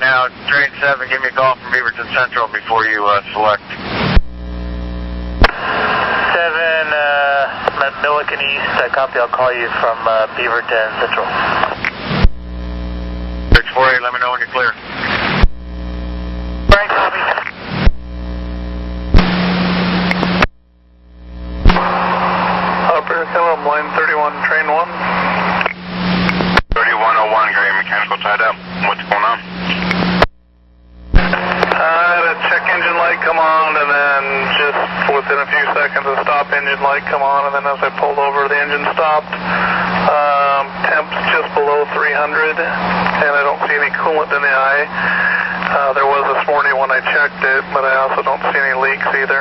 now. Train 7, give me a call from Beaverton Central before you select. 7, Milliken East, copy, I'll call you from Beaverton Central. 648, let me know when you're clear. Right, copy. Operator Kellum, line 31, train 1. 3101, Gray Mechanical tied up. What's going on? I had a check engine light come on, and then just within a few seconds a stop engine light come on, and then as I pulled over the engine stopped. Temps just below 300, and I don't see any coolant in the eye. There was this morning when I checked it, but I also don't see any leaks either.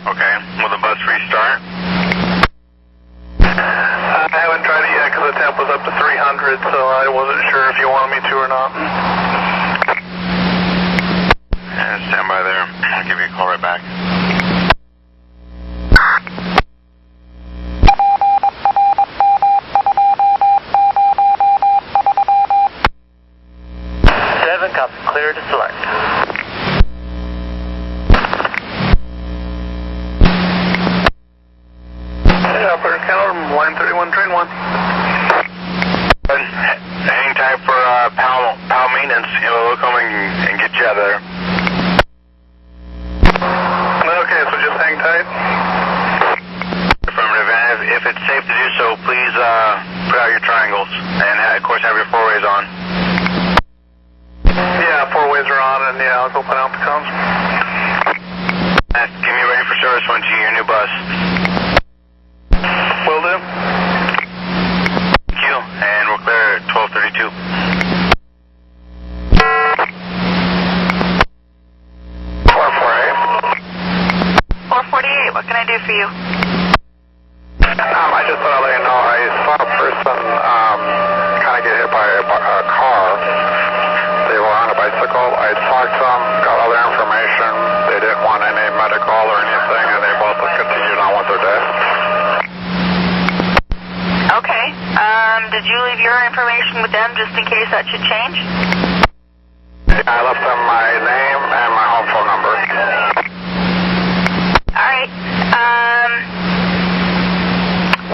Okay, will the bus restart? I haven't tried it yet because the temp was up to 300, so I wasn't sure if you wanted me to or not. Yeah, stand by there. I'll give you a call right back. Copy, clear to select. Hey, Operator Kellum, line 31, train 1. Hang tight for PAL maintenance. We'll come and get you out of there. Okay, so just hang tight. Affirmative. And if it's safe to do so, please put out your triangles and of course have your four-ways on. Yeah, four-ways are on, and yeah, I'll go put out the comms. Get me ready for service once you get your new bus. Will do. Thank you, and we'll clear at 1232. 448, what can I do for you? I just thought I'd let you know, I saw a person kind of get hit by a car. They were on a bicycle. I talked to them, got all their information. They didn't want any medical or anything, and they both continued on with their day. Okay. Did you leave your information with them just in case that should change? Yeah, I left them my name and my home phone number. Alright.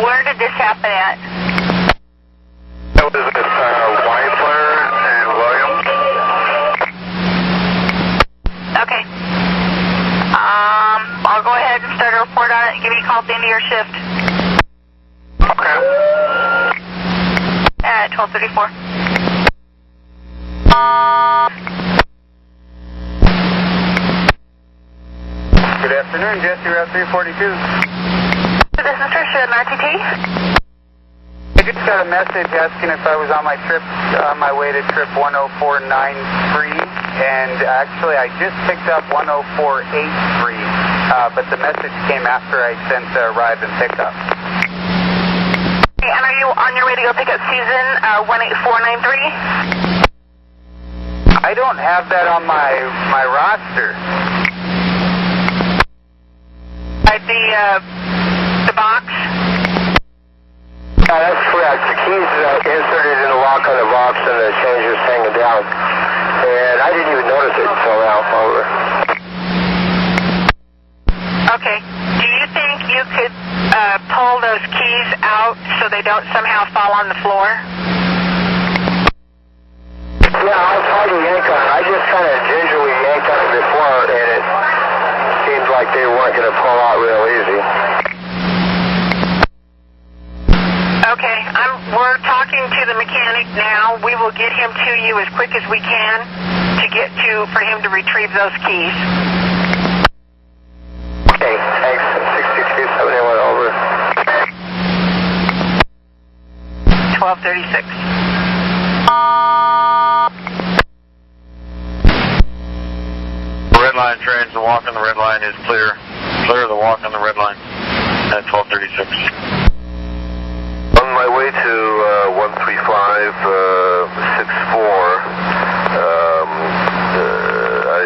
Where did this happen at? It was Weisler and Williams. Okay. I'll go ahead and start a report on it and give you a call at the end of your shift. Okay. At 12:34. Good afternoon, Jesse, Route 342. This is Tricia at RTT. I just got a message asking if I was on my trip, on my way to trip 10493, and actually I just picked up 10483, but the message came after I sent arrive and pickup. Okay, and are you on your way to go pick up Susan 18493? I don't have that on my roster. The box? Yeah, that's correct. The keys inserted in the lock on the box and the changer's hanging down. And I didn't even notice it until now. Over. Okay. Do you think you could pull those keys out so they don't somehow fall on the floor? Yeah, I'll try to yank on it. I just kind of gingerly yanked on it before, and it seemed like they weren't going to pull out real easy. Okay, we're talking to the mechanic now. We will get him to you as quick as we can for him to retrieve those keys. Okay, thanks. 66271 over. 1236. Red line trains, the walk on the red line is clear. Clear the walk on the red line at 1236. On my way to 13564, I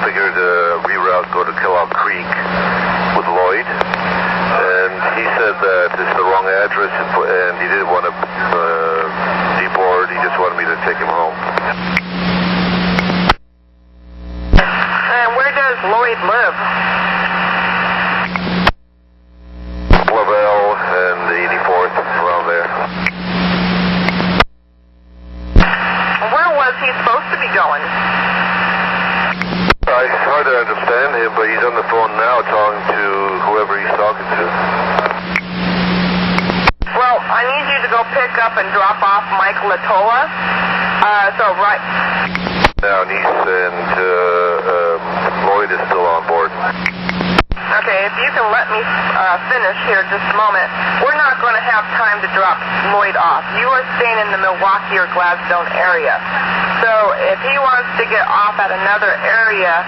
figured reroute, go to Kellogg Creek with Lloyd, and he said that it's the wrong address, and he didn't want to deboard, he just wanted me to take him home. hard to understand him, but he's on the phone now talking to whoever he's talking to. Well, I need you to go pick up and drop off Mike Latola. Right. Now, Nice and Lloyd is still on board. Okay, if you can let me finish here just a moment. We're not going to have time to drop Lloyd off. You are staying in the Milwaukee or Gladstone area. So if he wants to get off at another area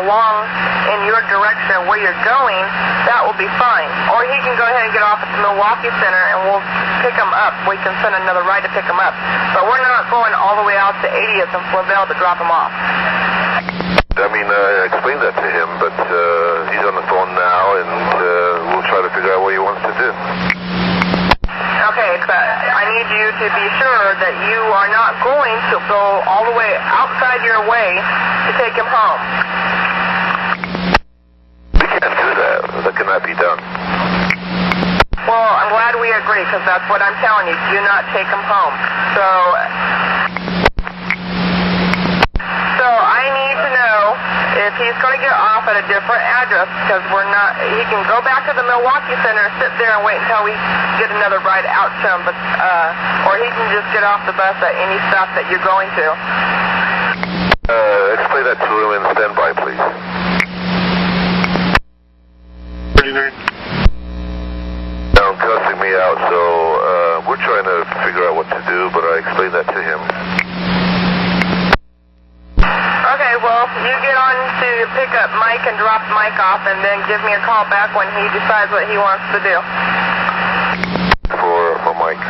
along in your direction where you're going, that will be fine. Or he can go ahead and get off at the Milwaukee Center and we'll pick him up. We can send another ride to pick him up. But we're not going all the way out to 80th and Flavel to drop him off. I mean, I explained that to him, but he's on the phone now, and we'll try to figure out what he wants to do. Okay, but I need you to be sure that you are not going to go all the way outside your way to take him home. We can't do that. That cannot be done. Well, I'm glad we agree, because that's what I'm telling you. Do not take him home. So I need to know if he's going to get off at a different address, because he can go back to the Milwaukee Center, sit there and wait until we get another ride out to him, or he can just get off the bus at any stop that you're going to. Explain that to him and stand by, please. 39. Now, cussing me out, so we're trying to figure out what to do, but I explained that to him. Okay, well, you get on to pick up Mike and drop Mike off, and then give me a call back when he decides what he wants to do. For Mike.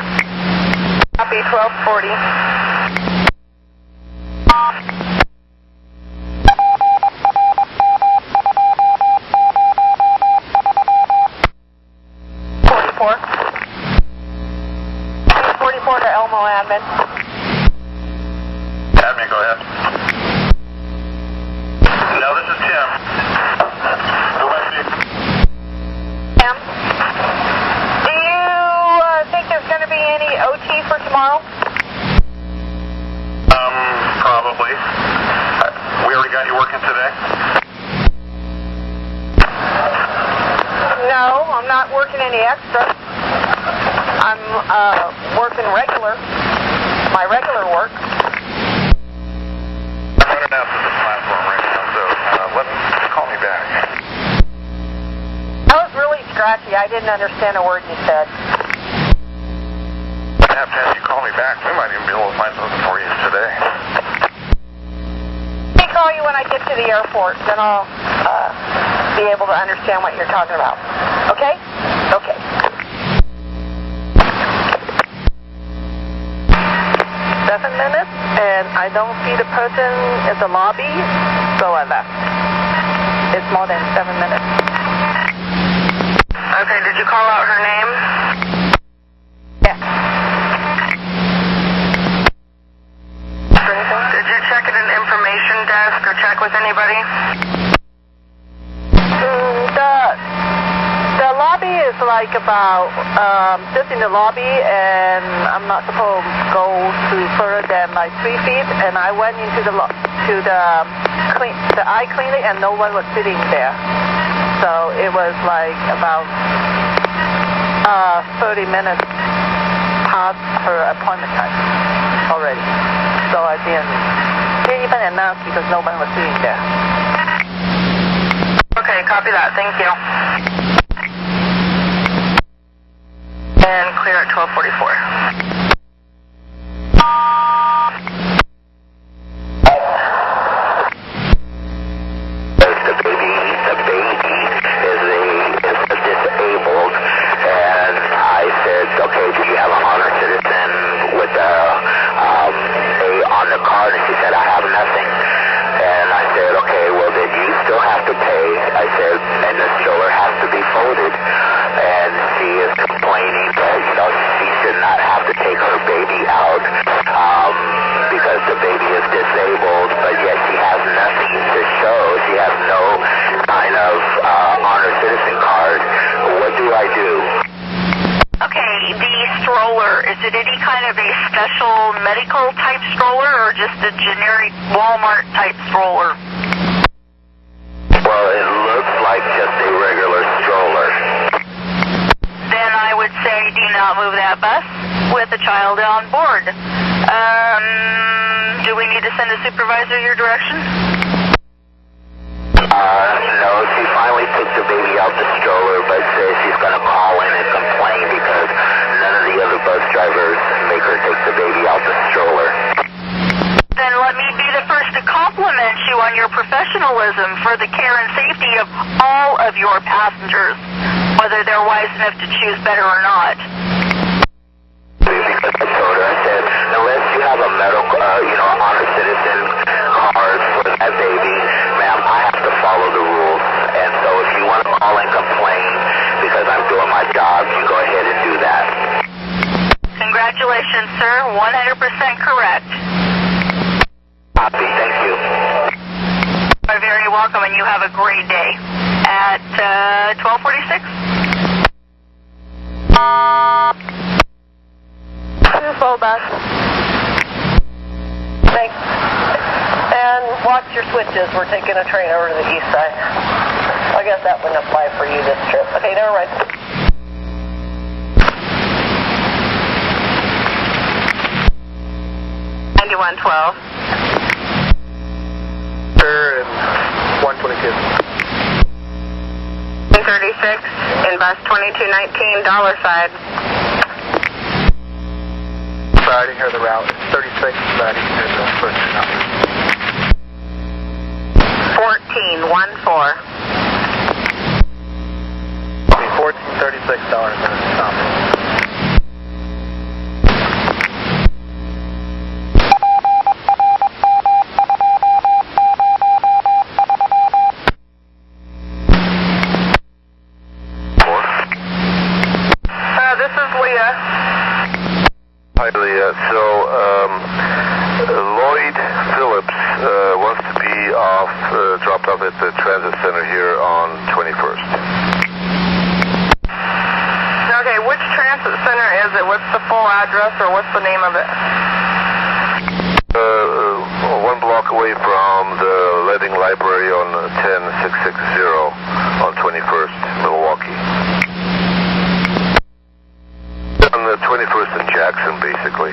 Copy, 1240. To Elmo Admin. Admin, go ahead. No, this is Tim. Go back to you. Tim, do you think there's going to be any OT for tomorrow? Probably. We already got you working today? No, I'm not working any extra. I'm working my regular work. I'm running out to the platform right now, so call me back. I was really scratchy. I didn't understand a word you said. I have to have you call me back. We might even be able to find something for you today. Let me call you when I get to the airport, then I'll be able to understand what you're talking about. Okay? Okay. 7 minutes, and I don't see the person in the lobby, so I left. It's more than 7 minutes. Okay, did you call out her name? Yes. Did you check at an information desk or check with anybody? The lobby is like about just in the lobby, and I'm not supposed to go to further than like 3 feet. And I went into the eye clinic, and no one was sitting there. So it was like about 30 minutes past her appointment time already. So I didn't even announce because no one was sitting there. Okay, copy that. Thank you. And clear at 1244. The baby is disabled, and I said, okay, do you have an honor citizen with a on the card? And she said, I have nothing. And I said, okay, well then you still have to pay. I said, and the stroller has to be folded. And she is complaining that, she should not have to take her baby out because the baby is disabled, but yet she has nothing to show. She has no kind of honor citizen card. What do I do? Okay, the stroller, is it any kind of a special medical type stroller or just a generic Walmart type stroller? say do not move that bus with a child on board. Do we need to send a supervisor your direction? No, she finally took the baby out the stroller, but says she's going to call in and complain because none of the other bus drivers make her take the baby out the stroller. Then let me be the first to compliment you on your professionalism for the care and safety of all of your passengers, whether they're wise enough to choose better or not. Because I told her, I said, unless you have a medical, honor citizen card for that baby, ma'am, I have to follow the rules. And so if you want to call and complain because I'm doing my job, you go ahead and do that. Congratulations, sir. 100% correct. Copy, thank you. You're very welcome, and you have a great day. At 12:46? Full bus. Thanks. And watch your switches. We're taking a train over to the east side. I guess that wouldn't apply for you this trip. Okay, never mind. And 122. 36 in bus 2219, dollar side. Sorry, I didn't hear the route. It's 36, but I didn't hear the first number. 1414. $1436 and a stop. This is Leah. Hi, Leah. So, Lloyd Phillips wants to be dropped off at the transit center here on 21st. Okay, which transit center is it? What's the full address or what's the name of it? One block away from the Ledding Library on 10660 on 21st, Milwaukee. On the 21st in Jackson, basically.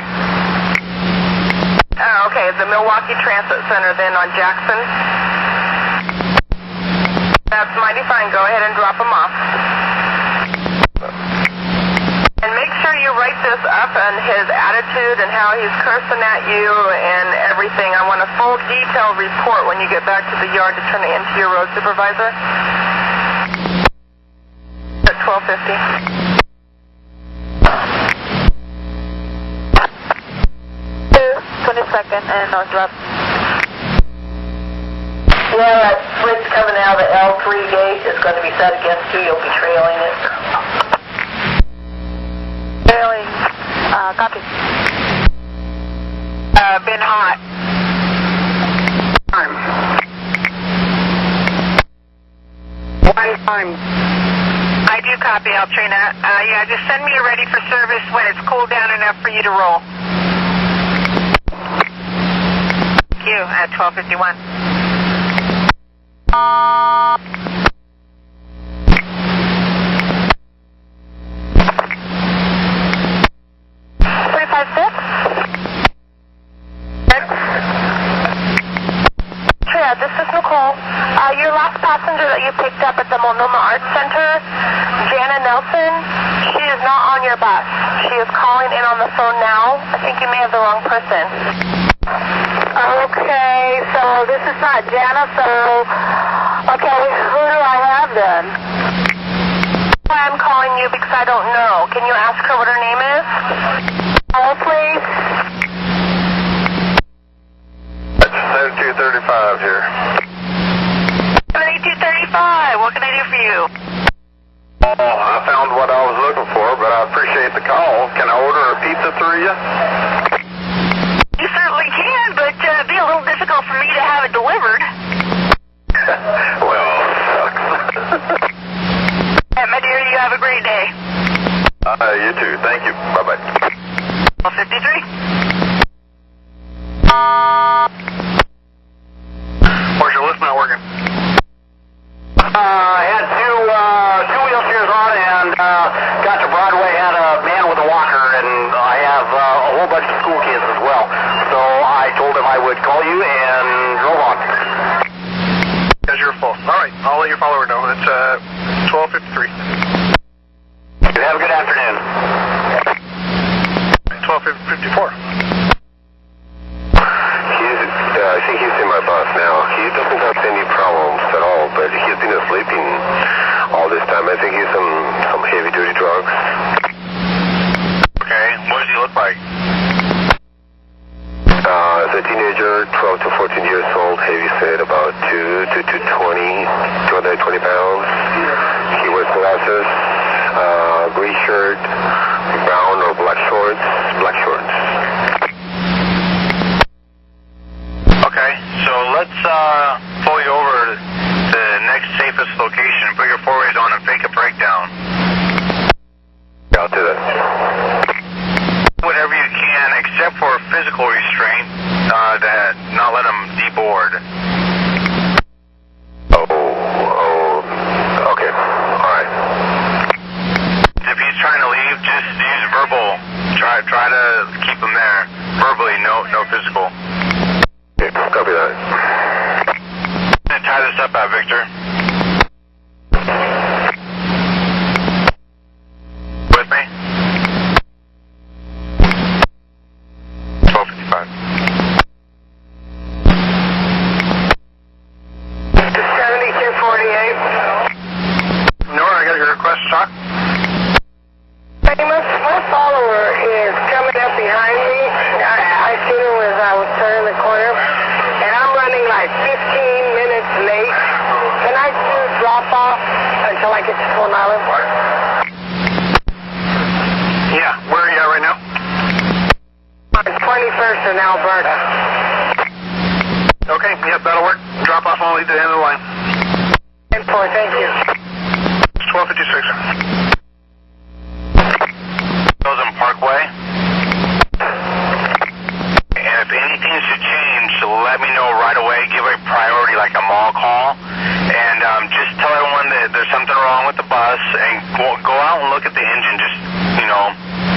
Oh, okay, the Milwaukee Transit Center then on Jackson. That's mighty fine. Go ahead and drop them off. And make sure you write this up and his attitude and how he's cursing at you and everything. I want a full detailed report when you get back to the yard to turn it into your road supervisor. At 12:50. 22nd and Northrop. Yeah, that switch coming out of the L3 gate is going to be set against you. You'll be trailing it. Trailing. Copy. Been hot. One time. I do copy, Altrina. Yeah, just send me a ready for service when it's cooled down enough for you to roll. Thank you at 12:51. 356? Yeah, this is Nicole. Your last passenger that you picked up at the Multnomah Arts Center, Jana Nelson, she is not on your bus. She is calling in on the phone now. I think you may have the wrong person. Okay, so this is not Jana, so... Okay, who do I have then? I'm calling you because I don't know. Can you ask her what her name is? Oh, please. 7235 here. 7235, what can I do for you? Oh, I found what I was looking for, but I appreciate the call. Can I order a pizza through you? You certainly can, but it'd be a little difficult for me to have it delivered. Well, sucks. My dear, you have a great day. You too. Thank you. Bye-bye. 53. him I would call you and drove on. As you're full. All right, I'll let your follower know. It's 12:53. Have a good afternoon. 12:54. I think he's in my bus now. He doesn't have any problems at all, but he's been sleeping all this time. I think he's on some heavy-duty drugs. Okay, what does he look like? As a teenager, 12 to 14 years old, heavy set, about 220 pounds. He wears glasses, gray shirt, brown or black shorts, Okay, so let's pull you over to the next safest location. Put your four-ways on and fake a breakdown. I'll do that. Whatever you can, except for physical restraint, that not let him deboard. Okay, all right. If he's trying to leave, just use verbal. Try to keep him there. Verbally, no physical. Okay, copy that. Tie this up at Victor. With me? 12:55. 7248. Nora, I got your request to talk. My follower is coming up behind me. I seen him as I was turning the corner, and I'm running like 15 minutes late. Can I do drop off until I get to Twin Island? Yeah, where are you at right now? On 21st in Alberta. Okay, yep, that'll work. Drop off only to the end of the line. 10-4, thank you. 12:56. Chosen Parkway. And if anything should change, let me know right away. Give a priority, like a mall call. And just tell everyone that there's something wrong with the bus. And go out and look at the engine, just,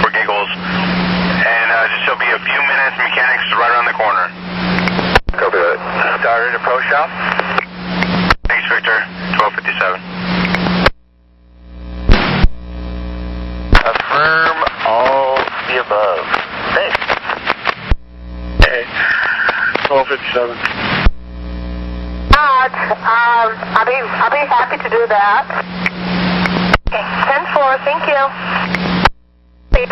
for giggles. And just there'll be a few minutes. Mechanics right around the corner. Copy that. Started a pro shop. Thanks, Victor. 12:57. Affirm all the above. Thanks. Okay. 12:57. I'll be happy to do that. Okay, 10-4, thank you. See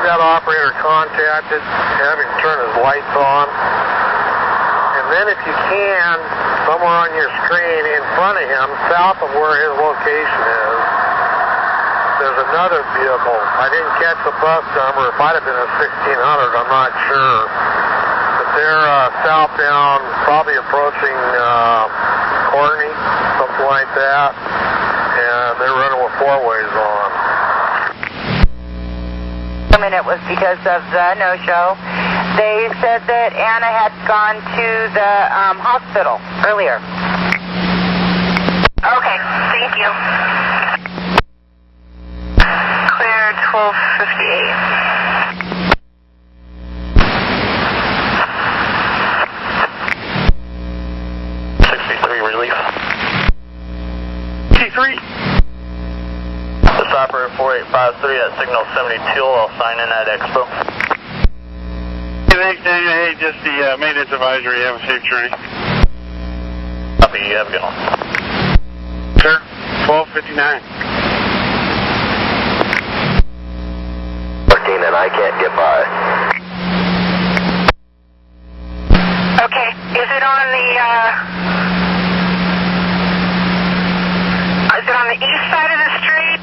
that operator contacted, have him turn his lights on. And then if you can, somewhere on your screen in front of him, south of where his location is, there's another vehicle. I didn't catch the bus number. It might have been a 1600, I'm not sure. But they're southbound, probably approaching Courtney, something like that. And they're running with four-ways on. It was because of the no-show. They said that Anna had gone to the hospital earlier. Okay, thank you. Clear 12:58. Relief. T3. This operator 4853 at signal 72. I'll sign in at Expo. Thanks, Daniel. Hey, just the maintenance advisory. Have a safe journey. Copy. You have a good one. Sir, 12:59. 14 and I can't get by. Okay, is it on the east side of the street?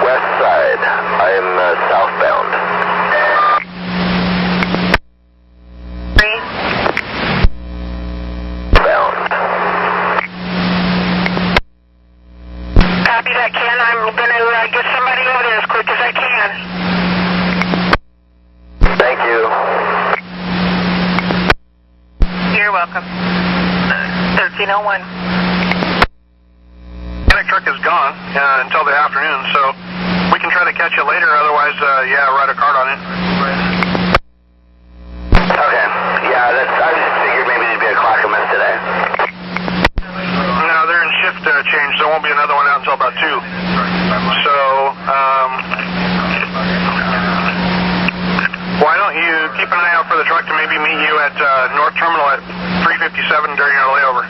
West side. I am southbound. Bound. Copy that, Ken. I'm going to get somebody over there as quick as I can. Thank you. You're welcome. 1301. Panic truck is gone until the afternoon, so try to catch it later. Otherwise, yeah, write a card on it. Okay. Yeah, I just figured maybe there'd be a clock miss today. No, they're in shift change, so there won't be another one out until about 2. So, why don't you keep an eye out for the truck to maybe meet you at North Terminal at 3:57 during your layover.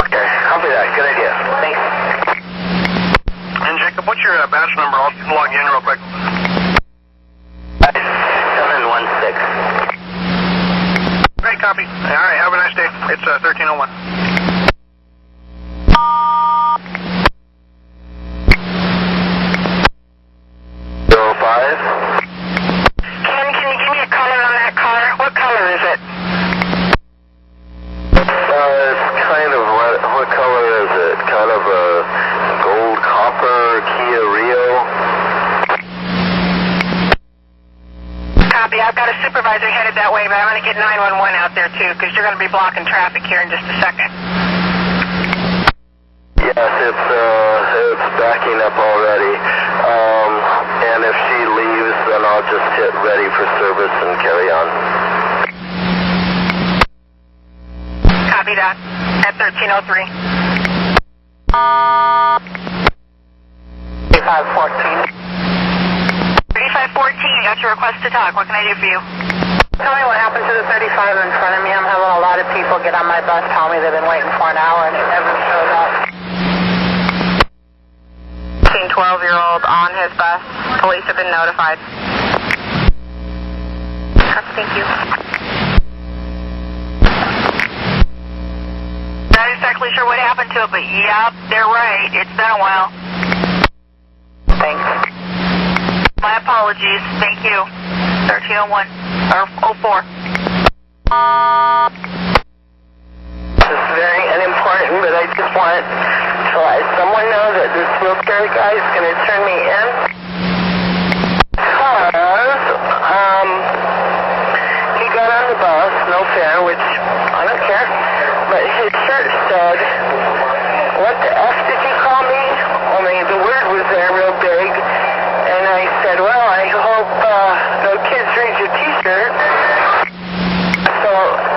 Okay, copy that. Good idea. Thanks. And Jacob, what's your batch number? I'll log you in real quick. 716. Great copy. All right, have a nice day. It's 1301. Ken, can you give me a color on that car? What color is it? It's kind of, what color is it? Kind of a gold copper Kia Rio. Copy. I've got a supervisor headed that way, but I'm going to get 911 out there too, because you're going to be blocking traffic here in just a second. Yes, it's backing up already. And if she leaves, then I'll just hit ready for service and carry on. Copy that. At 1303. 3514. 3514, got your request to talk. What can I do for you? Tell me what happened to the 35 in front of me. I'm having a lot of people get on my bus, tell me they've been waiting for an hour and it never showed up. 12-year-old on his bus. Police have been notified. Thank you. Not exactly sure what happened to it, but yep, they're right. It's been a while. Thanks. My apologies. Thank you. 1301 or 04. This is very unimportant, but I just want to let someone know that this military guy is going to turn me in because he got on the bus, no fare, which I don't care, but his shirt said, "What the F did you call me?" Only the word was there real big, and I said, "Well, I hope no kids read your t-shirt." So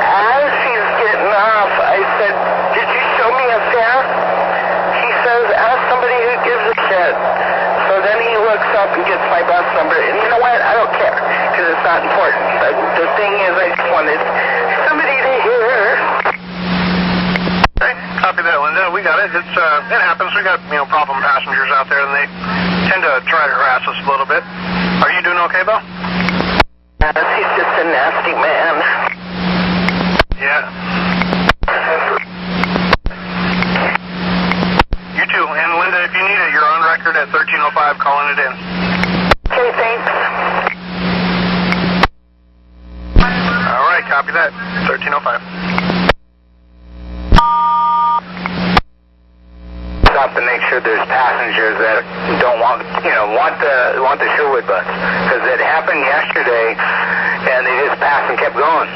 as he's getting off, I said, "Did you show me a fare?" He says, "Ask somebody who gives a shit." So then he looks up and gets my bus number. And you know what? I don't care, because it's not important. But the thing is, I just wanted somebody to hear. Okay, copy that, Linda. We got it. It happens. We got, problem passengers out there, and they tend to try to harass us a little bit. Are you doing okay, though? Yes, he's just a nasty man. Yeah. You too. And Linda, if you need it, you're on record at 1305 calling it in. Okay, thanks. All right, copy that. 1305. Stop to make sure there's passengers that don't want the Sherwood bus, because it happened yesterday, and they just passed and kept going.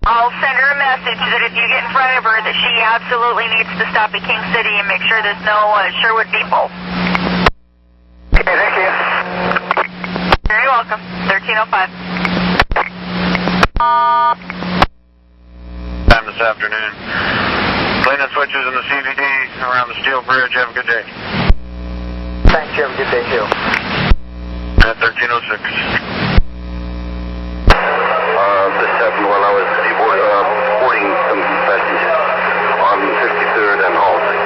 I'll send her a message that if you get in front of her, that she absolutely needs to stop at King City and make sure there's no Sherwood people. Okay, thank you. Very welcome. 1305. Time this afternoon. Cleaning switches in the CVD around the Steel Bridge. Have a good day. Thanks, you have a good day, too. At 1306. This happened while I was boarding some passengers on 53rd and Halsey.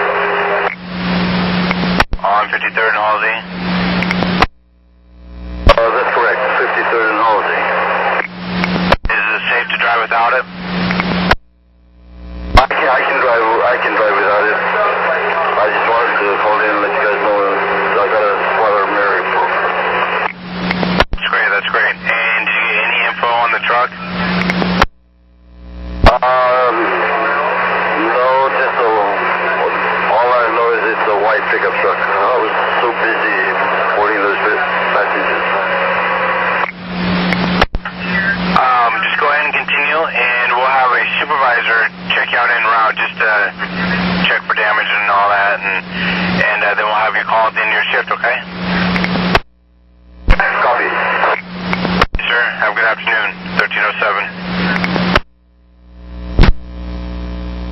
On 53rd and Halsey? That's correct, 53rd and Halsey. Is it safe to drive without it? I can drive without it. I just wanted to call in and let you guys know I got a smaller Mary book. That's great. And did you get any info on the truck? No, just all I know is it's a white pickup truck. I was so busy boarding those passengers. Just go ahead and continue, and we'll have a supervisor check you out en route just to check for damage and all that, and then we'll have you call call at the end of your shift, okay? Copy. Yes, sir. Have a good afternoon. 1307.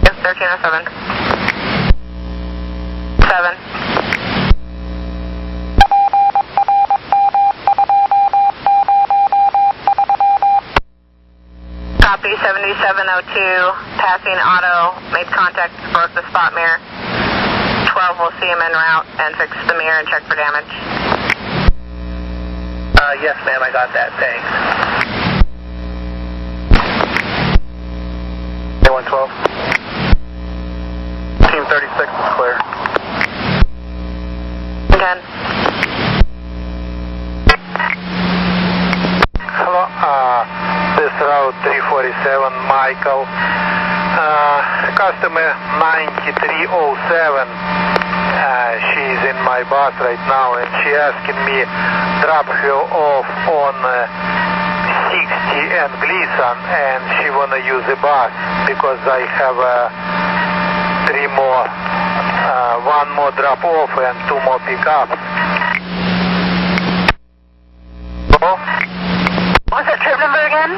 Yes, 1307. 7. Copy, 7702, passing auto, made contact, broke the spot mirror. 12 will see him en route and fix the mirror and check for damage. Yes, ma'am, I got that, thanks. 112. Team 36 is clear. 10. Hello, this route 347, Michael. Customer 9307. She's in my bus right now and she asking me drop her off on 60 and Gleason, and she wanna use the bus because I have 3 more, 1 more drop off and 2 more pickups. Oh? What's that trip number again?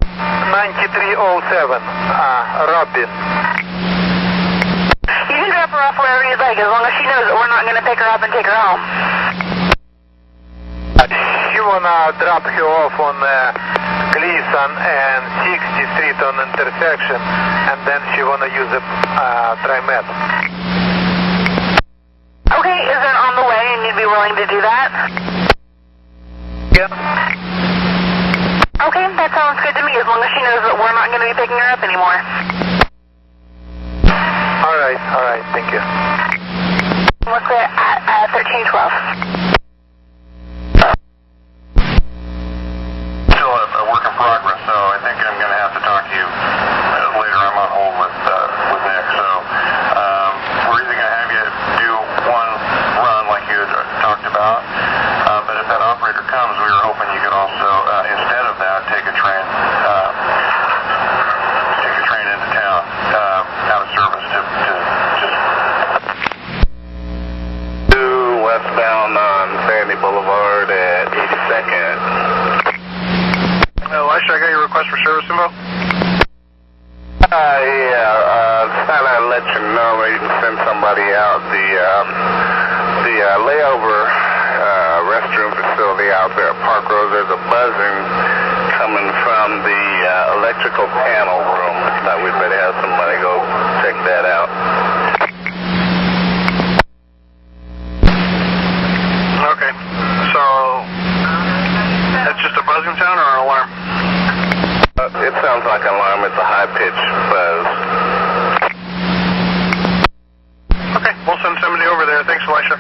9307, Robin. You can drop her off wherever you'd like, as long as she knows that we're not going to pick her up and take her home. She wanna drop her off on Gleason and 60th Street on intersection, and then she wanna use the TriMet. Okay, is it on the way and you'd be willing to do that? Yeah. Okay, that sounds good to me, as long as she knows that we're not going to be picking her up anymore. Alright, thank you. We're clear at 1312. Still a work in progress, so I think I'm going to have to talk to you later. I'm on hold with Nick, so we're either going to have you do one run like you had talked about, but if that operator comes, we were hoping you could also, instead of that, take a train into town, out of service to Westbound on Sandy Boulevard at 82nd. Elisha, I got your request for service info? Thought I'd let you know where you can send somebody out. The layover restroom facility out there at Park Road, there's a buzzing coming from the electrical panel room. Thought we'd better have somebody go check that out. Okay, so that's just a buzzing sound or an alarm? It sounds like an alarm. It's a high-pitched buzz. Okay, we'll send somebody over there. Thanks, Elisha.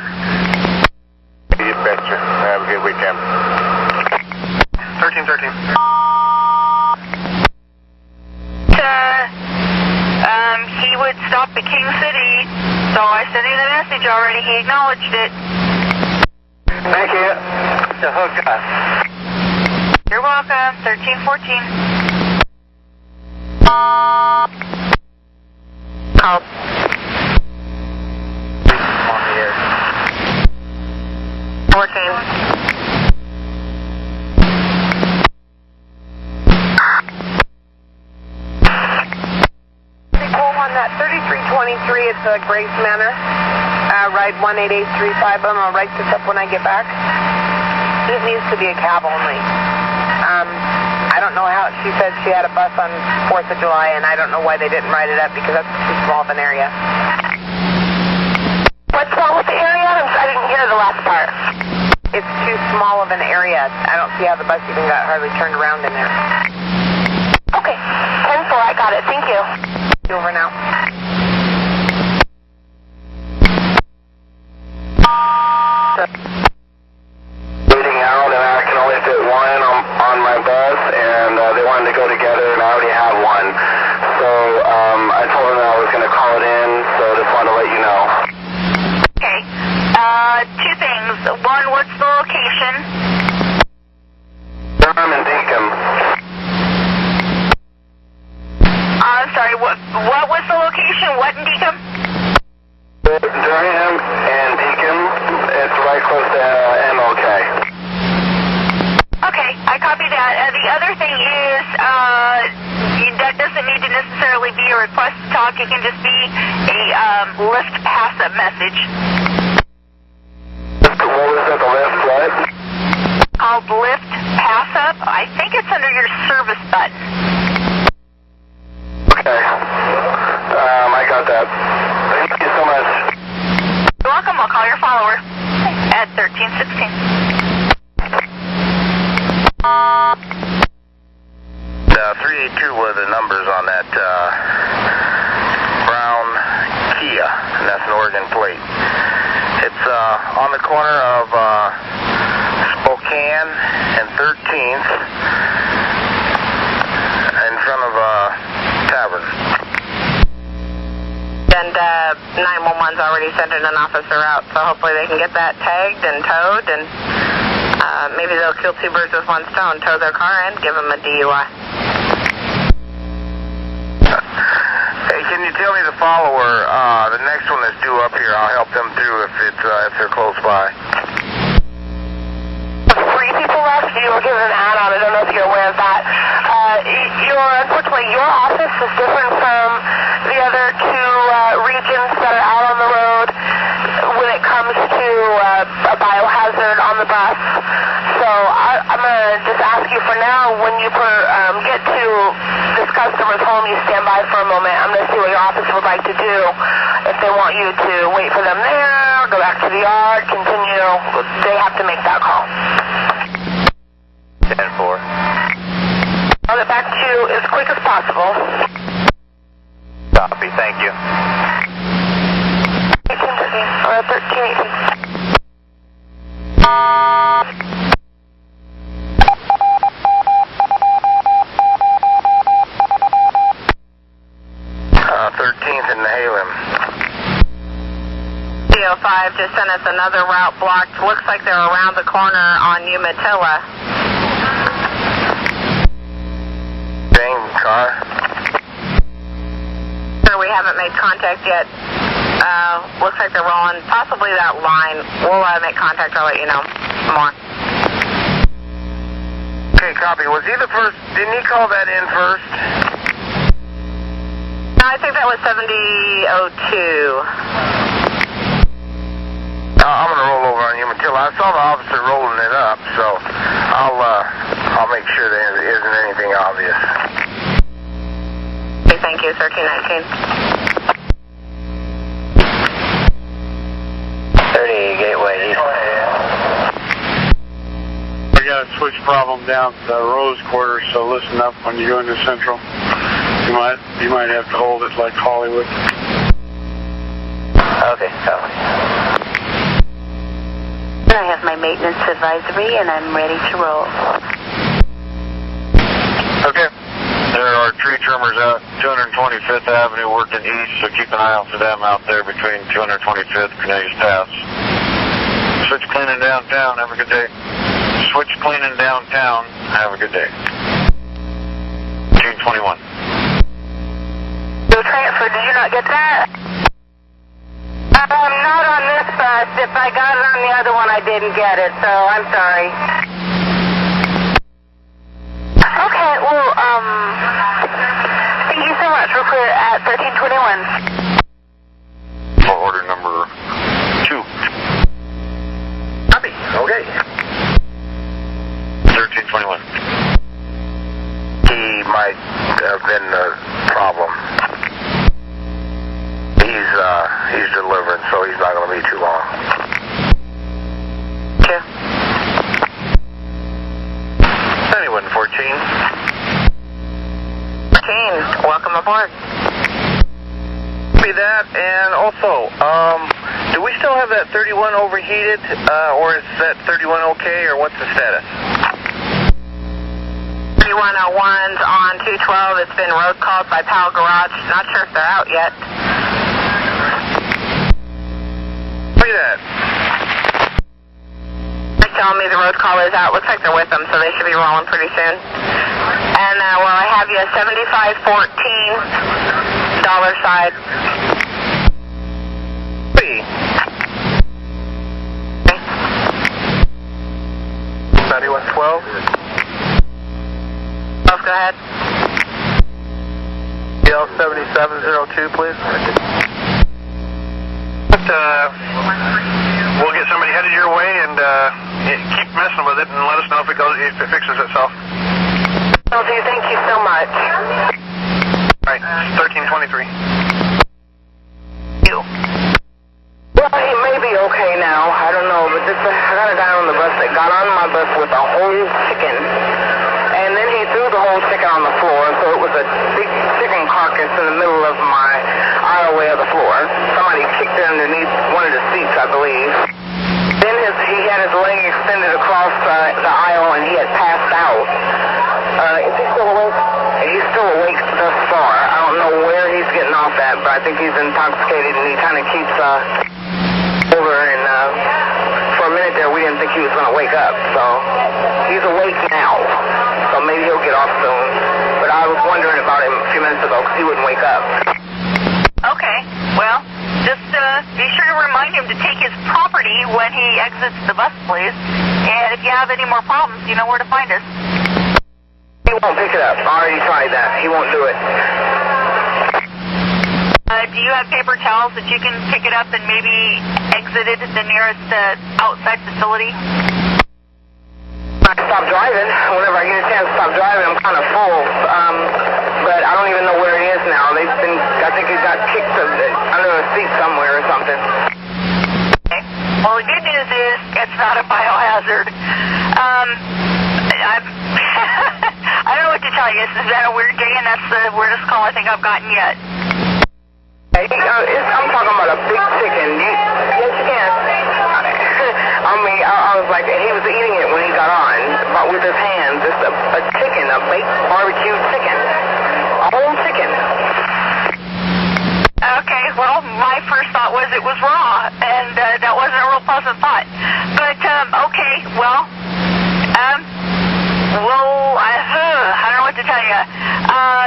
You betcha. Have a good weekend. 1313. He would stop at King City, so I sent him the message already. He acknowledged it. Thank you. The hook us. You're welcome. 1314. Call. On the air. 14. On that 3323, it's Grace Manor. Ride 18835. I'm going to write this up when I get back. It needs to be a cab only. I don't know how, she said she had a bus on 4th of July, and I don't know why they didn't write it up, because that's too small of an area. What's wrong with the area? I didn't hear the last part. It's too small of an area. I don't see how the bus even got hardly turned around in there. Okay, 10-4, I got it. Thank you. Over now. Leading out, and I can only fit one on my bus, and they wanted to go together, and I already have one. So I told them that I was going to call it in, so just wanted to let you know. Okay. Two things. One, what's the location? Durham and Deacon. I'm sorry, what was the location? What in Deacon? Durham and Deacon. right close to MLK. Okay, I copy that. The other thing is, that doesn't need to necessarily be a request to talk. It can just be a lift pass-up message. What was that, the lift, what? Called lift pass-up. I think it's under your service button. Okay. I got that. Thank you so much. You're welcome. I'll call your follower at 1316. 382 were the numbers on that brown Kia, and that's an Oregon plate. It's on the corner of Spokane and 13th in front of a tavern. And 911's already sent in an officer out, so hopefully they can get that tagged and towed, and maybe they'll kill two birds with one stone, tow their car in, give them a DUI. Hey, can you tell me the follower, the next one that's due up here, I'll help them through if they're close by. 3 people left. You were given an add-on. I don't know if you're aware of that. Unfortunately, your office is different from the other 2 regions that are out on the road when it comes to a biohazard on the bus. So I'm going to just ask you for now, when you get to this customer's home, you stand by for a moment. I'm going to see what your office would like to do. If they want you to wait for them there, go back to the yard, continue, they have to make that call. 10-4. I'll get back to you as quick as possible. Copy, thank you. 1318. CO5 just sent us another route blocked. Looks like they're around the corner on Umatilla. Same car? Sure, we haven't made contact yet. Looks like they're rolling possibly that line. We'll make contact. I'll let you know more. Okay, copy. Was he the first? Didn't he call that in first? No, I think that was 7002. I'm going to roll over on Umatilla. I saw the officer rolling it up, so I'll make sure there isn't anything obvious. Okay, thank you, 1319. 30 Gateway. We got a switch problem down at the Rose Quarter, so listen up when you go into Central. You might have to hold it like Hollywood. Okay, copy. I have my maintenance advisory and I'm ready to roll. Okay. There are tree trimmers out 225th Avenue working east, so keep an eye out for them out there between 225th and Cornelius Pass. Switch cleaning downtown, have a good day. Switch cleaning downtown, have a good day. June 21. No transfer, did you not get that? Not on this bus. If I got it on the other one, I didn't get it, so I'm sorry. Okay, well, thank you so much. We're clear at 1321. Order number 2. Copy. Okay. 1321. He might have been the problem. He's delivering, so he's not going to be too long. Okay. 7114. 14, welcome aboard. Be that, and also, do we still have that 31 overheated, or is that 31 okay, or what's the status? 3101's on 212. It's been road called by Powell Garage. Not sure if they're out yet. Look at that. They're telling me the road call is out. Looks like they're with them, so they should be rolling pretty soon. And, well, I have you 7514, dollar side. Hey. go ahead. DL7702, please. We'll get somebody headed your way and keep messing with it and let us know if it fixes itself. Okay, thank you so much. All right, 1323. Well, he may be okay now. I don't know, but I got a guy on the bus that got on my bus with a whole chicken, and then he threw the whole chicken on the floor, so it was a big chicken carcass in the middle of my aisleway of the floor. Somebody kicked it underneath one of the seats, I believe. Then he had his leg extended across the aisle, and he had passed out. Is he still awake? He's still awake thus far. I don't know where he's getting off at, but I think he's intoxicated, and he kind of keeps over, and for a minute there we didn't think he was going to wake up, so he's awake now, so maybe he'll get off soon, but I was wondering about him a few minutes ago because he wouldn't wake up. Okay, well, just be sure to remind him to take his property when he exits the bus, please, and if you have any more problems, you know where to find us. He won't pick it up. I already tried that. He won't do it. Do you have paper towels that you can pick it up and maybe exit it at the nearest outside facility? I stopped driving. Whenever I get a chance to stop driving, I'm kind of full. But I don't even know where he is now. I think he got kicked under a seat somewhere or something. Okay. Well, the good news is it's not a biohazard. I don't know what to tell you. This has been a weird day, and that's the weirdest call I think I've gotten yet. I'm talking about a big chicken. Yes, you can. I mean, I was like, he was eating it when he got on, but with his hands. It's a chicken, a baked barbecue chicken. A whole chicken. Okay, well, my first thought was it was raw, and that wasn't a real pleasant thought. But, okay, well, I don't know what to tell you.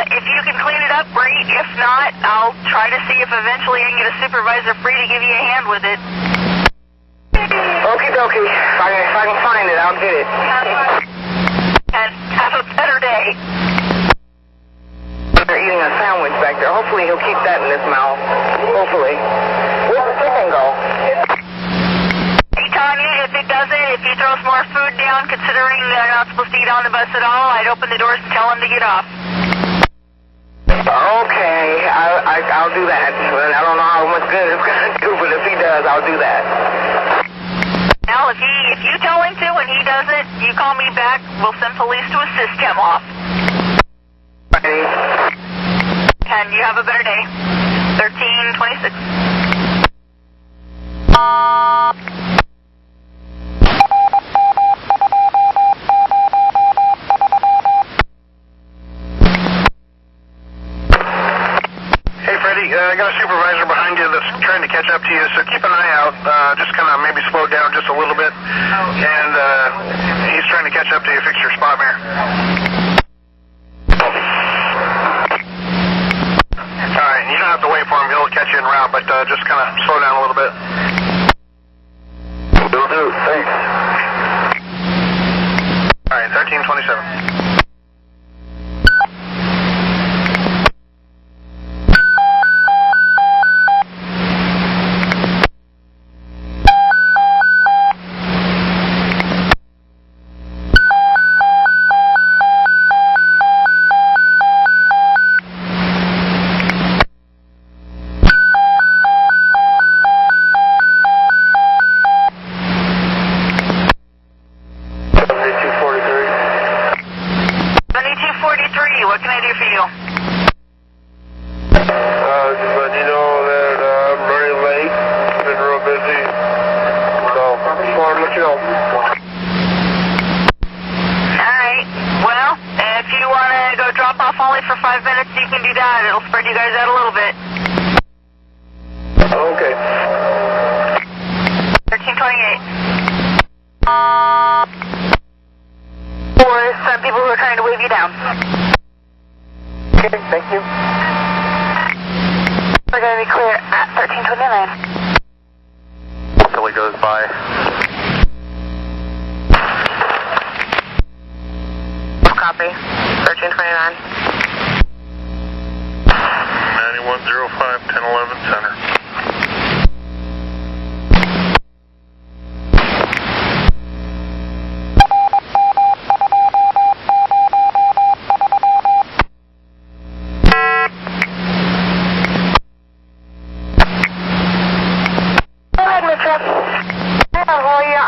If you can clean it up, great. If not, I'll try to see if eventually I can get a supervisor free to give you a hand with it. Okie dokie. If I can find it, I'll get it. And have a better day. They're eating a sandwich back there. Hopefully he'll keep that in his mouth. Hopefully. Where'd the chicken go? Hey, Tanya, if it doesn't, if he throws more food down, considering they're not supposed to eat on the bus at all, I'd open the doors and tell him to get off. Okay, I'll do that. I don't know how much good it's going to do, but if he does, I'll do that. Now, if you tell him to and he doesn't, you call me back. We'll send police to assist him off. Ready? And you have a better day. 1326. I got a supervisor behind you that's trying to catch up to you, so keep an eye out. Just kind of maybe slow down just a little bit. And he's trying to catch up to you, fix your spot mirror. Alright, you don't have to wait for him, he'll catch you en route, but just kind of slow down a little bit. Will do, thanks. Alright, 1327. What can I do for you? Just letting you know that I'm very late. I've been real busy. So, just wanted to let you know. Alright. Well, if you want to go drop off only for 5 minutes, you can do that. It'll spread you guys out a little bit. Okay. 1328. For some people who are trying to wave you down. Okay, thank you. We're going to be clear at 1329. Until he goes by. Copy. 1329. 9105, 1011 center.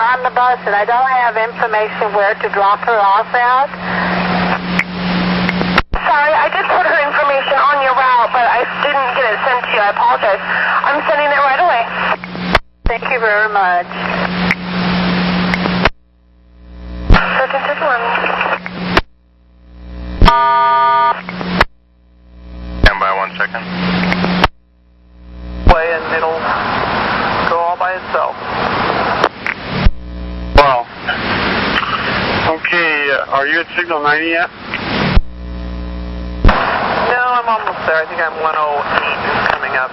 On the bus, and I don't have information where to drop her off at. Sorry, I did put her information on your route, but I didn't get it sent to you. I apologize. I'm sending it right away. Thank you very much. 1351. Stand by 1 second. Play and it'll go all by itself. Wow. Okay, are you at signal 90 yet? No, I'm almost there. I think I'm 108 is coming up.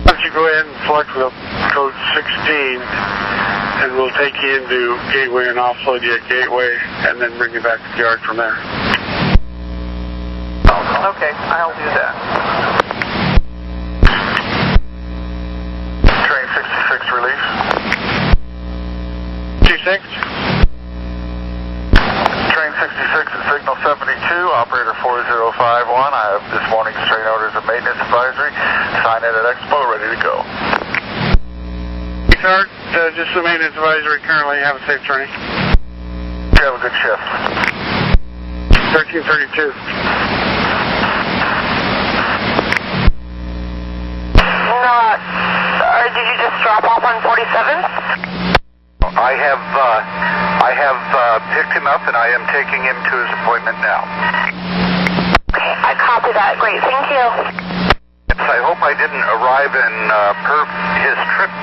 Why don't you go ahead and select the code 16, and we'll take you into Gateway and offload you at Gateway, and then bring you back to the yard from there. Okay, I'll do that. Train 66 release. 26? Train 66 at signal 72, operator 4051. I have this morning's train orders of maintenance advisory. Sign in at Expo, ready to go. Sir, just the maintenance advisory currently. Have a safe journey. You have a good shift. 1332. Did you just drop off on 47th? I have picked him up and I am taking him to his appointment now. Okay, I copy that. Great, thank you. I hope I didn't arrive in his trip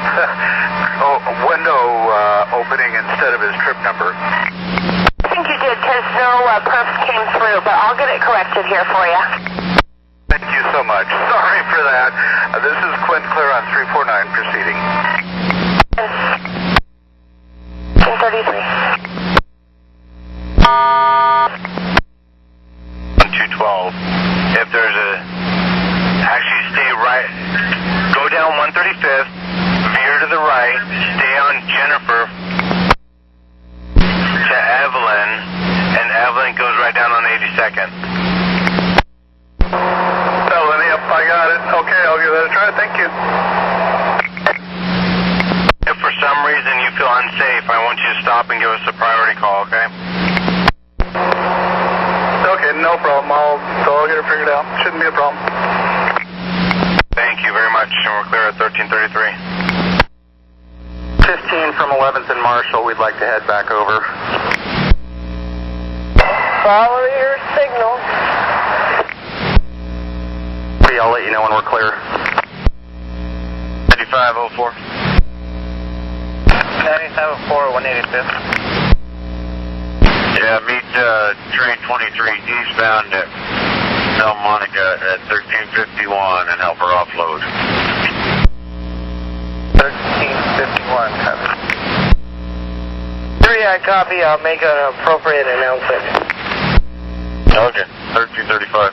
window opening instead of his trip number. I think you did because no perfs came through, but I'll get it corrected here for you. Thank you so much. Sorry for that. This is Quint Clear on 349 proceeding. 1033. 212. If there's a... Actually, stay right. Go down 135th, veer to the right, stay on Jennifer to Evelyn, and Evelyn goes right down on 82nd. Evelyn, yep, I got it. Okay, I'll give that a try. Thank you. If for some reason you feel unsafe, I want you to stop and give us a priority call, okay? Okay, no problem. I'll get it figured out. Shouldn't be a problem. Thank you very much, and we're clear at 1333. 15 from 11th and Marshall. We'd like to head back over. Follow your signal. I'll let you know when we're clear. 9504. 9504, 185th. Yeah, meet train 23 eastbound at Santa Monica at 1351 and help her offload. 1351, copy. 3, I copy. I'll make an appropriate announcement. Okay, 1335.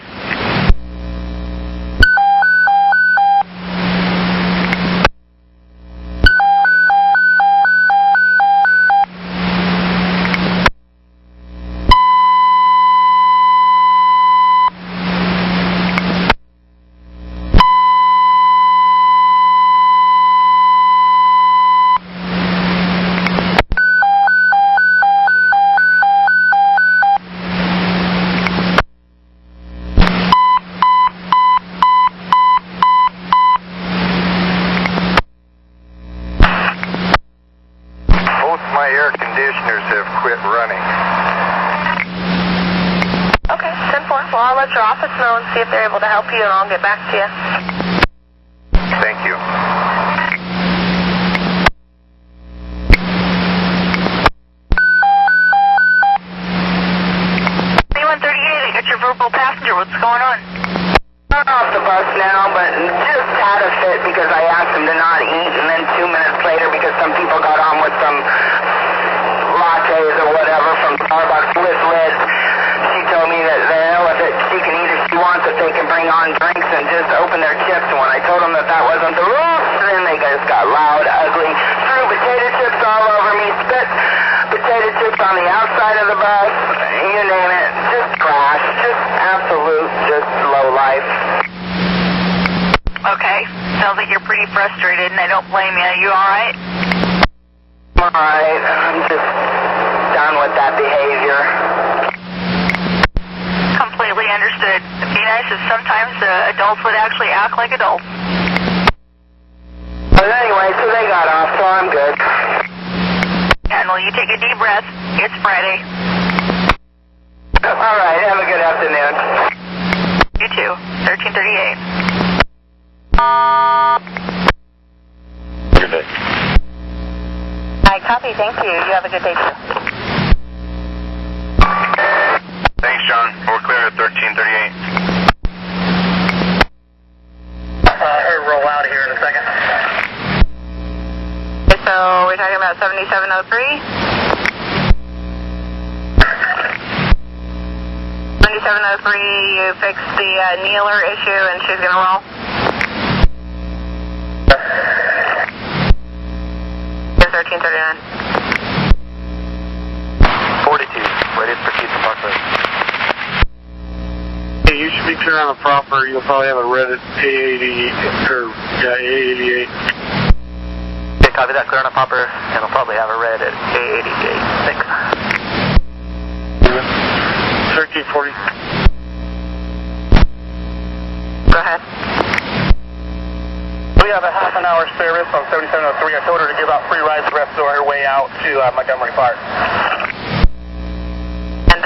Well, I'll let your office know and see if they're able to help you, and I'll get back to you. Thank you. C-138, I got your verbal passenger. What's going on? I'm off the bus now, but just had a fit because I asked him to not eat, and then 2 minutes later, because some people got on with some lattes or whatever from Starbucks with lids, running on drinks and just opened their chips. And when I told them that that wasn't the rules, then they just got loud, ugly, threw potato chips all over me, spit potato chips on the outside of the bus, you name it, just trash, just absolute, just low life. Okay, sounds like you're pretty frustrated, and I don't blame you. You all right? I'm all right. I'm just done with that behavior. Completely understood. It'd be nice if sometimes adults would actually act like adults. But anyway, so they got off, so I'm good. And will you take a deep breath? It's Friday. All right, have a good afternoon. You too. 1338. Good day. I copy. Thank you. You have a good day, too. Thanks, John. We're clear at 1338. Roll out of here in a second. Okay, so we're talking about 7703? 7703, you fixed the kneeler issue and she's going to roll? 1339. 42, ready to proceed to Parkway. Hey, you should be clear on the proper. You'll probably have a red at A88, or A88. Okay, copy that, clear on the proper, and we'll probably have a red at A88. Thanks. 1340. Go ahead. We have a half an hour service on 7703. I told her to give out free rides the rest of her way out to Montgomery Park. And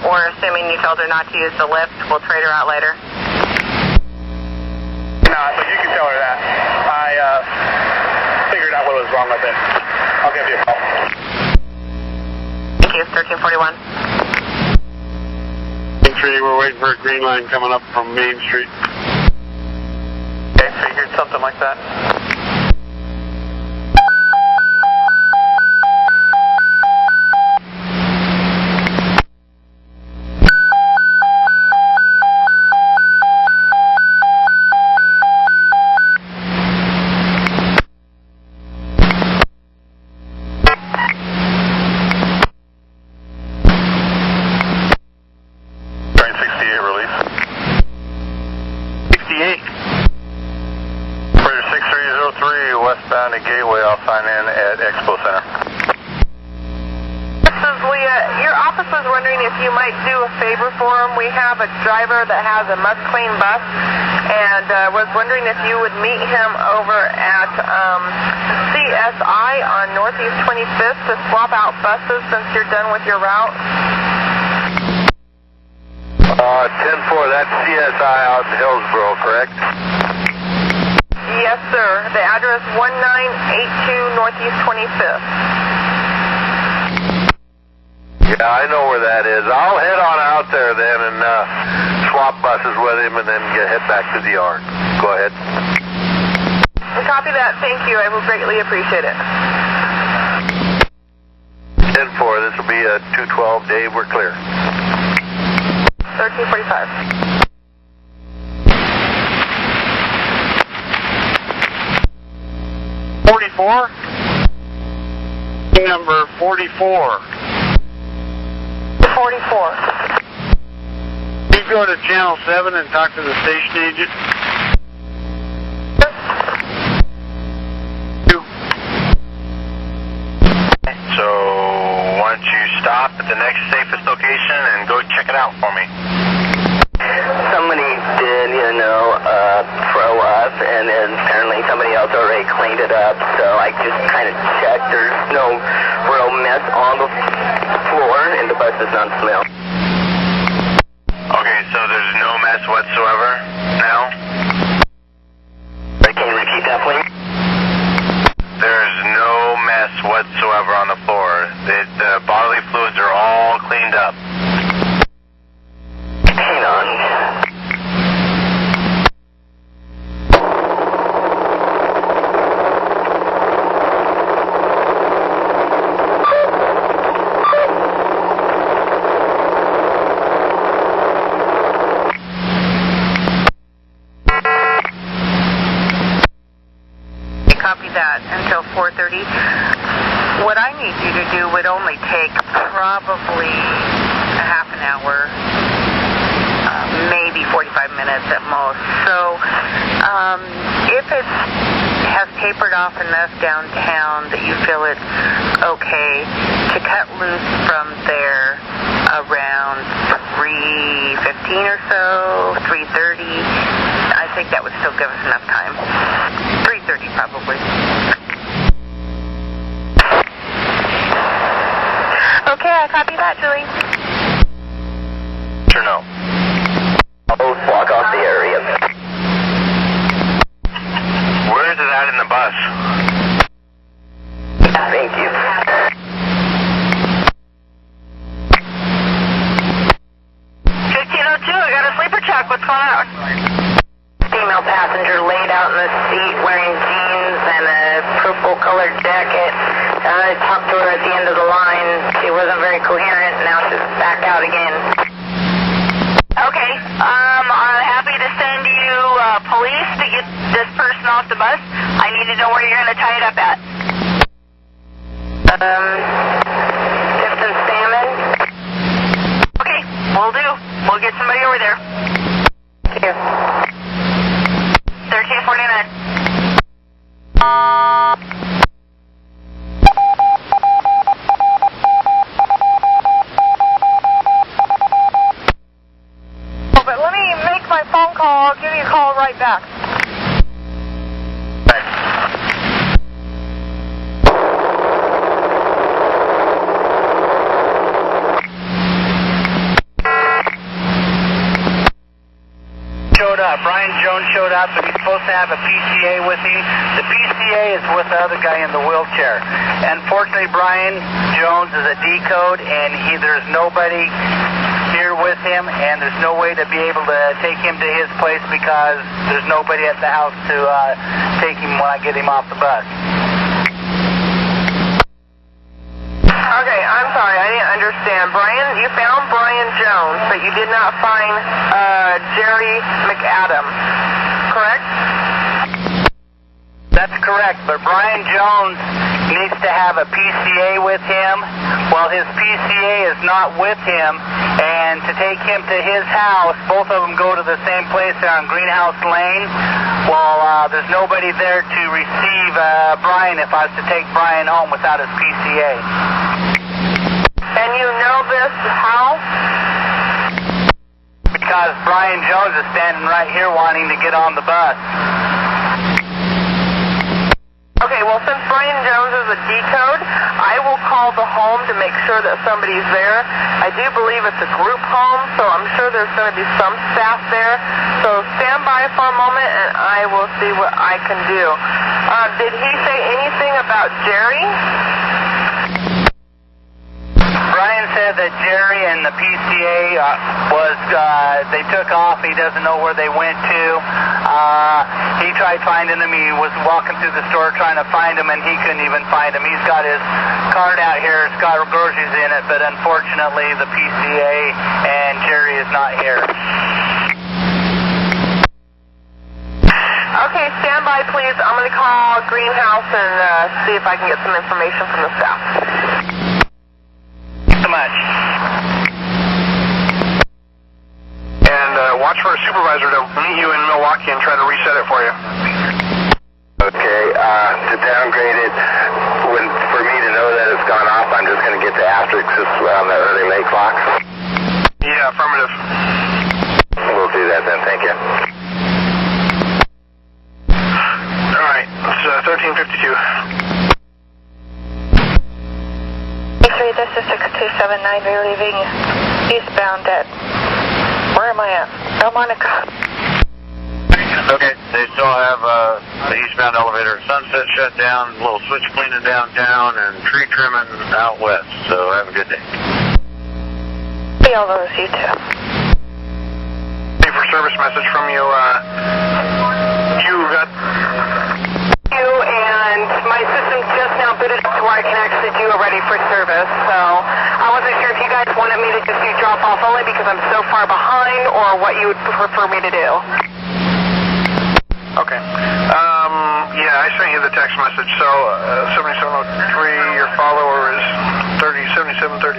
we're assuming you told her not to use the lift. We'll trade her out later. No, but you can tell her that. I figured out what was wrong with it. I'll give you a call. Thank you. 1341. Main Street, we're waiting for a green line coming up from Main Street. Okay, figured something like that. Train 68 release. 68. Freighter 6303 westbound at Gateway. I'll sign in at Expo Center. This is Leah. Your office was wondering if you might do a favor for him. We have a driver that has a Must Clean bus and was wondering if you would meet him over at CSI on Northeast 25th to swap out buses since you're done with your route. 10-4, that's CSI out in Hillsborough, correct? Yes, sir. The address 1982 Northeast 25th. Yeah, I know where that is. I'll head on out there then and swap buses with him and then head back to the yard. Go ahead. Copy that. Thank you. I will greatly appreciate it. 10-4, this will be a 212. Dave, we're clear. 1345. Number 44. 44. You go to Channel 7 and talk to the station agent. So why don't you stop at the next safest location and go check it out for me? Somebody did, throw up, and then apparently somebody else already cleaned it up, so I just kind of checked. There's no real mess on the floor, and the bus does not smell. Okay, so there's no mess whatsoever now? Can you repeat that, please? There's no mess whatsoever on the floor. The bodily fluids are all cleaned up. Hang on. 4:30. What I need you to do would only take probably a half an hour, maybe 45 minutes at most. So if it has tapered off enough downtown that you feel it's okay to cut loose from there around 3:15 or so, 3:30, I think that would still give us enough time. 3:30 probably. Okay, I copy that, Julie. Sure, no. Both block off the area. Where is it at in the bus? Thank you. 1502, I got a sleeper check. What's going on? Female passenger laid out in the seat wearing jeans and a purple-colored jacket. I talked to her at the end of the line. She wasn't very coherent. Now she's back out again. Okay, I'm happy to send you police to get this person off the bus. I need to know where you're going to tie it up at. Distance salmon. Okay, will do. We'll get somebody over there. Thank you. 1349. But let me make my phone call. I'll give you a call right back. Brian Jones showed up, but he's supposed to have a PCA with him. The PCA is with the other guy in the wheelchair. Unfortunately, Brian Jones is a decode, and there's nobody here with him, and there's no way to be able to take him to his place because there's nobody at the house to take him when I get him off the bus. Okay, I'm sorry, I didn't understand. Brian, you found Brian Jones, but you did not find Jerry McAdam, correct? That's correct, but Brian Jones needs to have a PCA with him. Well, his PCA is not with him, and to take him to his house, both of them go to the same place there on Greenhouse Lane. Well, there's nobody there to receive Brian if I was to take Brian home without his PCA. And you know this how? Because Brian Jones is standing right here wanting to get on the bus. Okay, well, since Brian Jones is a decode, I will call the home to make sure that somebody's there. I do believe it's a group home, so I'm sure there's going to be some staff there. So stand by for a moment, and I will see what I can do. Did he say anything about Jerry? Brian said that Jerry and the PCA they took off. He doesn't know where they went to. He tried finding them. He was walking through the store trying to find them, and he couldn't even find them. He's got his card out here. It's got groceries in it, but unfortunately the PCA and Jerry is not here. Okay, stand by, please. I'm going to call Greenhouse and see if I can get some information from the staff. So much. And watch for a supervisor to meet you in Milwaukee and try to reset it for you. Okay, to downgrade it, for me to know that it's gone off, I'm just going to get the asterisks on the early late clock. Yeah, affirmative. We'll do that then, thank you. All right, it's 1352. This is 6279, we're leaving eastbound at, where am I at? Delmonico. Okay, they still have the eastbound elevator at Sunset shut down, a little switch cleaning downtown, and tree trimming out west, so have a good day. See all those, you too. Wait for service message from you. You got... And my system's just now booted up to where I can actually do a ready for service. So I wasn't sure if you guys wanted me to just do drop off only because I'm so far behind, or what you would prefer me to do. Okay. Yeah, I sent you the text message. So 7703, your follower is 7739.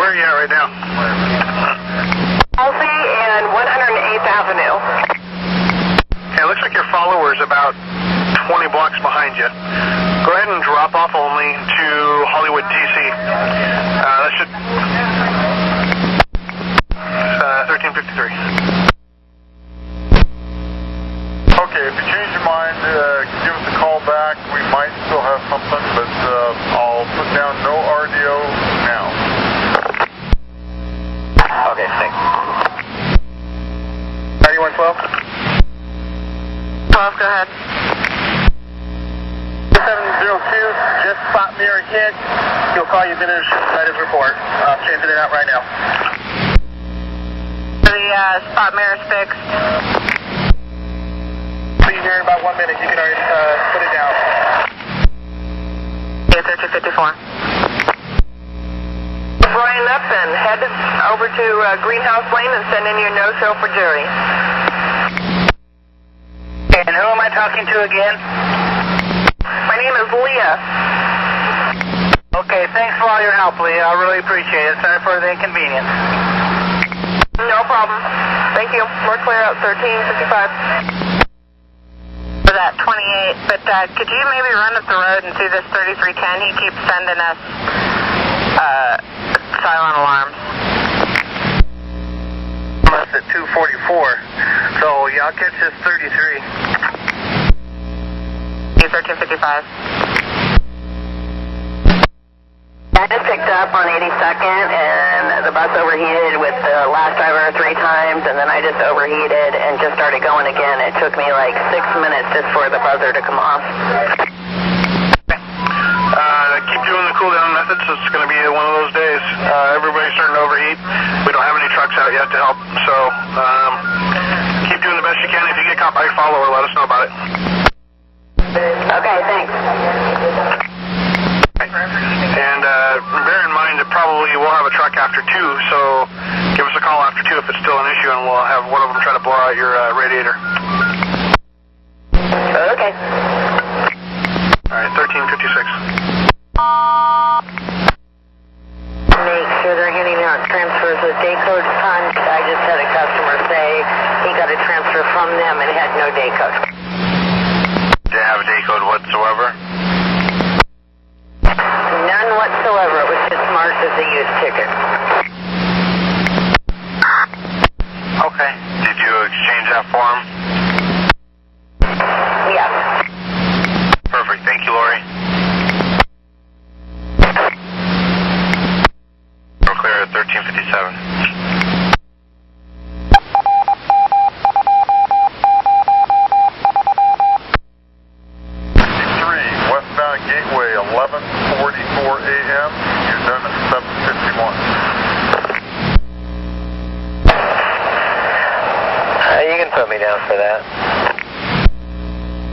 Where are you at right now? Halsey and 108th Avenue. Okay, it looks like your follower is about 20 blocks behind you. Go ahead and drop off only to Hollywood, TC. That should... 1353. Okay, if you change your mind, give us a call back. We might still have something, but I'll put down no RDO now. Okay, thanks. 9112? 12, go ahead. 702, just spot mirror hit. He'll call you as soon as his report. I'm changing it out right now. The spot mirror's fixed. See you here in about 1 minute. You can already put it down. Yeah, 1354. Brian Upton, head over to Greenhouse Lane and send in your no-show for jury. And who am I talking to again? My name is Leah. Okay, thanks for all your help, Leah. I really appreciate it. Sorry for the inconvenience. No problem. Thank you. We're clear out 1355. For that 28, but could you maybe run up the road and see this 3310? He keeps sending us silent alarms. That's at 244. So, yeah, I'll catch this 33. 1355. I just picked up on 82nd, and the bus overheated with the last driver 3 times, and then I just overheated and just started going again. It took me like 6 minutes just for the buzzer to come off. Keep doing the cool down methods. It's going to be one of those days. Everybody's starting to overheat. We don't have any trucks out yet to help, so keep doing the best you can. If you get caught by your follower, let us know about it. Okay, thanks. And bear in mind that probably we'll have a truck after 2, so give us a call after 2 if it's still an issue, and we'll have one of them try to blow out your radiator. Okay. All right, 1356. Make sure they're handing out transfers with day code funds. I just had a customer say he got a transfer from them and had no day code. Do you have a day code whatsoever? None whatsoever. It was just marked as a used ticket. Okay. Did you exchange that for him? Yeah. Perfect. Thank you, Lori. We're clear at 1357. Westbound Gateway, 11:44 a.m. You're done at 7:51. You can put me down for that.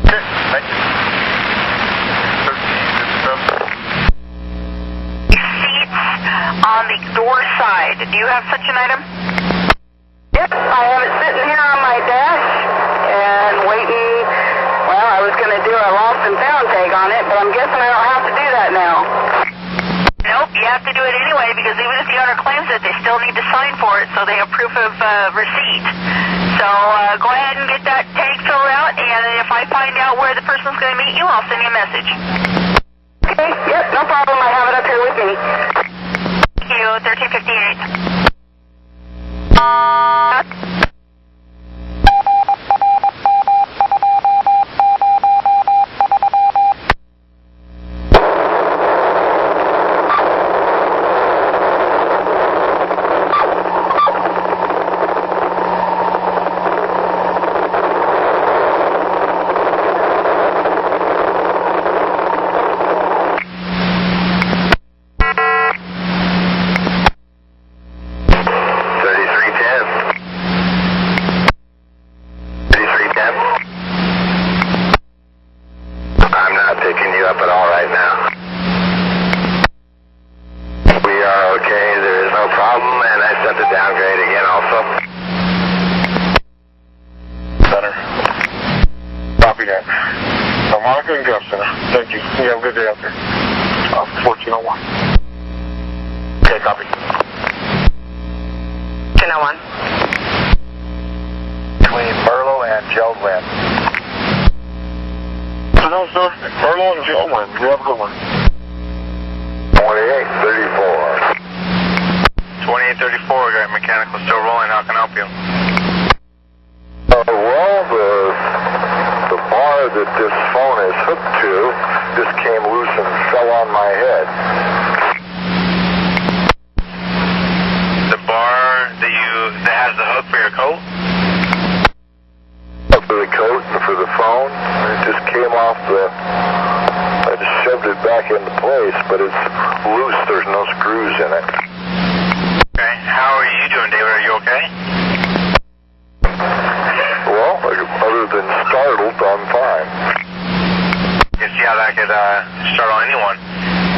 Okay, thank you. 1357. Seats on the door side. Do you have such an item? Yep, I have it sitting here on my desk and waiting. Well, I was going to do a lost and found tag on it, but I'm guessing I don't have to do that now. Nope, you have to do it anyway because even if the owner claims it, they still need to sign for it so they have proof of receipt. So go ahead and get that tag filled out, and if I find out where the person's going to meet you, I'll send you a message. Okay, yep, no problem. I have it up here with me. Thank you, 1358. Copy that. Thank you. You have a good day out there. 1401. Okay, copy. 1001. Between Merlo and Geldwin. No, sir. Merlo and Geldwin. You have a good one. 2834. 2834, got mechanical still rolling. How can I help you? Well, the bar that this phone is hooked to just came loose and fell on my head. The bar that has the hook for your coat? For the coat and for the phone, it just came off I just shoved it back into place, but it's loose. There's no screws in it. Okay. How are you doing, David? Are you okay? Well, other than startled, I'm fine. You see how that could startle anyone.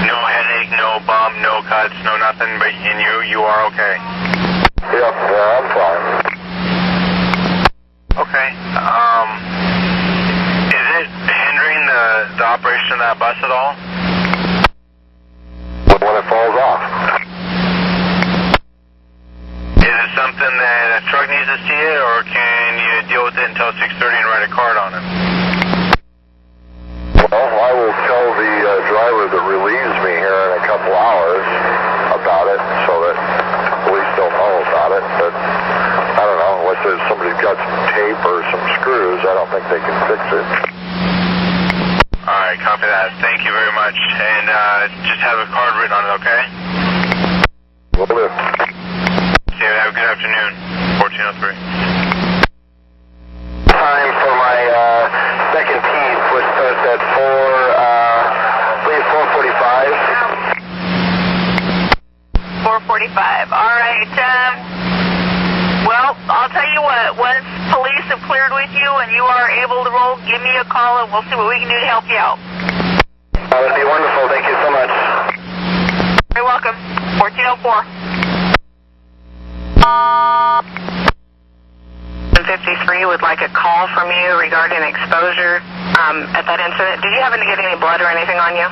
No headache, no bump, no cuts, no nothing, but you are okay. Yeah, I'm fine. Okay. Is it hindering the operation of that bus at all? When it falls off. Is it something that a truck needs to see it, or can you deal with it until 6:30 and write a card on it? Well, I will tell the driver that relieves me here in a couple hours about it, so that at least they'll know about it. But I don't know, unless somebody's got some tape or some screws, I don't think they can fix it. All right, copy that. Thank you very much. And just have a card written on it, okay? Will do. See you. Have a good afternoon. 1403. Time for my second piece, which starts at 4:45. 445. All right. Well, I'll tell you what. Once police have cleared with you and you are able to roll, give me a call and we'll see what we can do to help you out. That would be wonderful. Thank you so much. You're welcome. 1404. 53 would like a call from you regarding exposure at that incident. Did you happen to get any blood or anything on you?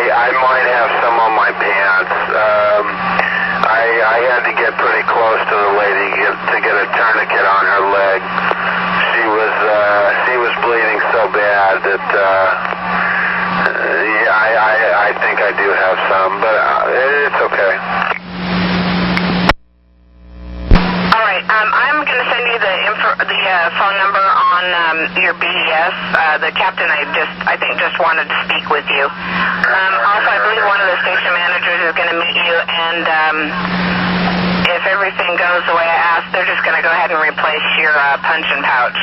I might have some on my pants. I had to get pretty close to the lady to get a tourniquet on her leg. She was bleeding so bad that I think I do have some, but it's okay. All right. I'm going to send you the phone number on your BES. The captain, I think, just wanted to speak with you. Also, I believe one of the station managers is going to meet you, and if everything goes the way I asked, they're just going to go ahead and replace your punch and pouch.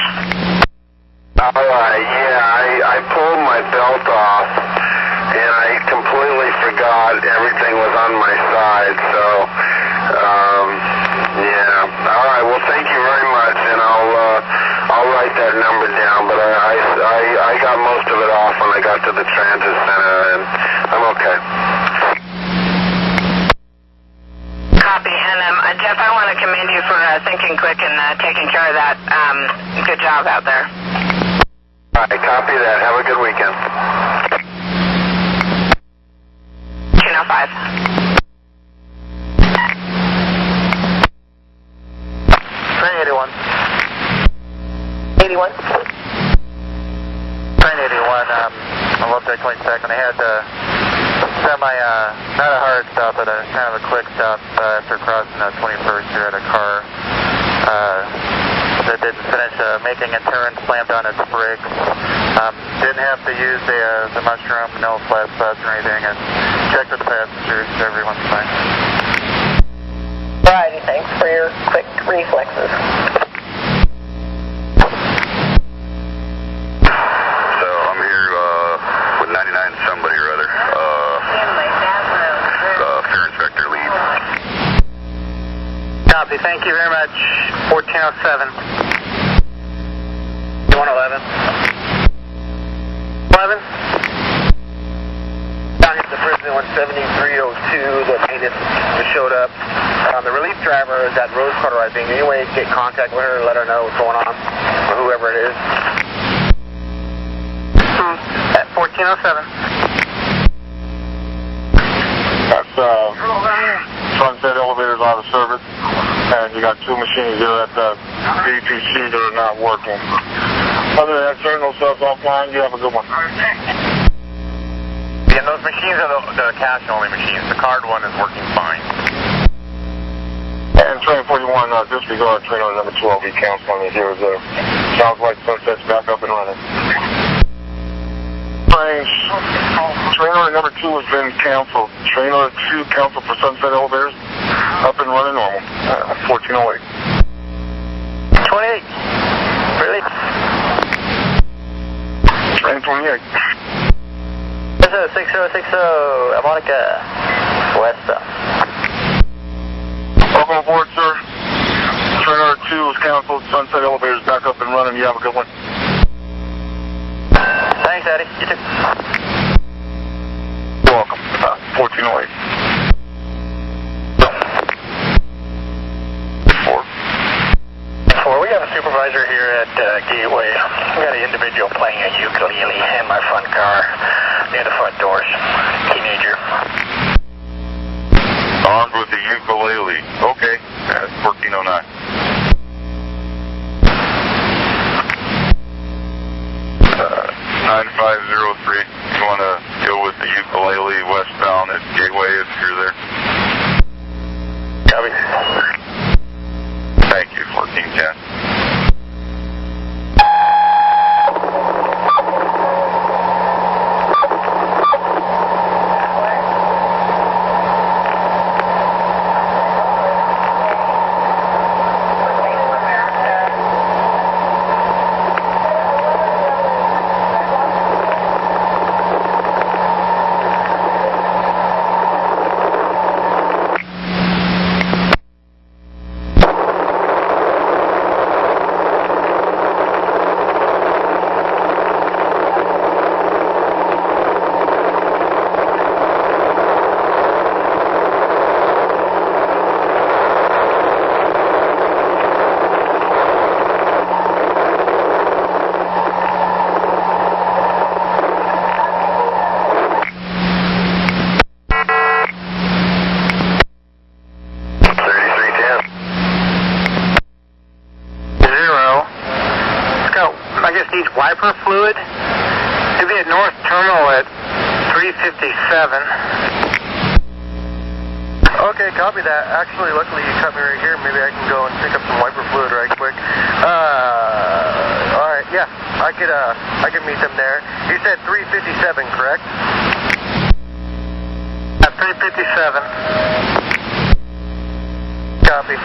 All right. Yeah, I pulled my belt off, and I completely forgot everything was on my side. So, yeah. All right. Well, thank you very much, and I'll write that number down. But I got most of it off when I got to the transit center, and I'm okay. Copy. And Jeff, I want to commend you for thinking quick and taking care of that. Good job out there. All right. Copy that. Have a good weekend. 1005. Train 81. 81. Train 81, I'm up there 22nd. I had not a hard stop, but kind of a quick stop after crossing 21st here at a car that didn't finish making a turn, slammed on its brakes. Didn't have to use the mushroom, no flat spots or anything, and checked with the passengers, everyone's fine. Alrighty, thanks for your quick reflexes. So I'm here with 99 somebody or other. Fear Inspector Lee. Copy, thank you very much. 1407. 111. 11. Down here at the prison, 17302, the maintenance just showed up. The relief driver is at Rose Carterizing. Any way to get in contact with her, let her know what's going on, or whoever it is. 1407. That's Sunset Elevators out of service, and you got 2 machines here at the BPC that are not working. Other than that, turn those cells offline. You have a good one. Yeah, those machines are the cash-only machines. The card one is working fine. And train 41, disregard train order number 12. He counts on me here. Sounds like Sunset's back up and running. Train order number 2 has been canceled. Train order 2 canceled for Sunset Elevators. Up and running normal. 1408. 28. Really? Train 28. 6060, Monica, west. Welcome aboard, sir. Train order 2 was canceled. Sunset Elevators back up and running. You have a good one. Thanks, Eddie. You too. Welcome. 1408. 4. We got a supervisor here at Gateway. We got an individual playing a ukulele in my front car near the front doors. Teenager. Armed with the ukulele. Okay. That's 1409. 9503. You want to deal with the ukulele westbound at Gateway if you're there? Copy. Thank you, 1410. Wiper fluid. Maybe at North Terminal at 357. Okay, copy that. Actually, luckily you cut me right here. Maybe I can go and pick up some wiper fluid right quick. Alright, yeah. I could meet them there. You said 357, correct? At 357. Copy.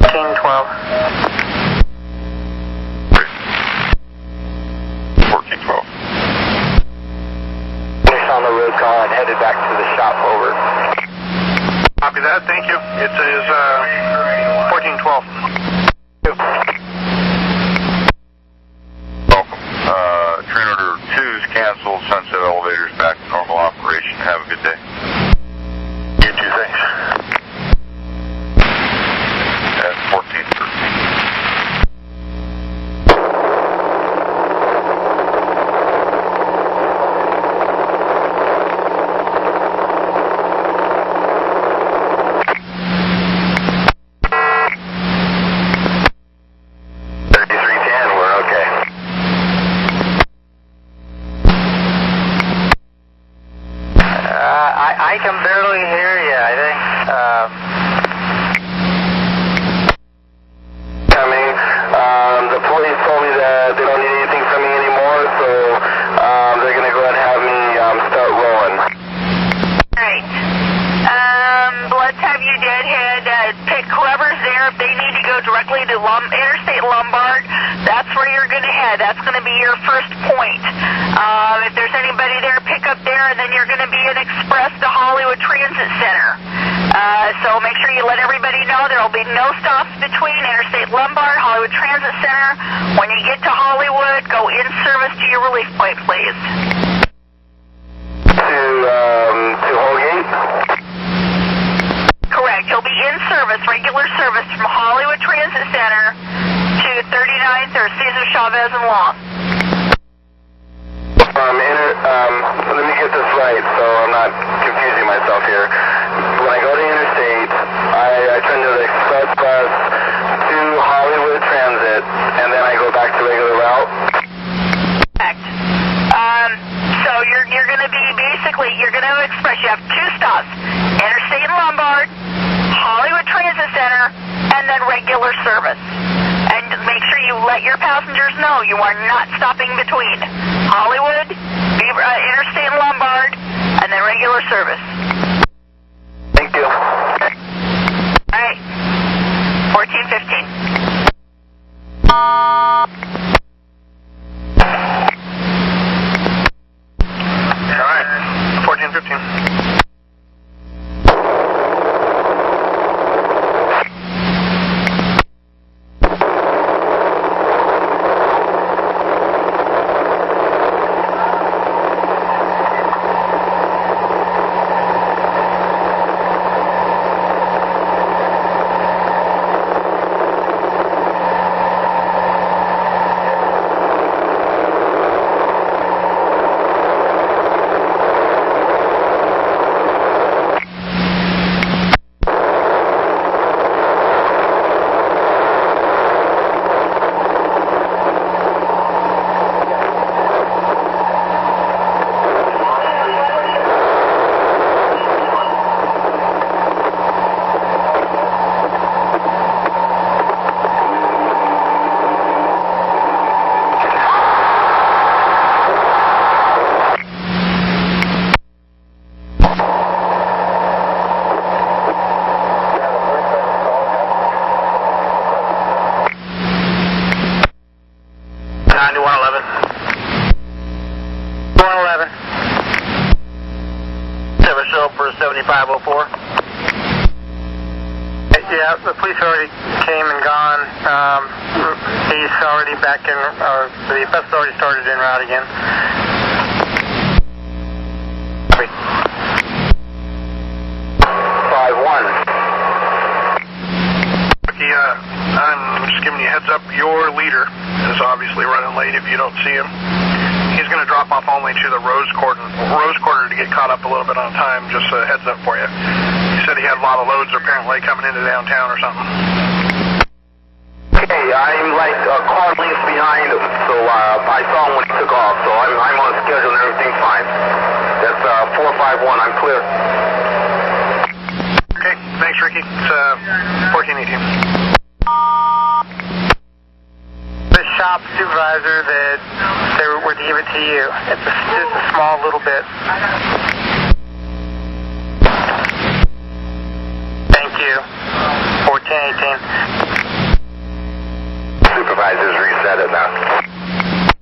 1412. 1412. Finished on the road car and headed back to the shop. Over. Copy that. Thank you. It is 1412. Welcome. Train order 2 is canceled. Sunset Elevators back to normal operation. Have a good day. You too. Thanks. At 1413. I can barely hear you, I think. Coming. The police told me that they don't need anything from me anymore, so they're going to go ahead and have me start rolling. Alright. Let's have you deadhead pick whoever's there. If they need to go directly to Interstate Lombard, that's where you're going to head. That's going to be your first point. If there's anybody there, pick up there, and then you're going to be an express to Hollywood Transit Center. So make sure you let everybody know there will be no stops between Interstate Lombard, Hollywood Transit Center. When you get to Hollywood, go in service to your relief point, please. To Holgate? Correct. You'll be in service, regular service from Hollywood Transit Center to 39th or Cesar Chavez and Long. let me get this right so I'm not confusing myself here. When I go to Interstate, I turn to the express bus to Hollywood Transit, and then I go back to regular route? Correct. So you're going to be basically, you're going to express, you have two stops, Interstate and Lombard, Hollywood Transit Center, and then regular service. And make sure you let your passengers know you are not stopping between Hollywood, Interstate and Lombard, and then regular service. Thank you. All right. 1415. All right. 1415. Yeah, the police already came and gone. He's already back in, the bus already started en route again. I'm just giving you a heads up. Your leader is obviously running late if you don't see him. He's going to drop off only to the Rose Quarter to get caught up a little bit on time. Just a heads up for you. He said he had a lot of loads apparently coming into downtown or something. Okay, I'm like a car length behind him, so I saw him when he took off, so I'm on schedule and everything's fine. That's 451, I'm clear. Okay, thanks Ricky. It's 1418. The shop supervisor that they were to give it to you. It's just a small little bit. Thank you. 1418. Supervisors reset it now.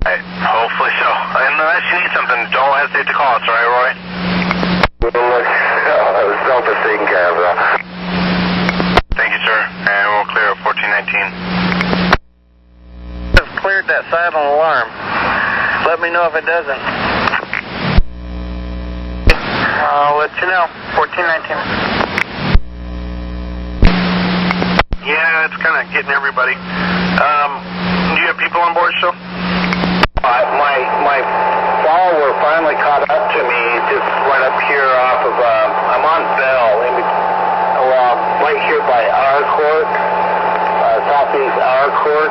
Right, hopefully so. Unless you need something, don't hesitate to call us, all right, Roy? Self is taken care of. Thank you, sir. And we'll clear up 1419. It's cleared that silent alarm. Let me know if it doesn't. I'll let you know. 1419. Yeah, it's kind of getting everybody. Do you have people on board still? My follower finally caught up to me just right up here off of, I'm on Bell, right here by our court, southeast our court,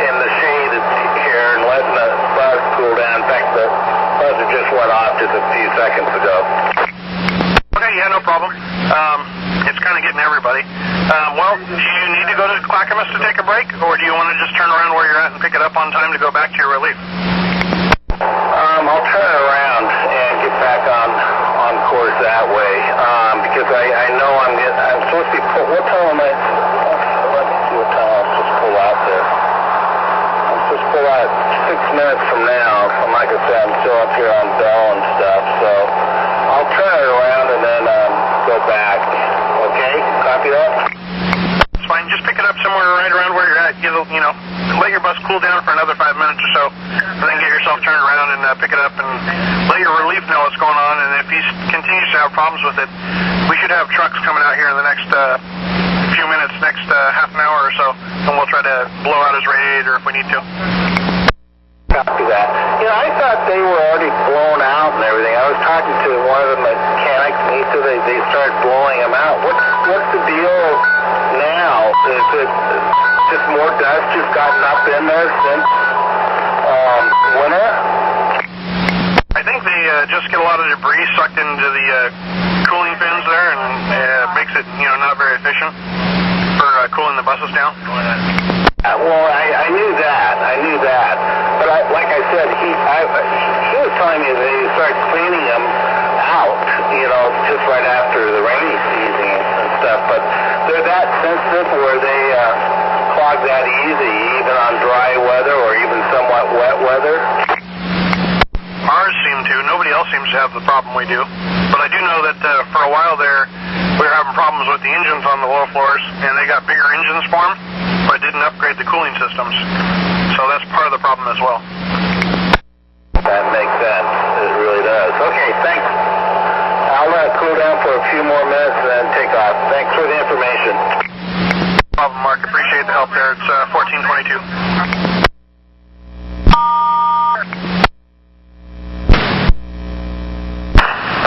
in the shade here and letting the bus cool down. In fact, the buzzer just went off just a few seconds ago. Okay, yeah, no problem. It's kind of getting everybody. Well, do you need to go to Clackamas to take a break, or do you want to just turn around where you're at and pick it up on time to go back to your relief? I'll turn around and get back on course that way, because I know I'm supposed to be what time am I? Let me see what time I'm supposed to pull out there. I'm supposed to pull out 6 minutes from now. So like I said, I'm still up here on Bell and stuff, so I'll turn it around and then go back. Okay? Copy that? It's fine. Just pick it up somewhere right around where you're at. Let your bus cool down for another 5 minutes or so, and then get yourself turned around and pick it up and let your relief know what's going on. And if he continues to have problems with it, we should have trucks coming out here in the next few minutes, next half an hour or so, and we'll try to blow out his radiator if we need to. Copy that. You know, I thought they were already blown out and everything. I was talking to one of the mechanics, and he said they started blowing them out. What's the deal now? Is it just more dust just gotten up in there since winter? I think they just get a lot of debris sucked into the cooling fins there, and it makes it, not very efficient for cooling the buses down. Well, I knew that. But like I said, he was telling me they started cleaning them out, just right after the rainy season and stuff. But they're that sensitive where they clog that easy, even on dry weather or even somewhat wet weather. Ours seem to. Nobody else seems to have the problem we do. But I do know that for a while there, we were having problems with the engines on the low floors, and they got bigger engines for them, but didn't upgrade the cooling systems. So that's part of the problem as well. That makes sense. It really does. Okay, thanks. I'll let it cool down for a few more minutes and then take off. Thanks for the information. No problem, Mark. Appreciate the help there. It's 1422.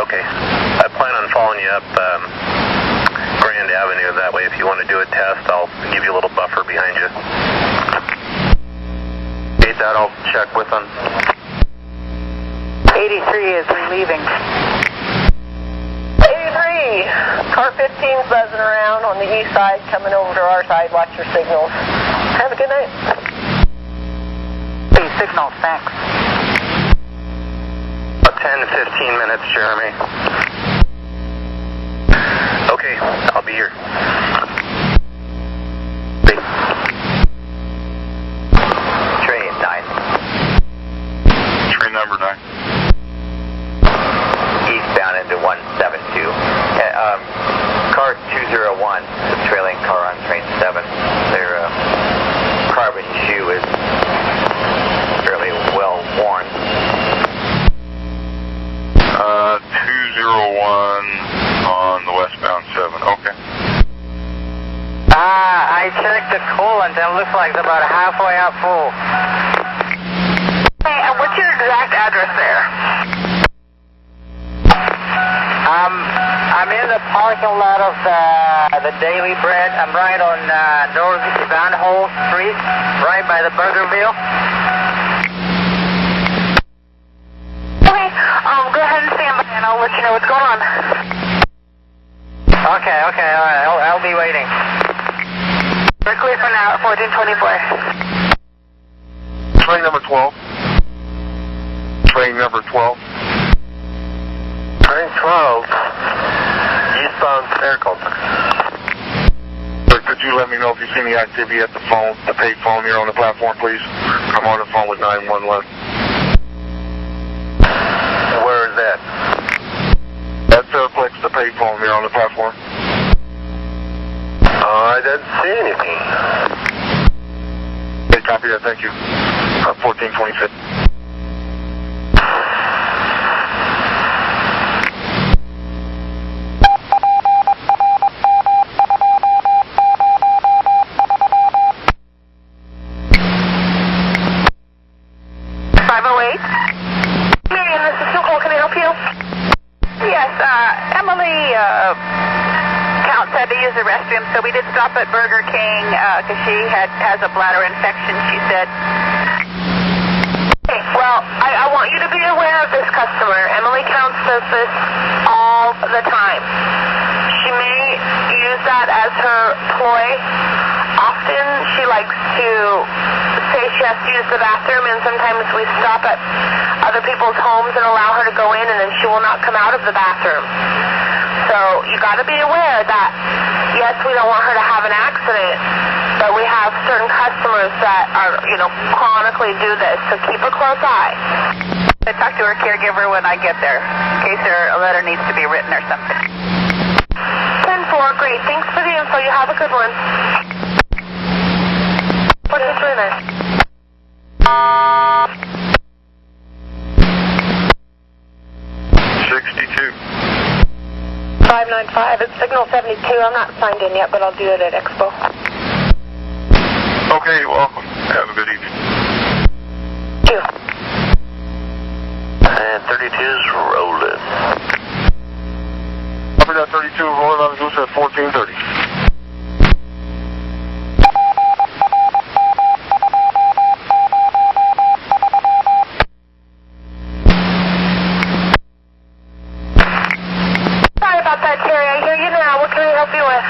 Okay. I plan on following you up Grand Avenue. That way, if you want to do a test, I'll give you a little buffer behind you. That I'll check with them. 83 is leaving. 83, car 15's buzzing around on the east side, coming over to our side. Watch your signals. Have a good night. Hey, signals, thanks. About 10 to 15 minutes, Jeremy. Okay, I'll be here. Train number 9. Eastbound into 172. Car 201, the trailing car on train 7. Their carbon shoe is fairly well worn. 201 on the westbound 7. Okay. I checked the coolant and it looks like it's about halfway up full. Hey, and what's your exact address there? I'm in the parking lot of the Daily Bread. I'm right on North Van Hole Street, right by the Burgerville. Okay, go ahead and stand by and I'll let you know what's going on. Okay, all right. I'll be waiting. We're clear for now at 1424. Train number 12. Train number 12. Train 12. Eastbound Circle. Sir, could you let me know if you see any activity at the phone, the pay phone here on the platform, please? I'm on the phone with 911. Where is that? That's Fairplex, the pay phone here on the platform. I didn't see anything. Okay, copy that. Thank you. 1426. Had to use the restroom, so we did stop at Burger King because she has a bladder infection, she said. Okay, well, I want you to be aware of this customer. Emily Counts does this all the time. She may use that as her ploy. Often she likes to say she has to use the bathroom, and sometimes we stop at other people's homes and allow her to go in, and then she will not come out of the bathroom. So you got to be aware that, yes, we don't want her to have an accident, but we have certain customers that are, chronically do this. So keep a close eye. I talk to her caregiver when I get there, in case a letter needs to be written or something. 10-4, great. Thanks for the info. You have a good one. What's this winner? 62. 595, it's signal 72. I'm not signed in yet, but I'll do it at Expo. Okay, welcome. Have a good evening. Thank you. It is rolling. Copy that 32, rolling on the goose at 1430. Sorry about that, Terry. I hear you now. What can I help you with?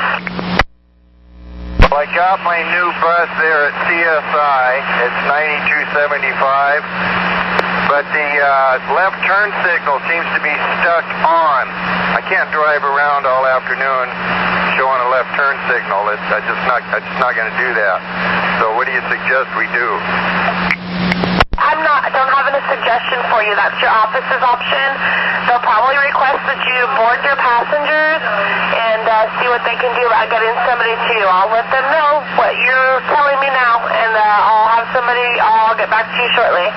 Well, I got my new bus there at CSI. It's 9275. But the left turn signal seems to be stuck on. I can't drive around all afternoon showing a left turn signal. I'm just not going to do that. So what do you suggest we do? I don't have any suggestion for you. That's your office's option. They'll probably request that you board your passengers and see what they can do about getting somebody to you. I'll let them know what you're telling me now, and I'll get back to you shortly.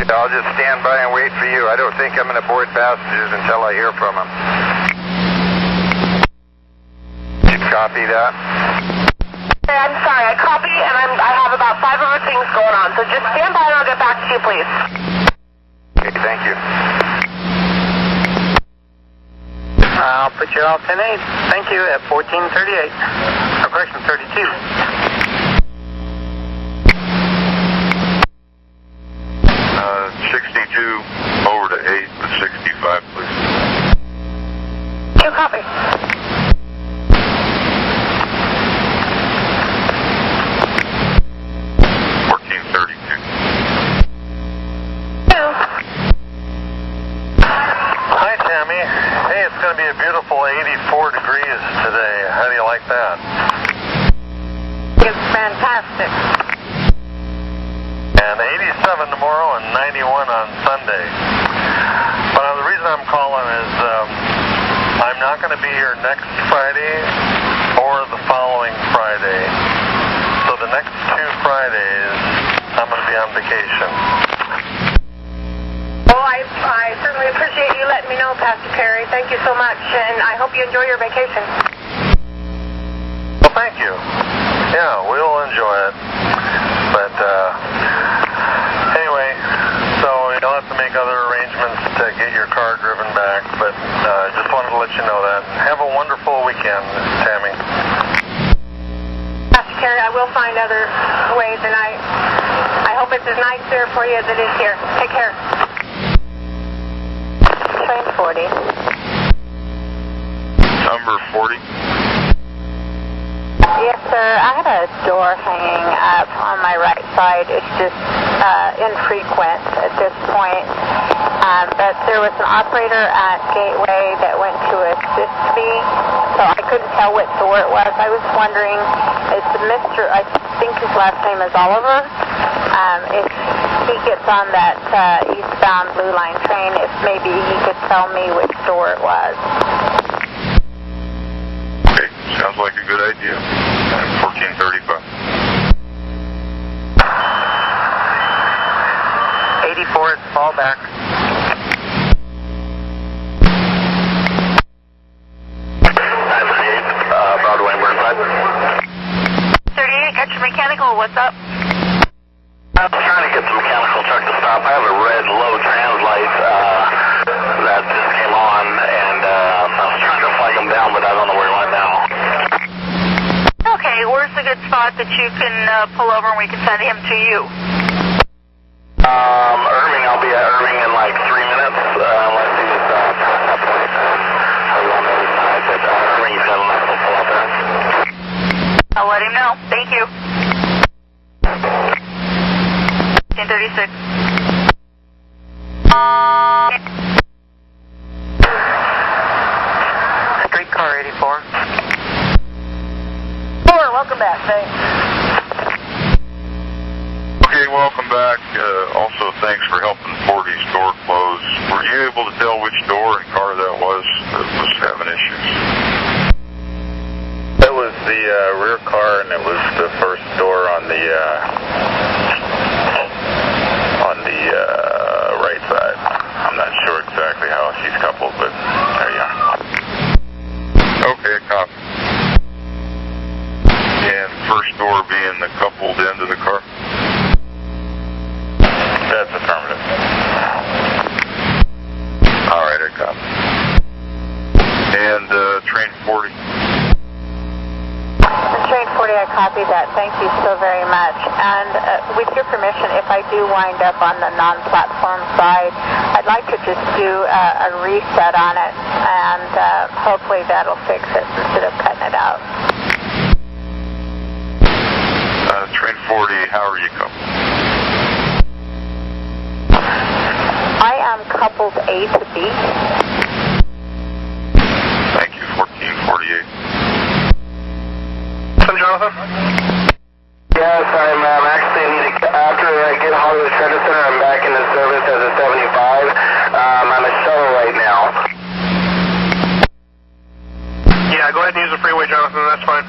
I'll just stand by and wait for you. I don't think I'm going to board passengers until I hear from them. Did you copy that? I'm sorry, I copy, and I have about 5 other things going on, so just stand by and I'll get back to you, please. Okay, thank you. I'll put you all 10-8. Thank you at 1438. Or correction, 32. Uh, 62 over to 8 to 65, please. You copy. 1432. Hi, Tammy. Hey, it's going to be a beautiful 84 degrees today. How do you like that? It's fantastic. And 87 tomorrow and 91 on Sunday. But the reason I'm calling is I'm not going to be here next Friday or the following Friday. So the next 2 Fridays, I'm going to be on vacation. Well, I certainly appreciate you letting me know, Pastor Perry. Thank you so much, and I hope you enjoy your vacation. Well, thank you. Yeah, we'll enjoy it. But anyway, so you'll have to make other arrangements to get your car driven back. But just wanted to let you know that. Have a wonderful weekend, Tammy. Pastor Perry, I will find other ways, and I hope it's as nice there for you as it is here. Take care. Train 40. Number 40. Yes, sir. I had a door hanging up on my right side. It's just infrequent at this point. But there was an operator at Gateway that went to assist me, so I couldn't tell what door it was. I was wondering, it's Mr. I think his last name is Oliver. If he gets on that eastbound Blue Line train, if maybe he could tell me which door it was. Okay, sounds like a good idea. 1435. 84 is fallback. Broadway, Burnside. 38, got your mechanical. What's up? I'm trying to get the mechanical truck to stop. I have a red low translite that just came on, and I was trying to flag him down, but I don't know where he went now. Okay, where's a good spot that you can pull over and we can send him to you? Irving, I'll be at Irving in like 3 minutes, unless he's on the other side, but Irving's got a nice little pull up there. I'll let him know. Thank you. 1036. Streetcar 84. Welcome back. Thanks. Okay, welcome back. Also, thanks for helping 40's door close. Were you able to tell which door and car that was having issues? It was the rear car, and it was the first door on the right side. I'm not sure exactly how she's coupled, but there you are. Okay, copy. And first door being the coupled end of the car? That's affirmative. copy that. Thank you so very much. And with your permission, if I do wind up on the non-platform side, I'd like to just do a reset on it, and hopefully that'll fix it instead of cutting it out. Train 40, how are you coupled? I am coupled A to B. Thank you, 1448. Jonathan? Yes, I'm actually after I get Hollywood Transit Center, I'm back into service as a 75. I'm a shuttle right now. Yeah, go ahead and use the freeway, Jonathan. That's fine.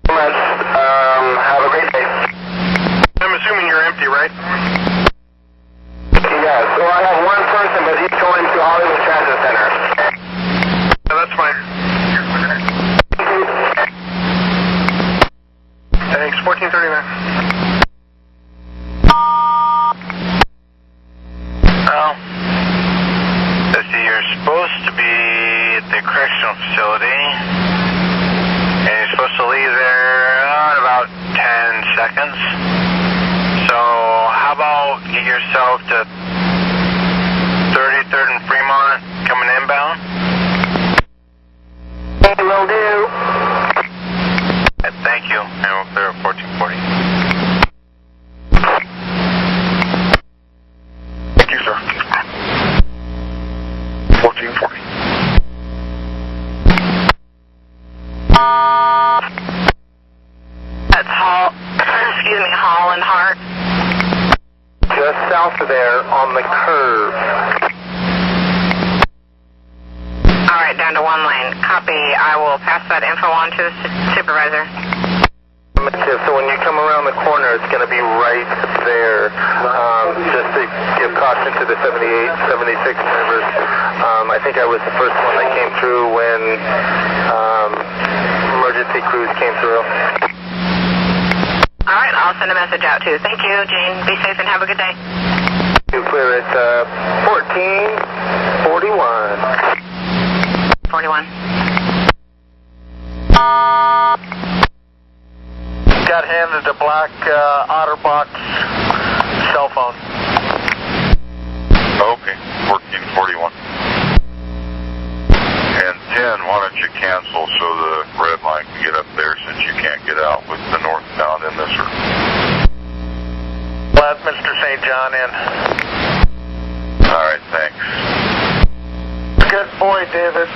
Thank you much. Have a great day. I'm assuming you're empty, right? Yeah, so I have one person, but he's going to Hollywood Transit Center. Yeah, that's fine. Thanks, 1439. Well, let's see, you're supposed to be at the correctional facility, and you're supposed to leave there in about 10 seconds. So, how about get yourself to 33rd and Fremont coming inbound? Will do. Thank you. And we'll clear at 1440. Thank you, sir. 1440. That's Holland Hart. Just south of there on the curve. All right, down to one lane. Copy. I will pass that info on to the supervisor. So when you come around the corner, it's going to be right there. Just to give caution to the 78, 76 members. I think I was the first one that came through when emergency crews came through. All right, I'll send a message out too. Thank you, Jane. Be safe and have a good day. You clear at 1441. 41. Got handed a black OtterBox cell phone. Okay, 1441. And 10, why don't you cancel so the red line can get up there since you can't get out with the northbound in this route. Let Mr. St. John in. All right, thanks. Good boy, David.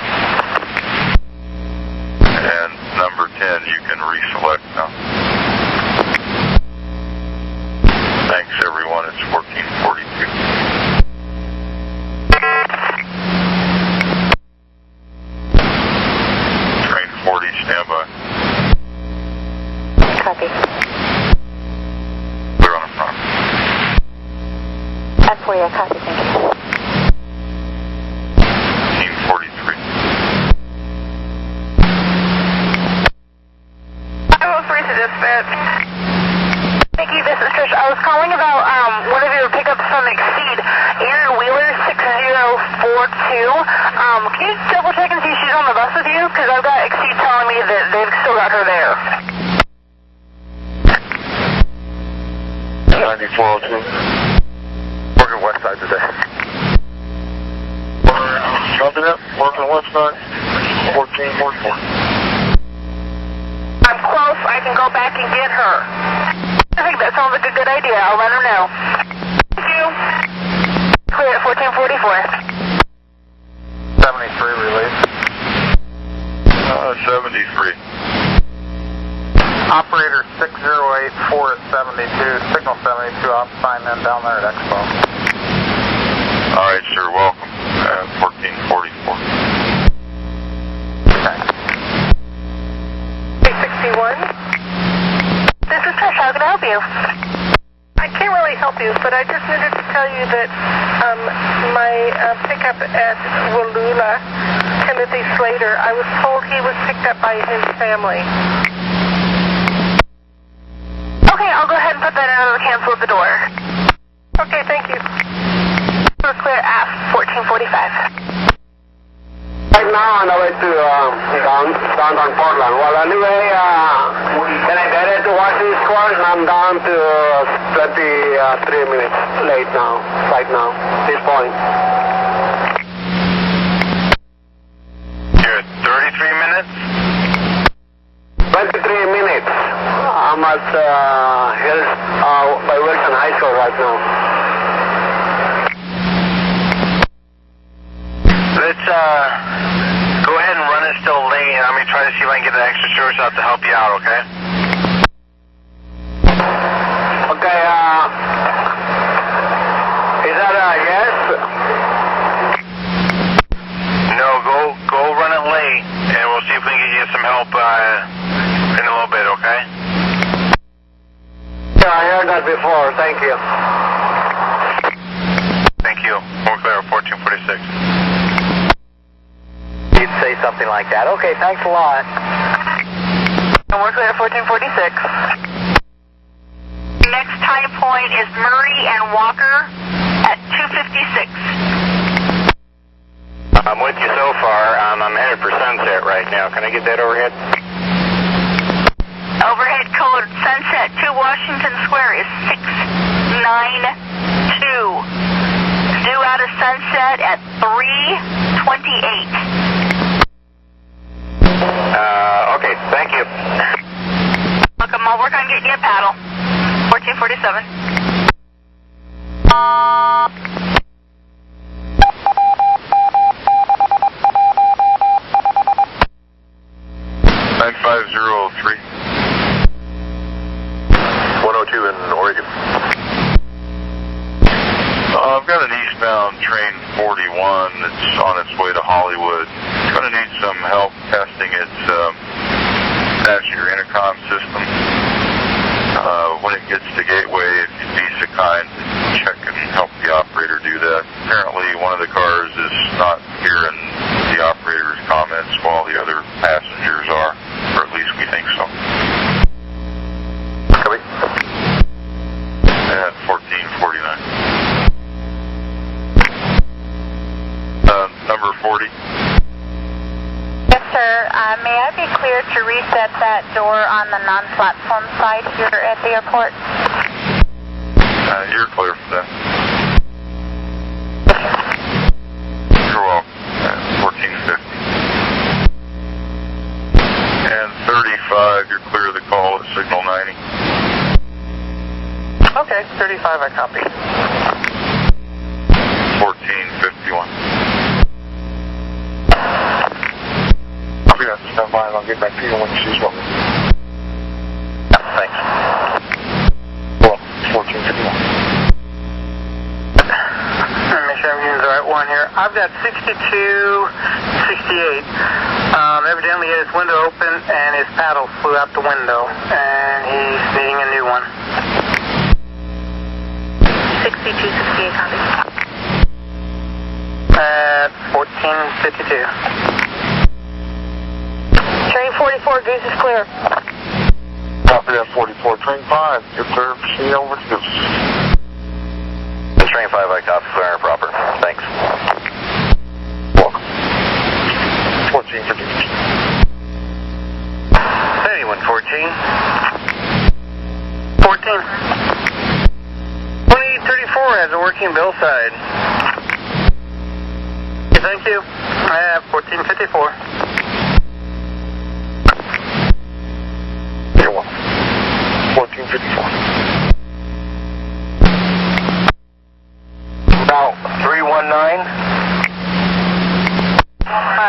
And number 10, you can reselect now. Thanks, everyone. It's 1442. Train 40, stand by. Copy. Clear on the front. F4, copy, thank you. 1443. 503 to dispatch. Nikki, this is Trish. I was calling about one of your pickups from Exceed, Erin Wheeler 6042. Can you double check and see if she's on the bus with you? Because I've got Exceed telling me that they've still got her there. 9402. Working west side today. Copy that. Working west side. 1444. I'm close. I can go back and get her. I think that sounds like a good idea. I'll let her know. Thank you. Clear at 1444. 73 release. 73. Operator 6084 is 72, signal 72, I'll sign them down there at Expo. All right, sir. Welcome. 1444. Okay. 61. This is Trish. How can I help you? I can't really help you, but I just needed to tell you that my pickup at Wallula, Timothy Slater, I was told he was picked up by his family. Okay, I'll go ahead and put that out of the cancel at the door. Okay, thank you. We're clear at 1445. Right now on the way to downtown Portland. Well, anyway, then I got to Washington Square, and I'm down to 23 minutes late now, right now, this point. You're at 33 minutes? 23 minutes. I'm at Hills, by Wilson High School right now. Let's go ahead and run it still late, and I'm going to try to see if I can get an extra service out to help you out, okay? Okay, is that a yes? No, go run it late, and we'll see if we can get you some help in a little bit, okay? Yeah, I heard that before. Thank you. Thank you. We're clear at 1446. You'd say something like that. Okay, thanks a lot. And we're clear at 1446. Next time point is Murray and Walker at 256. I'm with you so far. I'm headed for Sunset right now. Can I get that overhead? Overhead code Sunset to Washington Square is 692. Due out of Sunset at 3:28. Okay, thank you. Welcome. I'll work on getting you a paddle. 1447. 9503. 102 in Oregon. I've got an eastbound train 41 that's on its way to Hollywood. It's going to need some help testing its passenger intercom system. When it gets to Gateway, if you'd be so kind, check and help the operator do that. Apparently one of the cars is not hearing the operator's comments while the other passengers are, or at least we think so. Coming. At 1449. Number 40. Yes, sir. May I be cleared to reset that door on the non-platform side here at the airport? You're clear for that. You're welcome. 1450. And 35, you're clear of the call at signal 90. Okay, 35, I copy. 1451. Yeah, stand by and I'll get back to you when she's ready. Thanks. Well, 1451. Make sure I'm using the right one here. I've got 6268. Evidently he had his window open and his paddle flew out the window, and he's needing a new one. 6268, copy. At 1452. Train 44, Goose is clear. Copy that 44. Train 5, you're clear for C over to Goose. Train 5, I copy, clear and proper. Thanks. Welcome. 1450. 7114. 14. 2834 has a working bill side. Thank you. I have 1454. You're welcome. 1454. Now, 319.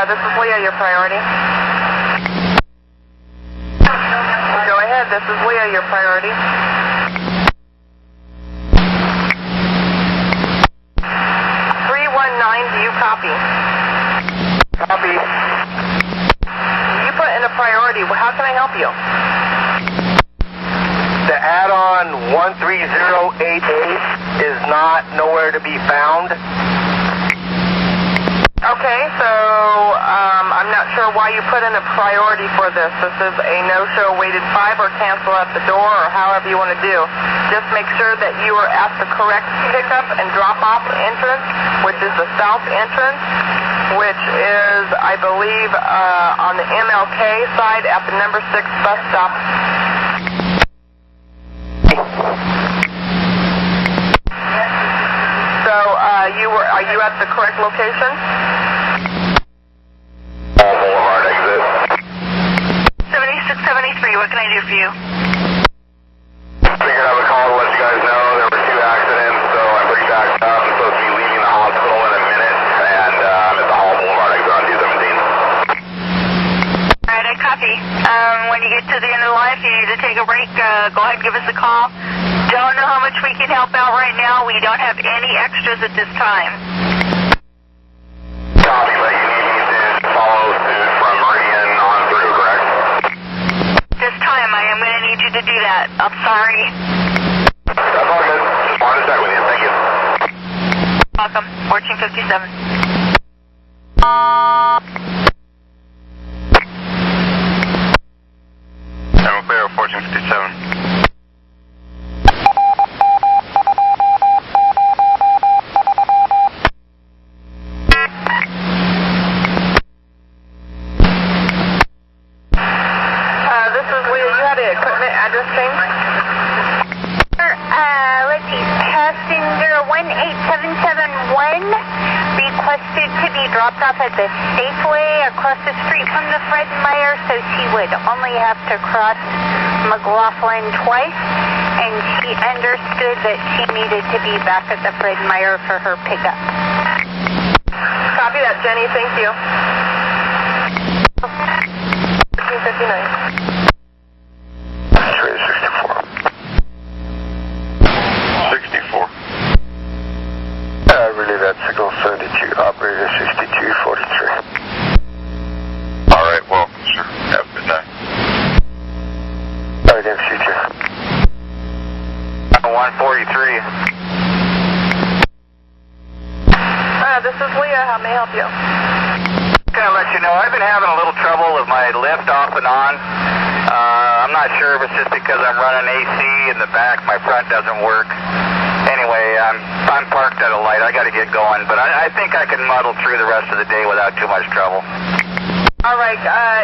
This is Leah, your priority. Go ahead, this is Leah, your priority. 319, do you copy? Copy. You put in a priority. How can I help you? The add-on 13088 is not nowhere to be found. Okay, so I'm not sure why you put in a priority for this. This is a no-show waited 5 or cancel at the door or however you want to do. Just make sure that you are at the correct pickup and drop-off entrance, which is the south entrance, which is, I believe, on the MLK side at the number 6 bus stop. So, are you at the correct location? Boulevard exit. 7673, what can I do for you? Figured I would call to let you guys know there were 2 accidents, so I'm pretty backed up. I'm supposed to be leaving the hospital in a minute, and I'm at the Hall Boulevard exit on 217. Alright, I copy. When you get to the end of the line, if you need to take a break, go ahead and give us a call. Don't know how much we can help out right now. We don't have any extras at this time. Copy, but you need me to follow suit from Meridian on through, correct? This time, I am going to need you to do that. I'm sorry. That's all good. Just wanted to check with you. Thank you. Welcome. 1457. I'm clear, 1457. Address change? Let's see, passenger 18771 requested to be dropped off at the Safeway across the street from the Fred Meyer, so she would only have to cross McLaughlin twice, and she understood that she needed to be back at the Fred Meyer for her pickup. Copy that, Jenny. Thank you. 1559. 64. Relay that signal 72, operator 6243. All right, welcome, sir. Have a good night. All right, then, future. 143. This is Leah. How may I help you? Gonna let you know, I've been having a little trouble with my lift off and on. I'm not sure if it's just because I'm running AC in the back, my front doesn't work. Anyway, I'm parked at a light. I got to get going, but I think I can muddle through the rest of the day without too much trouble. All right.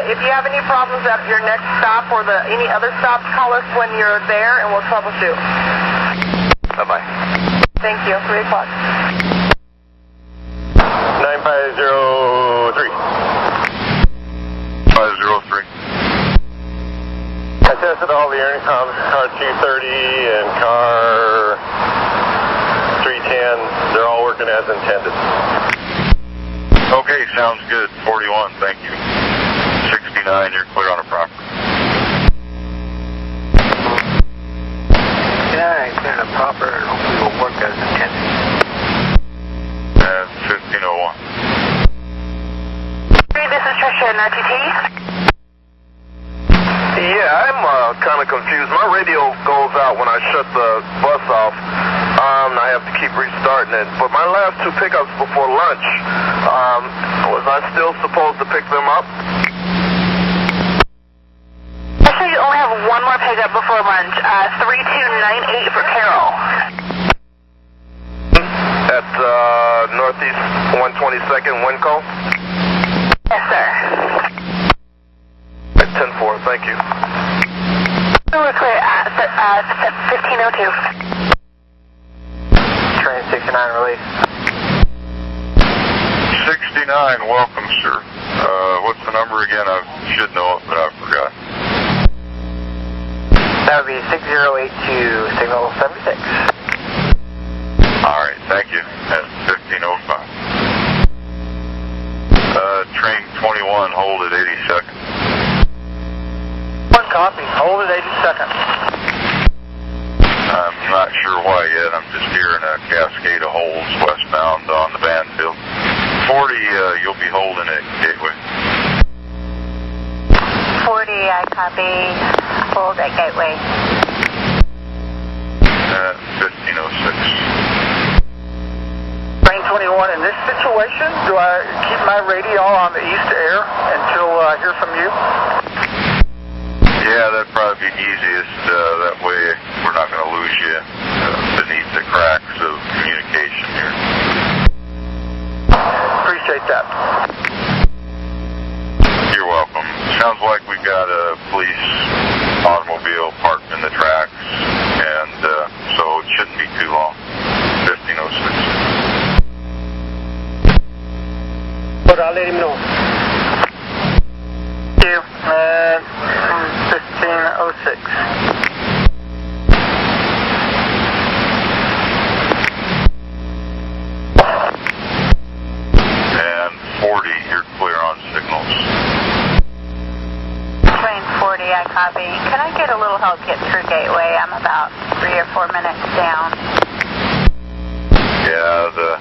If you have any problems at your next stop or any other stops, call us when you're there, and we'll troubleshoot. Bye-bye. Thank you. 3 o'clock. 9503. 503. I tested all the intercoms, car 230 and car 310. They're all working as intended. Okay, sounds good. 41, thank you. 69, you're clear on the property. Yeah, clear on the proper and hopefully will work as intended. 1501. This is Tricia in RTT. Yeah, I'm kind of confused. My radio goes out when I shut the bus off. I have to keep restarting it. But my last 2 pickups before lunch, was I still supposed to pick them up? Actually, you only have 1 more pickup before lunch. 3298 for Carol. At Northeast 122nd Winco? Yes, sir. At 10-4, thank you. We're clear at 1502. Train 69 release. 69, welcome, sir. What's the number again? I should know it, but I forgot. That would be 6082, signal 76. All right, thank you. That's 1505. Train 21, hold at 80 seconds. 1 copy, hold at 80 seconds. I'm not sure why yet. I'm just hearing a cascade of holes westbound on the Banfield. 40, you'll be holding at Gateway. 40, I copy. Hold at Gateway. 1506. Train 21 in this situation. situation? Do I keep my radio on the east air until I hear from you? Yeah, that'd probably be easiest. That way we're not going to lose you beneath the cracks of communication here. Appreciate that. You're welcome. Sounds like we got a police automobile parked in the tracks, and so it shouldn't be too long. 1506. But I'll let him know. Thank you. 1506. And 40, you're clear on signals. Train 40, I copy. Can I get a little help get through Gateway? I'm about 3 or 4 minutes down. Yeah, the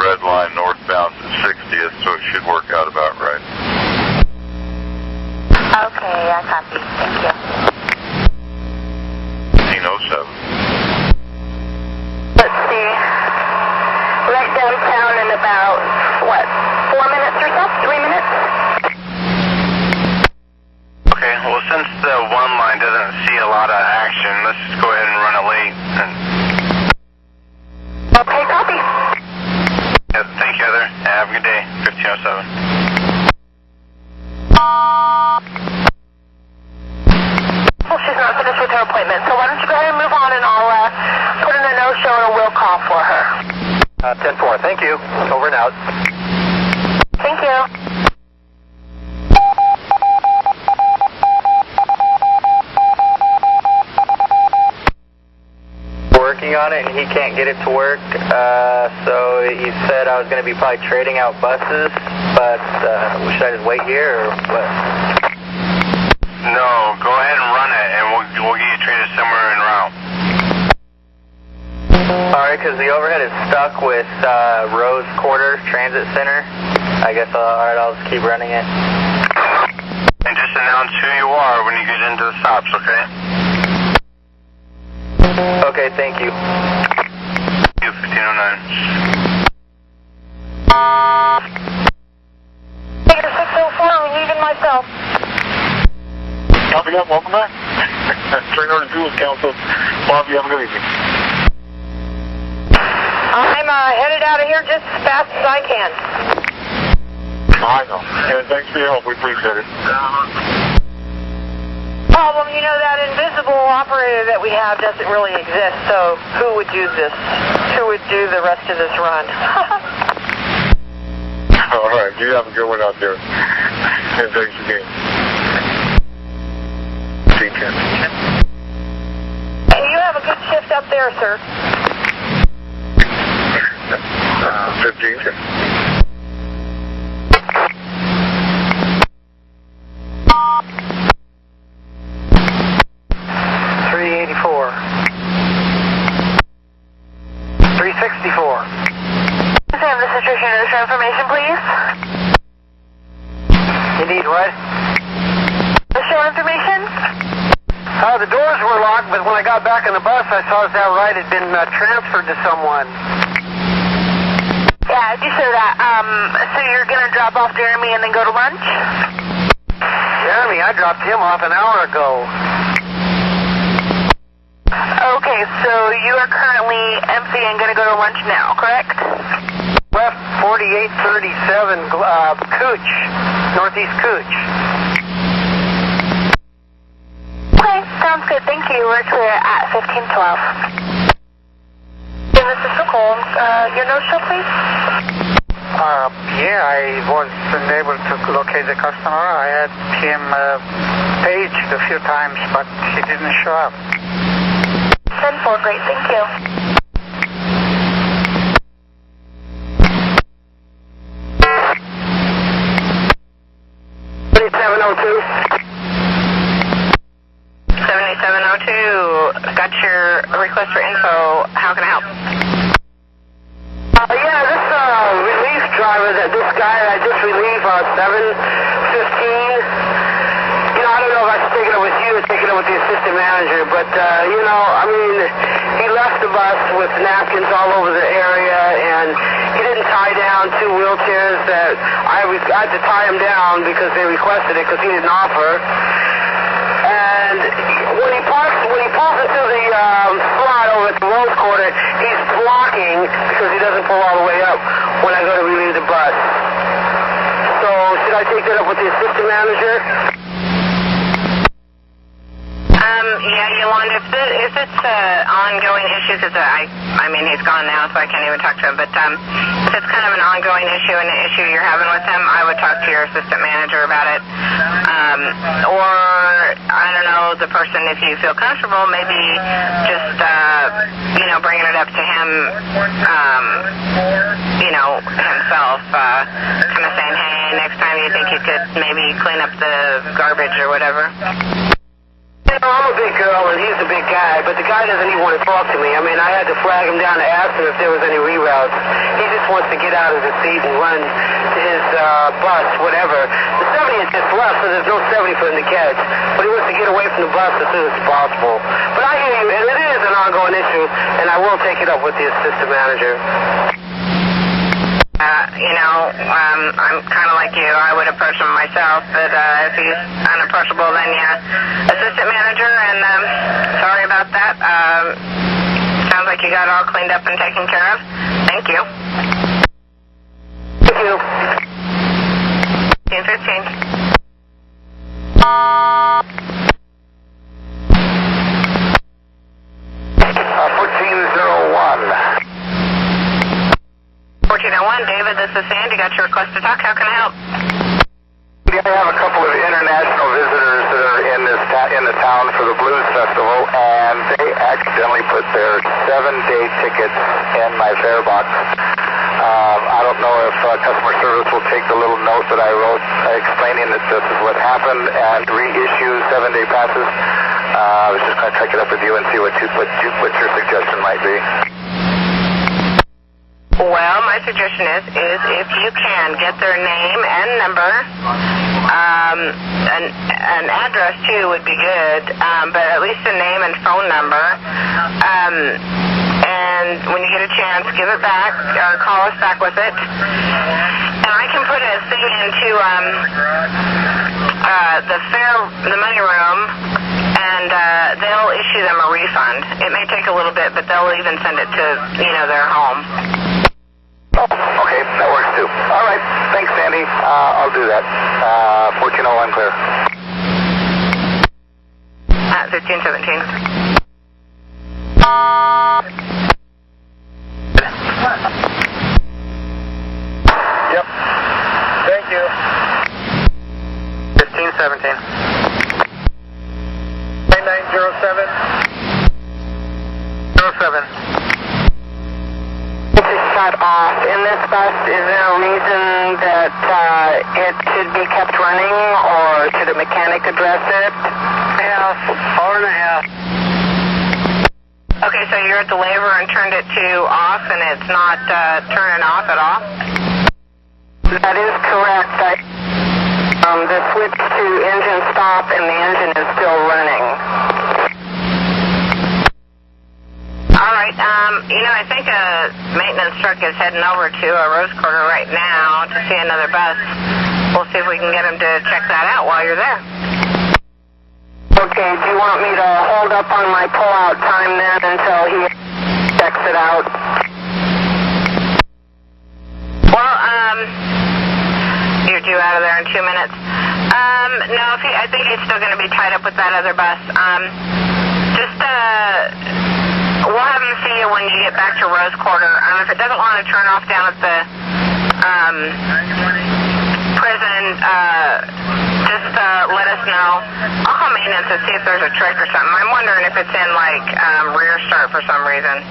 red line northbound to 60th, so it should work out about right. Okay, I copy. Thank you. 1507. Let's see. Right downtown in about, 4 minutes or so? 3 minutes? Okay, well, since the one line doesn't see a lot of action, let's just go ahead and run it late. Okay, copy. Yeah, thank you, Heather. Have a good day. 1507. Well, she's not finished with her appointment, so why don't you go ahead and move on, and I'll put in a no-show and a will call for her. 10-4. Thank you. Over and out. Thank you. Working on it, and he can't get it to work, so he said I was going to be probably trading out buses, but should I just wait here, or what? No, go ahead and run it, and we'll get you traded somewhere en route. Alright, because the overhead is stuck with Rose Quarter Transit Center. I guess, alright, I'll just keep running it. And just announce who you are when you get into the stops, okay? Okay, thank you. 1509. Figure 604, relieving myself. Copy that, welcome back. Train order 2 is Council. Bobby, have a good evening. I'm headed out of here just as fast as I can. I know. And thanks for your help. We appreciate it. Problem, you know, that invisible operator that we have doesn't really exist, so who would do this? Who would do the rest of this run? All right. You have a good one out there. And thanks again. See you. Hey, you have a good shift up there, sir. 15. 384. 364. Sam, this is Tricia. Notice information, please. You need what? The show information? The doors were locked, but when I got back on the bus, I saw that ride had been transferred to someone. Yeah, I do show that. So you're going to drop off Jeremy and then go to lunch? Jeremy, I dropped him off an hour ago. Okay, so you are currently empty and going to go to lunch now, correct? Left 4837 Cooch, Northeast Cooch. Okay, sounds good. Thank you. We're clear at 1512. This is Nicole. Your no-show, please? Yeah, I wasn't able to locate the customer. I had him paged a few times, but he didn't show up. 10-4, great. Thank you. Got your request for info. How can I help? Yeah, this relief driver, this guy that I just relieved on 715. You know, I don't know if I should take it up with you or take it up up with the assistant manager, but, you know, I mean, he left the bus with napkins all over the area, and he didn't tie down 2 wheelchairs that I had to tie them down because they requested it because he didn't offer. And when he pulls into the slot over at the Rose Quarter, he's blocking because he doesn't pull all the way up when I go to relieve the bus. So should I take that up with the assistant manager? Yeah, Yolanda, if it's an ongoing issue, because I mean, he's gone now, so I can't even talk to him, but if it's kind of an ongoing issue and an issue you're having with him, I would talk to your assistant manager about it. Or, I don't know, the person, if you feel comfortable, maybe just, you know, bringing it up to him, you know, himself, kind of saying, hey, next time you think you could maybe clean up the garbage or whatever. You know, I'm a big girl and he's a big guy, but the guy doesn't even want to talk to me. I mean, I had to flag him down to ask him if there was any reroutes. He just wants to get out of the seat and run to his bus, whatever. The 70 is just left, so there's no 70 for him to catch. But he wants to get away from the bus as soon as possible. But I hear you, and it is an ongoing issue, and I will take it up with the assistant manager. You know, I'm kind of like you. I would approach him myself, but if he's unapproachable, then yeah, assistant manager, and sorry about that. Sounds like you got it all cleaned up and taken care of. Thank you. Thank you. 1515. David, this is Sandy. Got your request to talk. How can I help? I have a couple of international visitors that are in the town for the Blues Festival, and they accidentally put their 7-day tickets in my fare box. I don't know if customer service will take the little note that I wrote explaining that this is what happened and reissue 7-day passes. I was just going to check it up with you and see what your suggestion might be. Well, my suggestion is if you can get their name and number, an address too would be good, but at least a name and phone number. And when you get a chance, give it back or call us back with it. And I can put a thing into the money room, and they'll issue them a refund. It may take a little bit, but they'll even send it to their home. Oh, okay, that works too. All right, thanks, Sandy. I'll do that. 1401 clear. 1517. Yep. Thank you. 1517. 9907. 07. Shut off. In this bus, is there a reason that it should be kept running, or should a mechanic address it? Hour and a half. Okay, so you're at the lever and turned it to off, and it's not turning off at all? That is correct. The switch to engine stop, and the engine is still running. All right, I think a maintenance truck is heading over to Rose Quarter right now to see another bus. We'll see if we can get him to check that out while you're there. Okay, do you want me to hold up on my pull-out time then until he checks it out? Well, you're due out of there in 2 minutes. No, I think he's still going to be tied up with that other bus. We'll have him see you when you get back to Rose Quarter. If it doesn't want to turn off down at the prison, just let us know. I'll call maintenance and see if there's a trick or something. I'm wondering if it's in, rear start for some reason.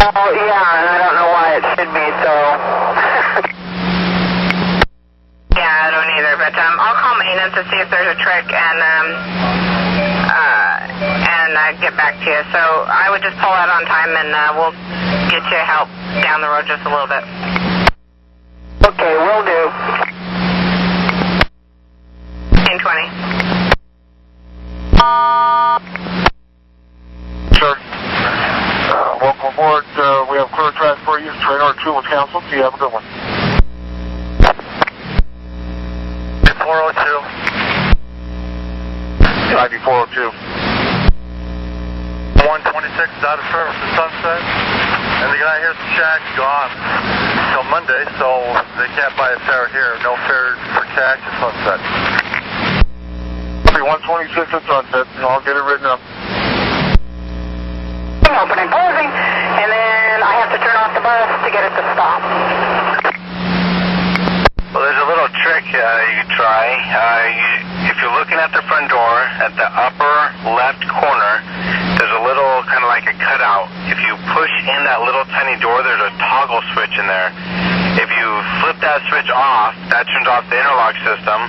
Oh, yeah, and I don't know why it should be, so... Yeah, I don't either, but I'll call maintenance and see if there's a trick and get back to you. So I would just pull out on time, and we'll get you help down the road just a little bit. Okay, will do. 1520. report. We have clear track for you. Train R2 was canceled. You have a good one. 402. 9402. 126 is out of service at Sunset. And the guy here's the shack's gone till Monday, so they can't buy a fare here. No fare for cash at Sunset. 126 at Sunset, and I'll get it written up. Opening, closing, and then I have to turn off the bus to get it to stop. Well, there's a little trick you could try. If you're looking at the front door, at the upper left corner, there's a little kind of like a cutout. If you push in that little tiny door, there's a toggle switch in there. If you flip that switch off, that turns off the interlock system,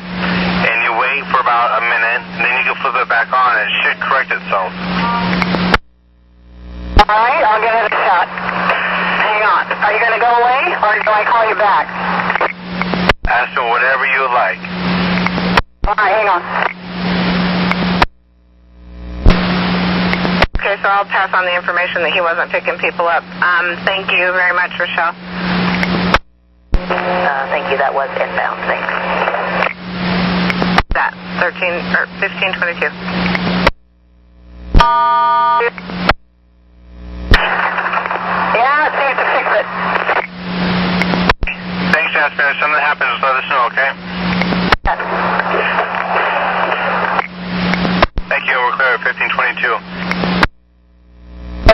and you wait for about a minute, and then you can flip it back on, and it should correct itself. All right, I'll give it a shot. Hang on. Are you going to go away, or do I call you back? Ask me whatever you would like. All right, hang on. Okay, so I'll pass on the information that he wasn't picking people up. Thank you very much, Rochelle. Thank you. That was inbound. Thanks. That 1522. Yeah, it seems to fix it. Thanks, Jasper. If something happens, just let us know, okay? Thank you. We're clear at 1522.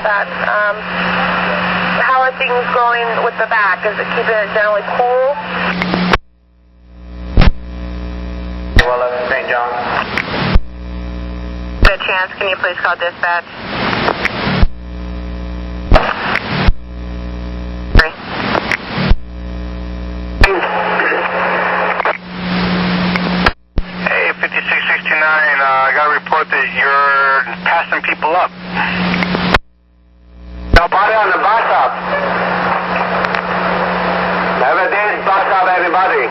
That, how are things going with the back? Is it keeping it generally cool? Well, St. John. Good chance. Can you please call dispatch? Hey, 5669, I got a report that you're passing people up. Nobody on the bus stop. Never did bus stop anybody.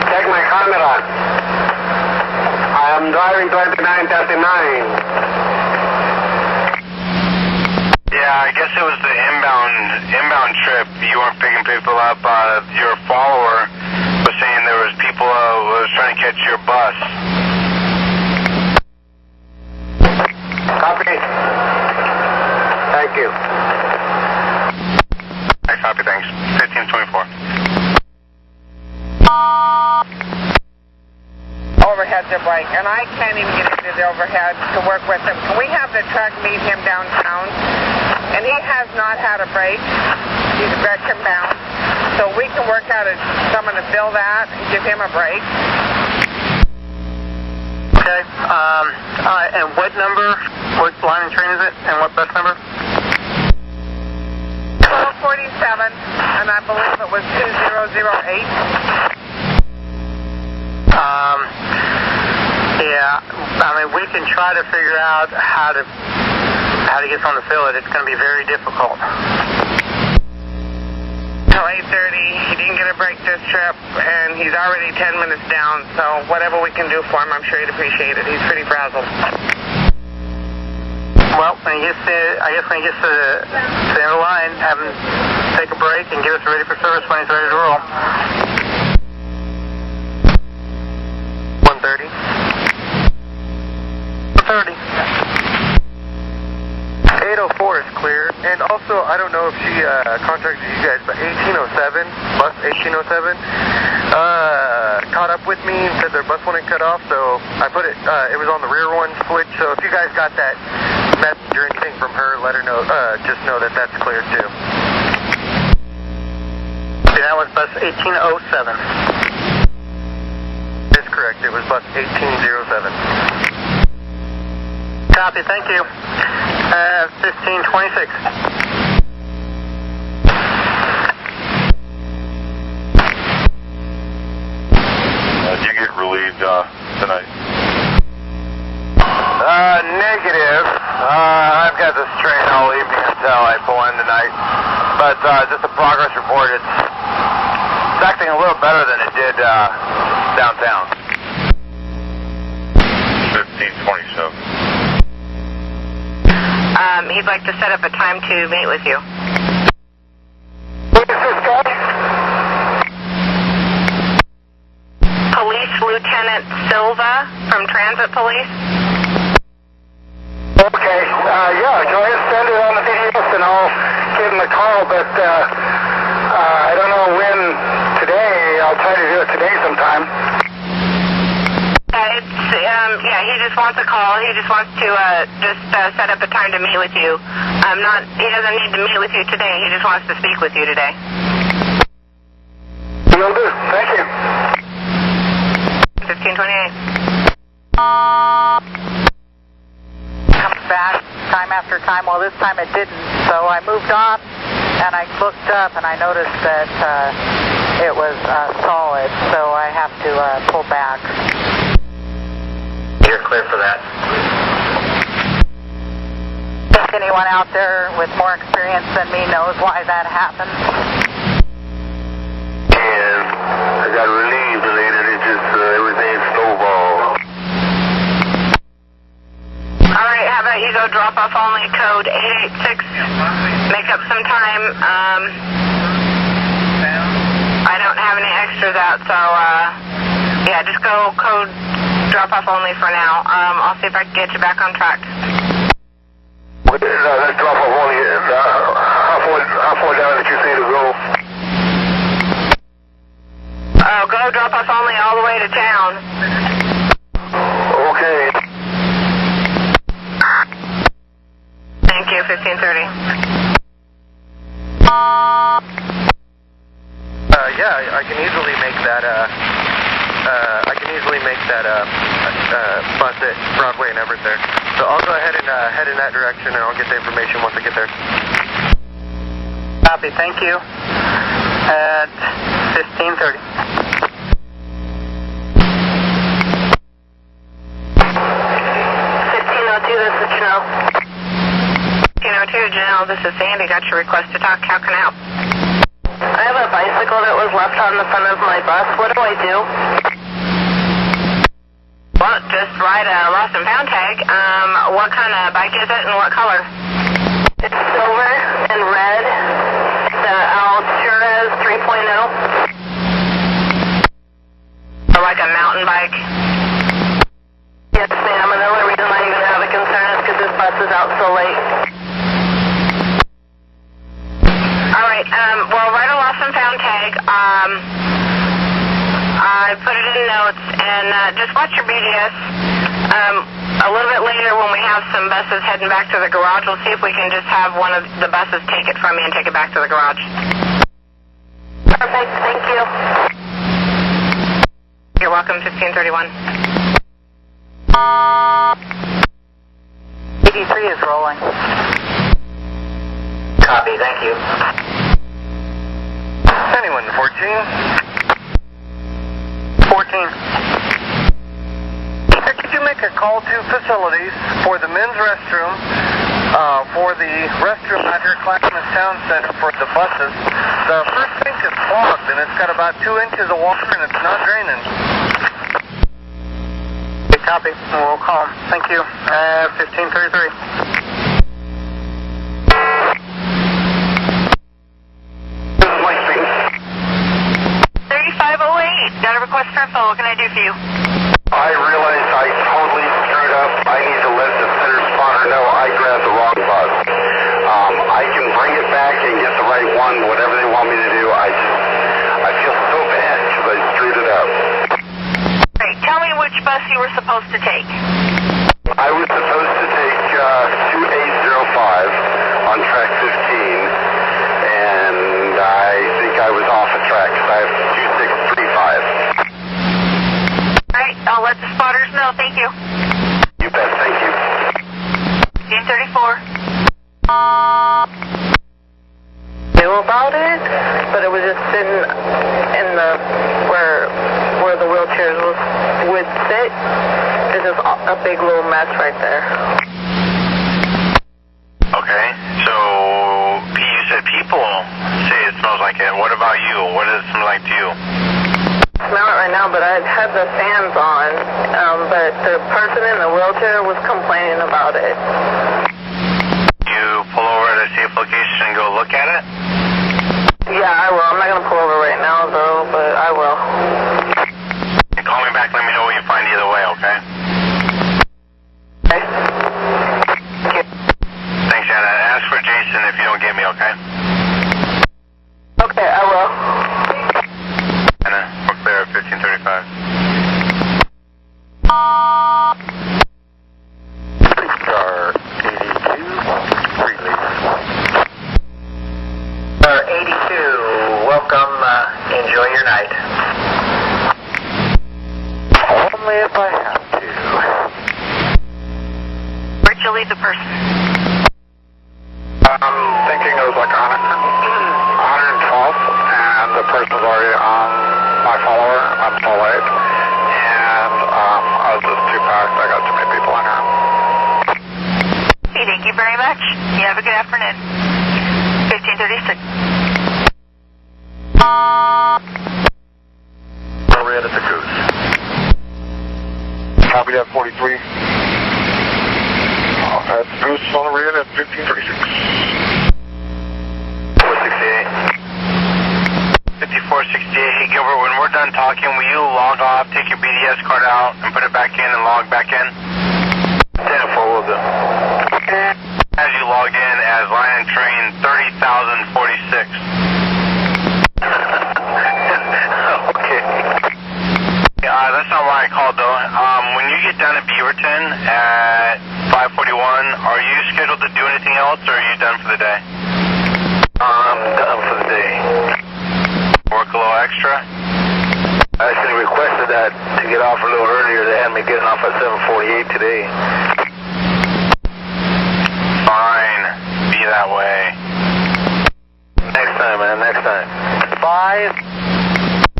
Check my camera. I am driving 2939. Yeah, I guess it was the inbound trip. You weren't picking people up. Your follower was saying there was people was trying to catch your bus. Copy. Thank you. I copy, thanks. 1524. Overheads are blank, and I can't even get into the overhead to work with him. Can we have the truck meet him downtown? And he has not had a break. He's veteran bound. So we can work out someone to fill that and give him a break. Okay. And what number, what line and train is it, and what bus number? 1247, and I believe it was 2008. Yeah, I mean, we can try to figure out how to get someone to fill it. It's going to be very difficult. Till 8:30, he didn't get a break this trip, and he's already 10 minutes down, so whatever we can do for him, I'm sure he'd appreciate it. He's pretty frazzled. Well, when he gets I guess when he gets to the end of the line, have him take a break and get us ready for service when he's ready to roll. 130. 130. 804 is clear, and also, I don't know if she contacted you guys, but 1807, bus 1807, caught up with me and said their bus wouldn't cut off, so I put it, it was on the rear one switch, so if you guys got that message or anything from her, let her know, just know that that's clear too. Okay, that was bus 1807. That's correct, it was bus 1807. Copy, thank you. 1526. Did you get relieved tonight? Negative. I've got this train all evening until I pull in tonight. But just a progress report. It's acting a little better than it did downtown. 1527. He'd like to set up a time to meet with you. Who is this guy? Police Lieutenant Silva from Transit Police. Okay, yeah, go ahead and send it on the videos and I'll give him a call, but I don't know when today. I'll try to do it today sometime. He just wants a call. He just wants to set up a time to meet with you. He doesn't need to meet with you today. He just wants to speak with you today. Will do. Thank you. 1528. Comes back time after time. Well, this time it didn't. So I moved off and I looked up and I noticed that it was solid. So I have to pull back. You're clear for that. Think anyone out there with more experience than me knows why that happens? And I got relieved later. It just, everything snowballed. All right, how about you go drop off only code 886. Make up some time. I don't have any extras out, so yeah, just go code drop off only for now. I'll see if I can get you back on track. Let's drop off only. How far down did you say to go? Go drop off only all the way to town. Okay. Thank you, 1530. Yeah, I can easily make that, bus at Broadway and Everett there. So I'll go ahead and head in that direction and I'll get the information once I get there. Copy, thank you. At 1530. 1502, this is Janelle. 1502, Janelle, this is Sandy. Got your request to talk. How can I help? I have a bicycle that was left on the front of my bus. What do I do? Well, just write a lost and found tag. What kind of bike is it and what color? It's silver and red. It's an Alturas 3.0. Or like a mountain bike? Yes, ma'am. And the only reason I even have a concern is because this bus is out so late. All right. Well, write a lost and found tag. I put it in notes, and just watch your BDS. A little bit later when we have some buses heading back to the garage, we'll see if we can just have one of the buses take it from me and take it back to the garage. Perfect, thank you. You're welcome, 1531. 83 is rolling. Copy, thank you. Anyone, 14? 14. Could you make a call to facilities for the men's restroom, for the restroom out here at Clackamas Town Center for the buses? The first sink is clogged and it's got about 2 inches of water and it's not draining. Okay, copy. We'll call him. Thank you. 1533. 3508. Got a request for info. What can I do for you? I realize I totally screwed up. I need to let the center spotter know I grabbed the wrong bus. I can bring it back and get the right one, whatever they want me to do. I feel so bad because I screwed it up. Great. Tell me which bus you were supposed to take. I was supposed to take 2805 on track 15, and I think I was off of track because I have 2635. All right. I'll let the spotters know. Thank you. You bet. Thank you. 1534. Knew about it, but it was just sitting in the where the wheelchairs would sit. There's just a big little mess right there. Okay, so you said people say it smells like it. What about you? What does it smell like to you? I smell it right now, but I had the fans on. But the person in the wheelchair was complaining about it. listen if you don't get me, okay? Okay, I will. Anna, we're clear at 1535. Star 82, release. Star 82, welcome, enjoy your night. Only if I have to. Where'd you leave the person? I'm thinking it was like 112, and the person's already on my follower. I'm so late. And I was just too packed. I got too many people in here. Hey, thank you very much. You have a good afternoon. 1536. Red at the Goose. Copy that, 43. That's Goose on the red at 1536. 5468. 5468. Hey, Gilbert, when we're done talking, will you log off, take your BDS card out, and put it back in and log back in? 10-4 will do. As you log in as Lion Train 30,046. Okay. That's not why I called, though. When you get down to Beaverton at 541, are you scheduled to do anything else, or are you done for the day? I'm done for the day. Work a little extra? I actually requested that to get off a little earlier. They had me getting off at 7:48 today. Fine. Be that way. Next time, man. Next time. 5.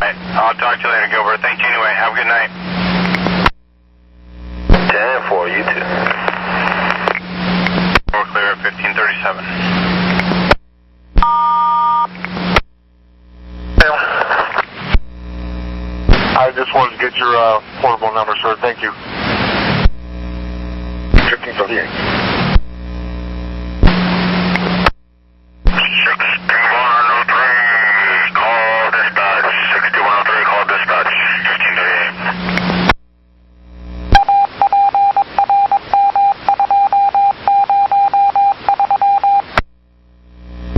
Right. I'll talk to you later, Gilbert. Thank you anyway. Have a good night. 10-4, you too. We're clear at 1537. I just wanted to get your portable number, sir. Thank you. 1538. 6103, call dispatch. 6103, call dispatch. 1538.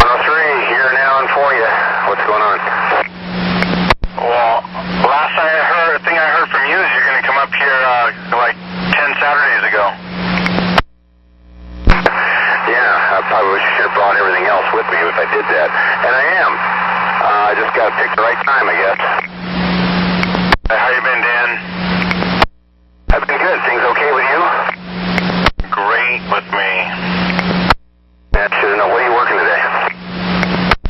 103, here now and for you. What's going on? Well, last thing I heard from you is you're going to come up here like 10 Saturdays ago. Yeah, I probably should have brought everything else with me if I did that. And I am. I just got to pick the right time, I guess. How you been, Dan? I've been good. Things okay with you? Great with me. Yeah, should know. What are you working today?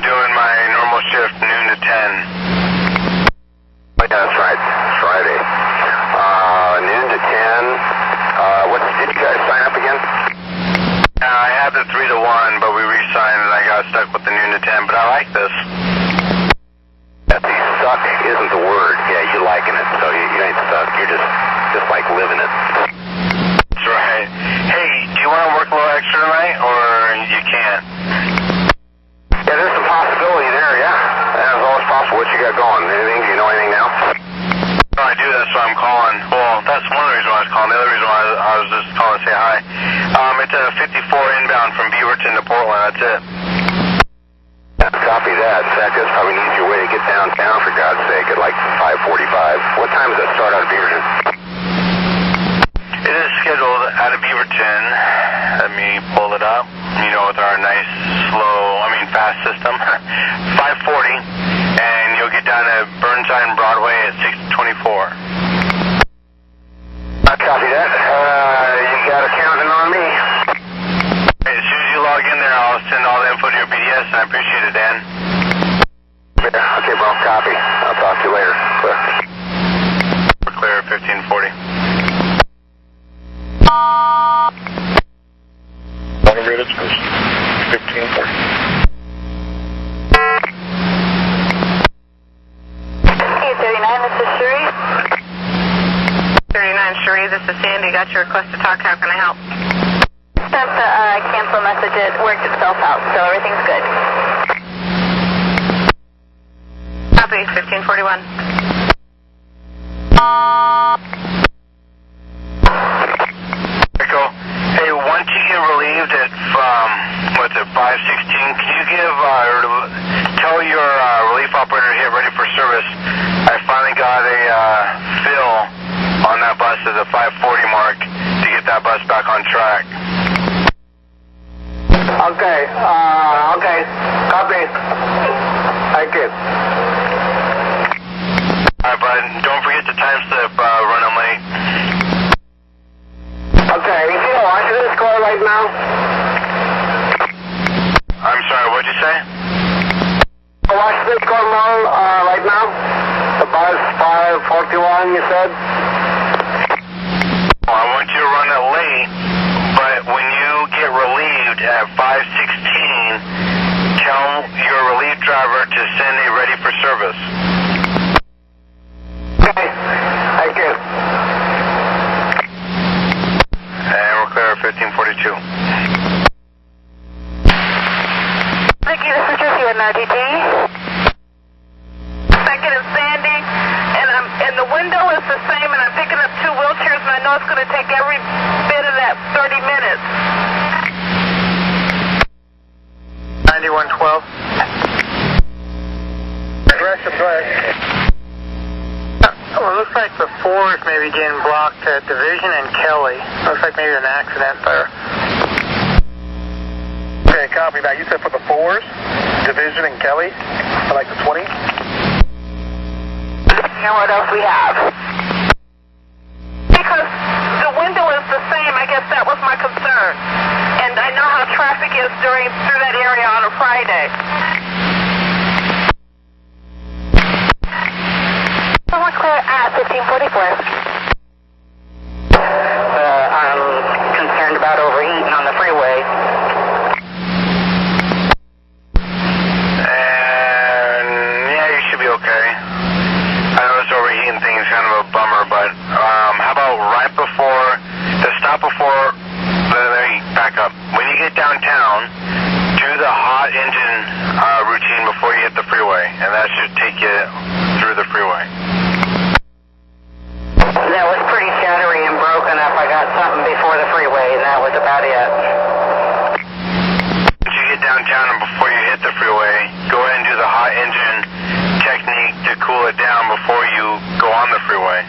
Doing my normal shift, noon to 10. Oh, yeah, that's right. Friday. Noon to 10. Did you guys sign up again? I had the 3 to 1, but we re-signed and I got stuck with the noon to 10, but I like this. Yeah, see, suck isn't the word. Yeah, you're liking it, so you ain't stuck. You're just like living it. That's right. Hey, do you want to work a little extra tonight, or you can't? Yeah, there's some possibility there, yeah. That's always possible. What you got going? Anything? Do you know anything now? No, I do. That's why I'm calling. Well, that's one of the reasons why I was calling. The other reason why I was just calling to say hi. It's a 54 inbound from Beaverton to Portland. That's it. Yeah, copy that. In fact, that's probably an easier way to get downtown, for God's sake, at like 5:45. What time does that start out of Beaverton? It is scheduled out of Beaverton. Let me pull it up. You know, with our nice, fast system. 5:40, and you'll get down to Burnside and Broadway at 6:24. I copy that. You got it counting on me. Hey, as soon as you log in there, I'll send all the info to your BDS, and I appreciate it, Dan. Yeah, okay, bro. Copy. I'll talk to you later. Clear. We're clear at 1540. Red at the Goose. 1540. Hey, 39, this is Cherie. 39, Cherie, this is Sandy. Got your request to talk. How can I help? Sent the cancel message. It worked itself out, so everything's good. Copy, 1541. Echo. Hey, once you get relieved at 560 can you tell your relief operator to hit ready for service? I finally got a fill on that bus at the 540 mark to get that bus back on track. Okay, okay, copy. Thank you. Alright, bud, don't forget the time slip, running late. Okay, is he in Washington Square right now? I'm sorry, what'd you say? Washington Square Mall right now? The bus 541, you said? Well, I want you to run it late, but when you get relieved at 5:16, tell your relief driver to send a ready for service. Okay, thank you. And we're clear at 1542. Thank you, this is Jesse with RTT. Second is Sandy, and the window is the same, and I'm picking up 2 wheelchairs, and I know it's going to take every bit of that 30 minutes. 9112. Direction, go ahead. Well, it looks like the 4s may be getting blocked at Division and Kelly. Looks like maybe an accident there. Okay, copy that. You said for the 4s, Division and Kelly, for like the 20? And what else we have? Because the window is the same, I guess that was my concern. And I know how traffic is through that area on a Friday. We're clear at 1544. I'm concerned about overheating on the freeway. And yeah, you should be okay. I know this overheating thing is kind of a bummer, but how about right before, the stop before, let me back up. When you get downtown, do the hot engine routine before you hit the freeway, and that should take you through the freeway. That was pretty shattery and broken up. I got something before the freeway, and that was about it. Once you get downtown and before you hit the freeway, go ahead and do the hot engine technique to cool it down before you go on the freeway.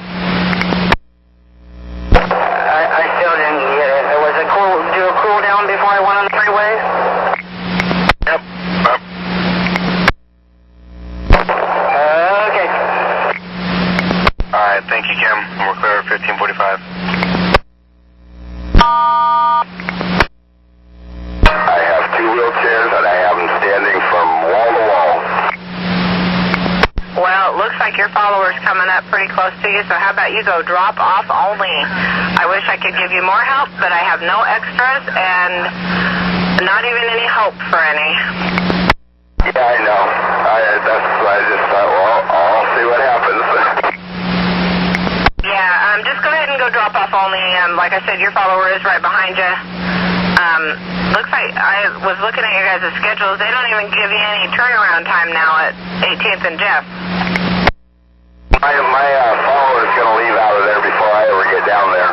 I still didn't get it. Was it do a cool down before I went on the freeway? Yep. Okay. Alright, thank you, Kim. We're clear at 1545. I have 2 wheelchairs and I have them standing from wall to wall. Well, it looks like your follower's coming up pretty close to you, so how about you go drop off only? I wish I could give you more help, but I have no extras and not even any hope for any. Yeah, I know. I just thought, well, I'll see what happens. Yeah, just go ahead and go drop off only. Like I said, your follower is right behind you. Looks like I was looking at your guys' schedules. They don't even give you any turnaround time now at 18th and Jeff. My follower's going to leave out of there before I ever get down there.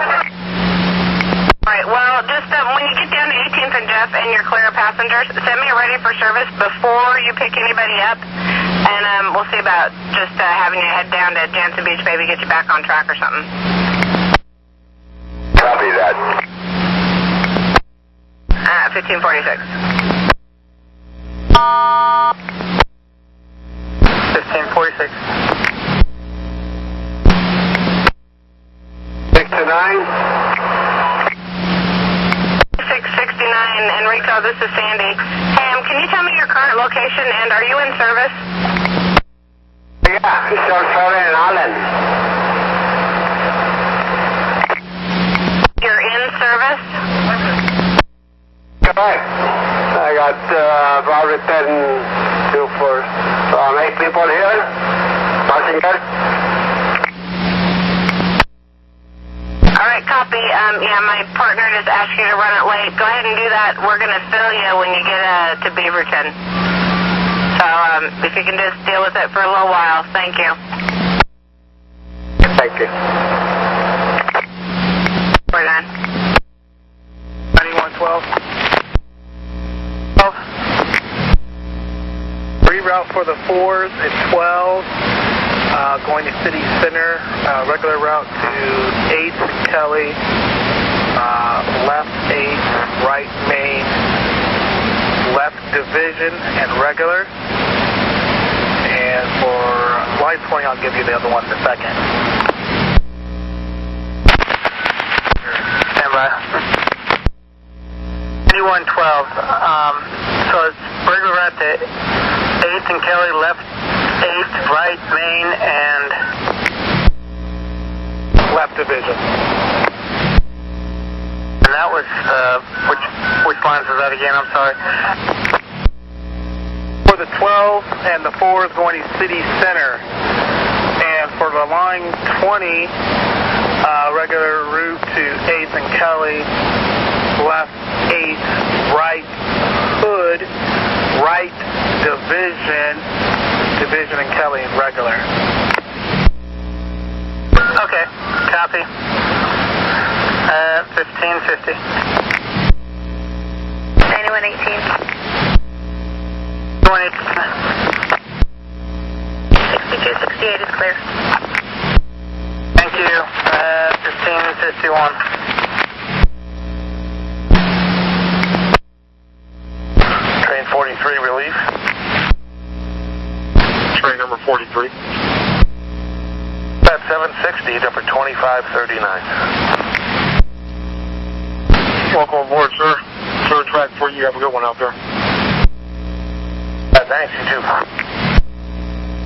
Right, well, just when you get down to 18th and Jeff and you're clear of passengers, send me a ready for service before you pick anybody up, and we'll see about just having you head down to Jansen Beach, maybe get you back on track or something. Copy that. 1546. 1546. 6 to 9. 669, Enrico, this is Sandy. Hey, can you tell me your current location, and are you in service? Yeah, Short Ferry and Allen. You're in service? Correct. I got probably 10 to 8 people here. Passengers. All right, copy. Yeah, my partner just asked you to run it late. Go ahead and do that. We're going to fill you when you get to Beaverton. So if you can just deal with it for a little while. Thank you. Thank you. 49. 9112. 12. route for the 4s is 12, going to City Center, regular route to 8th and Kelly, left 8th, right main, left division, and regular. And for line 20, I'll give you the other one in a second. Stand by. 8112. So it's regular route to 8th and Kelly, left 8th, right main, and left division. And that was, which lines was that again? I'm sorry. For the 12 and the 4 is going to City Center. And for the line 20, regular route to 8th and Kelly, left 8th, right Hood, right division and Kelly regular. Okay, copy. 1550. 9118. 6268 is clear. Thank you. 1551. Train 43, relief. Train number 43. At 760, number 2539. Welcome aboard, sir. Third track for you. Have a good one out there. Thanks, you too.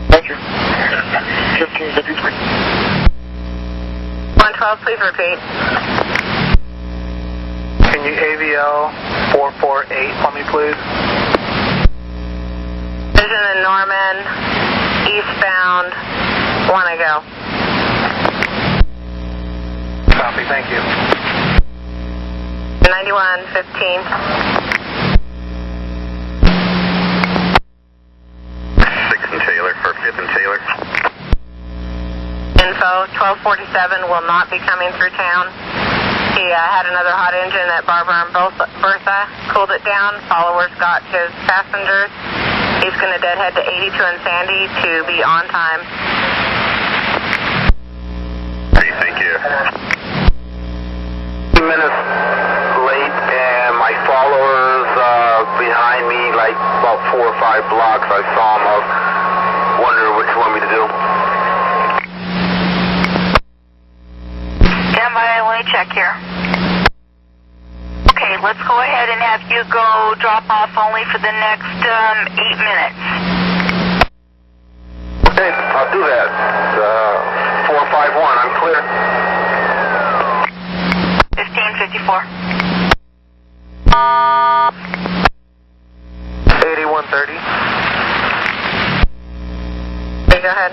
Thank you. 1553. 112, please repeat. Can you AVL 448 for me, please? Vision in Norman, eastbound, want to go. Copy, thank you. 9115. 6th and Taylor for 5th and Taylor. Info, 1247 will not be coming through town. He had another hot engine at Barbara and Bertha, cooled it down, followers got his passengers. He's going to deadhead to 82 and Sandy to be on time. Hey, thank you. 2 minutes late, and my followers behind me, like about 4 or 5 blocks, I saw them. I wonder what you want me to do. Stand by, let me check here. Okay, let's go ahead and have you go drop off only for the next 8 minutes. Okay, I'll do that. 451, I'm clear. 1554. 8130. Okay, go ahead.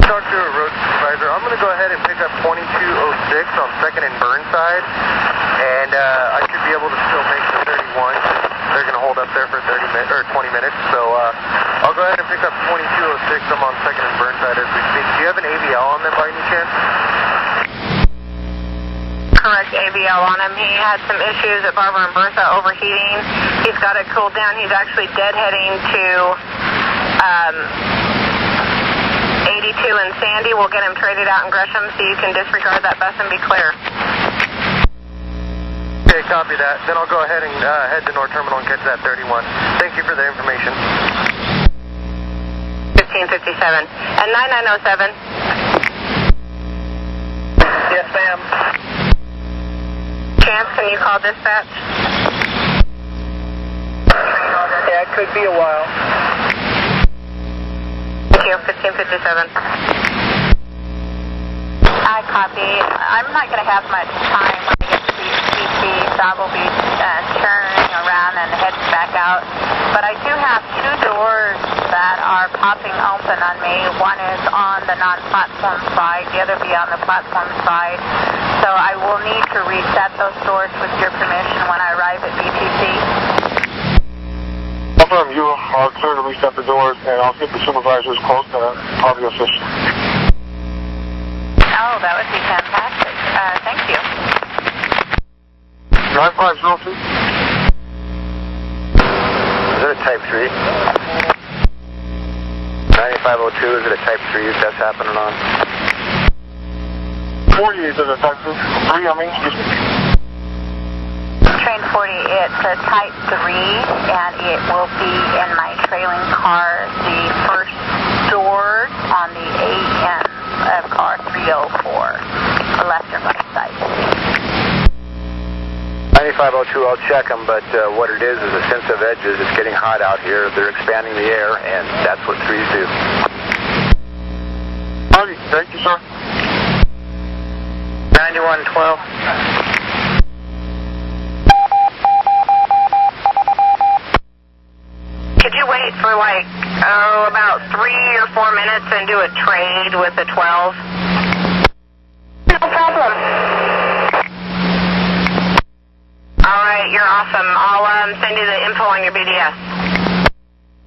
Talk to a road supervisor. I'm going to go ahead and pick up 2206 on 2nd and Burnside, and I should be able to still make the 31. They're going to hold up there for 30 minutes or 20 minutes, so I'll go ahead and pick up 2206. I'm on 2nd and Burnside as we speak. Do you have an AVL on them by any chance? Correct AVL on him. He had some issues at Barbara and Bertha overheating. He's got it cooled down. He's actually deadheading to 82 and Sandy. We'll get him traded out in Gresham so you can disregard that bus and be clear. Okay, copy that. Then I'll go ahead and head to North Terminal and catch that 31. Thank you for the information. 1557. And 9907. Yes, ma'am. Chance, can you call dispatch? Yeah, it could be a while. Thank you, 1557. I copy. I'm not going to have much time when I get to BTC, so I will be turning around and heading back out. But I do have 2 doors that are popping open on me. One is on the non-platform side, the other be on the platform side. So I will need to reset those doors with your permission when I arrive at BTC. Confirm you are clear to reset the doors, and I'll get the supervisors close to audio system. Oh, that would be fantastic. Thank you. 9502. Is there a Type 3. 9502, is it a Type 3 that's happening on? 48 is a Type 3, excuse me. Train 40, it's a Type 3, and it will be in my trailing car, the first door on the end of car 304, the left or right side. 9502, I'll check them, but what it is a sense of edges. It's getting hot out here. They're expanding the air, and that's what 3s do. Alright, thank you, sir. 9112. Could you wait for like, about 3 or 4 minutes and do a trade with the 12? No problem. Alright, you're awesome. I'll send you the info on your BDS.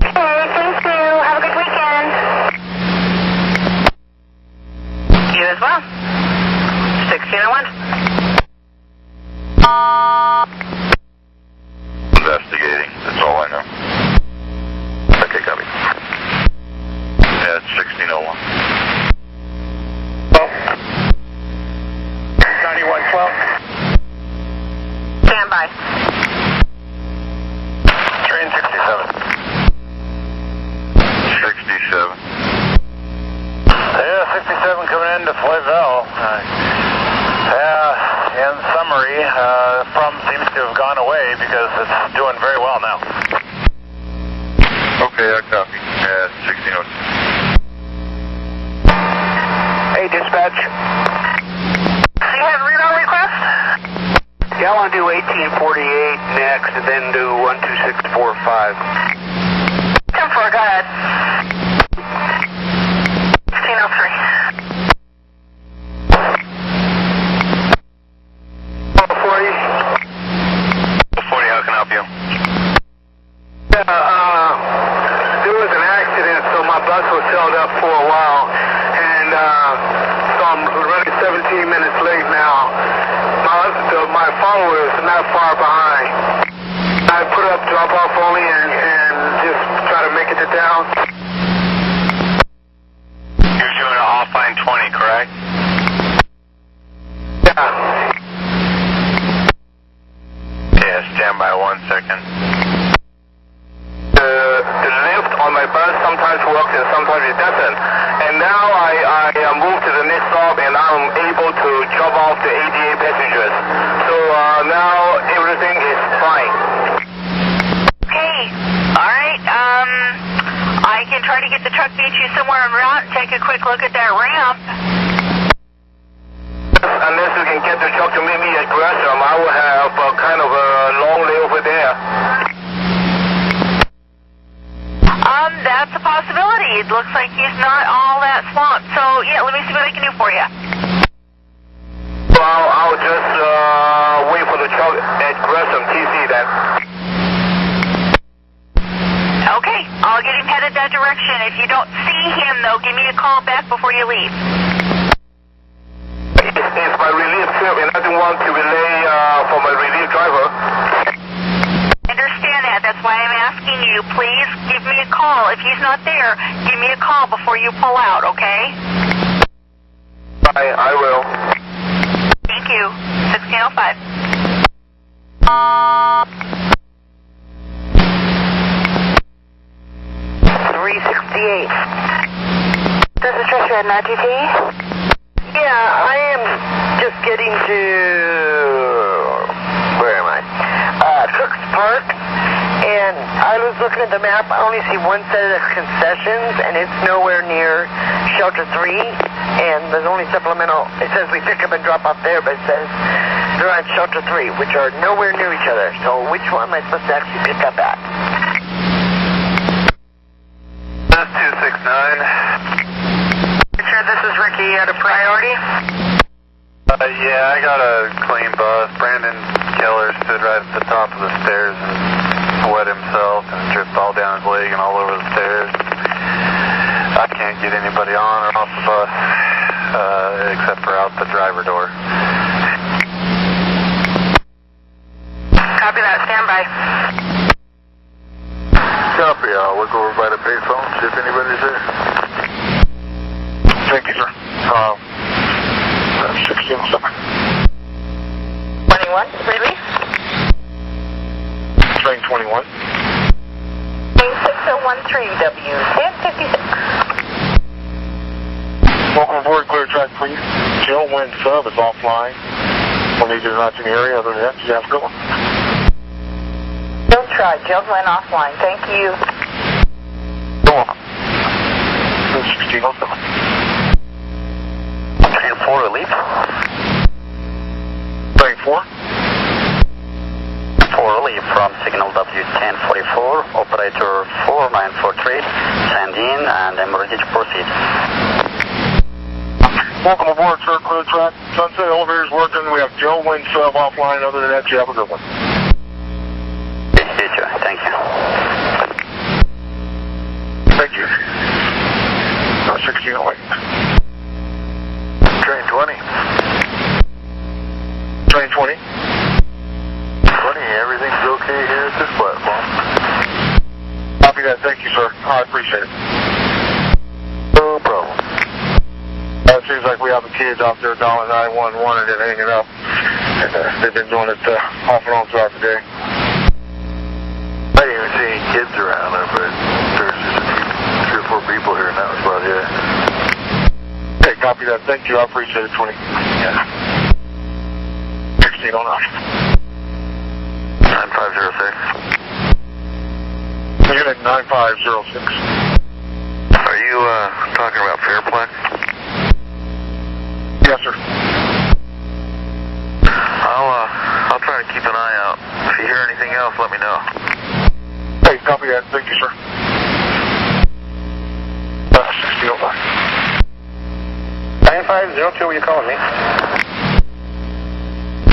Okay, thank you. Have a good weekend. You as well. 1601. Investigating, that's all I know. Okay, copy. Yeah, it's 1601. 9112. Stand by. Train 67. 67. Yeah, 67 coming into Flavel. In summary, problem seems to have gone away because it's doing very well now. Okay, I copy. 1602. Hey, dispatch. Do you have readout request? Yeah, I want to do 1848 next, and then do 12645. 10-4, go ahead. 1603. 40, how can I help you? There was an accident, so my bus was held up for a while, and so I'm running 17 minutes late now. My follower is not far behind. I put up drop off only and just try to make it to town. You're doing an offline 20, correct? Yeah, stand by 1 second. The lift on my bus sometimes works and sometimes it doesn't. And now I moved to the next stop and I'm able to drop off the ADA passengers. So now everything is fine. Okay, alright, I can try to get the truck to get you somewhere en route and take a quick look at that ramp. Unless you can get the truck to meet me at Gresham, I will have kind of a long layover there. That's a possibility. It looks like he's not all that swamped. So, yeah, let me see what I can do for you. Well, I'll just wait for the truck at Gresham, TC then. Okay, I'll get him headed that direction. If you don't see him, though, give me a call back before you leave. It's my relief trip and I don't want to relay for my relief driver. I understand that. That's why I'm asking you, please give me a call. If he's not there, give me a call before you pull out, okay? I will. Thank you. 1605. This is Tricia at NRTT. Yeah, I am just getting to... Where am I? Cook's Park. And I was looking at the map. I only see one set of concessions, and it's nowhere near Shelter 3. And there's only supplemental... It says we pick up and drop off there, but it says they're on Shelter 3, which are nowhere near each other. So which one am I supposed to actually pick up at? That's 269. Sure, this is Ricky at a priority. Yeah, I got a clean bus. Brandon Keller stood right at the top of the stairs and wet himself and dripped all down his leg and all over the stairs. I can't get anybody on or off the bus except for out the driver door. Copy that. Stand by. So look over by the payphone, see if anybody's there. Thank you, sir. 1607. 21, release. Train 21. Train 6013W, 1056. Welcome aboard, clear track, please. Jill, wind sub is offline. We'll need you to not in the area. Other than that, you have to go. Don't try. Jill went offline. Thank you. Go on. 1607. Train 4, relief. Train 4. 4, relief from signal W1044, operator 4943, send in and emergency proceed. Welcome aboard, sir. Clear track. Sunset elevator's working. We have Joe wind sub offline. Other than that, you have a good one. You too. Thank you. Thank you. 1608. Train 20. Train 20. 20, everything's okay here at this platform. Copy that. Thank you, sir. I appreciate it. No problem. It seems like we have the kids out there dialing 911 and then hanging up. And, they've been doing it off and on throughout the day. I didn't even see any kids around there, but there's just 3 or 4 people here, and that was about it. Okay, copy that. Thank you. I appreciate it, 20. Yeah. 1609. 9506. Unit 9506. Are you talking about Fairplex? Yes, sir. I'll try to keep an eye out. If you hear anything else, let me know. Hey, copy that. Thank you, sir. 1605. 9502, were you calling me?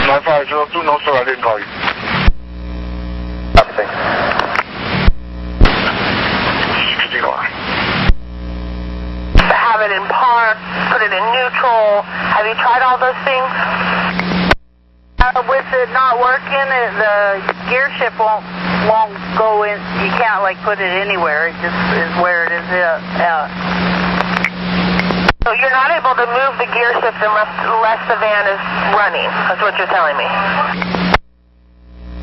9502? No, sir, I didn't call you. Copy, thanks. 1609. Have it in park, put it in neutral. Have you tried all those things? With it not working, the gear shift won't go in. You can't like put it anywhere. It just is where it is. So you're not able to move the gear shift unless the van is running. That's what you're telling me.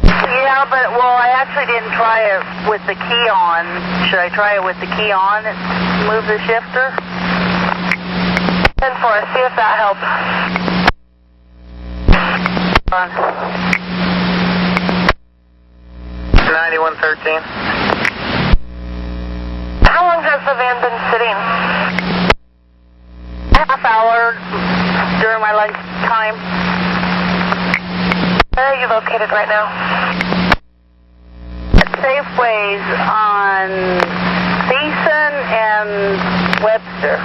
Yeah, but well, I actually didn't try it with the key on. Should I try it with the key on and move the shifter? 10-4, see if that helps. 9113. How long has the van been sitting? Half hour during my lunch time. Where are you located right now? At Safeways on Thiessen and Webster.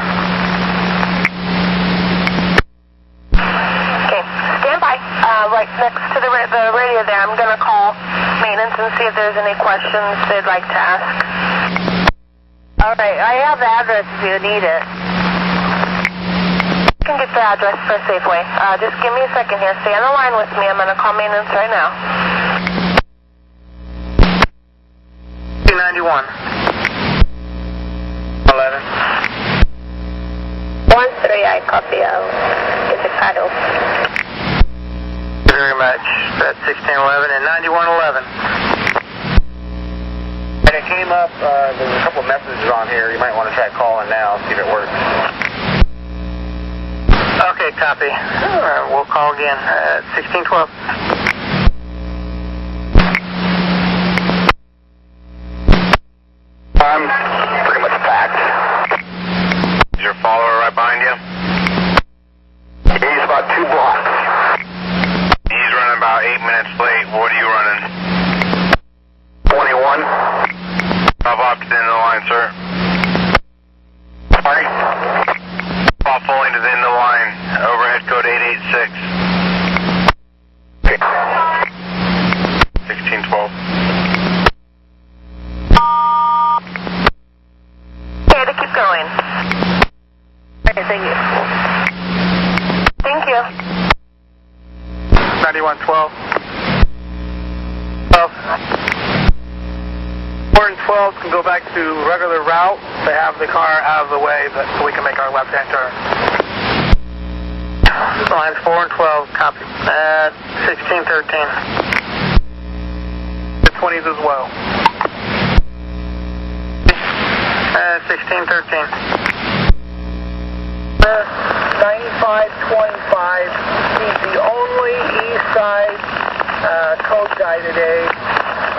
Okay, stand by. Right next to the radio there. I'm going to call maintenance and see if there's any questions they'd like to ask. All right, I have the address if you need it. I can get the address for Safeway. Just give me a second here. Stay on the line with me. I'm going to call maintenance right now. 291. 11. 13, I copy out. It's a title. Very much. That's 1611 and 9111. And it came up, there's a couple of messages on here. You might want to try calling now, see if it works. Okay, copy. We'll call again at 1612. I'm pretty much packed. Is your follower right behind you? He's about 2 blocks. He's running about 8 minutes late. What are you running? 21. Hop off to the end of the line, sir. Sorry? Hop fully to the end of the line. Overhead code 886. 1612. Okay, to keep going. Okay, thank you. Thank you. 9112. 12. 4 and 12 12 can go back to regular route. They have the car out of the way so we can make our left-hand turn. Lines 4 and 12, copy. 1613. The 20s as well. 1613. 9525. He's the only east side code guy today.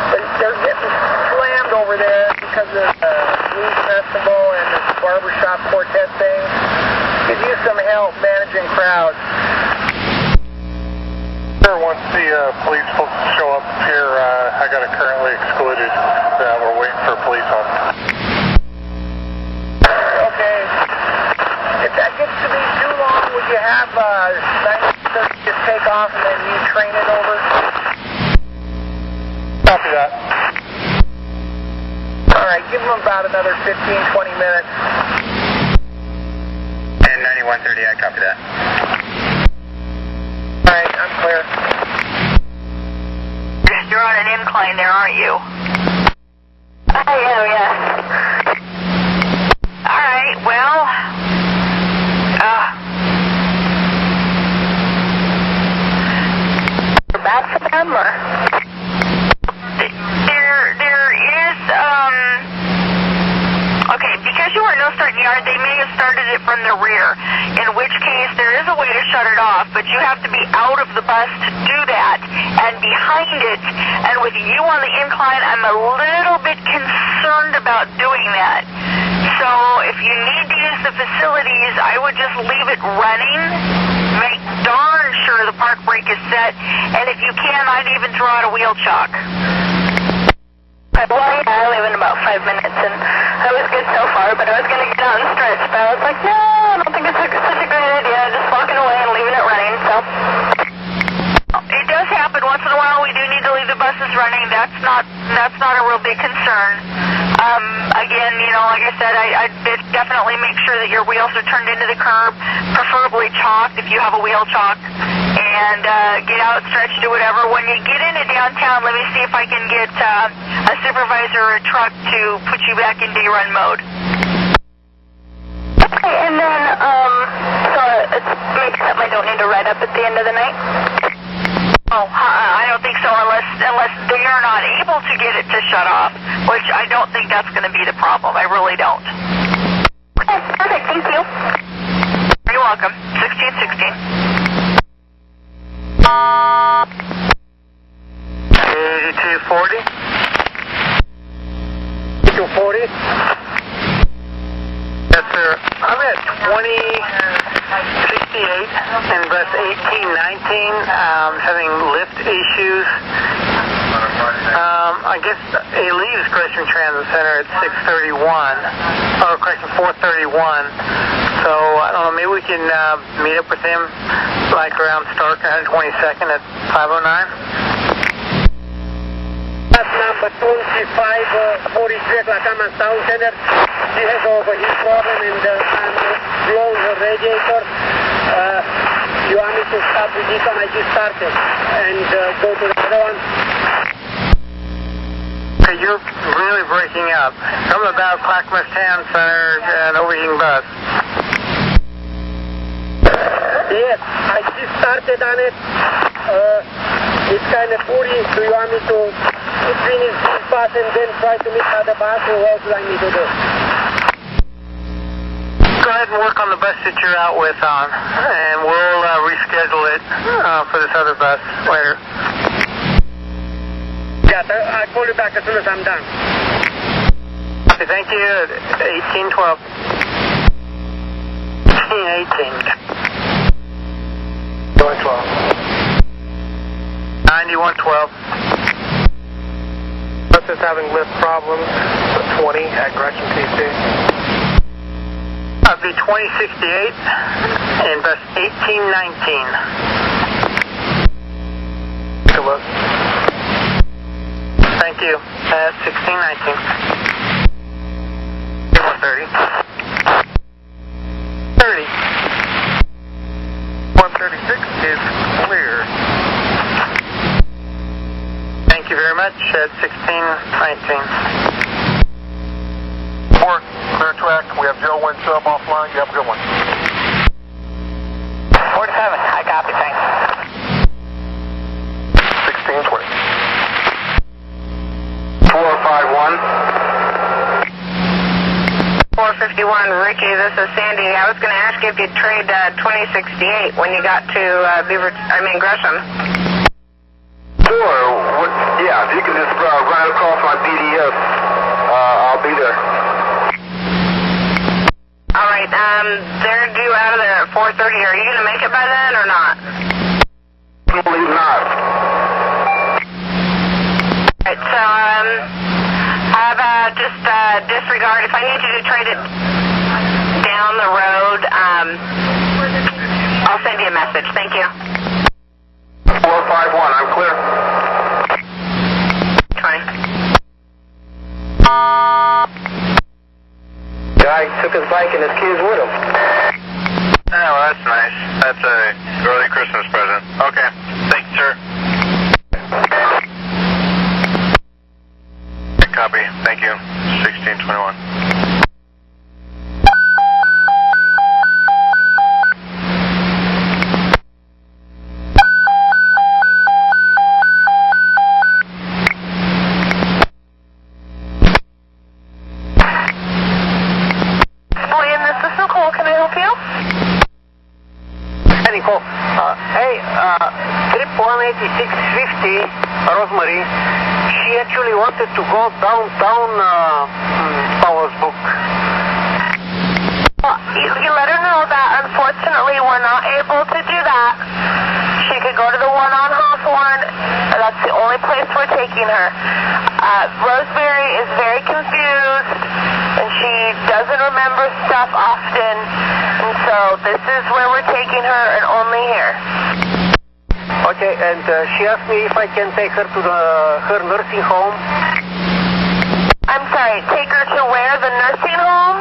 But they're getting slammed over there because of the blues festival and the barbershop quartet thing. Could use some help managing crowds. Sure, once the police folks show up here, I got it currently excluded. We're waiting for police on. Okay. If that gets to be too long, would you have 930 just take off and then you train it over? Copy that. All right, give them about another 15-20 minutes. And 9130, I copy that. All right, I'm clear. You're on an incline there, aren't you? I am, yes. All right, well, bad for them, or? There is, okay, because you are no starting yard, they may have started it from the rear, in which case there is a way to shut it off, but you have to be out of the bus to do that, and behind it, and with you on the incline, I'm a little bit concerned about doing that. So if you need to use the facilities, I would just leave it running, make darn sure the park brake is set, and if you can, I'd even throw out a wheel chock. Well, yeah, I leave in about 5 minutes, and I was good so far, but I was going to get out and stretch, but I was like, no, I don't think it's such a great idea, just walking away and leaving it running, so. It does happen once in a while. We do need to leave the buses running. That's not a real big concern. Again, you know, like I said, I'd definitely make sure that your wheels are turned into the curb, preferably chalked if you have a wheel chalk, and get out, stretch, do whatever. When you get into downtown, let me see if I can get a supervisor or a truck to put you back into your run mode. Okay, and then, so it's make something I don't need to write up at the end of the night? Oh, I don't think so, unless they are not able to get it to shut off, which I don't think that's going to be the problem. I really don't. Okay, perfect. Thank you. You're welcome. 1616. 8240. 240. Yes, sir. I'm at 2068 and bus 1819, having lift issues. I guess he leaves Gresham Transit Center at 6:31, or correction, 4:31. So I don't know. Maybe we can meet up with him like around Stark 122nd at 5:09. That's number 2543 Clackamas Town Center. She has overheat problem and I'm blowing her radiator. You want me to stop with this one? I just started and go to the other one. Okay, you're really breaking up. Something about Clackamas Town Center and overheating bus. Yes, I just started on it. It's kind of woody. Do you want me to finish this bus and then try to meet other bus, or what do I need to do? Go ahead and work on the bus that you're out with on, and we'll reschedule it for this other bus later. Yeah, I'll call you back as soon as I'm done. Okay, thank you. 1812. 1818. 9112. 9112. Bus is having lift problems. 20 at Gresham TC. That'd be 2068 and bus 1819. Good luck. Thank you. 1619. 130. 30. 136 is clear. Thank you very much. 1619. clear track. We have Joe Wind sub offline. You have a good one. 47, I copy, thanks. 1620. 451. 451, Ricky, this is Sandy. I was going to ask you if you'd trade 2068 when you got to Gresham. Sure. Yeah, if you can just run it across my PDF, I'll be there. All right, they're due out of there at 4:30. Are you going to make it by then or not? Probably not. All right, so how about just disregard. If I need you to trade it down the road, I'll send you a message. Thank you. 451, I'm clear. 20. Guy took his bike and his keys with him. Oh, well, that's nice. That's a early Christmas present. Okay. Thank you, sir. Copy. Thank you. 1621. Trip 18650, Rosemary, she actually wanted to go downtown Powers Book. Well, you let her know that unfortunately we're not able to do that. She could go to the one on Hawthorne, and that's the only place we're taking her. Rosemary is very confused, and she doesn't remember stuff often, and so this is where we're taking her and only here. Okay, and she asked me if I can take her to her nursing home. I'm sorry, take her to where? The nursing home?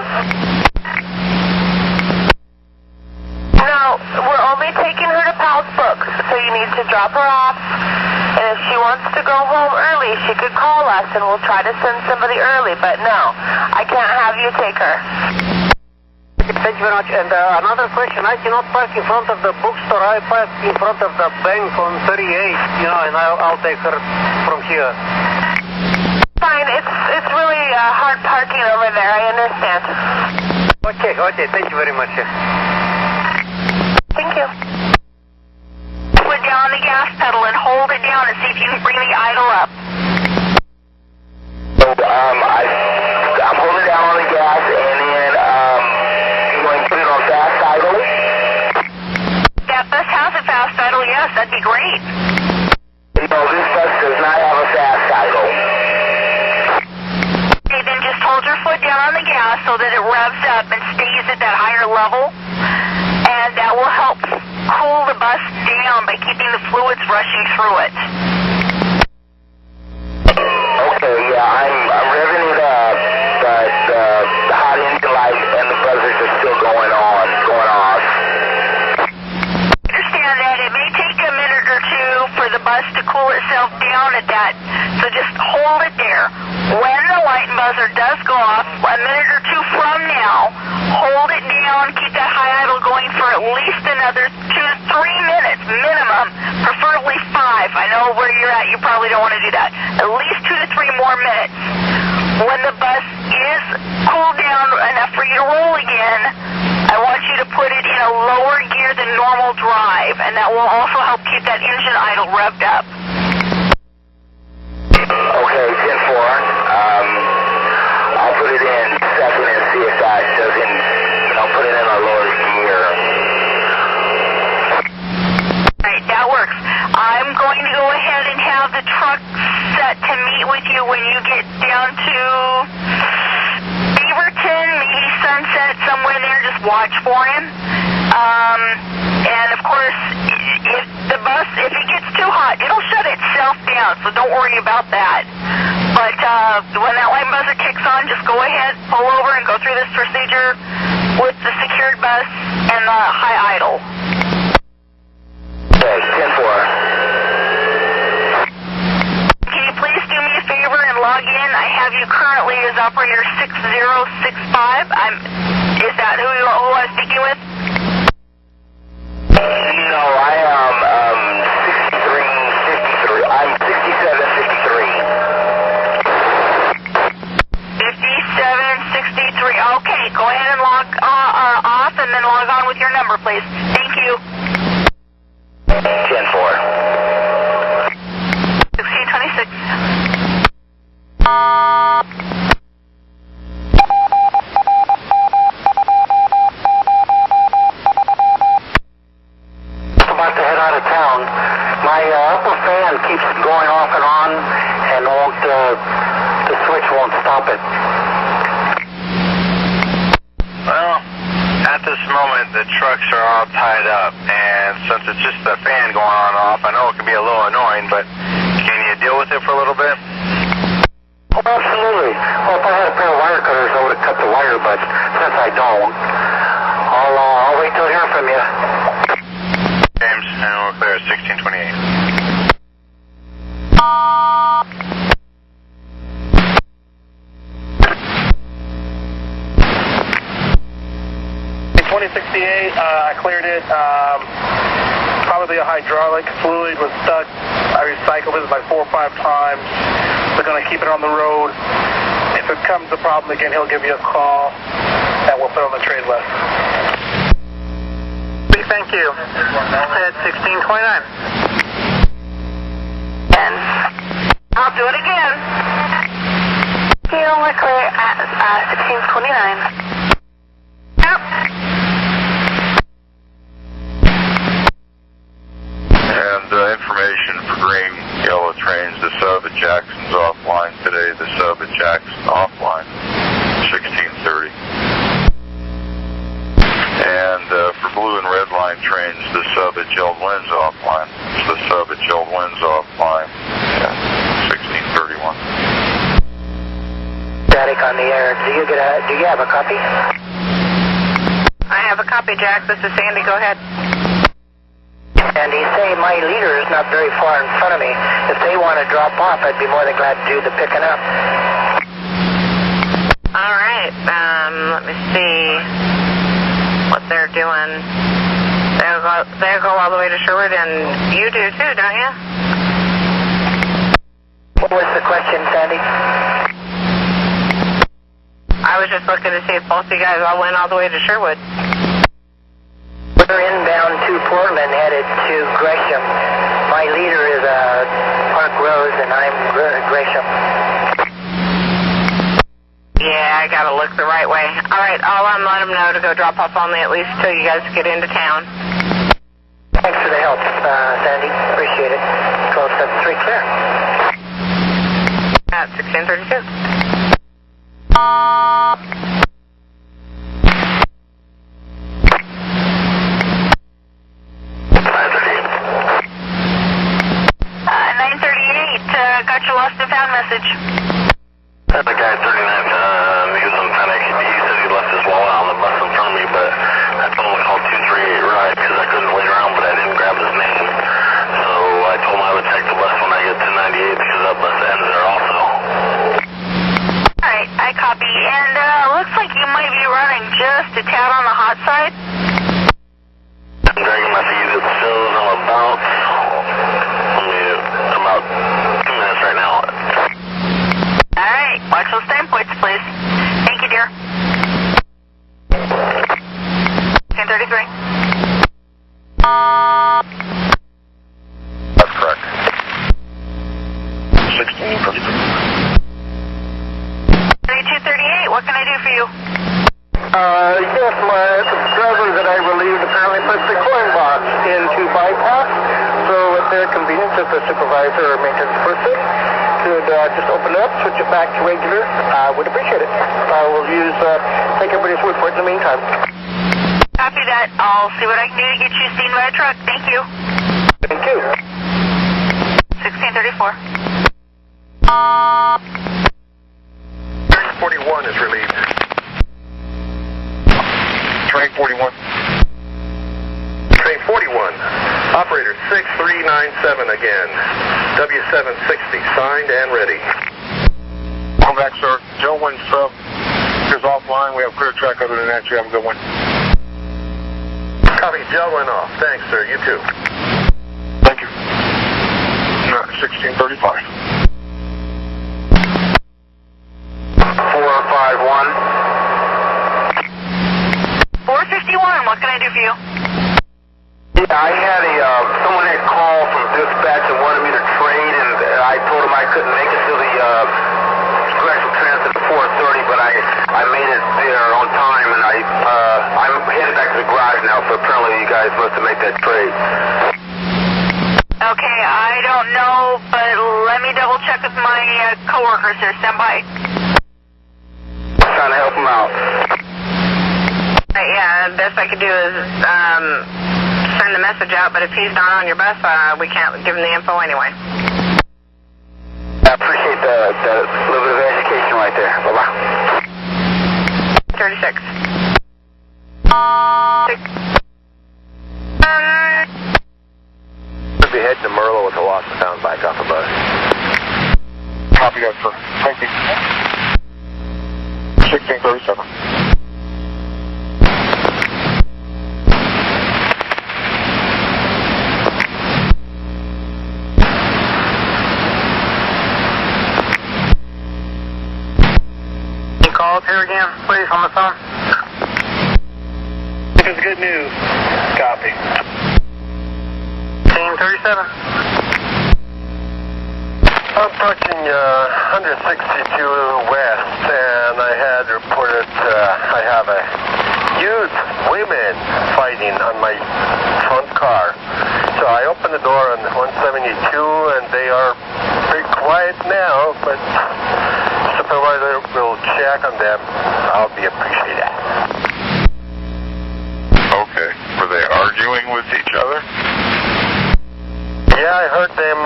No, we're only taking her to Powell's Books, so you need to drop her off. And if she wants to go home early, she could call us and we'll try to send somebody early. But no, I can't have you take her. Thank you very much. And another question, I cannot park in front of the bookstore. I park in front of the bank on 38, and I'll take her from here. Fine, it's really hard parking over there, I understand. Okay, thank you very much. Thank you. Put down the gas pedal and hold it down and see if you can bring the idle up. So, I'm holding down on the gas and then, put it on fast idle? That bus has a fast idle, yes, that'd be great. No, this bus does not have a fast idle. Okay, then just hold your foot down on the gas so that it revs up and stays at that higher level, and that will help cool the bus down by keeping the fluids rushing through it. Okay, yeah, I'm revving it up, but the hot engine light and the buzzers are still going off. Understand that it may take a minute or two for the bus to cool itself down at that, so just hold it there. When the light and buzzer does go off, a minute or two from now, hold it down, keep that high idle going for at least another 2 to 3 minutes minimum, preferably 5. I know where you're at, you probably don't want to do that. At least 2 to 3 more minutes. When the bus is cooled down enough for you to roll again, I want you to put it in a lower gear than normal drive, and that will also help keep that engine idle revved up. Okay, 10-4. I'll put it in second and see if that doesn't, put it in a lower gear. Right, that works. I'm going to go ahead and have the truck set to meet with you when you get down to Beaverton, maybe Sunset, somewhere there. Just watch for him. And of course, if it gets too hot, it'll shut itself down, so don't worry about that. But when that light buzzer kicks on, just go ahead, pull over, and go through this procedure with the secured bus and the high idle. Okay, 10-4. Can you please do me a favor and log in? I have you currently as operator 6065. Is that who I'm speaking with? No, I am 63. I'm 6763. 5763. Okay, go ahead and log off and then log on with your number, please. Thank you. 10-4. 1626. About to head out of town. My upper fan keeps going off and on and won't, the switch won't stop it. Well, at this moment, the trucks are all tied up, and since it's just the fan going on and off, I know it can be a little annoying, but can you deal with it for a little bit? Oh, absolutely. Well, if I had a pair of wire cutters, I would have cut the wire, but since I don't, I'll wait till I hear from you. James, and we're clear at 1628. I cleared it. Probably a hydraulic fluid was stuck. I recycled it like 4 or 5 times. We're going to keep it on the road. If it comes a problem again, he'll give you a call, and we'll put it on the trade list. Thank you. At 1629. And I'll do it again. We're clear at 1629. Yep. And information for green, yellow trains, the sub at Jackson's offline today, the sub at Jackson offline, 1630. And for blue and red line trains, the sub at Gerald Wynn's offline, the sub at Gerald Wynn's offline, 1631. Static on the air. Do you have a copy? I have a copy, Jack. This is Sandy. Go ahead. And he's saying my leader is not very far in front of me. If they want to drop off, I'd be more than glad to do the picking up. All right. Let me see what they're doing. They'll go all the way to Sherwood, and you do too, don't you? What was the question, Sandy? I was just looking to see if both you guys all went all the way to Sherwood. We're inbound to Portland, headed to Gresham. My leader is Park Rose, and I'm Gresham. Yeah, I gotta look the right way. All right, I'll let them know to go drop off on me at least till you guys get into town. Thanks for the help, Sandy. Appreciate it. 1273 clear. At 1632. Got your lost and found message. The guy at 39, he was in panic. He said he left his wallet on the bus in front of me, but I told him to call 238 Ride because I couldn't wait around, but I didn't grab his name. So I told him I would check the bus when I get to 98 because that bus ends there also. Alright, I copy. And looks like you might be running just a tad on the hot side. I'm dragging my feet. It shows I'm about 2 minutes right now. Alright, watch those time points, please. Thank you, dear. 1033. That's correct. 1633. 3238, what can I do for you? Yes, my driver that I relieved apparently put the coin box into bypass. So at their convenience, if the supervisor or maintenance person could just open it up, switch it back to regular, I would appreciate it. I will take everybody's word for it in the meantime. Copy that. I'll see what I can do to get you seen by a truck. Thank you. Thank you. 1634. 41 is relieved. Train 41. Train 41. Operator 6397 again. W760 signed and ready. back, sir. Joe, when sub is offline, we have clear track. Other than that, you have a good one. Copy. Joe went off. Thanks, sir. You too. Thank you. 1635. 451. 451, what can I do for you? Yeah, I had someone had called from dispatch and wanted me to trade, and I told him I couldn't make it to the Gresham Transit at 4:30, but I made it there on time, and I'm headed back to the garage now, so apparently you guys must have made that trade. Okay, I don't know, but let me double check with my coworkers here. Stand by. I'm trying to help him out. Yeah, the best I could do is send a message out, but if he's not on your bus, we can't give him the info anyway. I appreciate the little bit of education right there. Bye-bye. 36. Should be heading to Merlo with the lost and found bike off the bus. Copy that, sir. Thank you. 1637. Calls here again, please, on the phone. This is good news. Copy. 1637. I'm approaching 162 West, and I had reported I have a youth women fighting on my front car. So I opened the door on 172, and they are pretty quiet now, but supervisor will check on them. I'll be appreciated. Okay. Were they arguing with each other? Yeah, I heard them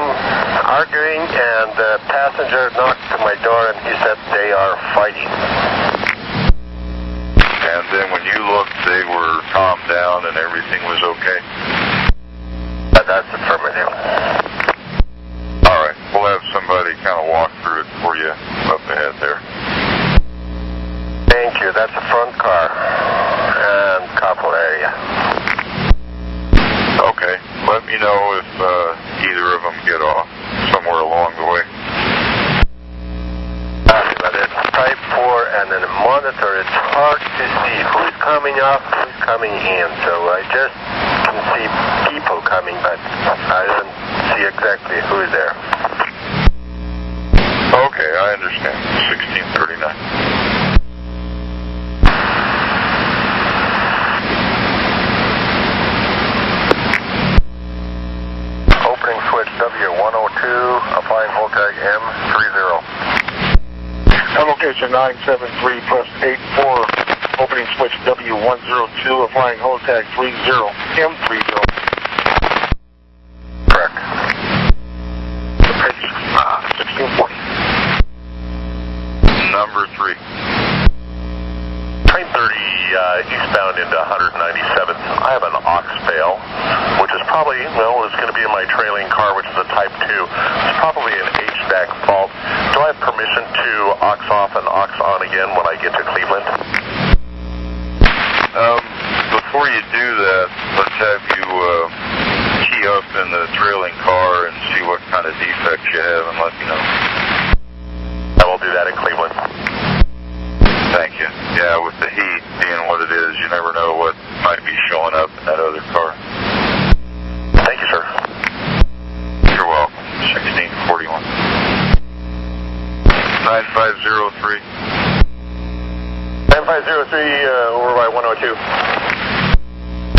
arguing, and the passenger knocked to my door, and he said they are fighting. And then when you looked, they were calmed down and everything was okay? That's affirmative. All right. We'll have somebody kind of walk through it for you up ahead there. Thank you. That's the front car and couple area. Okay. Let me know if either of them get off somewhere along the way. But it's type 4 and then the monitor, it's hard to see who's coming up, who's coming in. So I just can see people coming, but I don't see exactly who's there. Okay, I understand. 1639. Opening switch W102, applying hold tag M30. On location 973, press 84. Opening switch W102, applying hold tag 30, M30. Correct. 1640. Number 3. Train 30 eastbound into 197. I have an aux fail, which is probably, well, it's going to be in my trailing car, which is a Type 2. It's probably an HVAC fault. Do I have permission to aux off and aux on again when I get to Cleveland? Before you do that, let's have you key up in the trailing car and see what kind of defects you have and let me know. I will do that in Cleveland. Thank you. Yeah, with the heat being what it is, you never know what might be showing up in that other car. Thank you, sir. You're welcome. 1641. 9503. 9503 over by 102.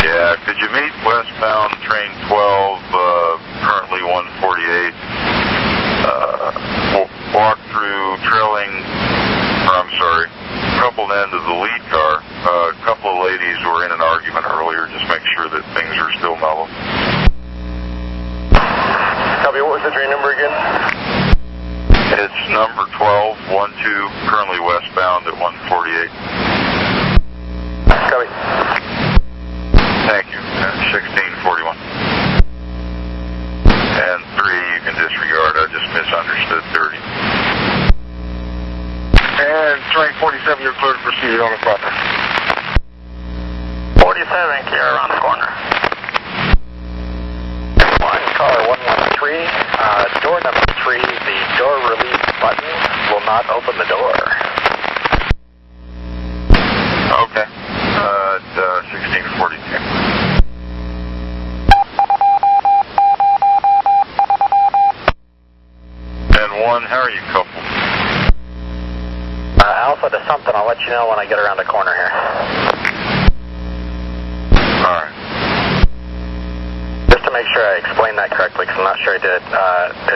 Yeah, could you meet westbound train 12, currently 148? Walk through trailing, coupled end of the lead car. A couple of ladies were in an argument earlier. Just make sure that things are still mellow. Copy, what was the train number again? It's number 1212, currently westbound at 148. Copy. Thank you. 1641. And 3 you can disregard. I just misunderstood 30. and train 47, you're clear to proceed on the corner. 47, clear around the corner. Car 113, door number 3, the door release button will not open the door. Okay. 1642. And 1, how are you coupled? Alpha to something, I'll let you know when I get around the corner here. Alright. Just to make sure I explained that correctly, because I'm not sure I did,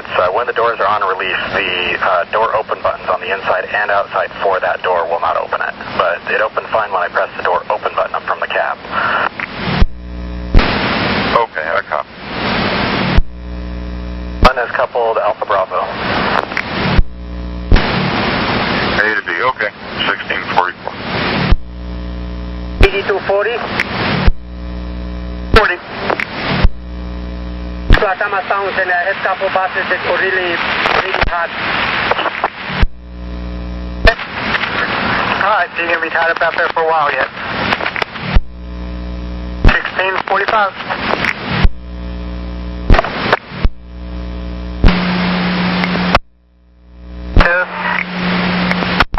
it's when the doors are on release, the door open buttons on the inside and outside for that door will not open it. But it opened fine when I pressed the door open button up from the cab. Okay, I copy. One is coupled Alpha Bravo. A to B, okay. 1644. 8240. 40. Platama sounds and head couple buses that were really hot. Alright, so you're going to be tied up out there for a while yet. 1645.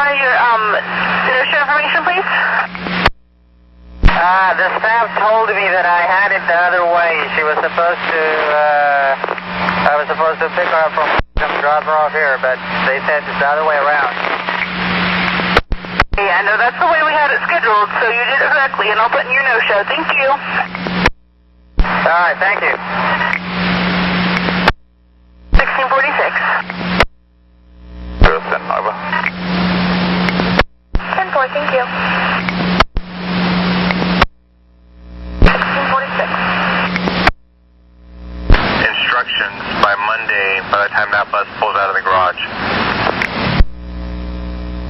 Your inertia information, please? The staff told me that I had it the other way. She was supposed to, I was supposed to pick her up from and drop her off here, but they said it's the other way around. Yeah, no, that's the way we had it scheduled, so you did it correctly, and I'll put in your no-show. Thank you. Alright, thank you. 1646. Houston, over. 10-4, thank you. 1646. Instructions by Monday, by the time that bus pulls out of the garage.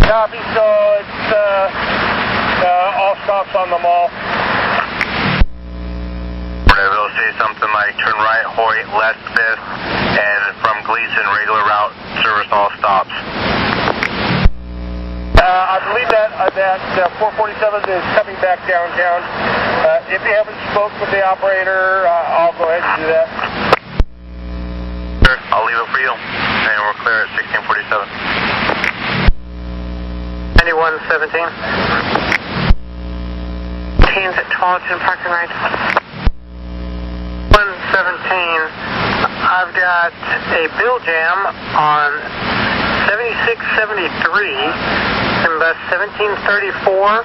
Copy, so it's all stops on the mall. They'll say something like turn right, Hoyt, left 5th, and from Gleason, regular route, service all stops. I believe that 447 is coming back downtown. If you haven't spoke with the operator, I'll go ahead and do that. Sure, I'll leave it for you, and we're clear at 1647. 9117. Teams at Tualatin parking right. 117. I've got a bill jam on 7673 and bus 1734.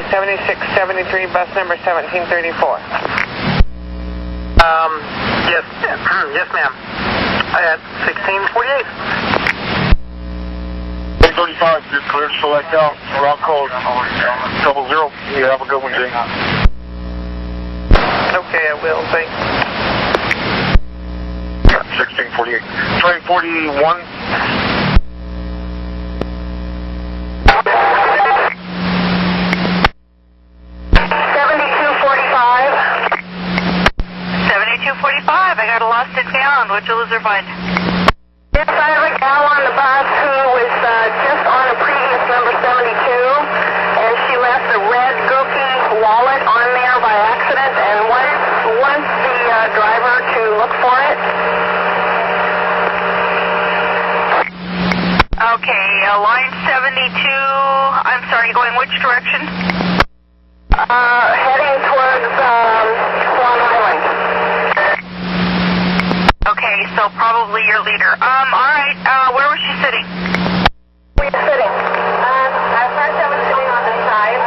7673, bus number 1734. Yes, yes, ma'am. I had 1648. 35, you're clear to select out. Route code 00. You have a good one, Jay. Okay, I will. Thanks. 1648. Train 41. 7245. I got a lost and found. Which will loser find? Yes, I have a gal on the bus who was just on a previous number 72, and she left a red Gookie wallet on there by accident, and wants the driver to look for it. Okay, line 72. I'm sorry, going which direction? Heading towards Long Island. Okay, so probably your leader. Alright, where was she sitting? We're sitting. At first I was sitting on the side.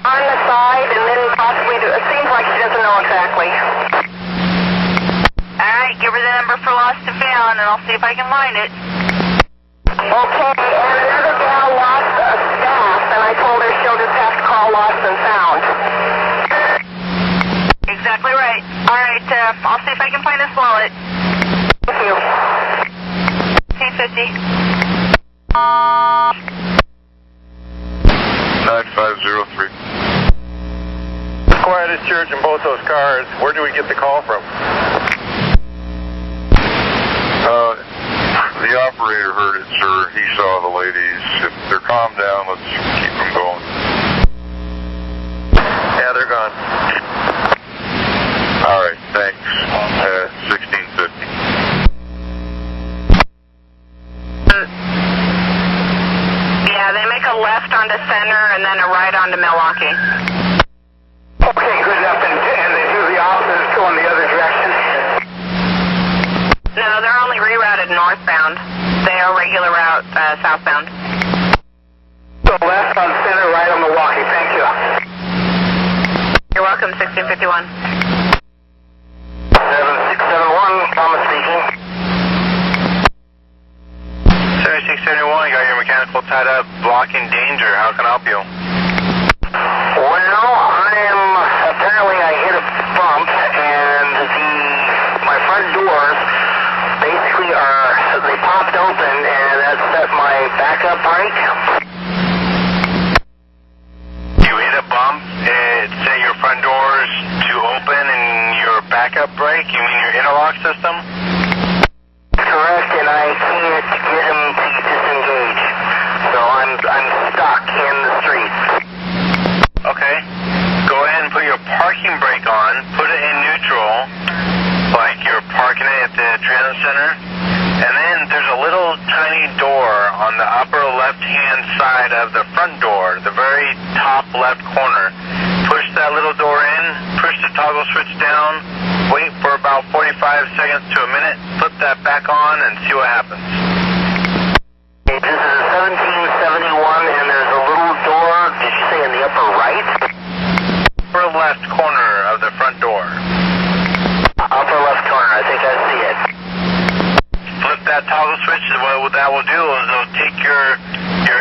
On the side, and then possibly, it seems like she doesn't know exactly. Alright, give her the number for lost and found, and I'll see if I can find it. Okay, and another gal lost a staff, and I told her she'll just have to call lost and found. Exactly right. Alright, I'll see if I can find this wallet. Thank you. 250. 9503. Quiet as church in both those cars. Where do we get the call from? operator heard it, sir. He saw the ladies. If they're calmed down, let's keep them going. Yeah, they're gone. All right, thanks. 1650. Yeah, they make a left onto Center and then a right onto Milwaukee. Okay, good enough. And they do the opposite, go in the other direction? No, they're only rerouted northbound. They are regular route southbound. So left on Center, right on Milwaukee. Thank you. You're welcome, 1651. 7671, Thomas speaking. 7671, you got your mechanical tied up, blocking danger. How can I help you? Well, apparently I hit a bump, and my front doors basically they popped open, and that set my backup brake. You hit a bump, it set your front doors to open and your backup brake? You mean your interlock system? Correct, and I can't get them to disengage. So I'm stuck in the street. Okay. Go ahead and put your parking brake on, put it in neutral, like you're parking it at the transit center, and then there's a little tiny door on the upper left-hand side of the front door, the very top left corner. Push that little door in, push the toggle switch down, wait for about 45 seconds to a minute, flip that back on, and see what happens. This is a 1771, and there's a little door, did you say in the upper right? Upper left corner of the front door. Upper left corner, I think I see it. Flip that toggle switch, and what that will do is it'll take your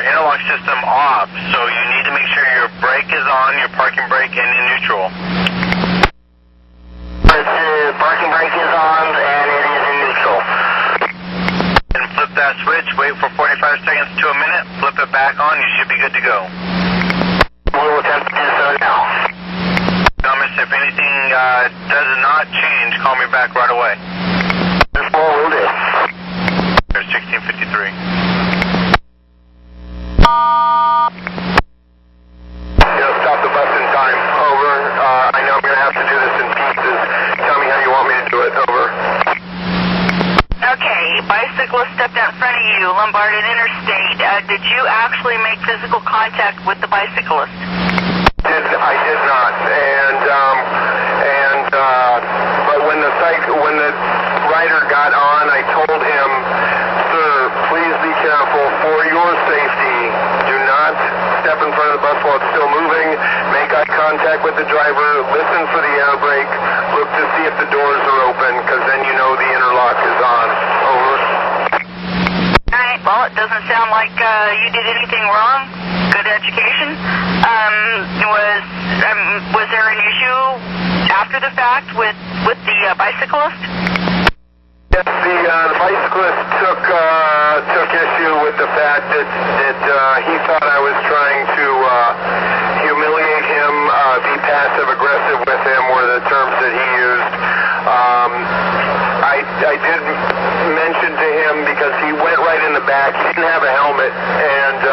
interlock system off, so you need to make sure your brake is on, your parking brake, and in neutral. The parking brake is on, and it is in neutral. And flip that switch, wait for 45 seconds to a minute, flip it back on, you should be good to go. We'll attempt to do so now. Thomas, if anything does not change, call me back right away. This ball will do. There's 1653. Stop the bus in time. Over. I know I'm going to have to do this in pieces. Tell me how you want me to do it. Over. Okay, bicyclist stepped out in front of you, Lombard and Interstate. Did you actually make physical contact with the bicyclist? I did not. But when the rider got on, I told him, sir, please be careful for your safety. Do not step in front of the bus while it's still moving. Make eye contact with the driver. Listen for the air brake. Look to see if the doors are open, because then you know the interlock is on. Over. Alright, well, it doesn't sound like you did anything wrong. Good education. Was there an issue after the fact with the bicyclist? Yes, the bicyclist took issue with the fact that he thought I was trying to humiliate him, be passive-aggressive with him were the terms that he used. I did mention to him, because he went right in the back, he didn't have a helmet, and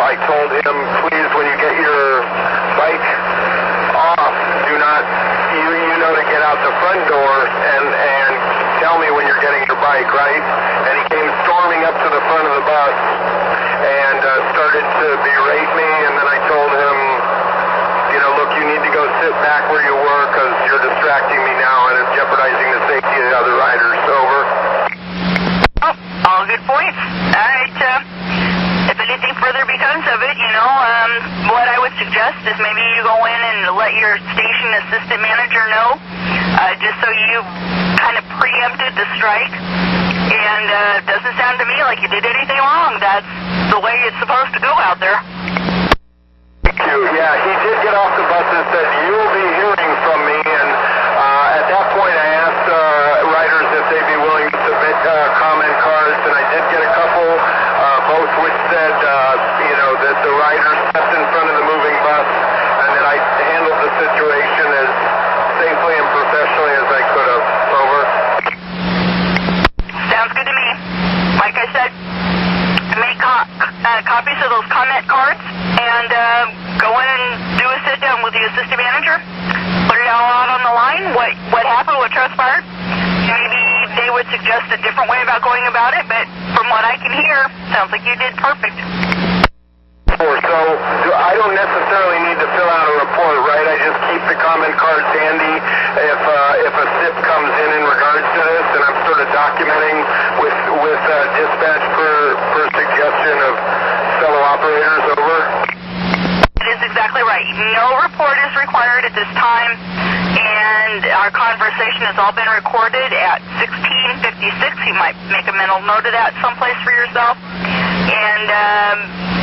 I told him, please, when you get your bike off, do not, you know to get out the front door and tell me when you're getting your bike, right? And he came storming up to the front of the bus and started to berate me, and then I told him, look, you need to go sit back where you were, because you're distracting me now and it's jeopardizing the safety of the other riders. Over. Oh, all good points. Alright, if anything further becomes of it, what I would suggest is maybe you go in and let your station assistant manager know, just so you kind of preempted the strike. And it doesn't sound to me like you did anything wrong. That's the way it's supposed to go out there. Thank you. Yeah, he did get off the bus and said, you'll be hearing from me. And at that point, I asked riders if they'd be willing to submit comment cards, and I did get a couple, both which said, that the rider stepped in front of the moving bus, and that I handled the situation as safely and professionally as I could have. Over. Sounds good to me. Like I copies of those comment cards and go in and do a sit-down with the assistant manager. Put it all out on the line, what happened, what transpired. Maybe they would suggest a different way about going about it, but from what I can hear, sounds like you did perfect. So I don't necessarily need to fill out a report, right? I just keep the comment cards handy if a SIP comes in regards to this, and I'm sort of documenting with dispatch per suggestion of fellow operators over. That is exactly right. No report is required at this time, and our conversation has all been recorded at 16:56. You might make a mental note of that someplace for yourself. And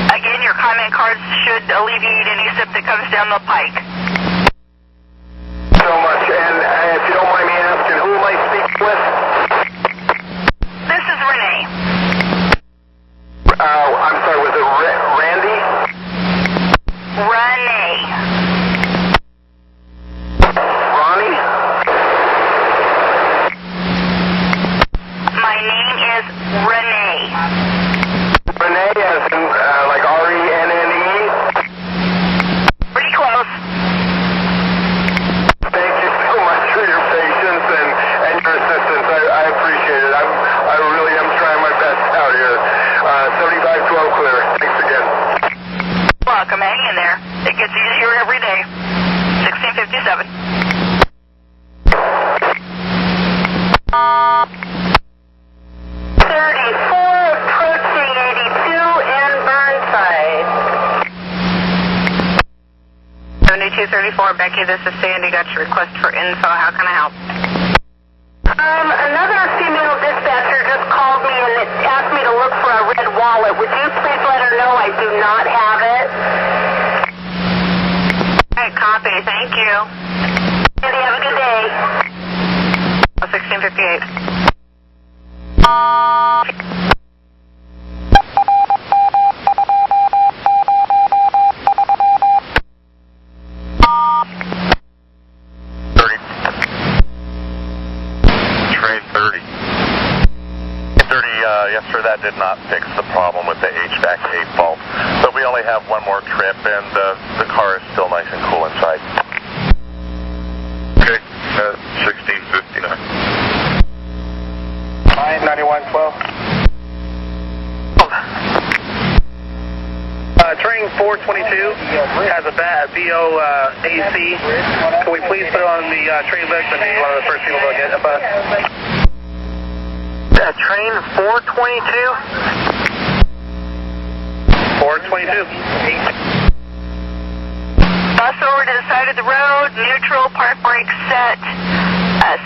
again, your comment cards should alleviate any SIP that comes down the pike. So much, and if you don't mind me asking, who am I speaking with? This is Renee. I'm sorry, was it Randy? Renee. Ronnie? My name is Renee. Renee, as in like R-E-N-N-E? Pretty close. Thank you so much for your patience and your assistance. I appreciate it. I really am trying my best out here. 7512 clear. Thanks again. Welcome, hang in there. It gets easier every day. 16:57. approaching 82 in Burnside. 7234, Becky, this is Sandy. Got your request for info. How can I help? Another female dispatcher just called me and it asked me to look for a red wallet. Would you please let her know I do not have it? All right, copy. Thank you. Sandy, have a good day. 1658. Yes, sir, that did not fix the problem with the HVAC tape fault. So we only have one more trip, and the car is still nice and cool inside. Okay, 1659. 9112. Train 422 has a VO AC. Can we please put it on the train list and be one of the first people to get a bus? Train 422? 422. Bus over to the side of the road, neutral, park brake set,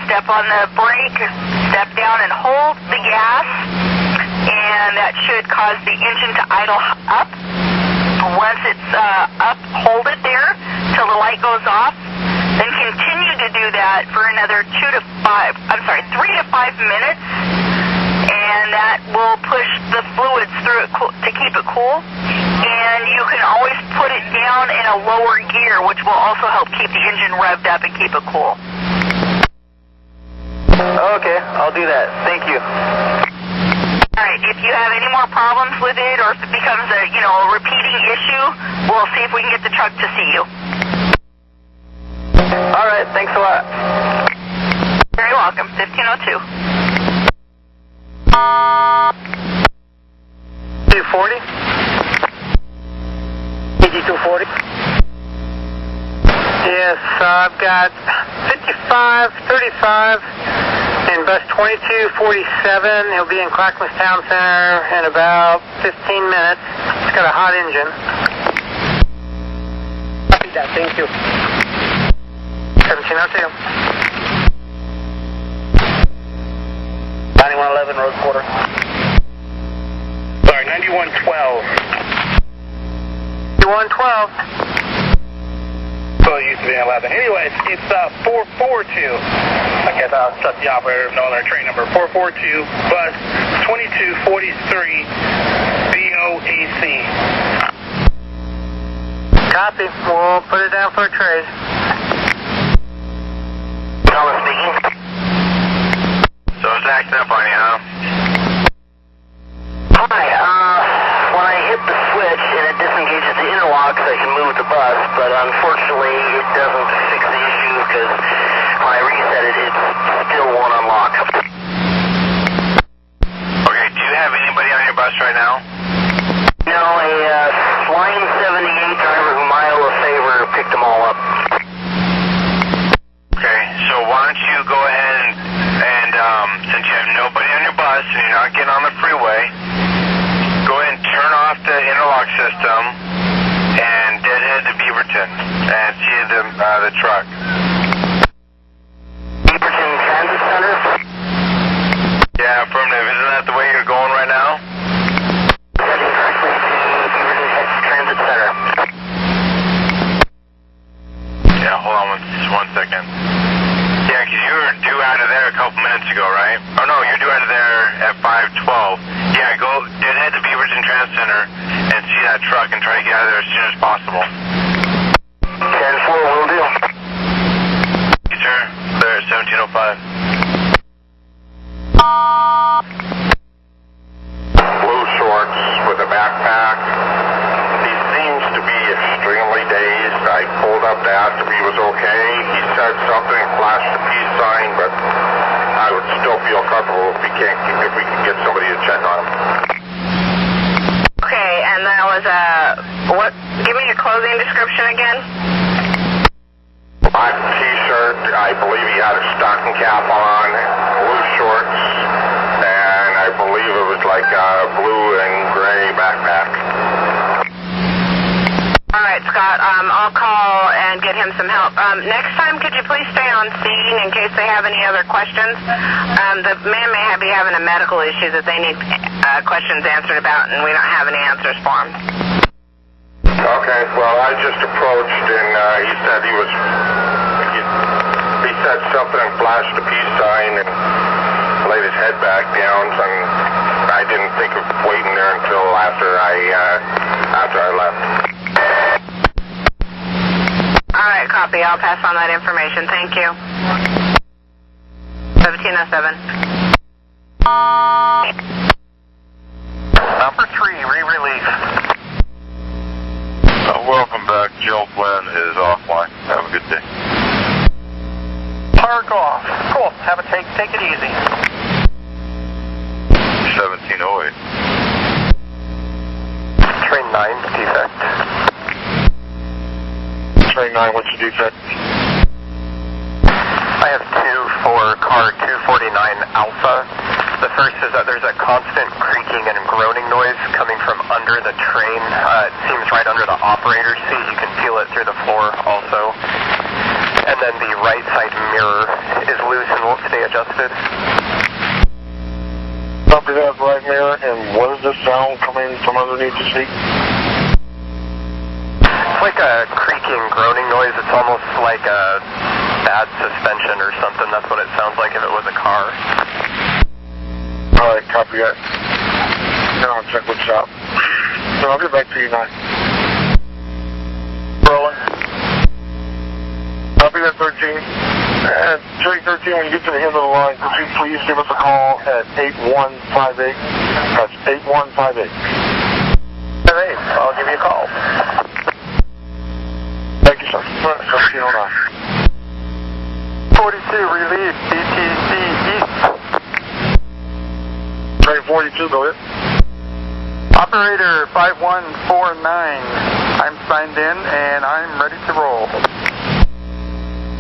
step on the brake, step down and hold the gas, and that should cause the engine to idle up. Once it's up, hold it there till the light goes off, then continue to do that for another 3 to 5 minutes. And that will push the fluids through it to keep it cool. And you can always put it down in a lower gear, which will also help keep the engine revved up and keep it cool. Okay, I'll do that. Thank you. All right, if you have any more problems with it or if it becomes a repeating issue, we'll see if we can get the truck to see you. All right, thanks a lot. Very welcome. 1502. 240? EG240? Yes, I've got 55, 35, and bus 2247. It'll be in Clackamas Town Center in about 15 minutes. It's got a hot engine. Copy that, thank you. 1702. 9111 road quarter. Sorry, 9112. 9112. So it used to be 11. Anyways, it's 442. I guess I'll let the operator know their train number. 442, bus 2243, VOAC. Copy. We'll put it down for a trade. Thomas speaking. So it's acting up on you, huh? Hi, when I hit the switch, unfortunately it doesn't fix the issue because when I reset it, it still won't unlock. Okay, do you have anybody on your bus right now? No, a Swine 78 driver whom I owe a favor picked them all up. Okay, so why don't you go ahead and since you have nobody on your bus and you're not getting on the freeway, go ahead and turn off the interlock system and deadhead to Beaverton and see the truck. Beaverton Transit Center? Yeah, affirmative. Isn't that the way you're going right now? Heading directly to Beaverton Transit Center. Yeah, hold on one second. Yeah, because you were due out of there a couple minutes ago, right? Oh, no, you're due out of there at 5:12. Yeah, go deadhead to Beaverton Transit Center and see that truck and try to get out of there as soon as possible. 10-4, will do. Yes, sir. There at 1705. Blue shorts with a backpack. He seems to be extremely dazed. I pulled up to ask if he was okay. He said something, flashed a peace sign, but I would still feel comfortable if we could get somebody to check on him. Okay, and that was what? Give me a clothing description again. Black t-shirt. I believe he had a stocking cap on. Blue shorts, and I believe it was like a blue and gray backpack. All right, Scott, I'll call and get him some help. Next time, could you please stay on scene in case they have any other questions? The man may be having a medical issue that they need questions answered about, and we don't have any answers for him. Okay, well, I just approached, and he said he said something and flashed a peace sign and laid his head back down, and I didn't think of waiting there until after I left. All right, copy. I'll pass on that information. Thank you. 1707. Number 3, re-relief. Welcome back. Jill Flynn is offline. Have a good day. Park off. Cool. Have a take it easy. 1708. Train 9, defect. Train 9, what's your defect? I have 2 for car 249 Alpha. The first is that there's a constant creaking and groaning noise coming from under the train. It seems right under the operator's seat. You can feel it through the floor also. And then the right side mirror is loose and won't stay adjusted. Copy that, right mirror. And what is this sound coming from underneath the seat? It's like a creaking, groaning noise. It's almost like a bad suspension or something. That's what it sounds like if it was a car. Alright, copy that. Now I'll check what's up. So I'll get back to you now. Rolling. Copy that, 13. And train 13, when you get to the end of the line, could you please give us a call at 8158? That's 8158. Hey, I'll give you a call. Thank you, sir. 1709. 42, relief, BTC East. Train 42, go ahead. Operator 5149. I'm signed in and I'm ready to roll.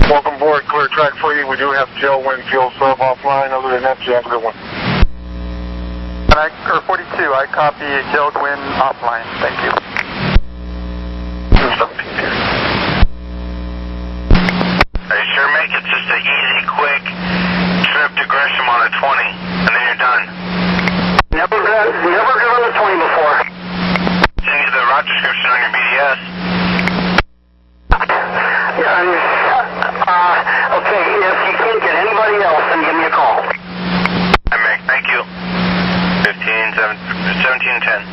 Welcome aboard, clear track for you. We do have Jill Winfield sub offline. Other than that, you have a good one. Or 42, I copy Jill Gwynn offline. Thank you. Are you sure, Mick? It's just an easy, quick trip to Gresham on a 20, and then you're done. Never driven a 20 before. Send you the route description on your BDS. Okay, if you can't get anybody else, then give me a call. Hi, Mick. Thank you. 1710.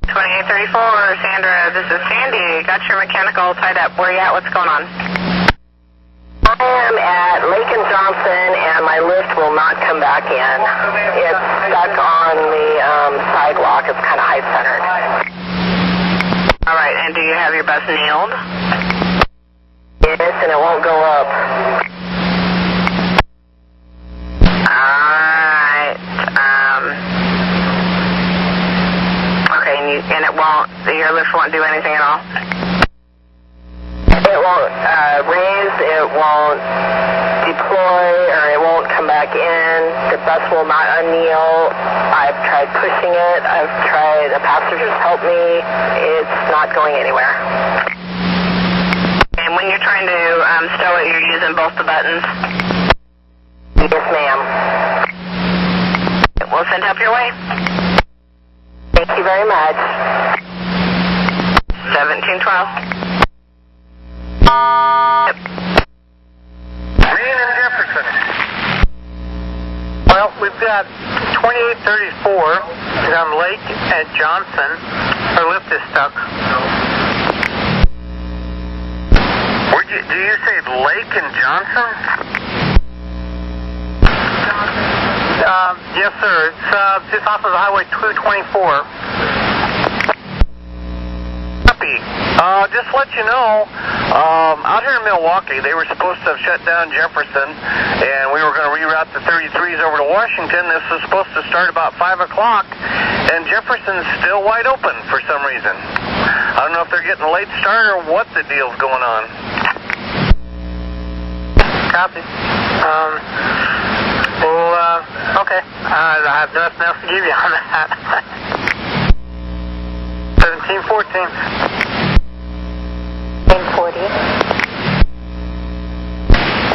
2834, Sandra, this is Sandy. Got your mechanical tied up. Where you at? What's going on? I am at Lake and Johnson, and my lift will not come back in. It's stuck on the sidewalk. It's kind of height-centered. All right, and do you have your bus nailed? Yes, and it won't go up. Alright, okay, and it won't, your lift won't do anything at all? It won't raise, it won't deploy, or it won't come back in. The bus will not unkneel. I've tried pushing it. I've tried, the passengers help me. It's not going anywhere. And when you're trying to stow it, you're using both the buttons? Yes, ma'am. We'll send help your way. Thank you very much. 1712. Yep. Main and Jefferson. Well, we've got 2834 is on Lake at Johnson. Our lift is stuck. Do you say Lake and Johnson? Yes, sir. It's just off of Highway 224. Just to let you know, out here in Milwaukee, they were supposed to have shut down Jefferson, and we were going to reroute the 33s over to Washington. This was supposed to start about 5 o'clock, and Jefferson's still wide open for some reason. I don't know if they're getting a late start or what the deal's going on. Copy. Okay. I have nothing else to give you on that. 1714. 40.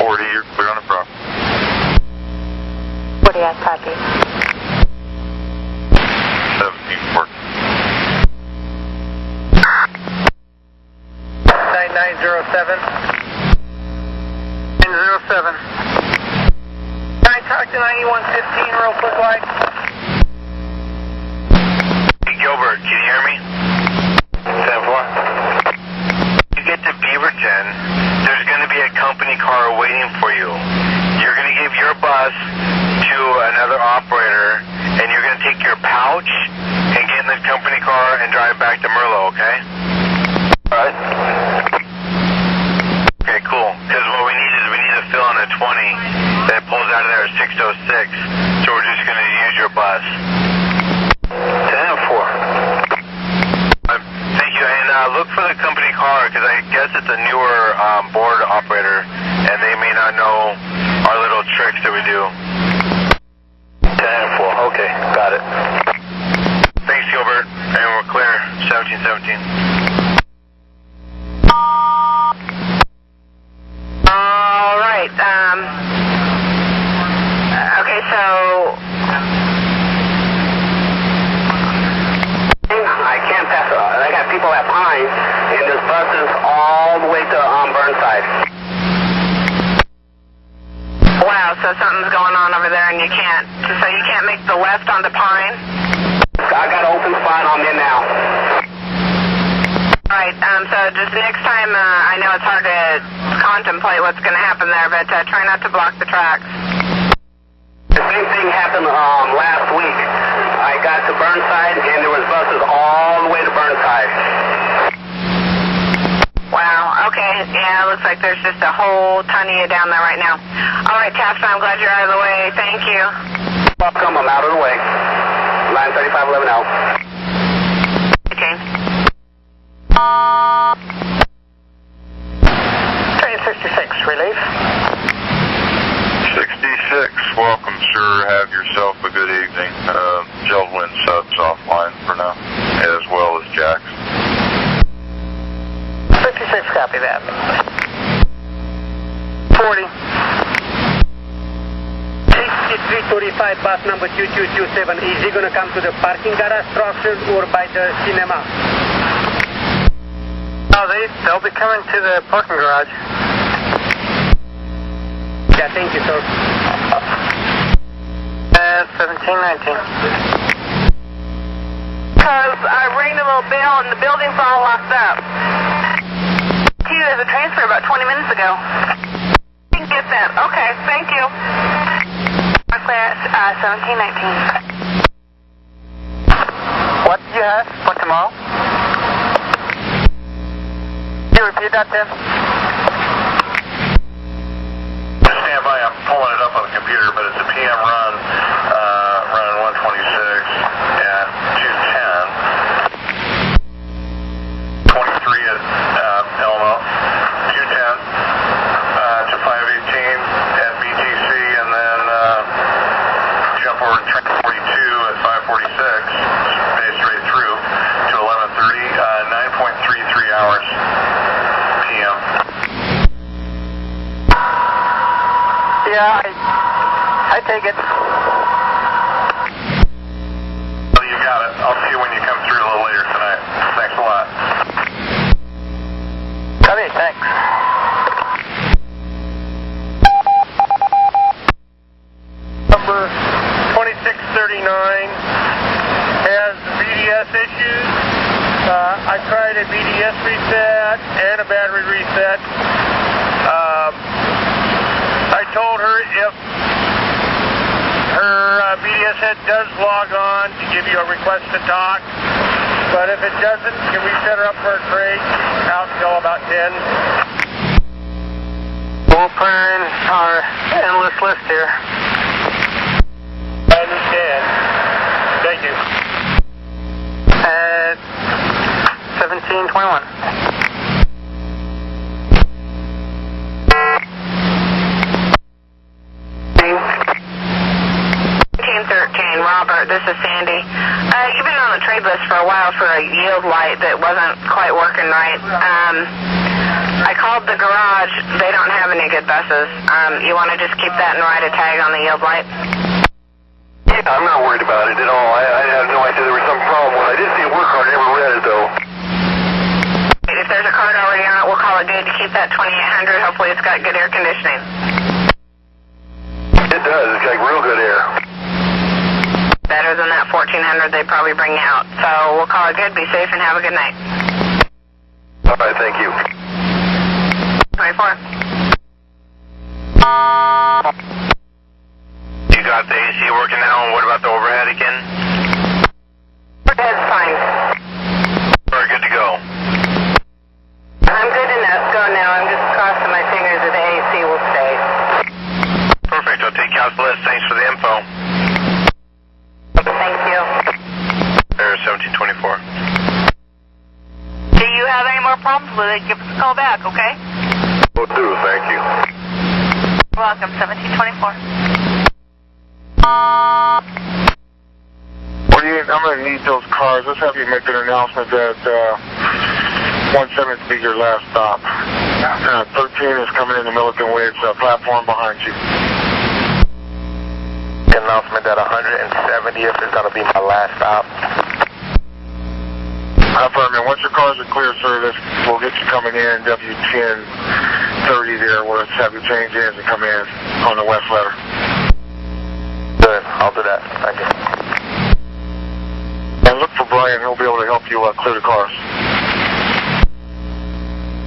40, you're clear on the property. 40, I copy. 1714. 9907. 907. Can I talk to 9115 real quick, like? Hey, Gilbert, can you hear me? 10-4. Get to Beaverton, there's going to be a company car waiting for you. You're going to give your bus to another operator, and you're going to take your pouch and get in the company car and drive back to Merlo, okay? All right. Okay, cool. Because what we need to fill in a 20 that pulls out of there at 606, so we're just going to use your bus. 10-4. Thank you, and look for the company car, because I guess it's a newer board operator, and they may not know our little tricks that we do. 10-4, okay, got it. Thanks, Gilbert, and we're clear, 1717. All right, okay, so... I can't pass it. I got people at Pine, and this bus is all the way to Burnside. Wow, so something's going on over there, and you can't make the left onto Pine? I got an open spot on there now. All right, so just next time, I know it's hard to contemplate what's going to happen there, but try not to block the tracks. The same thing happened last week. I got to Burnside, and there was buses all the way to Burnside. Wow, okay. Yeah, it looks like there's just a whole ton of you down there right now. All right, Taft, I'm glad you're out of the way. Thank you. Welcome, I'm out of the way. Line 3511 out. Okay. Train 66, relief. 66, welcome, sir. Have yourself a good evening. Jeldwin subs offline for now, as well as Jack's. 56, copy that. 40. 6345, bus number 2227. Is he going to come to the parking garage structure or by the cinema? Oh, they'll be coming to the parking garage. Yeah, thank you, sir. 1719. Because I rang the little bell and the building's all locked up. There's a transfer about 20 minutes ago. get that. Okay, thank you. Class 1719. What do you have for tomorrow? Can you repeat that, Tim? Stand by, I'm pulling it up on the computer, but it's a PM run, running 126 at 210. 23 at Elmo, 210 to 518 at BTC, and then jump over to train 42 at 546, stay straight through to 1130, 9.33 hours PM. Yeah, I take it. Well, you got it. I'll see you when you come through a little later tonight. Thanks a lot. Okay, thanks. Number 2639 has BDS issues. I tried a BDS reset and a battery reset. I told her if her BDS head does log on to give you a request to talk, but if it doesn't, can we set her up for a trade out until about 10? We'll put her in our endless list here. I understand. Thank you. At 1721. 13, Robert, this is Sandy. You've been on the trade list for a while for a yield light that wasn't quite working right. I called the garage. They don't have any good buses. You want to just keep that and write a tag on the yield light? Yeah, I'm not worried about it at all. I had no idea there was some problem. I did see a work card. I never read it, though. If there's a card already on it, we'll call it good to keep that 2800. Hopefully it's got good air conditioning. It does. It's got real good air. Better than that 1400 they probably bring out. So we'll call it good. Be safe and have a good night. All right, thank you. 24. You got the AC working now, and what about the overhead again? Overhead's fine. We're good to go. I'm good enough. Go now. I'm just crossing my fingers that the AC will stay. Perfect. I'll take Cal's list. Thanks for the info. Thank you. There's 1724. Do you have any more problems with it? Give us a call back, okay? Will do, thank you. You're welcome, 1724. I'm going to need those cars. Let's have you make an announcement that 17 will be your last stop. 13 is coming in the Milliken Waves platform behind you. Announcement that 170th is going to be my last stop. Affirmative. Once your cars are clear service, we'll get you coming in W1030 there. We'll have you change ends and come in on the west letter. Good. I'll do that. Thank you. And look for Brian. He'll be able to help you clear the cars.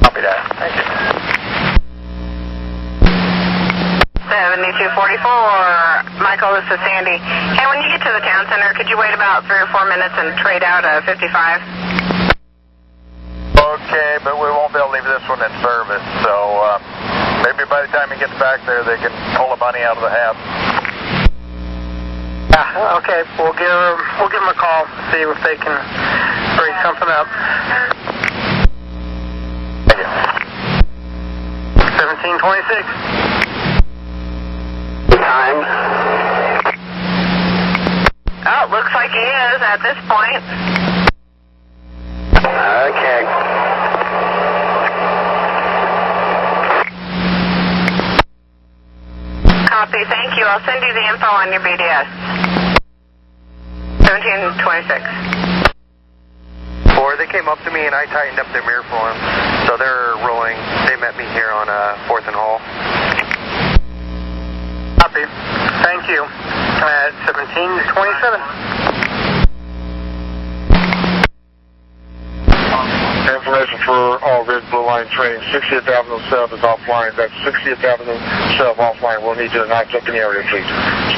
Copy that. Thank you. 7244. Michael, this is Sandy. Hey, when you get to the town center, could you wait about 3 or 4 minutes and trade out a 55? Okay, but we won't be able to leave this one in service, so maybe by the time he gets back there, they can pull the money out of the hat. Yeah, okay, we'll give them a call, see if they can bring something up. Thank you. 1726. Time. Oh, looks like he is at this point. Okay. Copy, thank you. I'll send you the info on your BDS. 1726. Or they came up to me and I tightened up their mirror for them. So they're rolling. They met me here on 4th and Hall. Copy. Thank you. At 1727. Information for all red, blue, line train. 60th Avenue South is offline. That's 60th Avenue South offline. We'll need you to knock up in the area, please.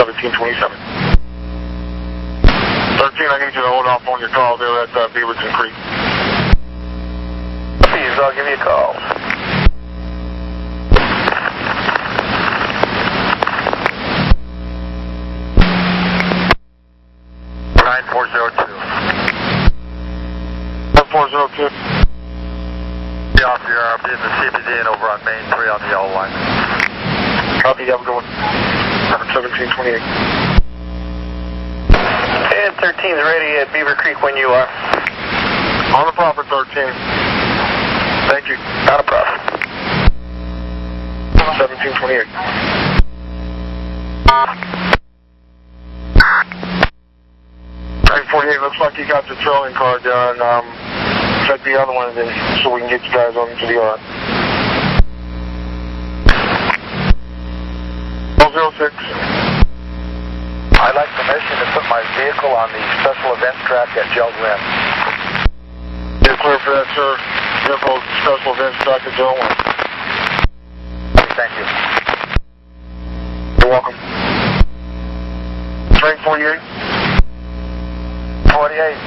1727. 13, I need you to hold off on your call there at Beaverton Creek. Please, I'll give you a call. Yeah, I'll be in the CBD and over on Main 3 on the yellow line. Copy, have a good one. 1728. And 13's ready at Beaver Creek when you are. On the proper, 13. Thank you. Not a problem. 1728. Looks like you got the trolling car done. Check the other one then, so we can get you guys on to the yard. 006. I'd like permission to put my vehicle on the special events track at Gel Glen. You're clear for that, sir. Vehicle special events track at Gel Glen. Thank you. You're welcome. Train 48. 48.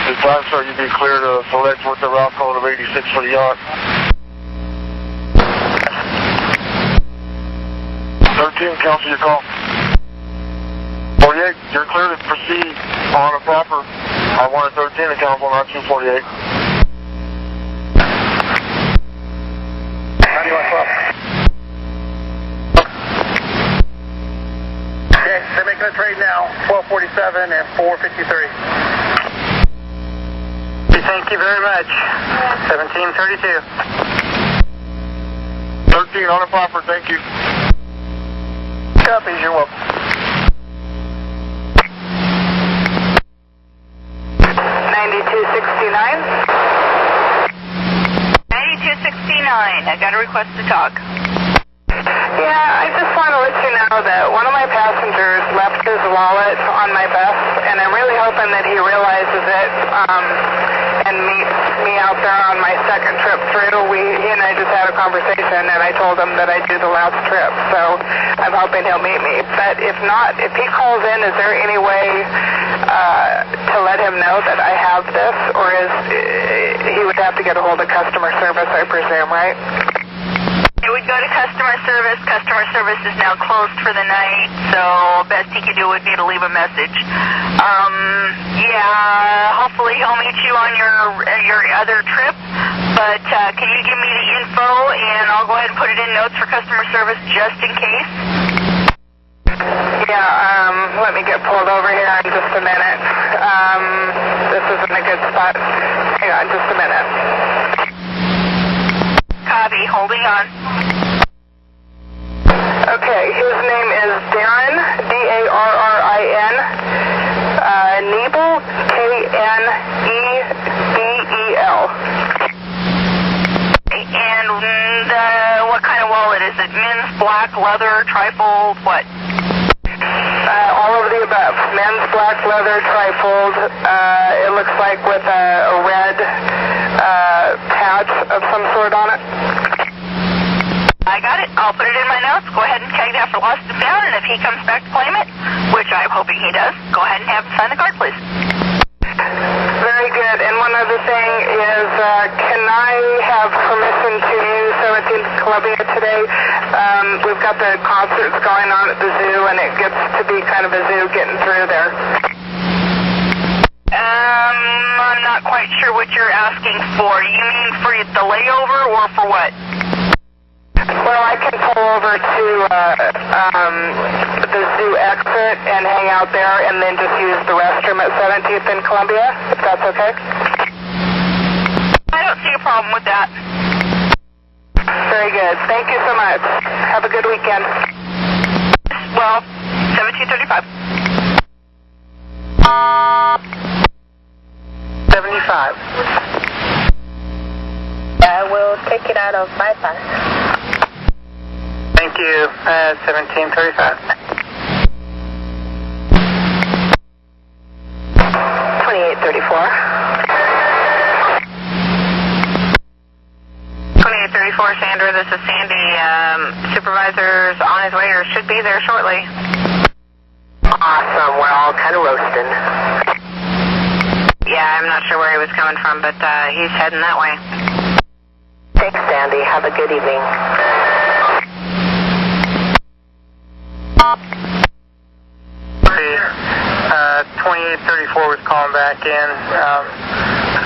This time, sir, you'd be clear to select with the route code of 86 for the yard. 13, cancel your call. 48, you're clear to proceed on a proper. I wanted 13 to cancel, not 248. 91 12. Okay, they're making a trade now. 1247 and 453. Thank you very much. 1732. 13 on a proper, thank you. Copies, you're welcome. 9269. 9269. I got a request to talk. Yeah, I just want to let you know that one of my passengers left his wallet on my bus, and I'm really hoping that he realizes it and meets me out there on my second trip through. He and I just had a conversation, and I told him that I'd do the last trip, so I'm hoping he'll meet me. But if not, if he calls in, is there any way to let him know that I have this, or he would have to get a hold of customer service, I presume, right? It would go to customer service. Customer service is now closed for the night, so best he could do would be to leave a message. Yeah, hopefully he'll meet you on your other trip, but can you give me the info, and I'll go ahead and put it in notes for customer service just in case? Yeah, let me get pulled over here in just a minute. This isn't a good spot. Hang on just a minute. Copy, holding on. Okay, his name is Darren, D-A-R-R-I-N, Kniebel, K-N-E-B-E-L. And what kind of wallet is it? Men's, black, leather, trifold, what? All of the above. Men's, black, leather, trifold. It looks like with a red patch of some sort on it. I got it. I'll put it in my notes. Go ahead and tag that for lost and found, and if he comes back to claim it, which I'm hoping he does, go ahead and have him sign the card, please. Very good. And one other thing is, can I have permission to use 17th Columbia today? We've got the concerts going on at the zoo, and it gets to be kind of a zoo getting through there. I'm not quite sure what you're asking for. You mean for the layover or for what? Well, I can pull over to the zoo exit and hang out there and then just use the restroom at 17th and Columbia, if that's okay. I don't see a problem with that. Very good. Thank you so much. Have a good weekend. Well, 1735. 75. I will take it out of bypass. Thank you. 1735. 2834. Sandra. This is Sandy. Supervisor's on his way or should be there shortly. Awesome. We're all kind of roasting. Yeah, I'm not sure where he was coming from, but he's heading that way. Thanks, Sandy. Have a good evening. 2834 was calling back in,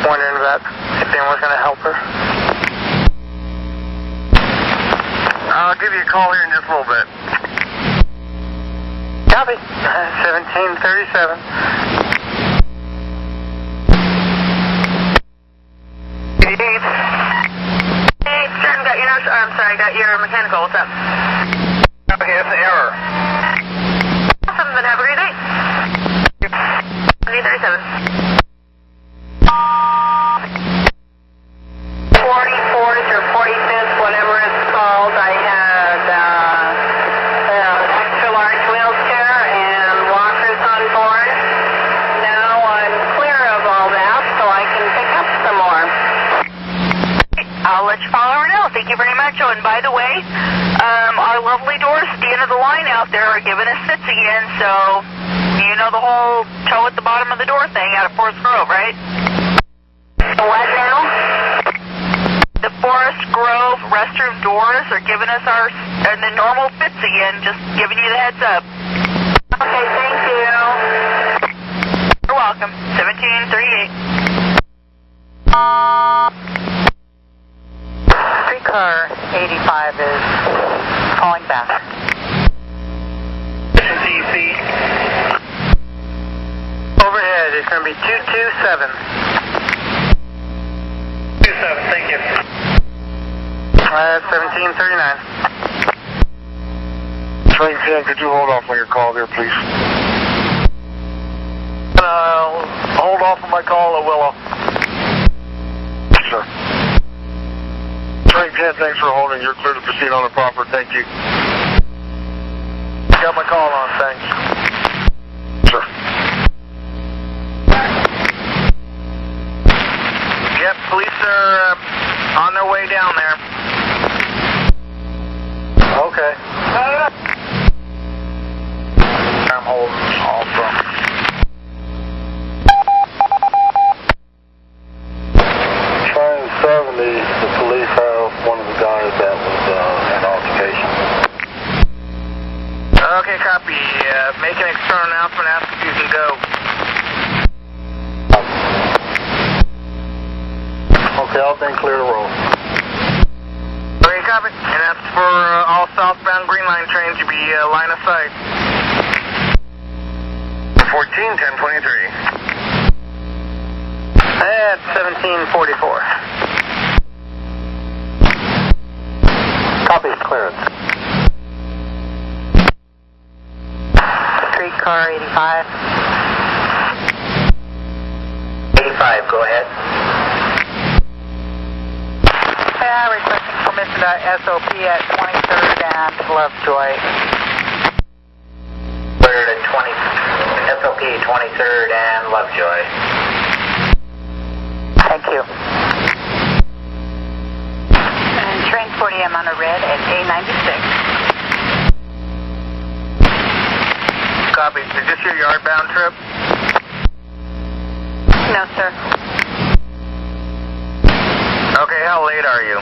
wondering about if anyone's going to help her. I'll give you a call here in just a little bit. Copy. 1737. Hey, Stern, got your notes. I'm sorry, got your mechanical. What's up? Okay, that's an error. Awesome, then have a great day. 1737. 44s or 45s, whatever it's called. I had an extra large wheelchair and walkers on board. Now I'm clear of all that, so I can pick up some more. I'll let you follow her now. Thank you very much. Oh, and by the way, our lovely doors at the end of the line out there are giving us fits again, so you know the whole toe at the bottom of the door thing out of Forest Grove, right? What now? The Forest Grove restroom doors are giving us the normal fits again, just giving you the heads up. Okay, thank you. You're welcome. 1738. Streetcar 85 is calling back. DC. Overhead, it's going to be 227. 27, thank you. 1739. Train 10, could you hold off on your call there, please? Hold off on my call at Willow. Sir. Train 10, thanks for holding. You're clear to proceed on the proper. Thank you. Got my call on, thanks. Sir. Yep, police are on their way down there. Okay. I'm holding all from. Train 70, the police have one of the guys that was in altercation. Okay, copy. Make an external announcement, ask if you can go. Okay, I'll then clear the road. Okay, copy. And that's for all southbound Green Line trains to be line of sight. 14-10-23. That's 1744. Copy, clearance. Streetcar 85. 85, go ahead. Requesting permission to SOP at 23rd and Lovejoy. 3rd and 20, SOP 23rd and Lovejoy. Thank you. And train 40M on a red at A96. Copy. Is this your yardbound trip? No, sir. Okay, how late are you?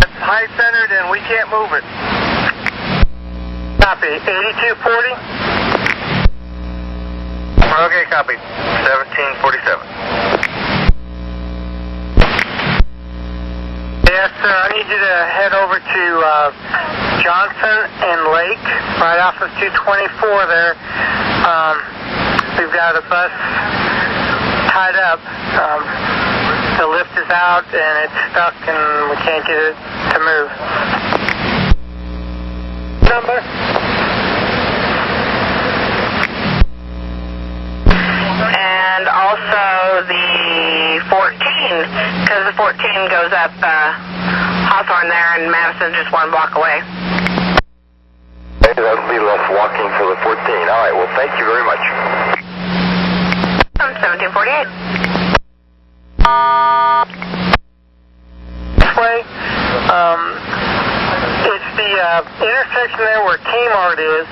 It's high-centered and we can't move it. Copy. 8240? Okay, copy. 1747. Yes, sir. I need you to head over to Johnson and Lake, right off of 224 there. We've got a bus tied up. The lift is out and it's stuck and we can't get it to move. Number? And also the 14, because the 14 goes up Hawthorne there and Madison just 1 block away. Maybe that'll be less walking for the 14. All right, well, thank you very much. 1748. intersection there where Kmart is,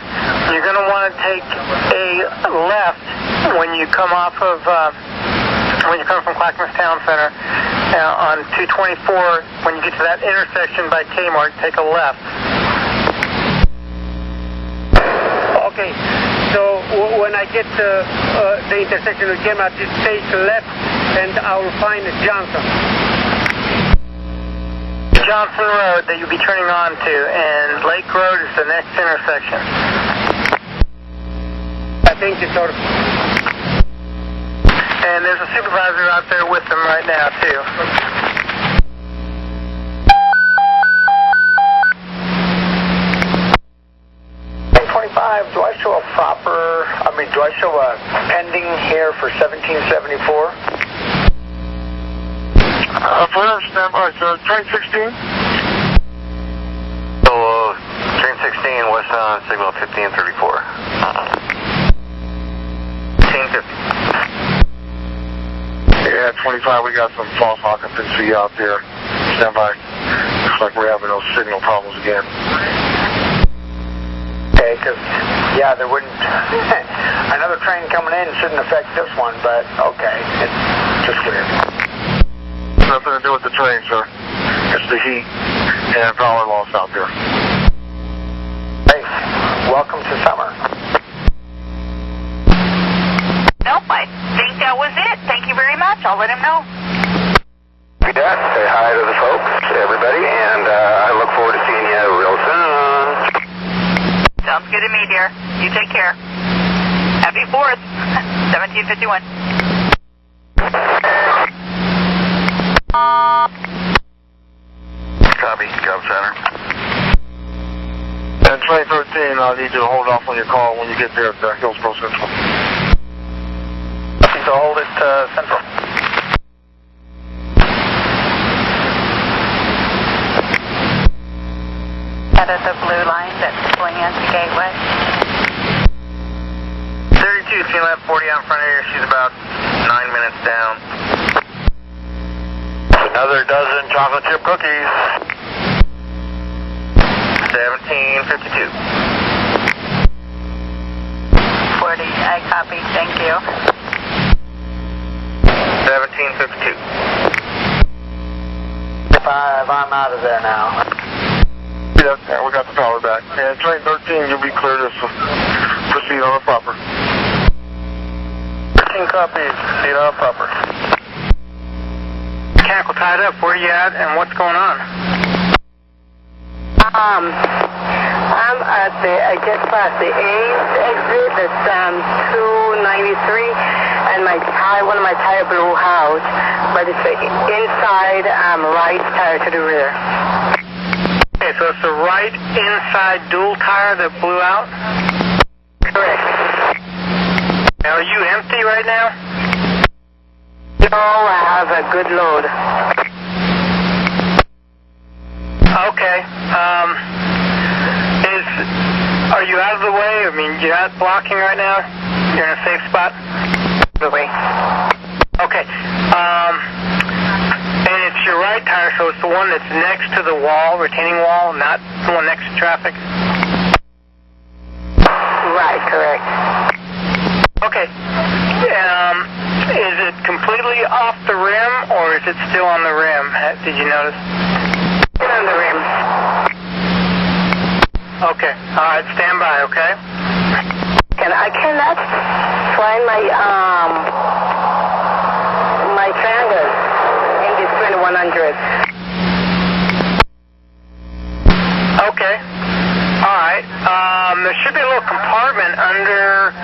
you're going to want to take a left when you come off of, when you come from Clackamas Town Center on 224. When you get to that intersection by Kmart, take a left. Okay, so when I get to the intersection with Kmart, just take left and I will find Johnson. Johnson Road that you'll be turning on to, and Lake Road is the next intersection. I think it's sort of... And there's a supervisor out there with them right now, too. Do I show a proper, do I show a pending here for 1774? For standby, sir. Train 16? So, train 16, westbound, signal 1534. 1550. Yeah, 25, we got some false occupancy out there. Standby. Looks like we're having those signal problems again. Okay, because, yeah, there wouldn't... Another train coming in shouldn't affect this one, but, okay. It's just weird. Nothing to do with the train, sir. It's the heat and power loss out there. Hey, welcome to summer. Nope, I think that was it. Thank you very much. I'll let him know. Yeah, say hi to the folks, everybody, and I look forward to seeing you real soon. Sounds good to me, dear. You take care. Happy 4th, 1751. Copy, Gov Center. And train 13, I'll need you to hold off on your call when you get there at Hillsborough Central. So hold it Central. Out of the blue line that's going into Gateway. 32, seen left 40 out in front of here. She's about 9 minutes down. Another dozen chocolate chip cookies. 1752. 40, I copy, thank you. 1752. 5, I'm out of there now. Yeah, we got the power back. And train 13, you'll be clear to proceed on the proper. 13 copies, proceed on the proper. Mechanical tied up, where you at and what's going on? I'm at the, I just passed the 8th exit, that's 293, and one of my tire blew out, but it's the inside right tire to the rear. Okay, so it's the right inside dual tire that blew out? Correct. Now, are you empty right now? No, I have a good load. Okay. Are you out of the way? I mean, you're not blocking right now? You're in a safe spot? The way. Okay. And it's your right tire, so it's the one that's next to the wall, retaining wall, not the one next to traffic? Right, correct. Okay. Is it completely off the rim, or is it still on the rim? Did you notice? Still on the rim. Okay. All right, stand by, okay? I cannot find my my triangle in this 2100. Okay. All right. There should be a little compartment under,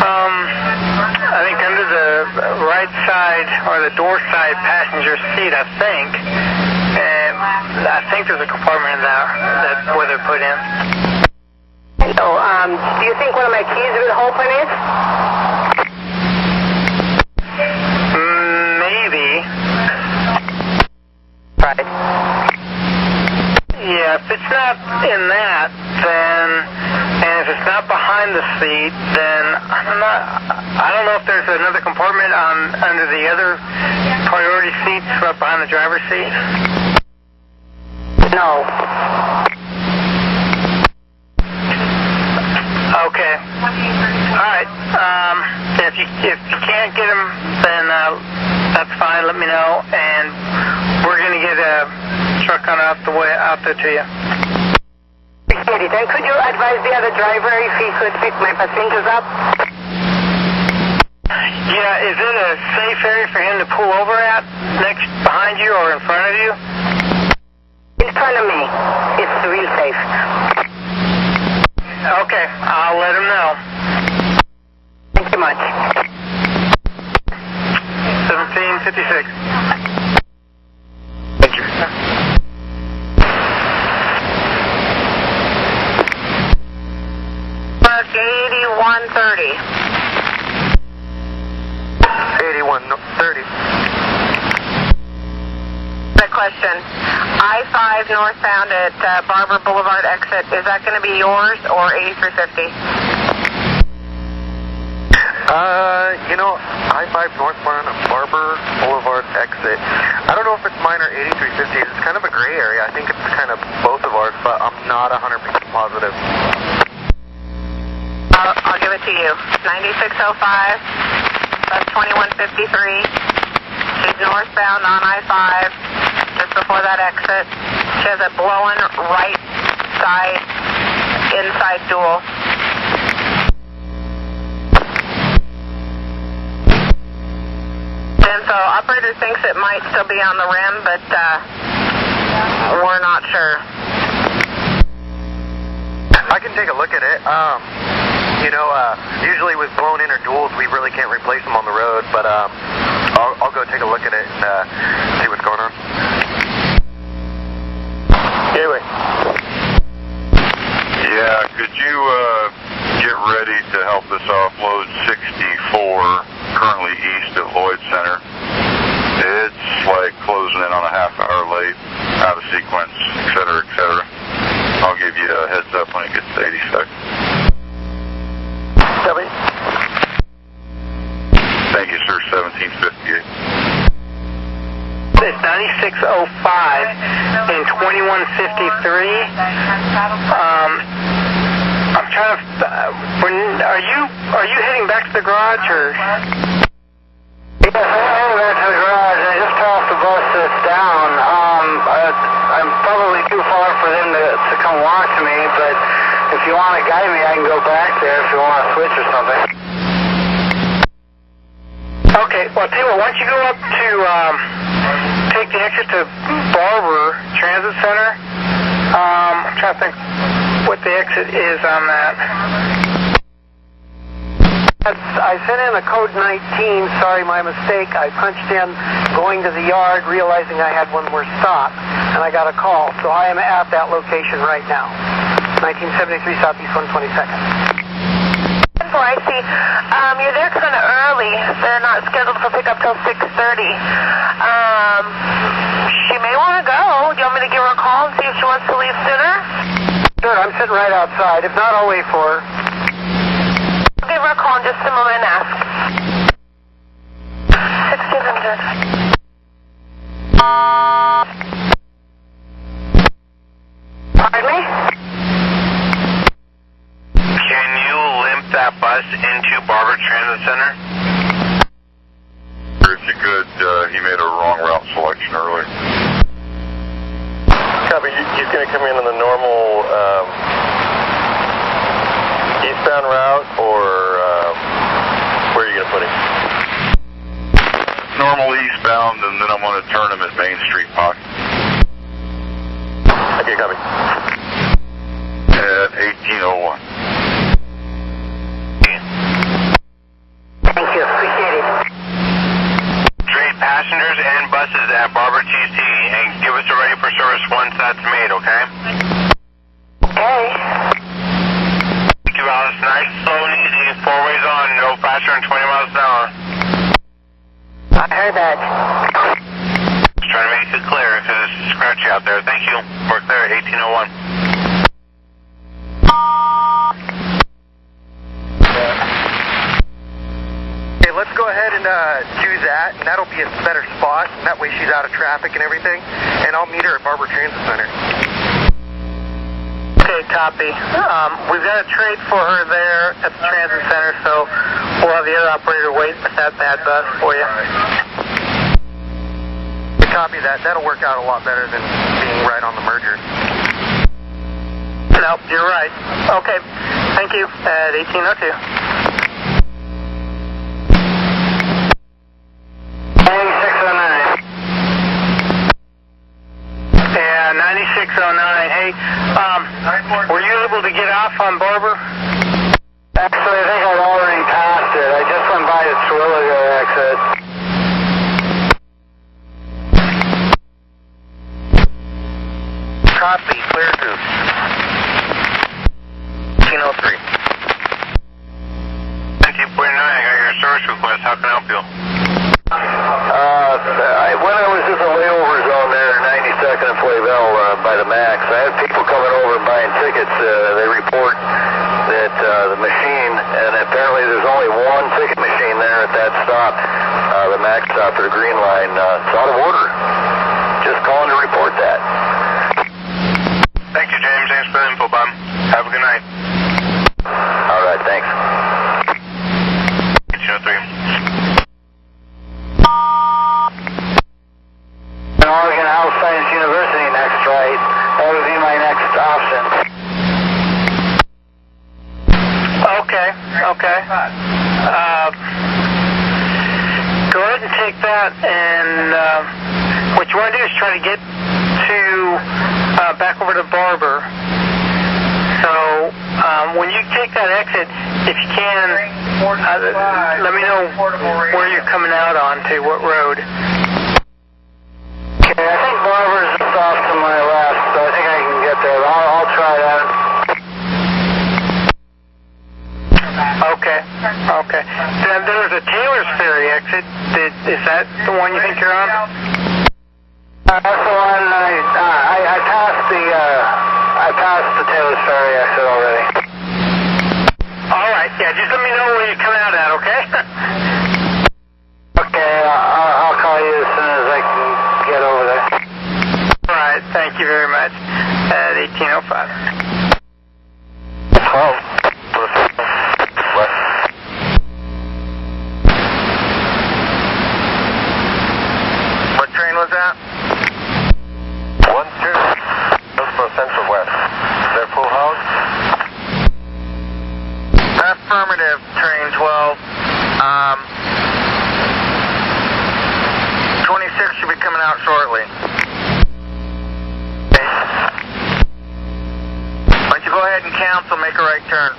I think under the right side or the door side passenger seat, I think. And I think there's a compartment in there that's where they're put in. So, do you think one of my keys will open it? Maybe. Right. Yeah, if it's not in that, then, and if it's not behind the seat, then I don't know if there's another compartment under the other priority seats right behind the driver's seat. No. if you can't get them, then that's fine. Let me know, and we're going to get a truck on out there to you. Appreciate it. And could you advise the other driver if he could pick my passengers up? Yeah, is it a safe area for him to pull over at, next behind you or in front of you? In front of me. It's real safe. Okay, I'll let him know. Thank you much. 1756. Thank you. Mark 8130. 8130. Question. I-5 northbound at Barber Boulevard exit. Is that going to be yours or 8350? I-5 northbound at Barber Boulevard exit. I don't know if it's mine or 8350. It's kind of a gray area. I think it's kind of both of ours, but I'm not 100% positive. I'll give it to you. 9605. That's 2153. She's northbound on I-5. Just before that exit. She has a blowing right side inside dual. And so operator thinks it might still be on the rim, but we're not sure. I can take a look at it. Usually with blown inner duals, we really can't replace them on the road, but I'll go take a look at it and see what's going on. Anyway. Yeah, could you get ready to help us offload 64 currently east of Lloyd Center? It's like closing in on a half hour late, out of sequence, etc., etc. I'll give you a heads up when it gets to 80 seconds. Copy. Thank you, sir. 1758. It's 9605 and 2153. I'm trying to. Are you heading back to the garage or? Yes, I'm heading back to the garage. I just passed the bus that's down. I'm probably too far for them to come walk to me, but if you want to guide me, I can go back there if you want to switch or something. Okay, well, tell you what, why don't you go up to take the exit to Barber Transit Center? I'm trying to think what the exit is on that. I sent in a code 19, sorry, my mistake. I punched in going to the yard, realizing I had one more stop, and I got a call. So I am at that location right now. 1973 Southeast 122nd. I see. You're there kind of early. They're not scheduled for pickup till 6:30. She may want to go. Do you want me to give her a call and see if she wants to leave sooner? Sure, I'm sitting right outside. If not, I'll wait for her. I'll give her a call in just a moment and ask. 1600. Pardon me? Can you limp that bus into Barber Transit Center? If you could, he made a wrong route selection earlier. Copy. He's going to come in on the normal eastbound route, or where are you going to put him? Normal eastbound, and then I'm going to turn him at Main Street Pocket. Okay, copy. At 1801. Thank you. Appreciate it. Treat passengers and buses at Barber TC and give us a ready for service once that's made, okay? Okay. Thank you, Alice. Nice, slow and easy. 4 ways on, no faster than 20 miles an hour. I heard that. Just trying to make it clear because it's scratchy out there. Thank you. We're clear at 1801. Okay, let's go ahead and do that, and that'll be a better spot. And that way she's out of traffic and everything. And I'll meet her at Barber Transit Center. Okay, copy. We've got a trade for her there at the transit center, so we'll have the other operator wait with that bad bus for you. Copy that. That'll work out a lot better than being right on the merger. Nope, you're right. Okay, thank you. At 1802. 9609. Hey, were you able to get off on Barber? Actually, I think I'd already passed it. I just went by the Terwilliger exit. Copy. Clear Goose. 1803. 1949, I got your service request. How can I help you? When I was in the layover zone there, 92nd and Flavel by the Max, I had people coming over and buying tickets. They report that the machine, and apparently there's only one ticket machine there at that stop, the Max stop for the Green Line. It's out of order. Just calling to report that. Thank you, James. Thanks for the info, Bob. Have a good night. All right, thanks. 1803. Oregon Health Science University next, right? That would be my next option. Okay. Go ahead and take that, and what you want to do is try to get to back over to Barber. So when you take that exit, if you can, let me know where you're coming out onto, what road. Okay, I think Barber's just off to my left, so I think I can get there. I'll try that. Okay. Then there's a Taylor's Ferry exit. Is that the one you think you're on? That's the one I passed the Taylor's Ferry exit already. All right, yeah, just let me know where you're coming out at, okay? Okay, I'll call you as soon as I can get over there. All right, thank you very much. At 1805. Oh. What train was that? 12, Hillsborough Central West. Is that full house? Affirmative, train 12. 26 should be coming out shortly. Why don't you go ahead and cancel, make a right turn.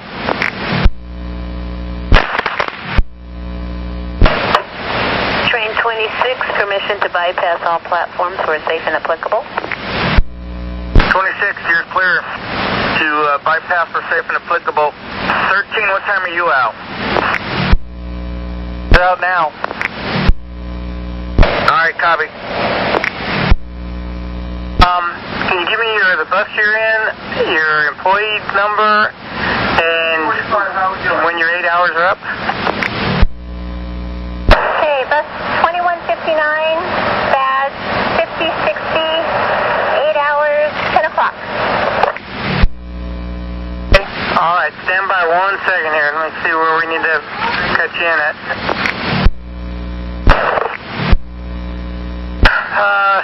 Train 26, permission to bypass all platforms where safe and applicable. 26, you're clear to bypass for safe and applicable. 13, what time are you out? You're out now. Alright, copy. Can you give me the bus you're in, your employee number, and when your 8 hours are up? Okay, bus 2159, badge 5060, 8 hours, 10 o'clock. Alright, stand by 1 second here. Let me see where we need to cut you in at.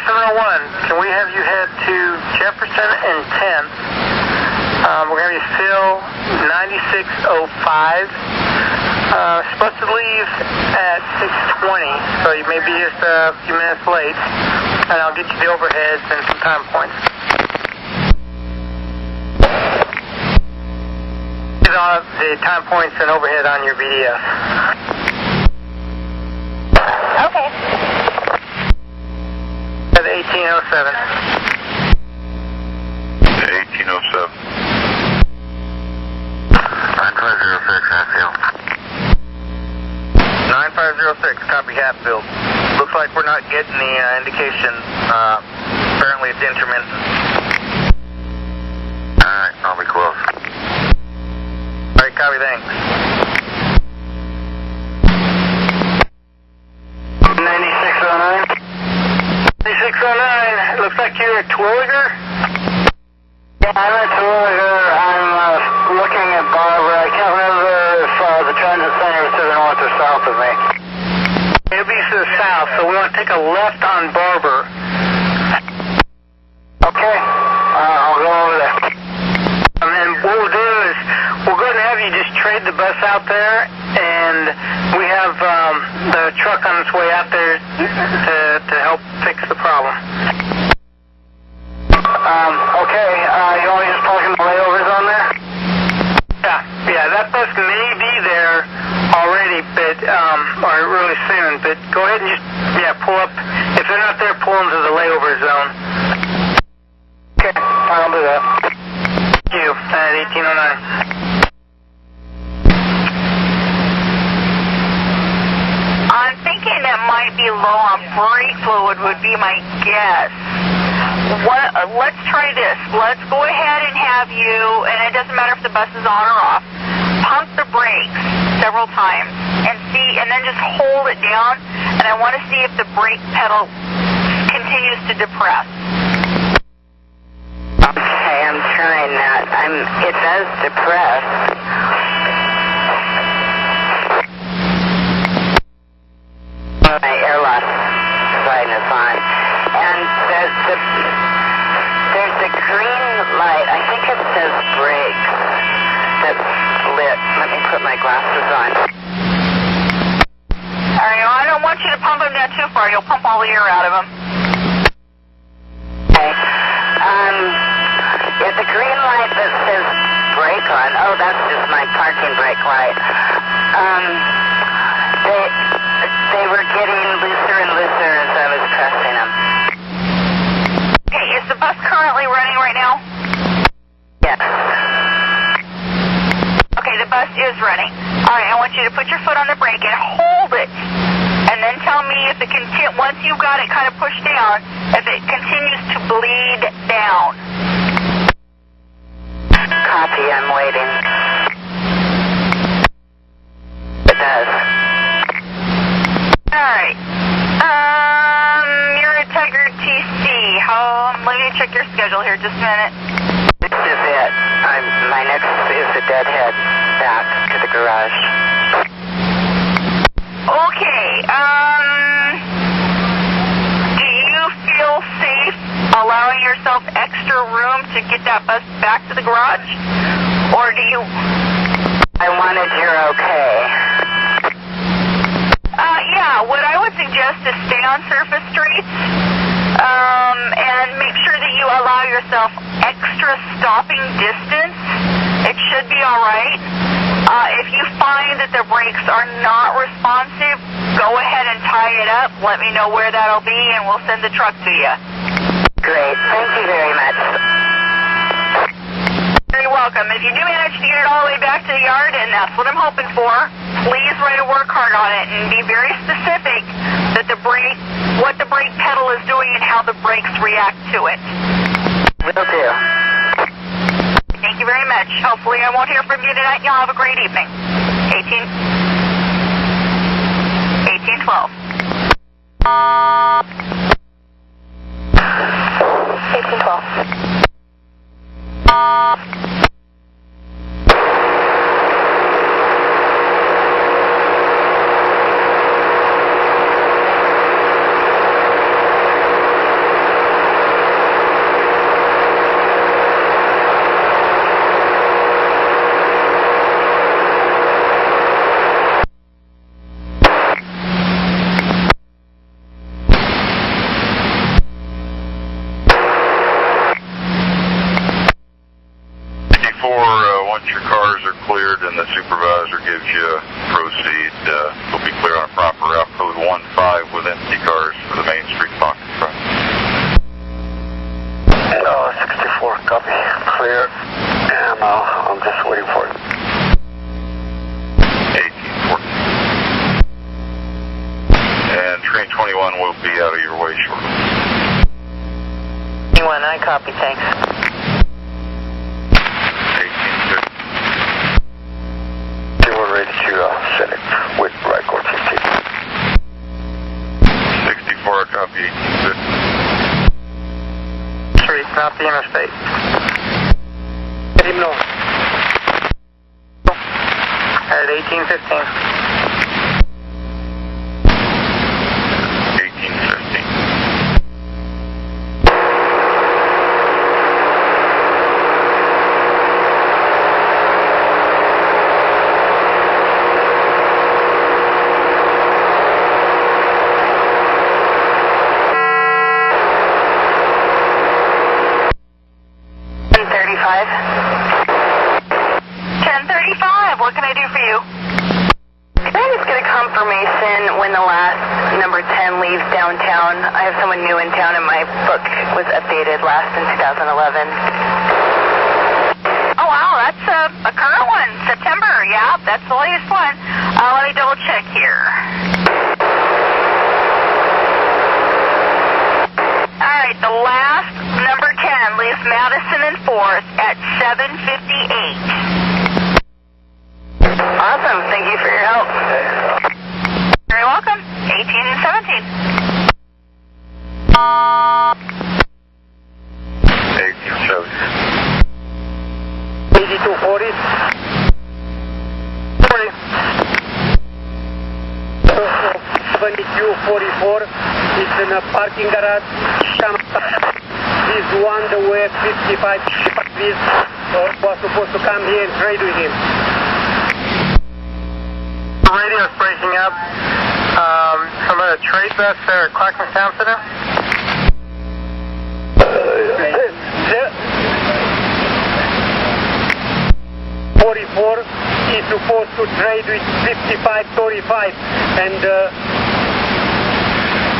701, can we have you head to Jefferson and 10th? We're going to have you fill 9605. Supposed to leave at 6:20, so you may be just a few minutes late. And I'll get you the overheads and some time points. The time points and overhead on your VDF. Okay. At 1807. 1807. 9506, Hatfield. 9506, copy Hatfield. Looks like we're not getting the indication. Apparently it's intermittent. Alright, I'll be close. Alright, copy, thanks. 9609. 9609, looks like you're at Terwilliger. I'm at Terwilliger. I'm looking at Barbara. I can't remember if the transit center is to the north or south of me. It'll be to the south, so we want to take a left on Barber. Okay, I'll go over there. And then what we'll do is we'll go ahead and have you just trade the bus out there, and we have the truck on its way out there to help fix the problem. Okay, you want me to just park in the layovers on there? Yeah, that bus may be there already, but, or really soon, but go ahead and just, pull up. If they're not there, pull into the layover zone. Okay, I'll do that. Thank you, at 1809. I'm thinking it might be low on brake fluid would be my guess. Let's try this. Let's go ahead and have you, and it doesn't matter if the bus is on or off, pump the brakes several times and see, and then just hold it down, and I want to see if the brake pedal continues to depress. Okay, I'm trying that. It does depress. My airlock sign is on. And there's a green light. I think it says brakes. That's lit. Let me put my glasses on. All right, well, I don't want you to pump him down too far. You'll pump all the air out of him. Okay. It's a green light that says brake on. Oh, that's just my parking brake light. They were getting looser and looser as I was pressing them. Okay, is the bus currently running right now? Yes. Okay, the bus is running. All right, I want you to put your foot on the brake and hold it. And then tell me if it once you've got it kind of pushed down, if it continues to bleed down. Copy, I'm waiting. It does. All right. You're at Tiger TC. Let me check your schedule here just a minute. This is it. My next is the deadhead back to the garage. Okay. Do you feel safe allowing yourself extra room to get that bus back to the garage? Or do you... I wanted your okay. Yeah, what I would suggest is stay on surface streets and make sure that you allow yourself extra stopping distance. It should be all right. If you find that the brakes are not responsive, go ahead and tie it up. Let me know where that'll be, and we'll send the truck to you. Great. Thank you very much. You're welcome. If you do manage to get it all the way back to the yard, and that's what I'm hoping for, please write a work card on it and be very specific that what the brake pedal is doing and how the brakes react to it. Will do. Thank you very much. Hopefully I won't hear from you tonight. You'll have a great evening. 1812. 1812. Once your cars are cleared and the supervisor gives you a proceed, you'll be clear on a proper route code 15 with empty cars for the Main Street pocket front. 64, copy. Clear. And I'm just waiting for it. 1814. And train 21 will be out of your way shortly. 21, I copy, thanks. Ready to send it with right court 15. 64, copy 18. 3, copy interstate. him know. At 1815. 1815. What can I do for you? Can I just get a confirmation when the last number 10 leaves downtown? I have someone new in town and my book was updated last in 2011. Oh, wow, that's a current one. September, yeah, that's the latest one. Let me double check here. All right, the last number 10 leaves Madison and 4th at 7:58. Awesome. Thank you for your help. Very welcome. 18 and 17. 8240. 7244. It's in a parking garage. He's one the way 55 is was supposed to come here and trade with him. The radio's breaking up. From a trade bus there at Clackamas Town Center. 44 is supposed to trade with 5535 and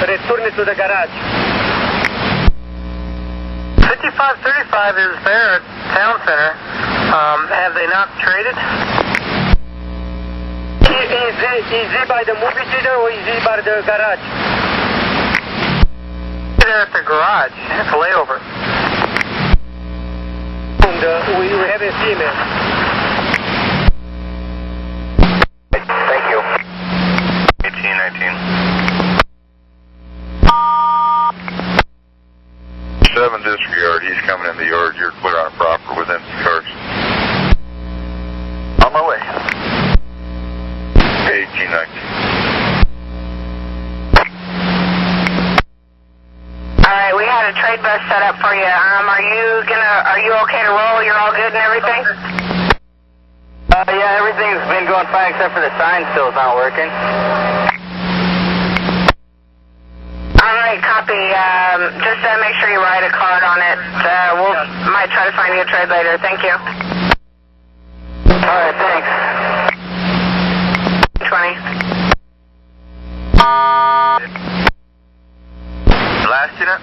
return it to the garage. 5535 is there at Town Center. Have they not traded? Is he by the movie theater or is he by the garage? They're at the garage. It's a layover. And we haven't seen it. Thank you. 1819. 7 disregard. He's coming in the yard. You're clear on proper within the cars. On my way. 1819. All right, we had a trade bus set up for you. Are you okay to roll? You're all good and everything? Yeah, everything's been going fine except for the sign still is not working. All right, copy. Just make sure you write a card on it. Might try to find you a trade later. Thank you. All right, thanks. 20. Last unit?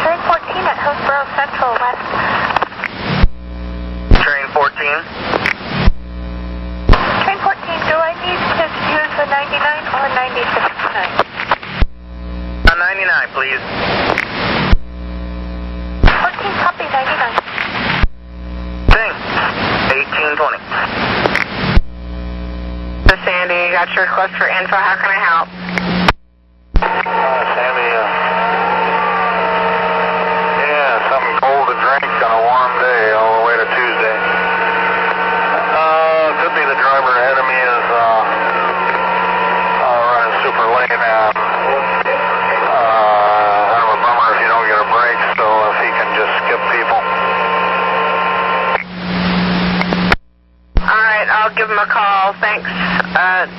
Train 14 at Hillsborough Central West. Train 14? Train 14, do I need to use the 99 or 96? 99, please. 14, copy 99. Thing. 1820. This is Sandy. You got your request for info. How can I help? Sandy, something cold to drink on a warm day all the way to Tuesday. Could be the driver ahead of me is running super late now. Kind of a bummer if you don't get a break, so if he can just skip people. All right, I'll give him a call. Thanks. Herb.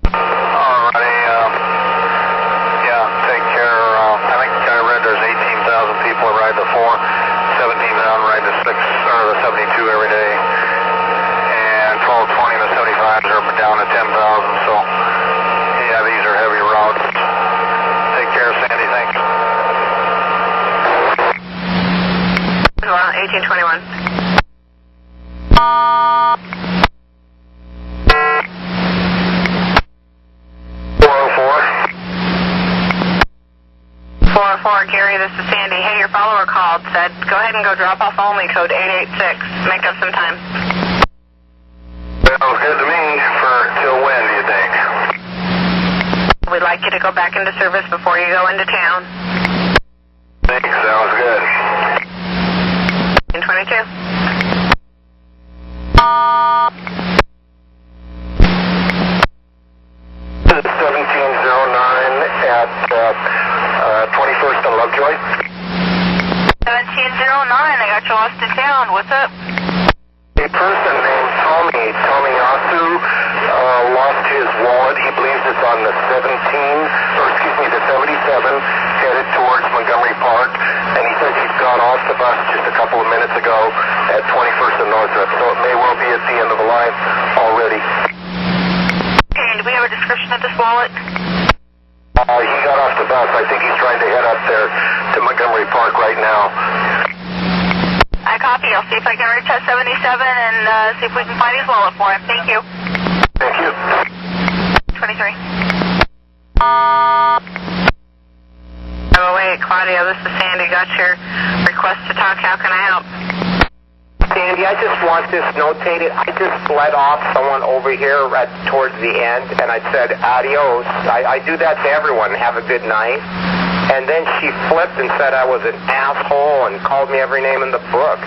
Alrighty, take care. I think I read there's 18,000 people that ride the 4, 17,000 ride the 6, or the 72 every day, and 1220 and the 75s are down to 10,000, so yeah, these are heavy routes. Take care, Sandy, thanks. Well, 1821. 404, Gary, this is Sandy. Hey, your follower called, said, go ahead and go drop off only, code 886. Make up some time. Sounds good to me. Till when, do you think? We'd like you to go back into service before you go into town. Yeah, Thanks, sounds good. 22. This is 1709 at 21st and Lovejoy. 1709, I got you lost in town. What's up? A person named Tommy Yasu lost his wallet. He believes it's on the 77, headed towards Montgomery Park. And he says he's got off the bus just a couple of minutes ago at 21st and Northrop. So it may well be at the end of the line already. Okay, do we have a description of this wallet? He got off the bus. I think he's trying to head up there to Montgomery Park right now. I copy. I'll see if I can reach that 77 and see if we can find his wallet for him. Thank you. Thank you. 23. Oh, wait, Claudia, this is Sandy. Got your request to talk. How can I help? Sandy, I just want this notated. I just let off someone over here right towards the end, and I said adios. I do that to everyone. Have a good night. And then she flipped and said I was an asshole and called me every name in the book.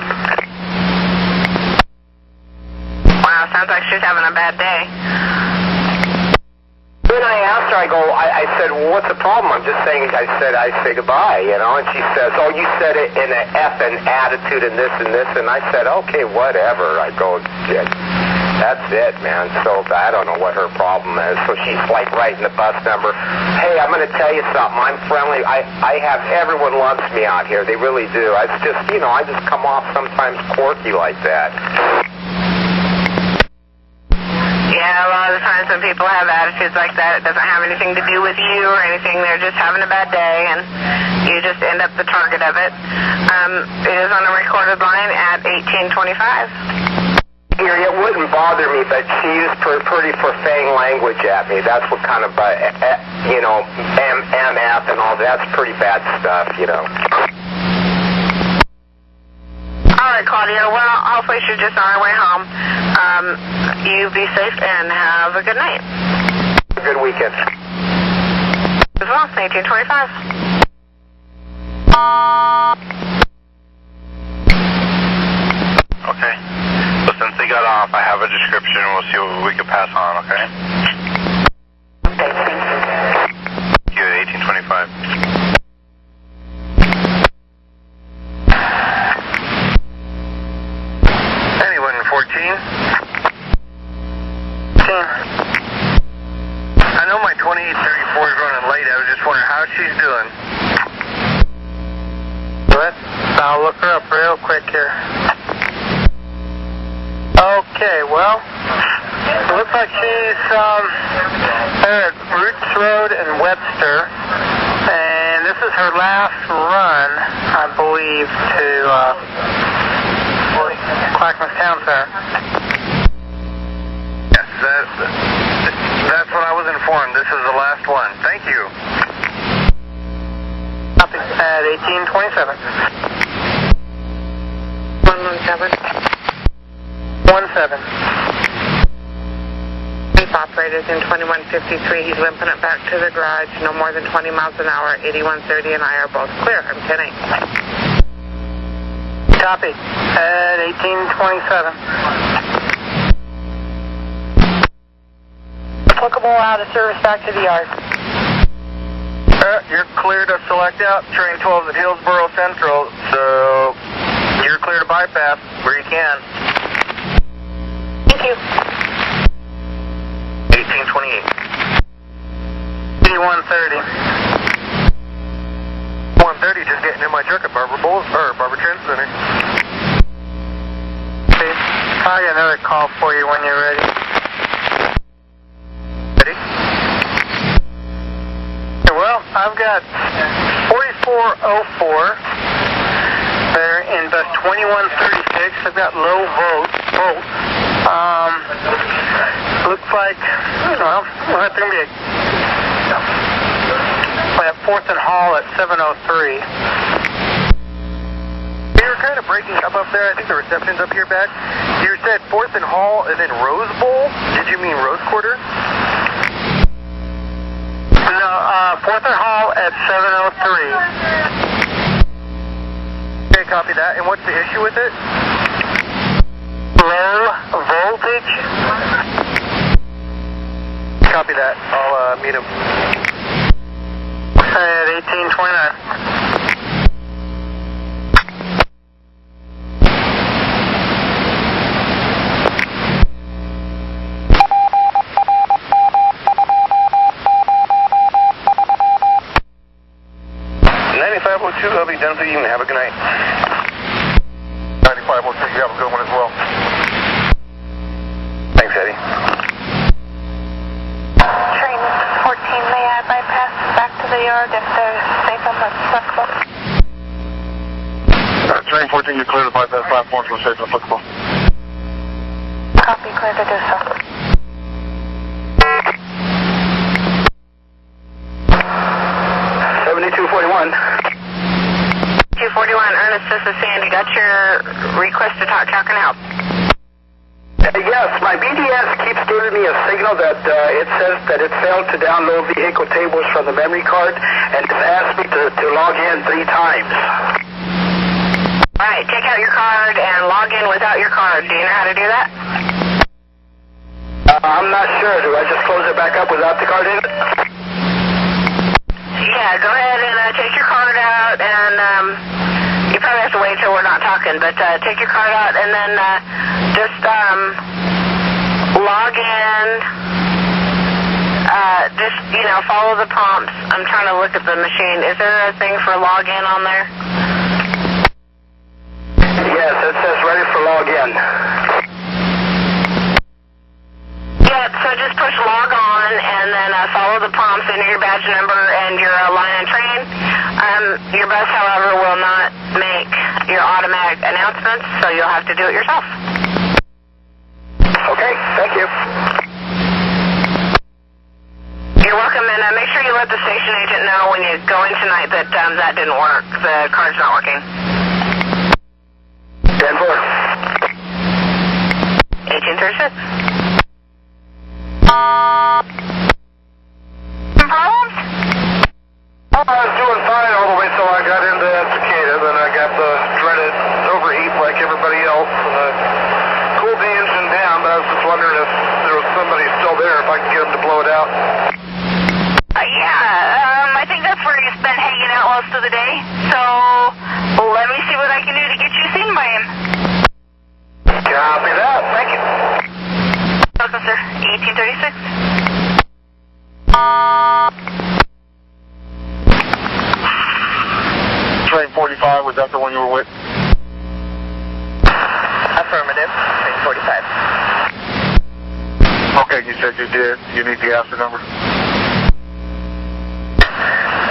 Wow, sounds like she's having a bad day. Then I asked her, I said, well, what's the problem? I'm just saying, I say goodbye, you know, and she says, oh, you said it in an effing attitude and this, and I said, okay, whatever. I go, that's it, man. So I don't know what her problem is. So she's like writing the bus number. Hey, I'm going to tell you something. I'm friendly. I have, everyone loves me out here. They really do. It's just, you know, I just come off sometimes quirky like that. Yeah, a lot of the times when people have attitudes like that, it doesn't have anything to do with you or anything. They're just having a bad day, and you just end up the target of it. It is on a recorded line at 1825. It wouldn't bother me, but she used pretty profane language at me. That's what kind of, you know, MF and all that. That's pretty bad stuff, you know. All right, Claudia. Well, hopefully she's just on her way home. You be safe and have a good night. A good weekend. As well, 1825. Okay. So since they got off, I have a description. We'll see what we can pass on, okay? Okay, thank you. 1825. Anyone 14? I know my 2834 is running late. I was just wondering how she's doing. I'll look her up real quick here. Okay, well, it looks like she's there at Roots Road in Webster, and this is her last run, I believe, to Clackamas Town Center. Yes, that's what I was informed. This is the last one. Thank you. Copy. At 1827. 117. 17. Chief operator's in 2153. He's limping it back to the garage. No more than 20 miles an hour. 8130 and I are both clear. I'm 10-8. Copy. At 1827. Applicable out of service back to the yard. You're clear to select out. Train 12 at Hillsboro Central, so you're clear to bypass where you can. Thank you. 1828. D130. 130, just getting in my truck at Barber Trend Center. Okay. I'll get another call for you when you're ready. Ready? Well, I've got 4404. They're in bus 2136. I've got low volt. Looks like, well, we'll have to be at 4th and Hall at 703. You were kind of breaking up there. I think the reception's up here back. You said 4th and Hall and then Rose Bowl? Did you mean Rose Quarter? No, 4th and Hall at 703. copy that. And what's the issue with it? Low voltage. Copy that. I'll meet him. At 1829. I'll be done for the evening. Have a good night. 9502, you have a good one as well. Thanks, Eddie. Train 14, may I bypass back to the yard if they're safe on the applicable? Train 14, you clear the bypass platform for safe and applicable. Copy, clear to do so. Ernest, this is Sandy. Got your request to talk. How can I help? Yes, my BDS keeps giving me a signal that it says that it failed to download vehicle tables from the memory card, and it's asked me to log in 3 times. All right, take out your card and log in without your card. Do you know how to do that? I'm not sure. Do I just close it back up without the card in it? Yeah, go ahead and take your card out, and you probably have to wait till we're not talking, but take your card out and then just log in. Just, follow the prompts. I'm trying to look at the machine. Is there a thing for log in on there? Yes, it says ready for log in. Yep, so just push log on and then follow the prompts, enter your badge number and your line and train. Your bus, however, will not make your automatic announcements, so you'll have to do it yourself. Okay, thank you. You're welcome, and make sure you let the station agent know when you go in tonight that that didn't work. The card's not working. 10-4. 1836. Problems? I was doing fine all the way till I got into Cicada, then I got the dreaded overheat like everybody else, and I cooled the engine down, but I was just wondering if there was somebody still there, if I could get them to blow it out. I think that's where he's been hanging out most of the day, so let me see what I can do to get you seen by him. Copy that, thank you. Welcome, sir. 1836. Train 45, was that the one you were with? Affirmative. Train 45. Okay, you said you did. You need the ASA number?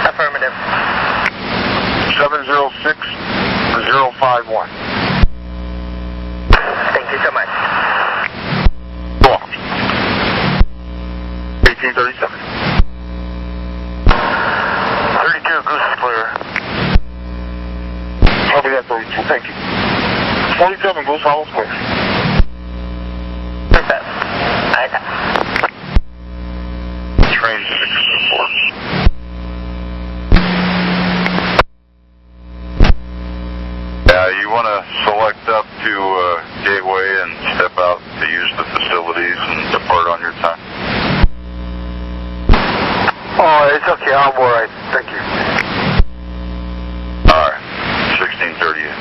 Affirmative. 706051. Thank you so much. 1837. 32, Goose is clear. Copy that, 32, thank you. 47, Goose, Hollow's clear. Perfect. Train 604. You want to select up to Gateway and step out to use the facilities and depart on your time. Oh, it's okay. I'm all right. Thank you. All right. 1638.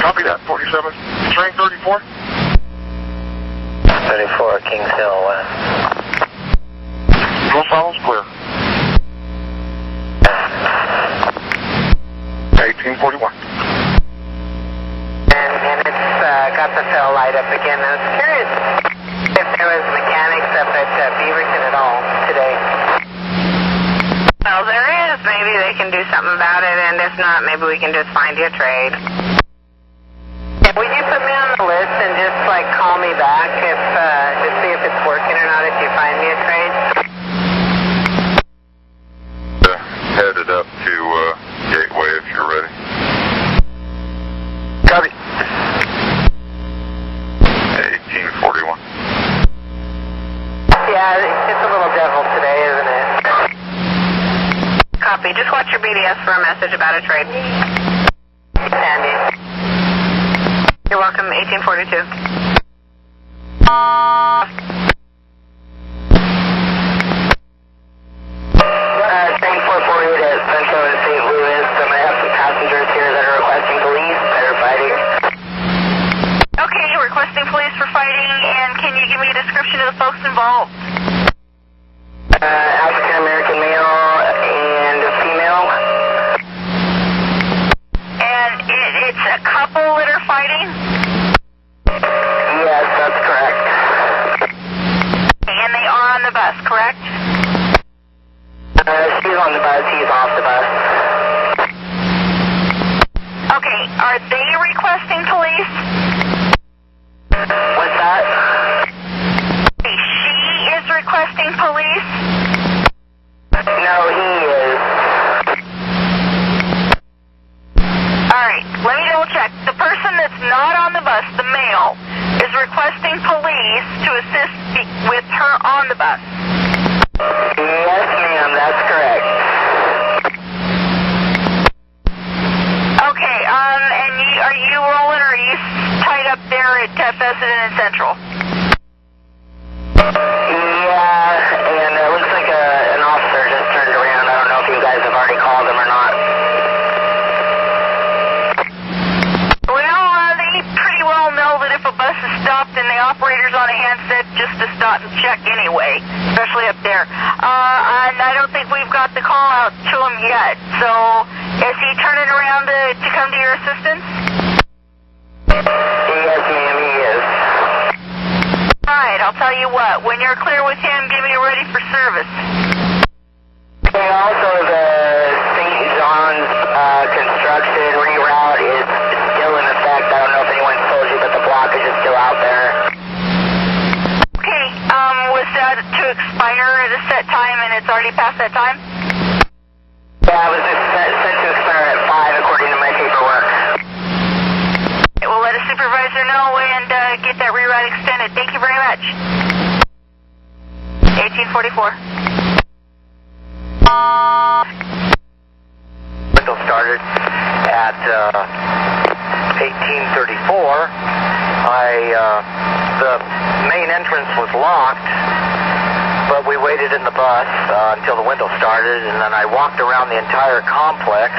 Copy that. 47. Train 34. 34, Kings Hill West. Go follows clear. 1841. And it's got the tail light up again. I was curious if there was mechanics up at Beaverton at all today. Well, there is. Maybe they can do something about it, and if not, maybe we can just find you a trade. Will you put me on the list and just call me back if to see if it's working or not if you find me a trade? Headed up to Gateway if you're ready. Copy. Copy. Just watch your BDS for a message about a trade. Sandy. You're welcome, 1842. Train 448 at Central and St. Louis. I have some passengers here that are requesting police that are fighting. Okay, requesting police for fighting, and can you give me a description of the folks involved? African American male and a female. And it's a couple that are fighting? Yes, that's correct. And they are on the bus, correct? She's on the bus, he's off the bus. Okay, are they requesting police? What's that? Okay, she is requesting police? No, he is. Alright, let me double check. The person that's not on the bus, the male, is requesting police to assist with her on the bus. Yes, ma'am, that's correct. Okay, and are you rolling or are you tied up there at Fessenden and Central? Yeah, and it looks like an officer just turned around. I don't know if you guys have already called him or not. Well, they pretty well know that if a bus is stopped and the operator's on a handset just to stop and check anyway, especially up there. And I don't think we've got the call out to him yet. So, is he turning around to come to your assistance? Yes, ma'am, he is. Alright, I'll tell you what. When you're clear with him, give me a ready for service. And also the St. John's construction reroute is still in effect. I don't know if anyone's told you, but the blockage is still out there. Okay, was that to expire at a set time and it's already past that time? Yeah, it was set to expire at 5 according to my paperwork. We'll let a supervisor know and get that reroute extended. Thank you very much. 1844. Window started at 1834. The main entrance was locked, but we waited in the bus until the window started, and then I walked around the entire complex.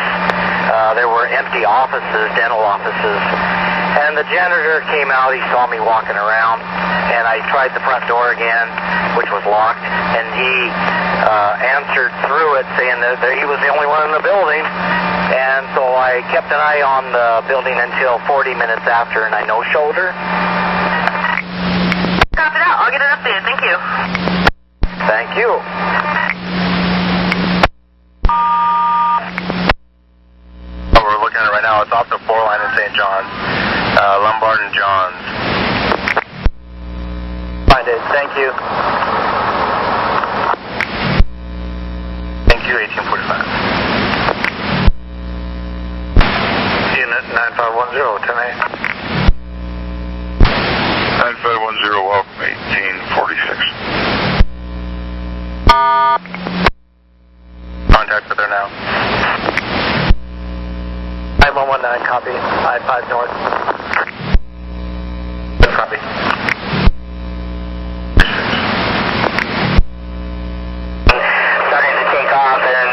There were empty offices, dental offices, and the janitor came out. He saw me walking around, and I tried the front door again, which was locked, and he answered through it saying that he was the only one in the building. And so I kept an eye on the building until 40 minutes after, and I no-shoulder. Copy that. I'll get it updated. Thank you. Thank you. What we're looking at right now, it's off the 4 line in St. John's. Lombard and Johns. Find it. Thank you. Thank you, 1845. Unit 9510, 10A. 9510, welcome, 1846. Contact with her now. 9119, copy. I-5 north. Copy. Started to take off and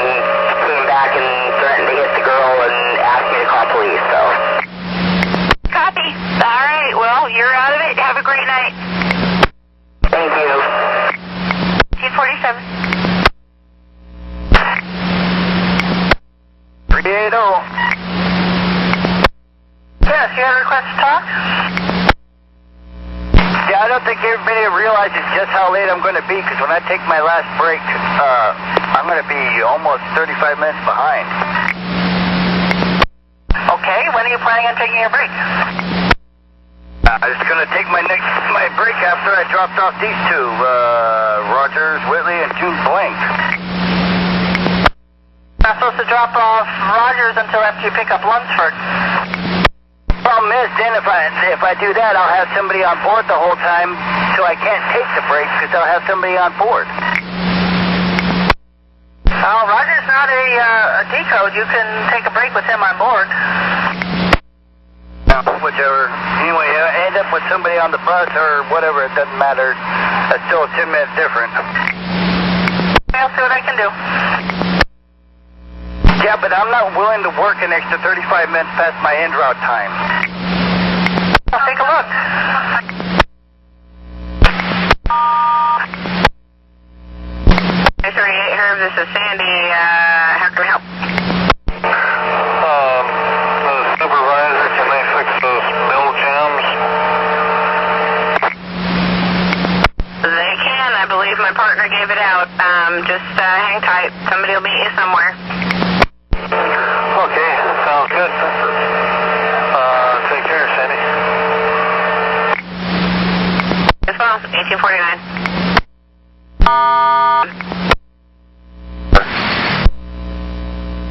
came back and threatened to hit the girl and asked me to call police, so. Copy. All right. Well, you're out of it. Have a great night. Thank you. 1847. 380. Yes, you have a request to talk? Yeah, I don't think everybody realizes just how late I'm going to be, because when I take my last break, I'm going to be almost 35 minutes behind. Okay, when are you planning on taking your break? I'm just going to take my break after I dropped off these two, Rogers, Whitley, and June Blank. Not supposed to drop off Rogers until after you pick up Lunsford. Problem is, then if I do that, I'll have somebody on board the whole time, so I can't take the break because I'll have somebody on board. Roger's not a decode. You can take a break with him on board. Whichever. Anyway, I end up with somebody on the bus or whatever, it doesn't matter. It's still 10 minutes different. I'll see what I can do. Yeah, but I'm not willing to work an extra 35 minutes past my en route time. I'll take a look. Hey, 38 Herb, this is Sandy. How can we help? The supervisor, can they fix those bell jams? They can. I believe my partner gave it out. Just hang tight. Somebody will meet you somewhere. Okay, sounds good. Take care, Sandy. As well, 1849.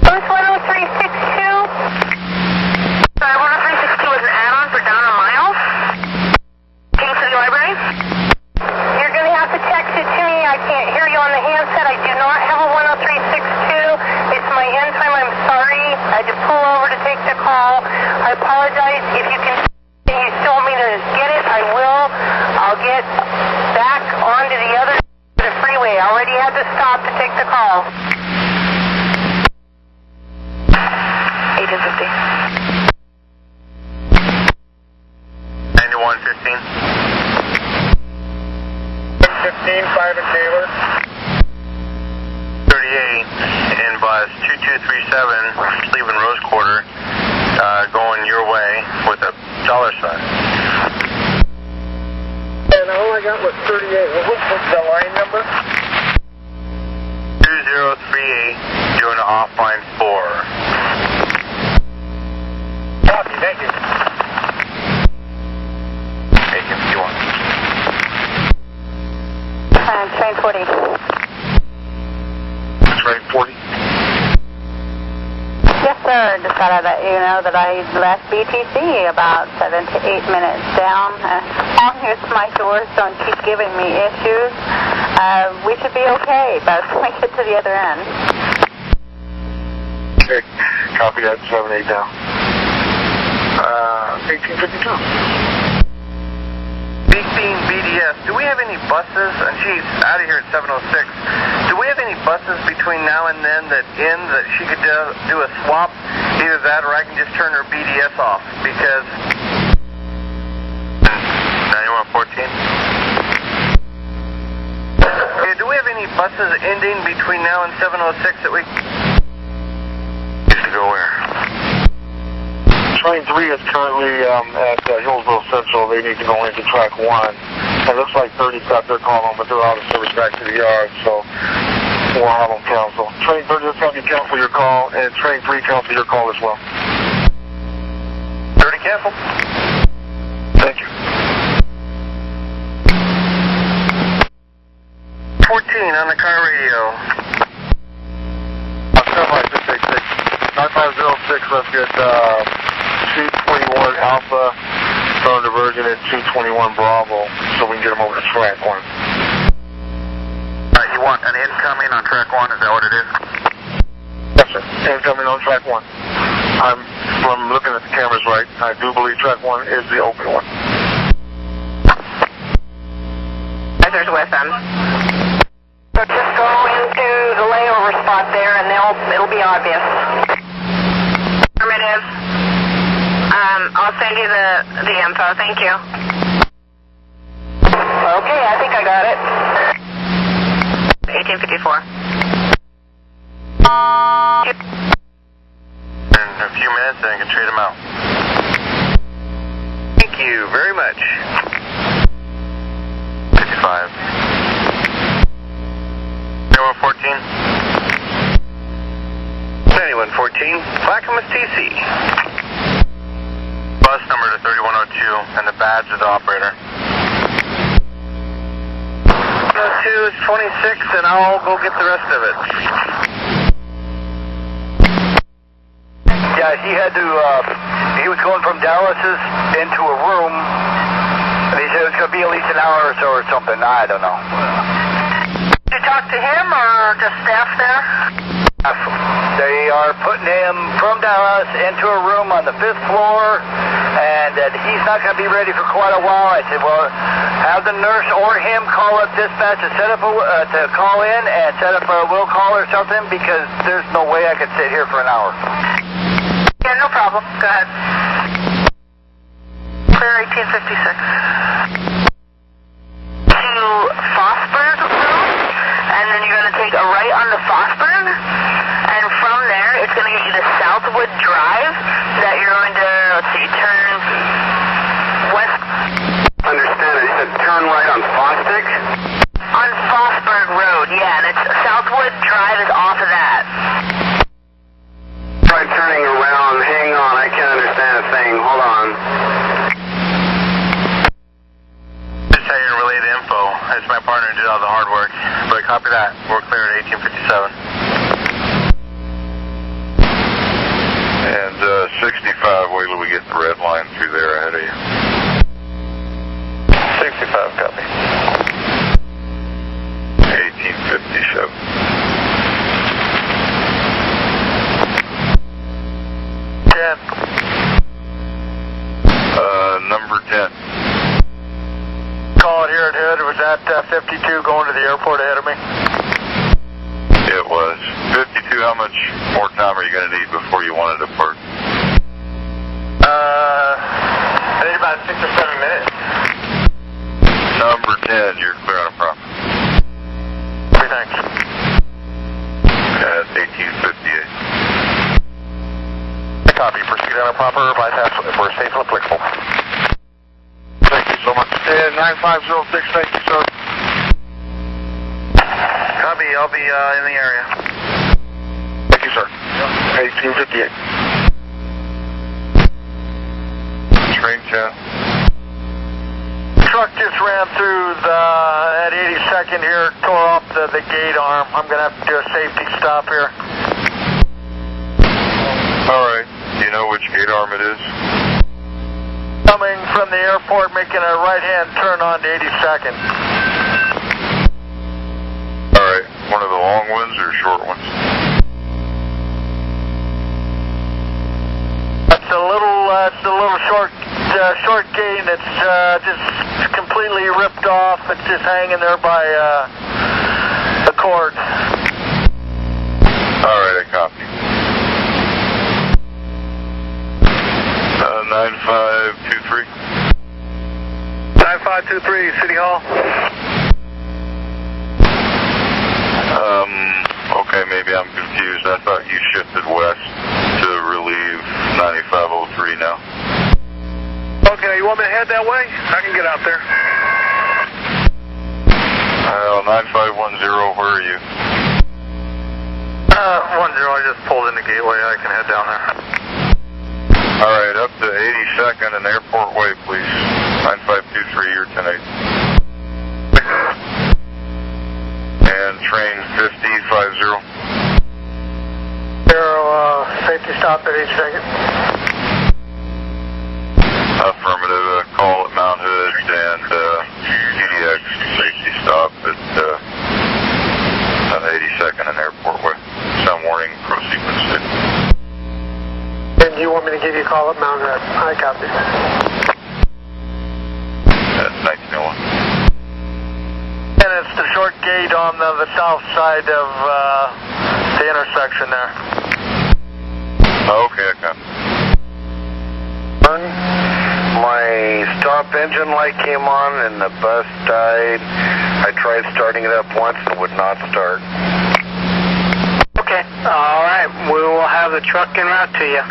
Booth 10362. Sorry, 10362 is an add-on for down a mile. King City Library. You're going to have to text it to me. I can't hear you on the handset. I do not have a 10362. It's my end time. I'm sorry. I had to pull over to take the call. I apologize. If you can, you still want me to get it, I will. I'll get back onto the other the freeway. I already had to stop to take the call. 1850. 9115. 15, 5 and Taylor. 38 in bus 2237, leaving Rose Quarter, going your way with a dollar sign. And all I got was 38. What's the line number? 2038, doing an offline 4. Copy, thank you. Taken 51. Train 40. Train 40. Yes, sir. Just thought I'd let you know that I left BTC about 7 to 8 minutes down. As long as my doors don't keep giving me issues, we should be okay by the time we get to the other end. Okay. Copy that. 7-8 down. 1852. Being BDS, do we have any buses, and she's out of here at 7:06, do we have any buses between now and then that she could do a swap? Either that or I can just turn her BDS off, because... 9114. Okay, do we have any buses ending between now and 7:06 that we... Used to go where? Train 3 is currently at Hillsville Central. They need to go into track 1. It looks like 30's got their call on, but they're out of service back to the yard, so we'll have them cancel. Train 30 is going to cancel your call, and Train 3 cancel your call as well. 30 cancel. Thank you. 14 on the car radio. Standby 686. 9506, let's get 221 Alpha from diversion at 221 Bravo, so we can get them over to track 1. You want an incoming on track 1, is that what it is? Yes, sir. Incoming on track 1. From looking at the cameras right, I do believe track 1 is the open one. There's with them. So just go into the layover spot there and it'll be obvious. Affirmative. I'll send you the info. Thank you. Okay, I think I got it. 1854. In a few minutes, then I can trade them out. Thank you very much. 55. 9114. 9114. Clackamas TC. Bus number to 3102 and the badge of the operator. 102 is 26, and I'll go get the rest of it. Yeah, he had to, he was going from Dallas's into a room, and he said it was going to be at least an hour or so or something. I don't know. Did you talk talk to him or just staff there? They are putting him from Dallas into a room on the 5th floor, and that he's not going to be ready for quite a while. I said, well, have the nurse or him call up dispatch and set up to call in and set up a will call or something, because there's no way I could sit here for an hour. Yeah, no problem. Go ahead. Clear 1856. To Fosburg Road, and then you're going to take a right onto Fosburg, and from there it's going to get you to Southwood Drive, that you're going to, let's see, turn west. Understand it. You said turn right on Fosdick? On Fosburg Road, yeah, and it's Southwood Drive is off of that. Try turning around. Hang on, I can't understand a thing. Hold on. Just how you relay the info. It's my partner who did all the hard work. But copy that. We're clear at 1857. And 65, wait till we get the red line through there ahead of you. 65, copy. 1857. Number 10. Call it here at Hood. Was that 52 going to the airport ahead of me? It was. 52, how much more time are you going to need before you want to depart? I need about 6 or 7 minutes. Number 10, you're clear on a proper. Thanks. At 1858. Copy. Proceed on a proper bypass for safe and applicable. Thank you so much. And 9506, thank you, sir. Copy. I'll be in the area. Thank you, sir. 1858. Train 10. Truck just ran through at 82nd here, tore off the gate arm. I'm going to have to do a safety stop here. All right. Do you know which gate arm it is? Coming from the airport, making a right-hand turn on to 82nd. All right. One of the long ones or short ones? It's a little short gate that's just completely ripped off. It's just hanging there by the cord. All right, I copy. 9523. 9523, City Hall. Okay, maybe I'm confused. I thought you shifted west to relieve 9503 now. Okay, you want me to head that way? I can get out there. 9510, where are you? 10, I just pulled in the gateway. I can head down there. All right, up to 82nd and Airport Way, please. 9523, you're 10-8. And train 5050. Safety stop at 82nd. Affirmative, call at Mount Hood and CDX safety stop at 82nd and Airport Way. Sound warning, proceed with safety. And you want me to give you a call at Mount Hood? I copy. That's 1901. And it's the short gate on the south side of the intersection there. Okay, I copy. My stop engine light came on and the bus died. I tried starting it up once and it would not start. Okay. All right. We will have the truck en route to you.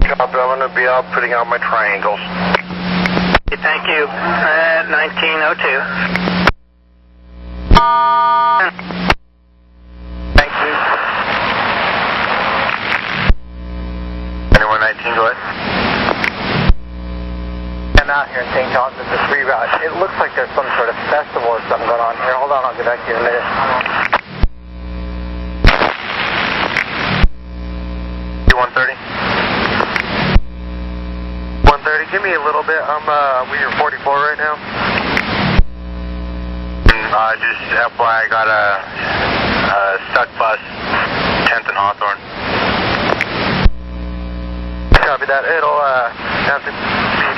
Copy. I'm going to be out putting out my triangles. Okay, thank you. At 1902. Thank you. 2119, go ahead. I'm out here in St. John's at this reroute. It looks like there's some sort of festival or something going on here. Hold on, I'll get back to you in a minute. 130. 130, give me a little bit. I'm we are 44 right now. Just FYI, I got a stuck bus, 10th and Hawthorne. Copy that. It'll have to be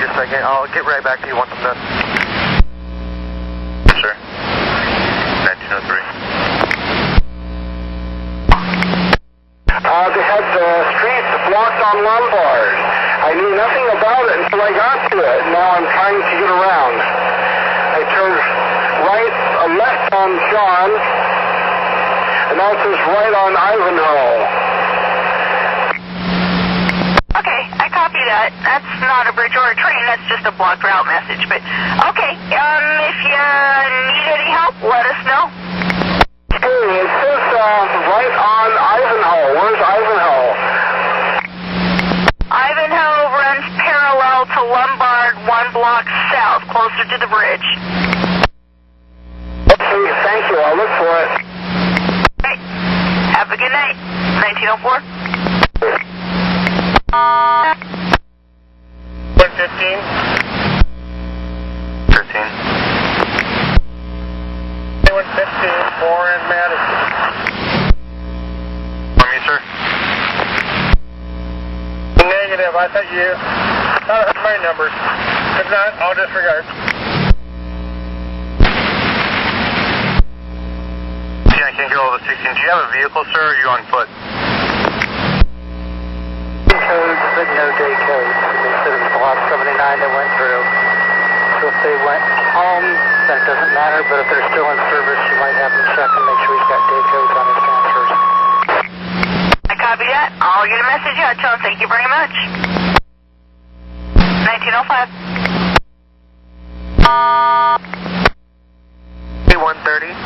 just a second. I'll get right back to you once I'm done. Sure. 1903. They had the streets blocked on Lombard. I knew nothing about it until I got to it. Now I'm trying to get around. I turned right, left on John, and now it says right on Ivanhoe. Okay, I copy that. That's not a bridge or a train, that's just a blocked route message. But, okay, if you need any help, let us know. Hey, it says right on Ivanhoe. Where's Ivanhoe? Ivanhoe runs parallel to Lombard, 1 block south, closer to the bridge. Okay, thank you. I'll look for it. Okay. Have a good night. 1904. 115. 13. 115, Warren, Madison. For me, sir? Negative. I thought you heard my numbers. If not, I'll disregard. See, I can't get all the 16. Do you have a vehicle, sir, or are you on foot? Codes, but no day codes. They said it was block 79 that went through. So if they went home, that doesn't matter, but if they're still in service, you might have them check and make sure he's got day codes on his transfers. I copy that. I'll get a message out to him. Thank you very much. 1905. 130.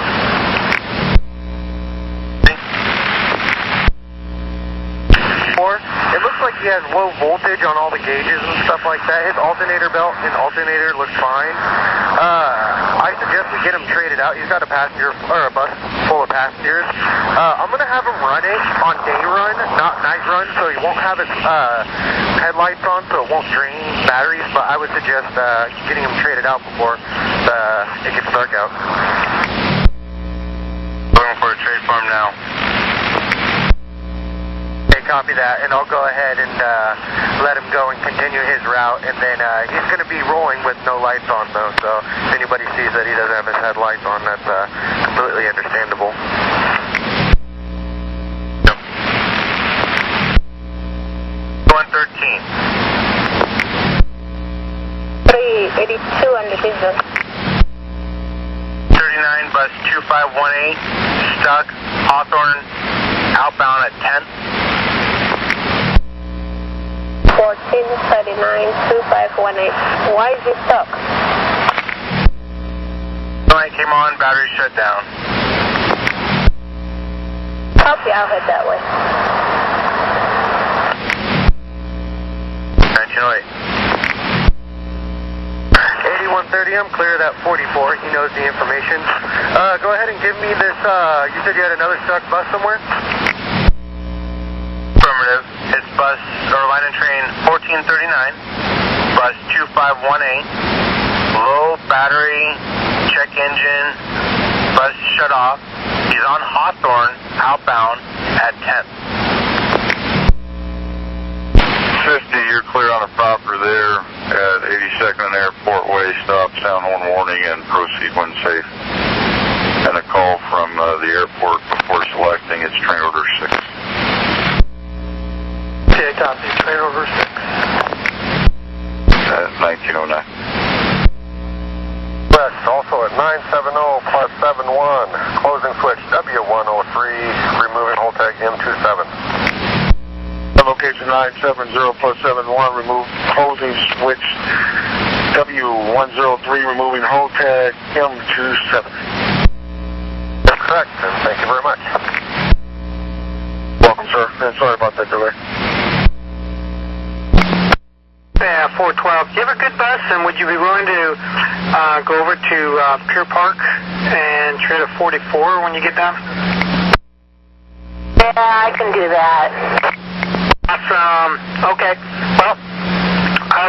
It looks like he has low voltage on all the gauges and stuff like that. His alternator belt and alternator looks fine. I suggest we get him traded out. He's got a passenger or a bus full of passengers. I'm gonna have him run it on day run, not night run, so he won't have his headlights on, so it won't drain batteries. But I would suggest getting him traded out before it gets dark out. Looking for a trade farm now. Copy that, and I'll go ahead and let him go and continue his route, and then he's going to be rolling with no lights on, though, so if anybody sees that he doesn't have his headlights on, that's completely understandable. Yep. 113. 382 on the diesel. 39, bus 2518, stuck, Hawthorne, outbound at 10th. 1439 2518. Why is it stuck? Light came on, battery shut down. Copy, I'll head that way. 1908. 8130, I'm clear of that 44. He knows the information. Go ahead and give me this, you said you had another stuck bus somewhere? Affirmative. It's bus, or line and train 1439, bus 2518, low battery, check engine, bus shut off. He's on Hawthorne, outbound at 10th. 50, you're clear on the proper there at 82nd and Airport Way. Stop, sound horn warning, and proceed when safe. And a call from the airport before selecting. It's train order 6. Okay, copy. Train order 6. 1909. West, also at 970 plus 71. Closing switch W103, removing whole tag M27. Location 970 plus 71, remove closing switch W103, removing whole tag M27. That's correct, and thank you very much. Welcome, sir. And sorry about that delay. Yeah, 412. Do you have a good bus, and would you be willing to go over to Pier Park and trade a 44 when you get down? Yeah, I can do that. Awesome. Okay. Well, I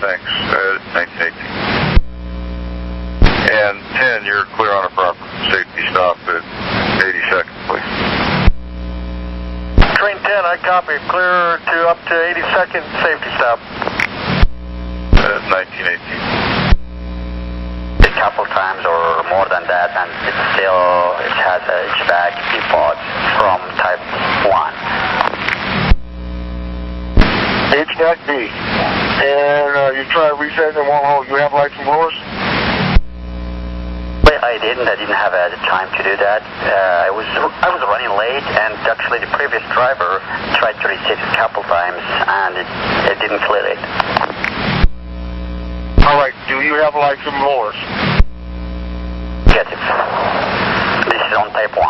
thanks. 1918. And 10, you're clear on a proper safety stop at 82nd, please. Train 10, I copy. Clear to up to 82nd safety stop. 1918. A couple times or more than that, and it has a HVAC default from type 1. HVAC B. And you tried resetting it won't hold. You have lights and blowers? Well, I didn't have the time to do that. I was running late, and actually the previous driver tried to reset it a couple times, and it didn't clear it. All right. Do you have lights and blowers? Yes, this is on type 1.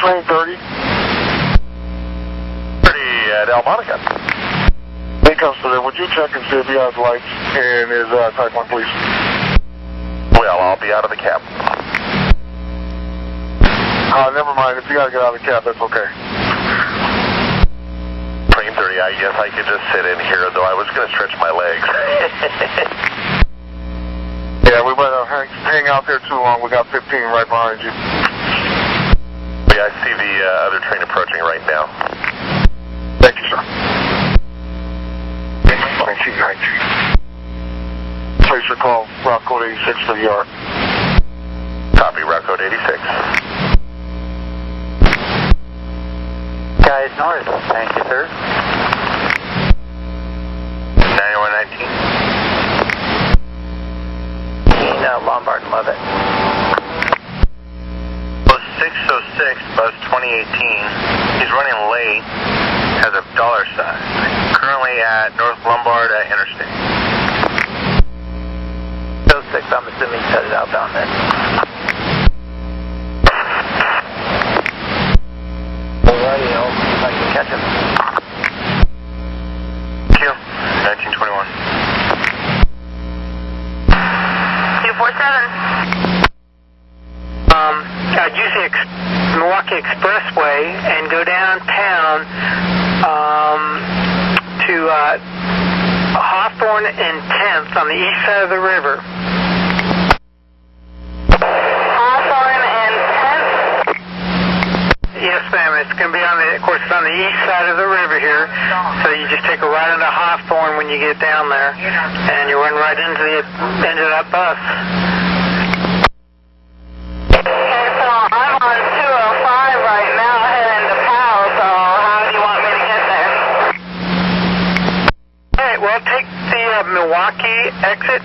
Train 30. 30 at Almonica. He comes to there. Would you check and see if he has lights and is type 1, please? Well, I'll be out of the cab. Never mind. If you got to get out of the cab, that's okay. Train 30, I guess I could just sit in here, though I was going to stretch my legs. Yeah, we better hang out there too long. We got 15 right behind you. Yeah, I see the other train approaching right now. Thank you, sir. 1919. Place your call, Rock Code 86 for the yard. Copy, Rock Code 86. Guys, north. Thank you, sir. 9119. Lombard, love it. 606, bus 2018. He's running late. Has a dollar sign. Currently at North Lombard at Interstate. 06, I'm assuming set it outbound then. Alrighty, I'll see if I can catch him. Q, 1921. Q47. Use the Milwaukee Expressway and go downtown to Hawthorne and 10th on the east side of the river. Hawthorne and 10th? Yes, ma'am. It's going to be of course, it's on the east side of the river here. So you just take a right into Hawthorne when you get down there, and you run right into the end of that bus. I'm on 205 right now, heading to Powell, so how do you want me to get there? Alright, well, take the Milwaukee exit.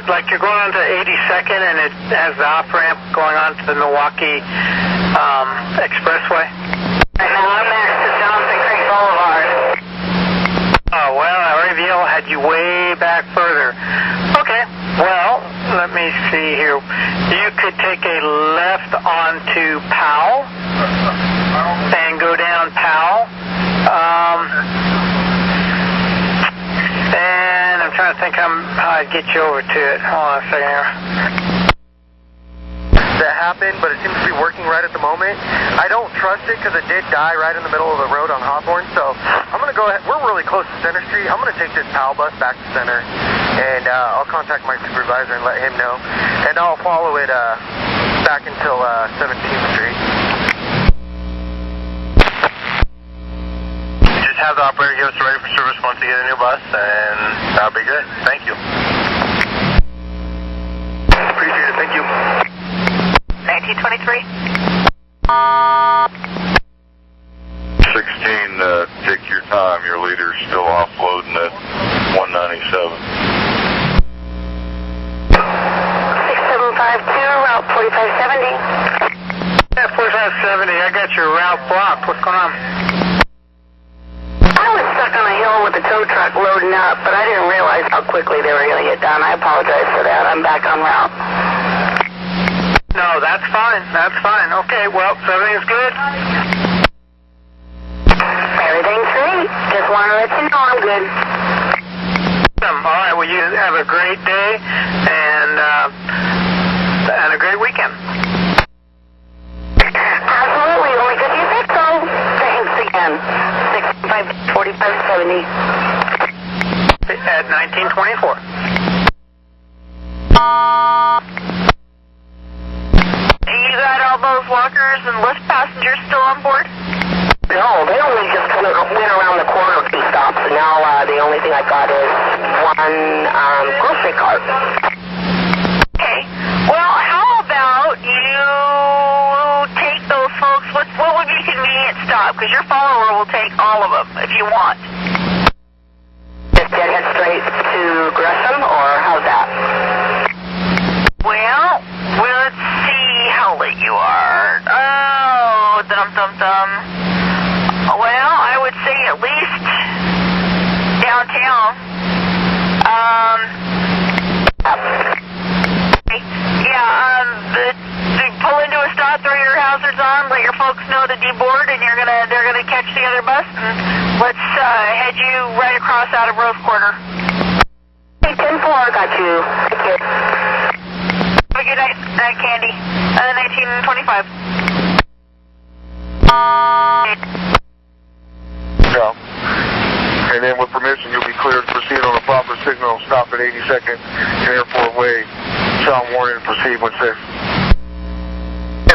Like you're going on to 82nd, and it has the off-ramp going on to the Milwaukee Expressway. Right now I'm next to Johnson Creek Boulevard. Oh, well, RAVL had you way back further. Okay, well, let me see here. You could take a left onto Powell and go down Powell. And I'm trying to think how I'd get you over to it. Hold on a second here. That happened, but it seems to be working right at the moment. I don't trust it because it did die right in the middle of the road on Hawthorne, so I'm going to go ahead. We're really close to Center Street. I'm going to take this Powell bus back to Center, and I'll contact my supervisor and let him know, and I'll follow it back until 17th Street. Just have the operator give us a ready for service once you get a new bus, and that'll be good. Thank you. Appreciate it. Thank you. 1923. 16, take your time. Your leader's still offloading at 197. 6752, Route 4570. Yeah, 4570, I got your route blocked. What's going on? I was stuck on a hill with the tow truck loading up, but I didn't realize how quickly they were going to get done. I apologize for that. I'm back on route. No, that's fine. That's fine. Okay, well, so everything's good? Everything's great. Just want to let you know I'm good. All right, well, you have a great day and a great weekend. Absolutely. Only 56, so 4570. At 1924. You got all those walkers and lift passengers still on board? No, they only just kind of went around the corner 2 stops, and now the only thing I got is one grocery cart. Okay. Well, how about you take those folks, what would be a convenient stop? Because your follower will take all of them if you want. Just head straight to Gresham, or how's that? Well, let's see how late you are. Oh, dum-dum-dum. Well, I would say at least downtown. Pull into a stop, throw your hazards on, let your folks know to deboard, and they're gonna catch the other bus, and let's head you right across out of Rose Quarter. Hey, 10-4, got you. Thank you. Have a good night, Candy. 1925. Yeah. And then with permission, you'll be cleared to proceed on a proper signal. Stop at 82nd and Airport Way. Sound warning, proceed when safe.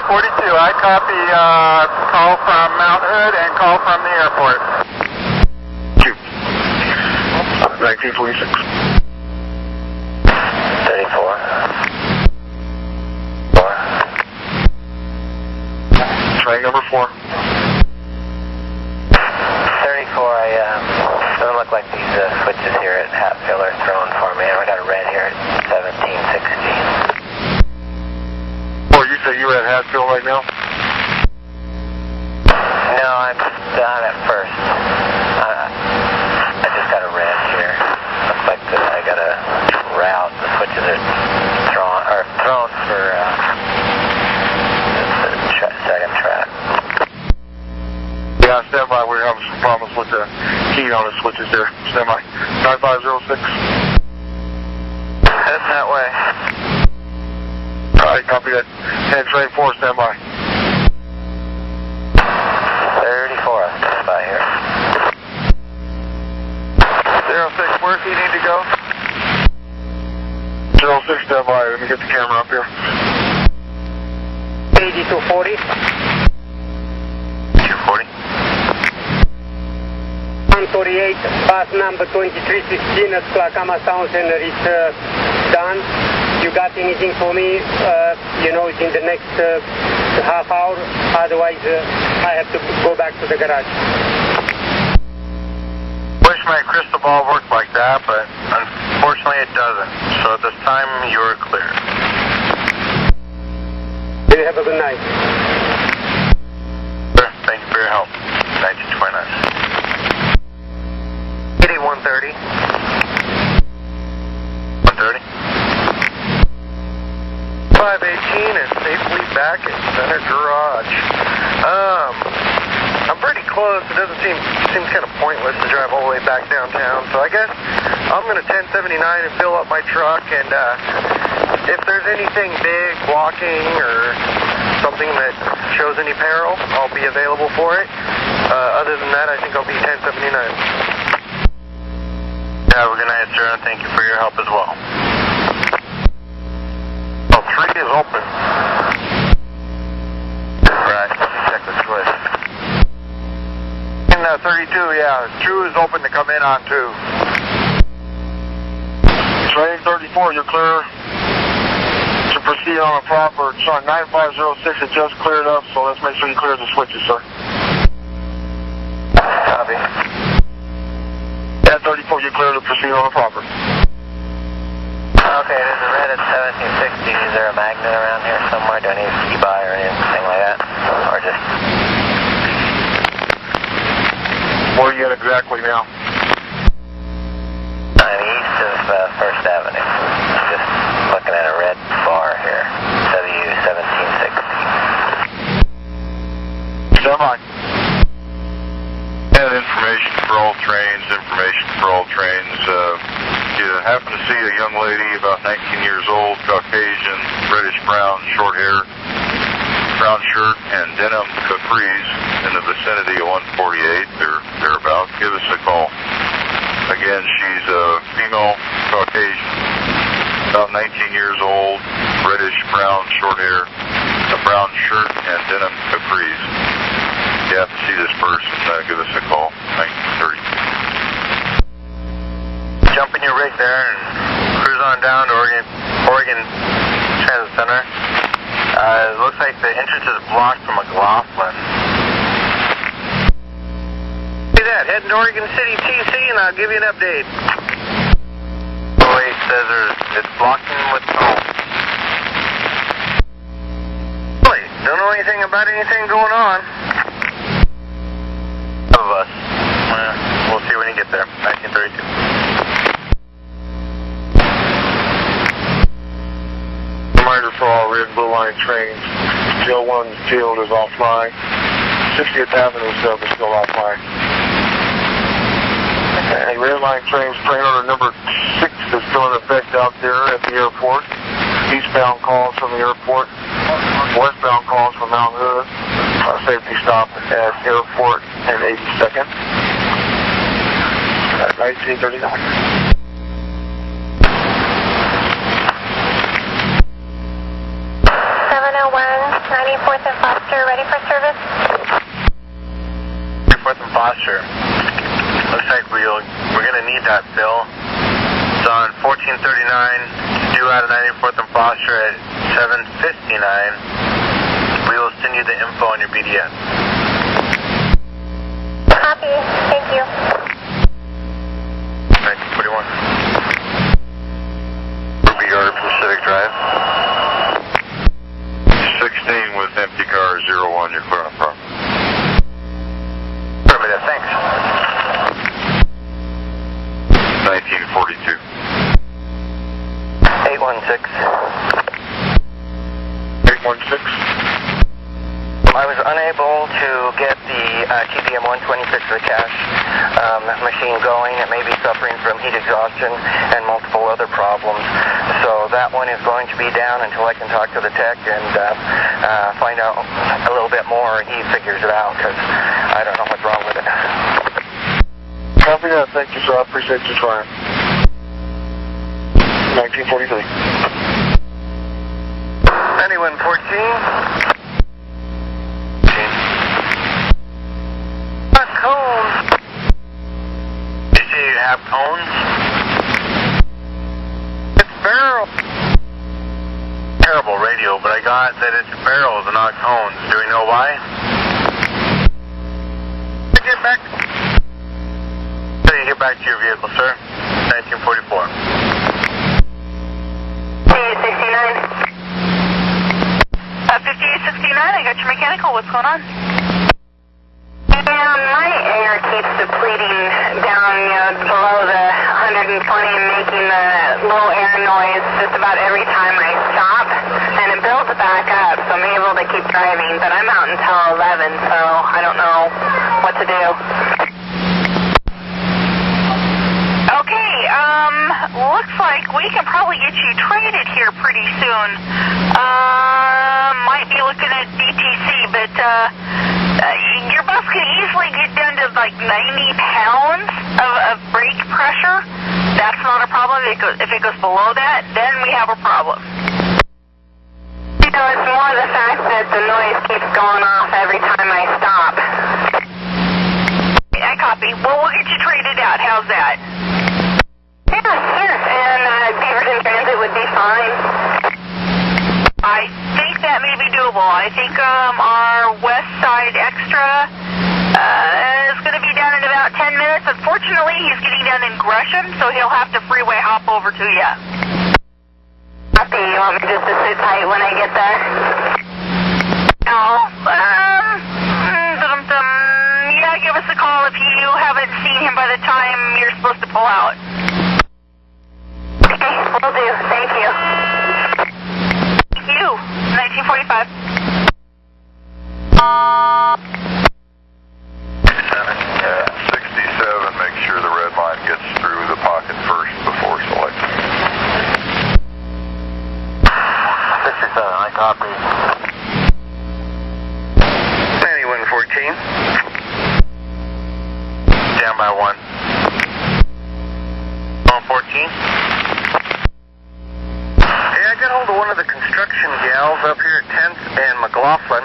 42, I copy call from Mount Hood and call from the airport. 1926. 34. 4. Train number 4. 34, doesn't look like these switches here at Hatfield are thrown for me. I got a red here at 1716. Oh, you say you're at Hatfield right now? No, I'm at first. I just got a red here. Looks like I got a route. The switches are thrown for the second track. Yeah, stand by. We're having some problems with the key on the switches there. Stand by. 9506. Heading that way. Alright, copy that. And train 4, stand by. 34, stand by here. 06, where do you need to go? 06, stand by. Let me get the camera up here. 8240. 240. 148, bus number 2316 at Clacama Town Center is done. You got anything for me? It's in the next half hour. Otherwise, I have to go back to the garage. Wish my crystal ball worked like that, but unfortunately it doesn't. So at this time, you're clear. You have a good night. Sure. Thank you for your help. 1929. 8130. 130. 518 and safely back at Center Garage. I'm pretty close. It doesn't seem kind of pointless to drive all the way back downtown. So I guess I'm going to 1079 and fill up my truck. And if there's anything big, walking or something that shows any peril, I'll be available for it. Other than that, I think I'll be 1079. Have a good night, sir, and thank you for your help as well. 3 is open. Right, check the switch. In 32, yeah. 2 is open to come in on 2. Train 34, you're clear to proceed on a proper. Sorry, 9506 is just cleared up, so let's make sure you clear the switches, sir. Copy. At 34, you're clear to proceed on a proper. Okay, there's a red at 1760. Is there a magnet around here somewhere? Do I need a key buy or anything like that? Or just... Where are you at exactly now? I'm east of First Avenue. I'm just looking at a red bar here. W1760. Stand by. And information for all trains, you happen to see a young lady about 19 years old, Caucasian, reddish brown, short hair, brown shirt, and denim freeze in the vicinity of 148 or thereabouts, give us a call. Again, she's a female Caucasian, about 19 years old, reddish brown, short hair, a brown shirt, and denim capris. If you happen to see this person, give us a call, 1930. Jump in your rig there and cruise on down to Oregon Transit Center. It looks like the entrance is blocked from McLaughlin. See that, heading to Oregon City TC, and I'll give you an update. Oh, it says it's blocking with cones. Really? Don't know anything about anything going on. Of us. We'll see when you get there. 1932. Reminder for all red and blue line trains. J1 field is offline. 60th Avenue sub is still offline. And red line trains, train order number 6 is still in effect out there at the airport. Eastbound calls from the airport. Westbound calls from Mount Hood. Safety stop at airport and 82nd. At 1939. 94th and Foster, ready for service? 94th and Foster. Looks like we're going to need that, Bill. It's on 1439, due out of 94th and Foster at 7:59. We will send you the info on your BDS. Copy, thank you. 1941. Ruby Yard, Pacific Drive. 16 with empty car, 01, you're clear on property. Thanks. 1942. 816. 816. I was unable to get the TBM 126 of the cash machine going. It may be suffering from heat exhaustion and multiple other problems. So that one is going to be down until I can talk to the tech and find out a little bit more. He figures it out because I don't know what's wrong with it. Copy that. Thank you, sir. I appreciate you trying. 1943. 9114. Cones. Did you say you have cones? It's barrels. Terrible radio, but I got that it's barrels and not cones. Do we know why? Get back. So you get back to your vehicle, sir. 1944. 5869. 5869, I got your mechanical. What's going on? My air keeps depleting down, below the 120 and making the low air noise just about every time I stop. And it builds back up, so I'm able to keep driving. But I'm out until 11, so I don't know what to do. Okay, looks like we can probably get you traded here pretty soon. Might be looking at DTC, but your bus can easily get down to like 90 pounds of brake pressure. That's not a problem. If it goes below that, then we have a problem. It's more the fact that the noise keeps going off every time I stop. I copy. Well, we'll get you traded out. How's that? Yeah, sure. And Beaverton Transit would be fine. I think that may be doable. I think our West Side Extra is going to be down in about 10 minutes. Unfortunately, he's getting down in Gresham, so he'll have to freeway hop over to you. Copy. You want me just to sit tight when I get there? No. Yeah, give us a call if you haven't seen him by the time you're supposed to pull out. Okay, will do. Thank you. Thank you. 1945. 67, make sure the red line gets through the pocket first before selecting. 67, I copy. 9114. Down by 1. On 14. Hey, I got hold of one of the construction gals up here at 10th and McLaughlin.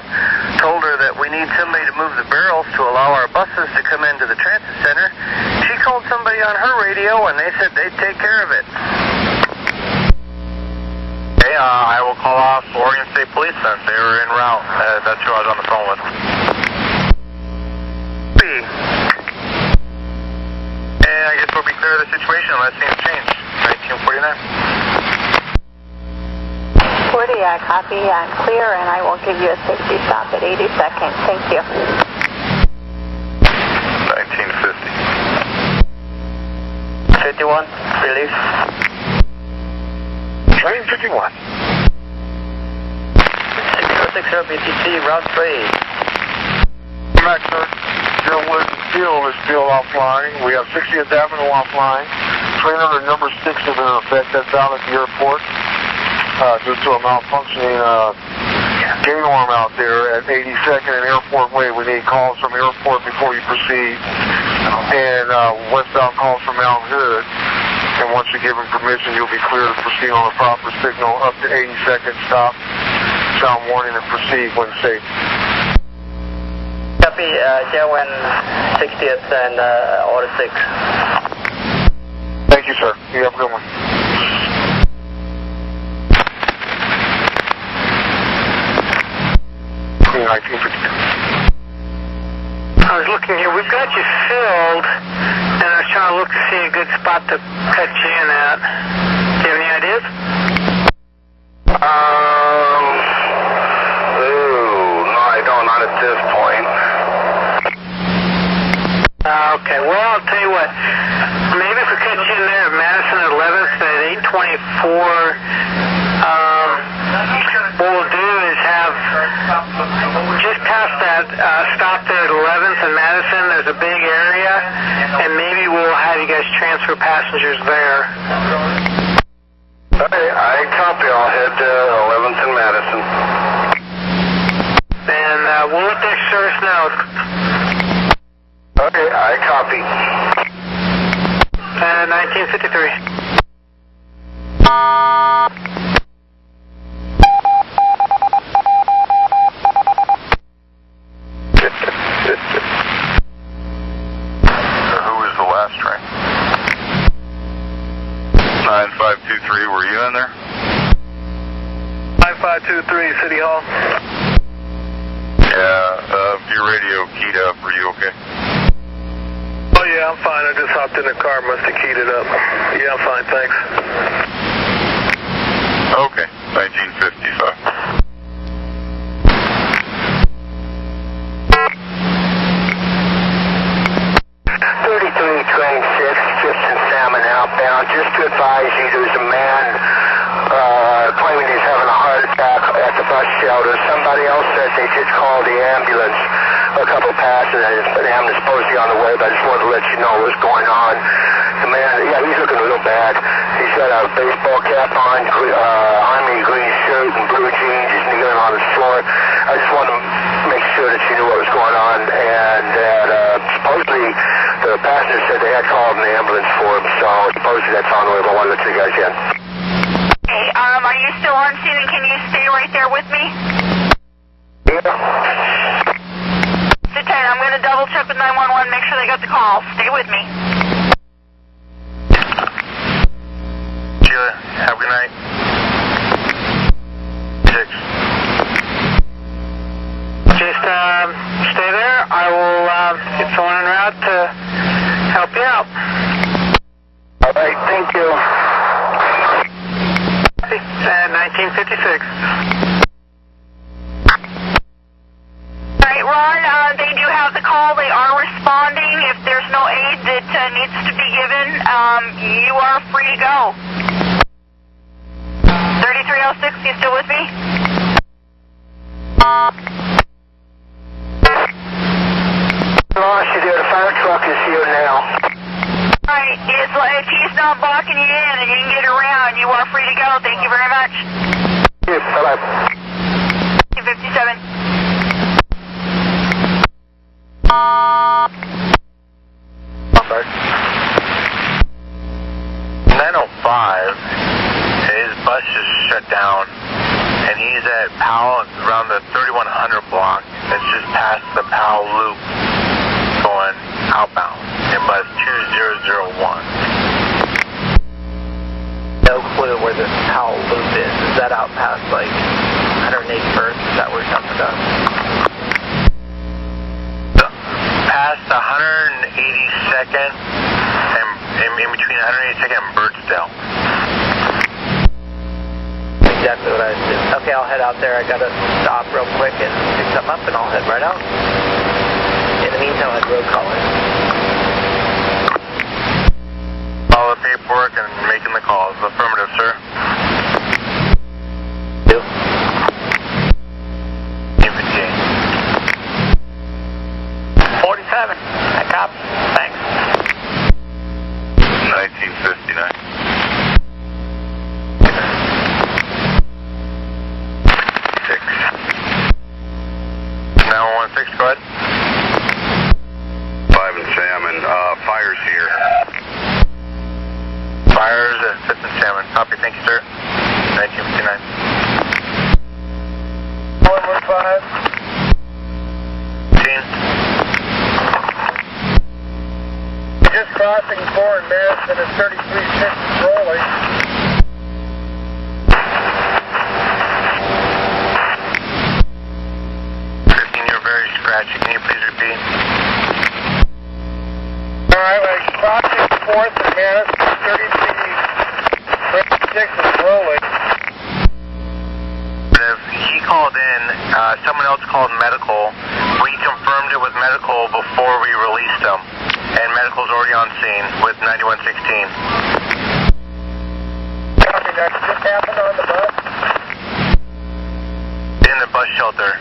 Told her that we need somebody to move the barrels to allow our buses to come into the transit center. She called somebody on her radio and they said they'd take care of it. Okay, I will call off Oregon State Police then. They were en route. That's who I was on the phone with. And I guess we'll be clear of the situation unless things change. 1949. 40, I copy and clear, and I will give you a safety stop at 80 seconds. Thank you. 1950. 51, release. Train 51. 6060 BTC, route 3. Max, sir. Gilwood Field is still offline. We have 60th Avenue offline. Train under number 6 is in effect. That's down at the airport. Due to a malfunctioning gate arm out there at 82nd and Airport Way. We need calls from Airport before you proceed. And westbound calls from Mount Hood. And once you give them permission, you'll be clear to proceed on a proper signal up to 82nd. Stop, sound warning, and proceed when safe. Copy, J1 60th and Order 6. Thank you, sir. You have a good one. I was looking here. We've got you filled, and I was trying to look to see a good spot to cut you in at. Do you have any ideas? No, I don't. Not at this point. Okay. Well, I'll tell you what. Maybe if we cut you in there at Madison 11th at 824. What we'll do is have just past that stop there at 11th and Madison, there's a big area, and maybe we'll have you guys transfer passengers there. Okay, I copy. I'll head to 11th and Madison. And we'll let the service know. Okay, I copy. 1953. Who was the last train? 9523, were you in there? 9523, City Hall. Yeah, your radio keyed up. Are you okay? Oh, yeah, I'm fine. I just hopped in the car. Must have keyed it up. Yeah, I'm fine. Thanks. Okay, 1955. Train 6, Gibson Salmon outbound. Just to advise you, there's a man claiming he's having a heart attack at the bus shelter. Somebody else says they just called the ambulance. A couple passengers, but the ambulance is supposed to be on the way, but I just wanted to let you know what's going on. The man, yeah, he's looking real bad. He's got a baseball cap on, army green shirt and blue jeans. He's kneeling on the floor. I just wanted to make sure that you knew what was going on, and that supposedly the passenger said they had called an ambulance for him, so supposedly that's on the way, but I want to let you guys in. Hey, are you still on scene and can you stay right there with me? Yeah. Sit tight, I'm going to double check with 911, make sure they got the call. Stay with me. Sheila, have a good night. 6. Just stay there. I will get someone en route to help you out. All right, thank you. 1956. All right, Ron, they do have the call. They are responding. If there's no aid that needs to be given, you are free to go. 3306, you still with me? Lost you there. The fire truck is here now. Alright, if he's not blocking you in and you can get around, you are free to go. Thank you very much. Yes, bye-bye. 57. on the 3100 block. It's just past the Powell Loop going outbound in bus 2001. No clue where this Powell Loop is. Is that out past like 181st? Is that where you're talking about? Past 182nd and in between 182nd and Birchdale. Exactly what I assumed. Okay, I'll head out there. I gotta stop real quick and pick something up, and I'll head right out. In the meantime, I'd road call it. All the paperwork and making the calls. Affirmative, sir. You. 47. I copy. Thanks. 1959. 6. 9116, go ahead. 5 and Salmon. Fires here. Fires at 5th and Salmon. Copy, thank you, sir. 1959. 415. 15. Just crossing 4 in Madison at 33.6 rolling. You're very scratchy. Can you please repeat? All right, we're crossing 4th in Madison at 33.6 is rolling. If he called in, someone else called medical. We confirmed it with medical before we released them. And medical's already on scene with 9116. Copy that. Just happened on the bus? In the bus shelter.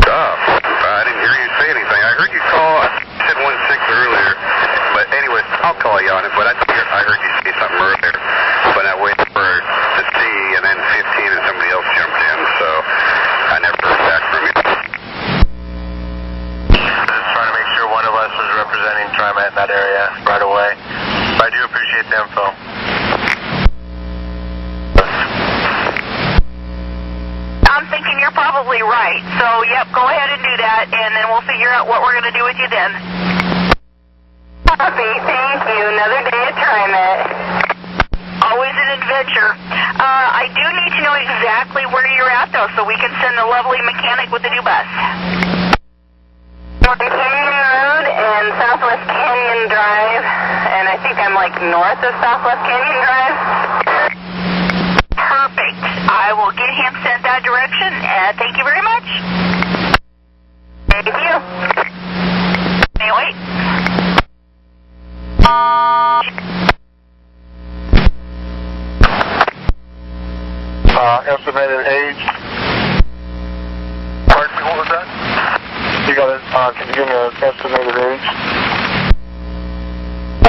I didn't hear you say anything. I heard you call. it. I'll call you on it, but I heard you say something earlier, but I waited for to see, and then 15 and somebody else jumped in, so I never heard back from you. Just trying to make sure one of us is representing TriMet in that area right away. I do appreciate the info. I'm thinking you're probably right. So, yep, go ahead and do that, and then we'll figure out what we're going to do with you then. Copy. Thank you. Another day at TriMet. Always an adventure. I do need to know exactly where you're at, though, so we can send the lovely mechanic with the new bus. North Canyon Road and Southwest Canyon Drive, and I think I'm like north of Southwest Canyon Drive. Perfect. I will get him sent that direction. Thank you very much. Thank you. May I wait? Estimated age. Pardon me, what was that? You got it. Can you give me an estimated age?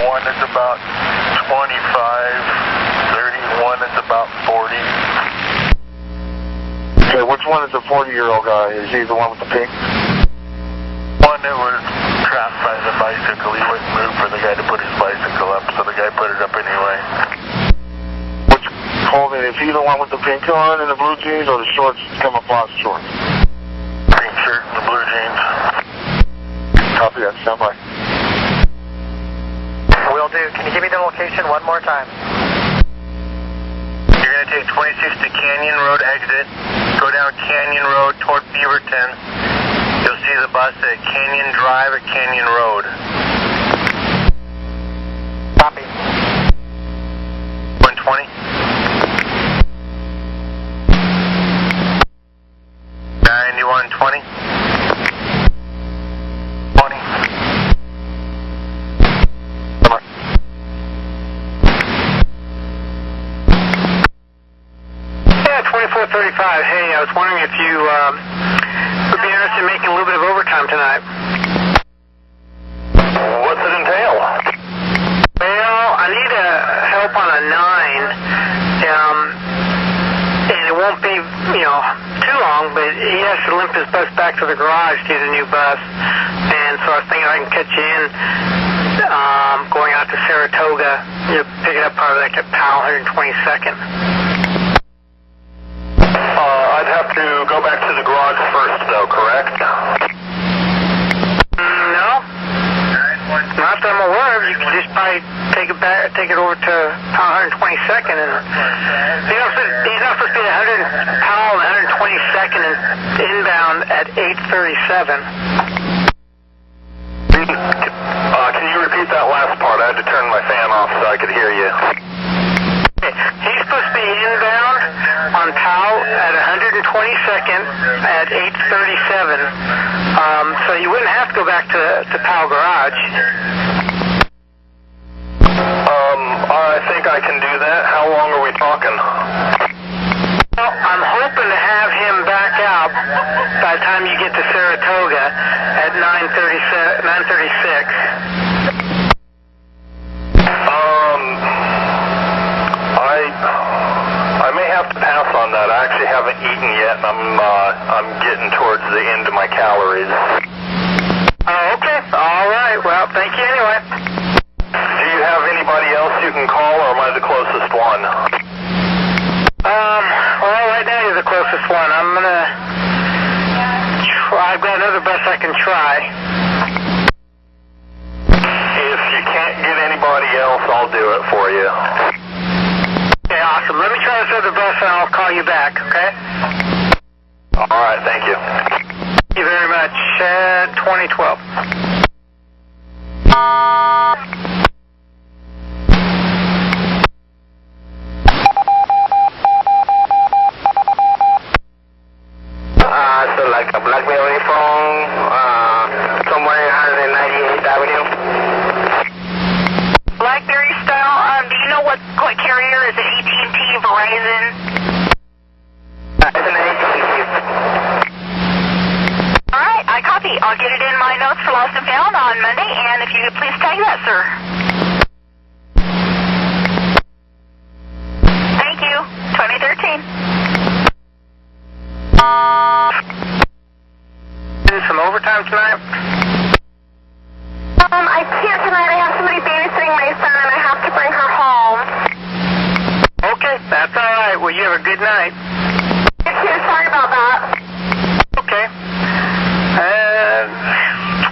One is about 25, 31 is about 40. Okay, which one is the 40-year-old guy? Is he the one with the pink? One that was trapped by the bicycle. He wouldn't move for the guy to put his bicycle up, so the guy put it up anyway. Hold it. Is he the one with the pink on and the blue jeans, or the shorts, camouflage shorts? Pink shirt and the blue jeans. Copy that. Stand by. Will do. Can you give me the location one more time? You're going to take 2060 Canyon Road exit, go down Canyon Road toward Beaverton. You'll see the bus at Canyon Drive at Canyon Road. Copy. 120. 9120. 20. Come on. Yeah, 2435. Hey, I was wondering if you would be interested in making a little bit of overtime tonight. What's it entail? Well, I need help on a 9. And it won't be, too long, but he has to limp his bus back to the garage to get a new bus. And so I was thinking I can catch you in going out to Saratoga. You pick it up probably like at Powell 122nd. I'd have to go back to the garage first, though, correct? No. Not that I'm aware of. You can just probably take it over to Powell 122nd, and he's not supposed to be at Powell 122nd and inbound at 8:37. Can you repeat that last part? I had to turn my fan off so I could hear you. He's supposed to be inbound on Powell at 122nd at 8:37. So you wouldn't have to go back to Powell Garage. I think I can do that. How long are we talking? Well, I'm hoping to have him back out by the time you get to Saratoga at 9:36. I may have to pass on that. I actually haven't eaten yet, and I'm getting towards the end of my calories. Oh, okay. All right. Well, thank you anyway. Do you have anybody else you can call, or am I the closest one? Well, right now you're the closest one. I'm gonna try. I've got another bus I can try. If you can't get anybody else, I'll do it for you. Okay, awesome. Let me try this other bus, and I'll call you back, okay? All right, thank you. Thank you very much. 2012. So like a BlackBerry phone, somewhere in 198th Avenue. BlackBerry style. Do you know what carrier? Is it AT&T, Verizon? It's an AT&T. All right, I copy. I'll get it in my notes for Lost and Found on Monday, and if you could please tag that, sir. time tonight? I can't tonight. I have somebody babysitting my son, and I have to bring her home. Okay, that's all right. Well, you have a good night. You too. Sorry about that. Okay.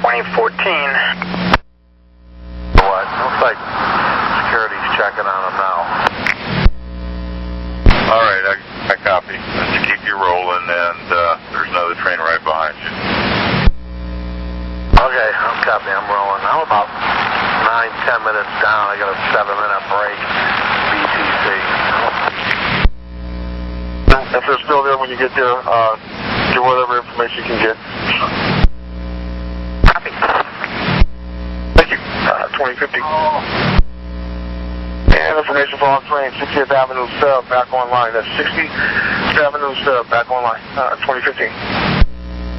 2014. What? Looks like security's checking on them now. All right, I copy. Let's keep you rolling, and there's another train right behind you. Okay, I'm copying. I'm rolling. I'm about 9-10 minutes down. I got a 7-minute break. BTC. If they're still there when you get there, get whatever information you can get. Copy. Thank you. 2050. And information for all trains, 60th Avenue Sub, back online. That's 60th Avenue Sub, back online. 2015.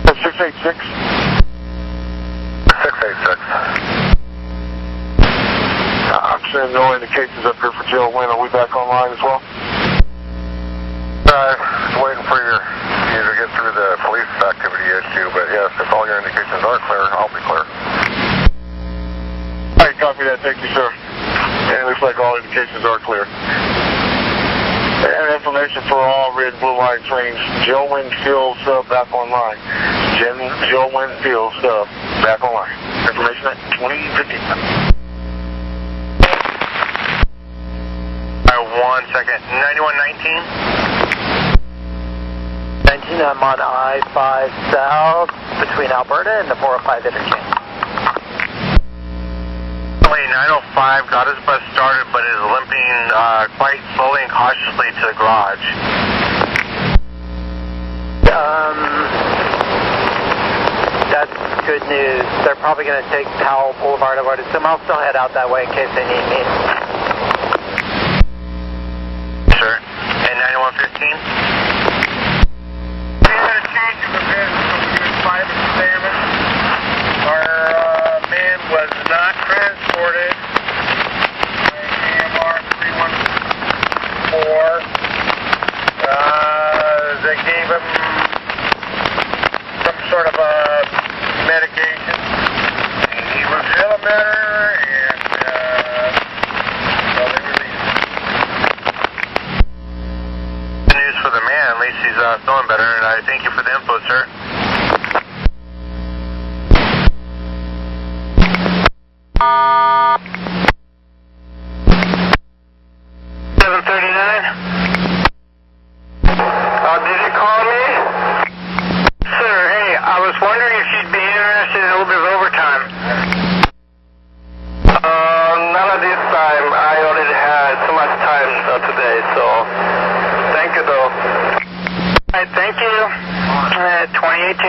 That's 686. 686. I'm seeing no indications up here for Jill Wynn. Are we back online as well? Waiting for you to get through the police activity issue, but yes, if all your indications are clear, I'll be clear. All right, copy that. Thank you, sir. And it looks like all indications are clear. And information for all red and blue line trains, Jill Wynn Field Sub back online. Jill Wynn Field Sub back online. Information at 2050. All right, 1 second. 9119. 19, I'm on I-5 South between Alberta and the 405 interchange. Wait, 905 got his bus started, but is limping quite slowly and cautiously to the garage. That's good news. They're probably going to take Powell Boulevard. I've already assumed I'll still head out that way in case they need me. Sure. And 9115? We had a change of events from Unit 5 in Salmon. Our man was not transported by AMR 314. They gave him some sort of a medication. He was feeling better, and so they released him. Good news for the man. At least he's feeling better, and I thank you for the info, sir. Did you call me? Sir, hey, I was wondering if you'd be interested in a little bit of overtime. Not at this time. I already had so much time today, so thank you though. All right, thank you. 2018.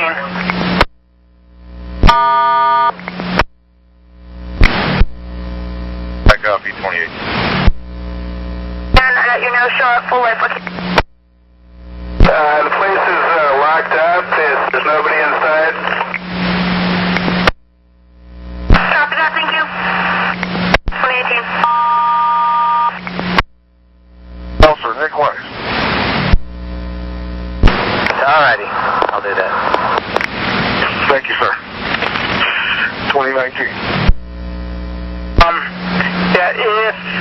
I copy 28. And you know, show up full life. The place is locked up. There's nobody inside. Copy that, thank you. 2018. Officer Nick Weiss. Alrighty, I'll do that. Thank you, sir. 2019.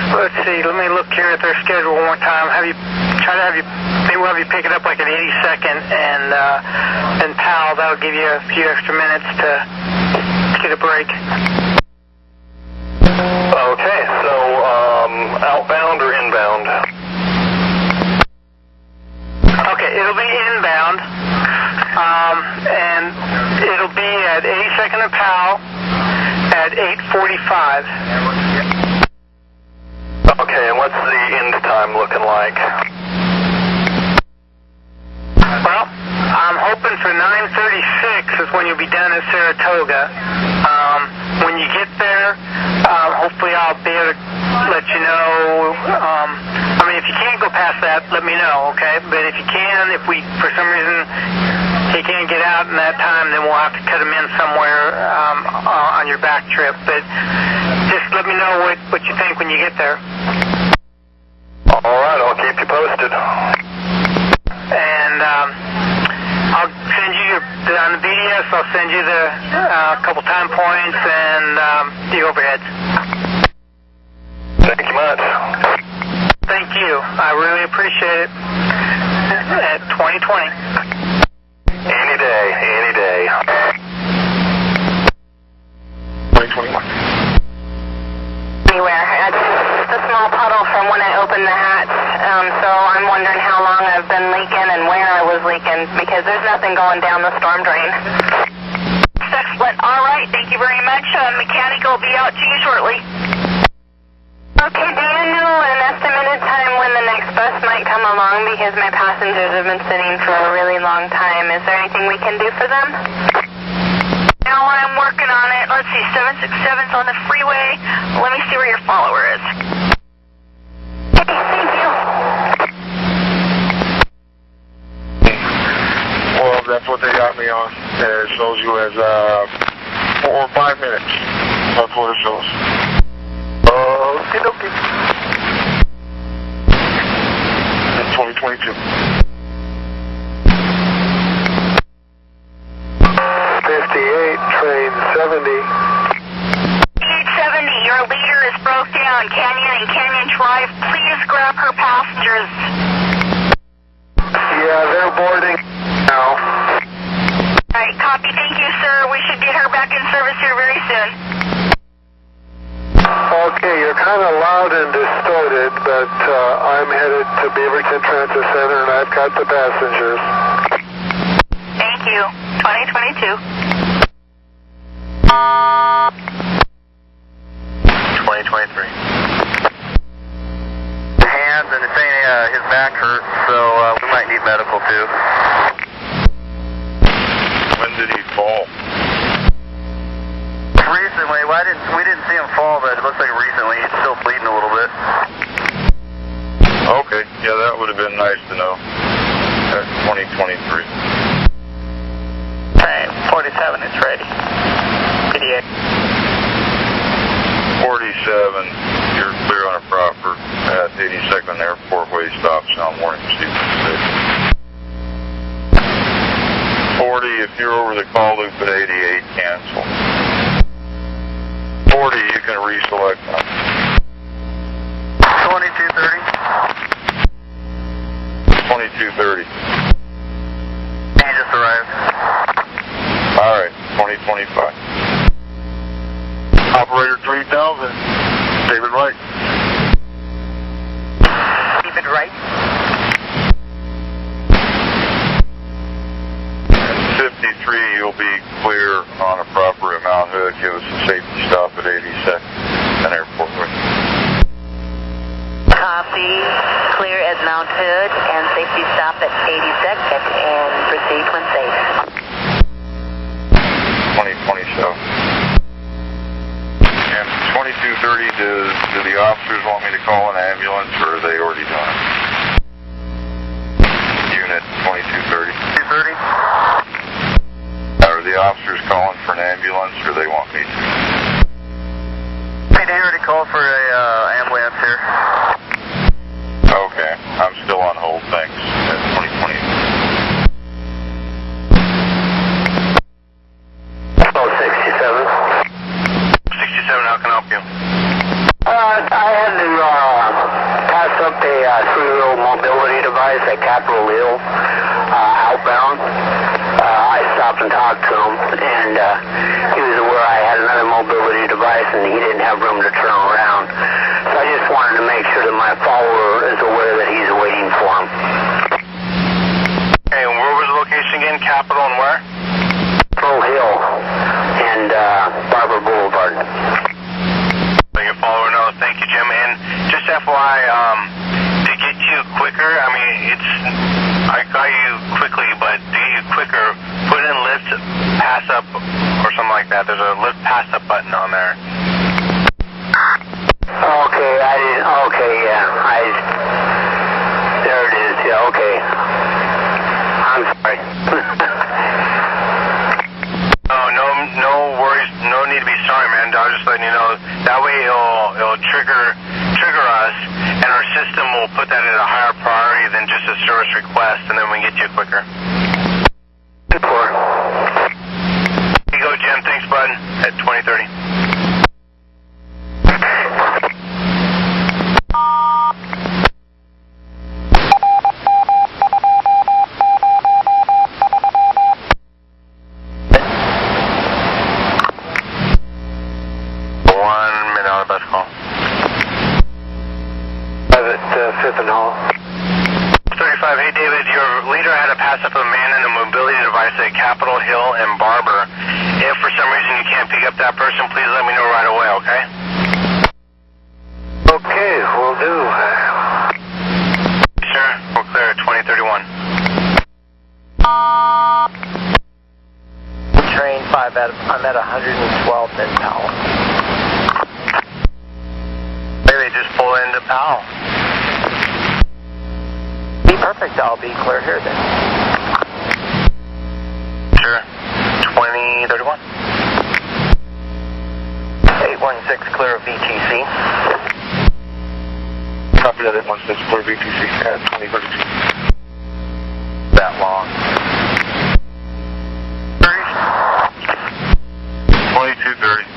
Let's see, let me look here at their schedule one more time. Maybe we'll have you pick it up like at 82nd, and Powell, that'll give you a few extra minutes to get a break. Okay, so outbound or inbound? Okay, it'll be inbound, and it'll be at 82nd and Powell at 8:45. Okay, and what's the end time looking like? Well, I'm hoping for 9:36 is when you'll be done in Saratoga. When you get there, hopefully I'll be able to let you know. I mean, if you can't go past that, let me know, okay? But if you can, if we, for some reason, he can't get out in that time, then we'll have to cut him in somewhere on your back trip. But just let me know what you think when you get there. All right, I'll keep you posted. And I'll send you on the video address. I'll send you the couple time points and the overheads. Thank you much. Thank you. I really appreciate it. At 2020. Any day, any day. 2021. Anywhere. It's just a small puddle from when I opened the hatch. So I'm wondering how long I've been leaking and where I was leaking because there's nothing going down the storm drain. Excellent. All right. Thank you very much. Mechanic will be out to you shortly. Okay, do you know an estimated time when the next bus might come along because my passengers have been sitting for a really long time? Is there anything we can do for them? Now I'm working on it. Let's see, 767's on the freeway. Let me see where your follower is. Okay, thank you. Well, that's what they got me on. It shows you as 4 or 5 minutes. That's what it shows. Okay, okay. It's 2022. 58, train 70. 870, your leader is broke down. Canyon and Canyon Drive, please grab her passengers. Yeah, they're boarding now. Alright, copy. Thank you, sir. We should get her back in service here very soon. Okay, you're kind of loud and distorted, but I'm headed to Beaverton Transit Center and I've got the passengers. Thank you. 2022. 2023. The hands and it's saying his back hurts, so we might need medical too. When did he fall? Recently, well, we didn't see him fall, but it looks like recently he's still bleeding a little bit. Okay, yeah, that would have been nice to know. That's 2023. Train 47 is ready. PDA. 47, you're clear on a proper at 82nd Airport Way stop, sound warning, Stephen. 40, if you're over the call loop at 88, cancel. 40, you can reselect them. 2230. 2230. He just arrived. Alright, 2025. Operator 3000, David Wright. David Wright. 53, you'll be clear on a proper at Mount Hood. Give us a safety stop at 82nd and Airport Way. Copy. Clear at Mount Hood and safety stop at 82nd and proceed when safe. 2027. And 2230, do the officers want me to call an ambulance or are they already done it? Unit 2230. 230. Are the officers calling for an ambulance or they want me to? PD already called for a ambulance here. Okay, I'm still on hold, thanks. At 2020. Oh, 67. 67, how can I help you? I had to pass up a three-wheel mobility device at Capitol Hill outbound. I stopped and talked to him, and he was aware I had another mobility device, and he didn't have room to turn around. So I just wanted to make sure that my follower is aware that he's waiting for him. Okay, and where was the location again? Capitol and where? Capitol Hill and Barber Boulevard. Let your follower know. Thank you, Jim. And just FYI, to get you quicker, I mean, I got you quickly, but to get you quicker, put in lift pass up or something like that. There's a lift pass up button on there. Okay, I didn't. Okay, yeah, there it is. Yeah, okay. I'm sorry. No worries. No need to be sorry, man. I was just letting you know. That way it'll trigger us, and our system will put that at a higher priority than just a service request, and then we can get you quicker. man. Thanks, bud. At 2030. Bus call. Private 5th and Hall. 35. Hey, David, your leader had to pass up a man in a mobility device at Capitol Hill and Barber. If for some reason you can't pick up that person, please let me know right away, okay? Okay, will do. Sure, we'll clear at 2031. Train 5, I'm at 112th in Powell. Maybe just pull into Powell. Perfect, I'll be clear here then. Sure. 2031. 816 clear of VTC. Copy that, 816 clear of VTC at 2032. That long. 2230.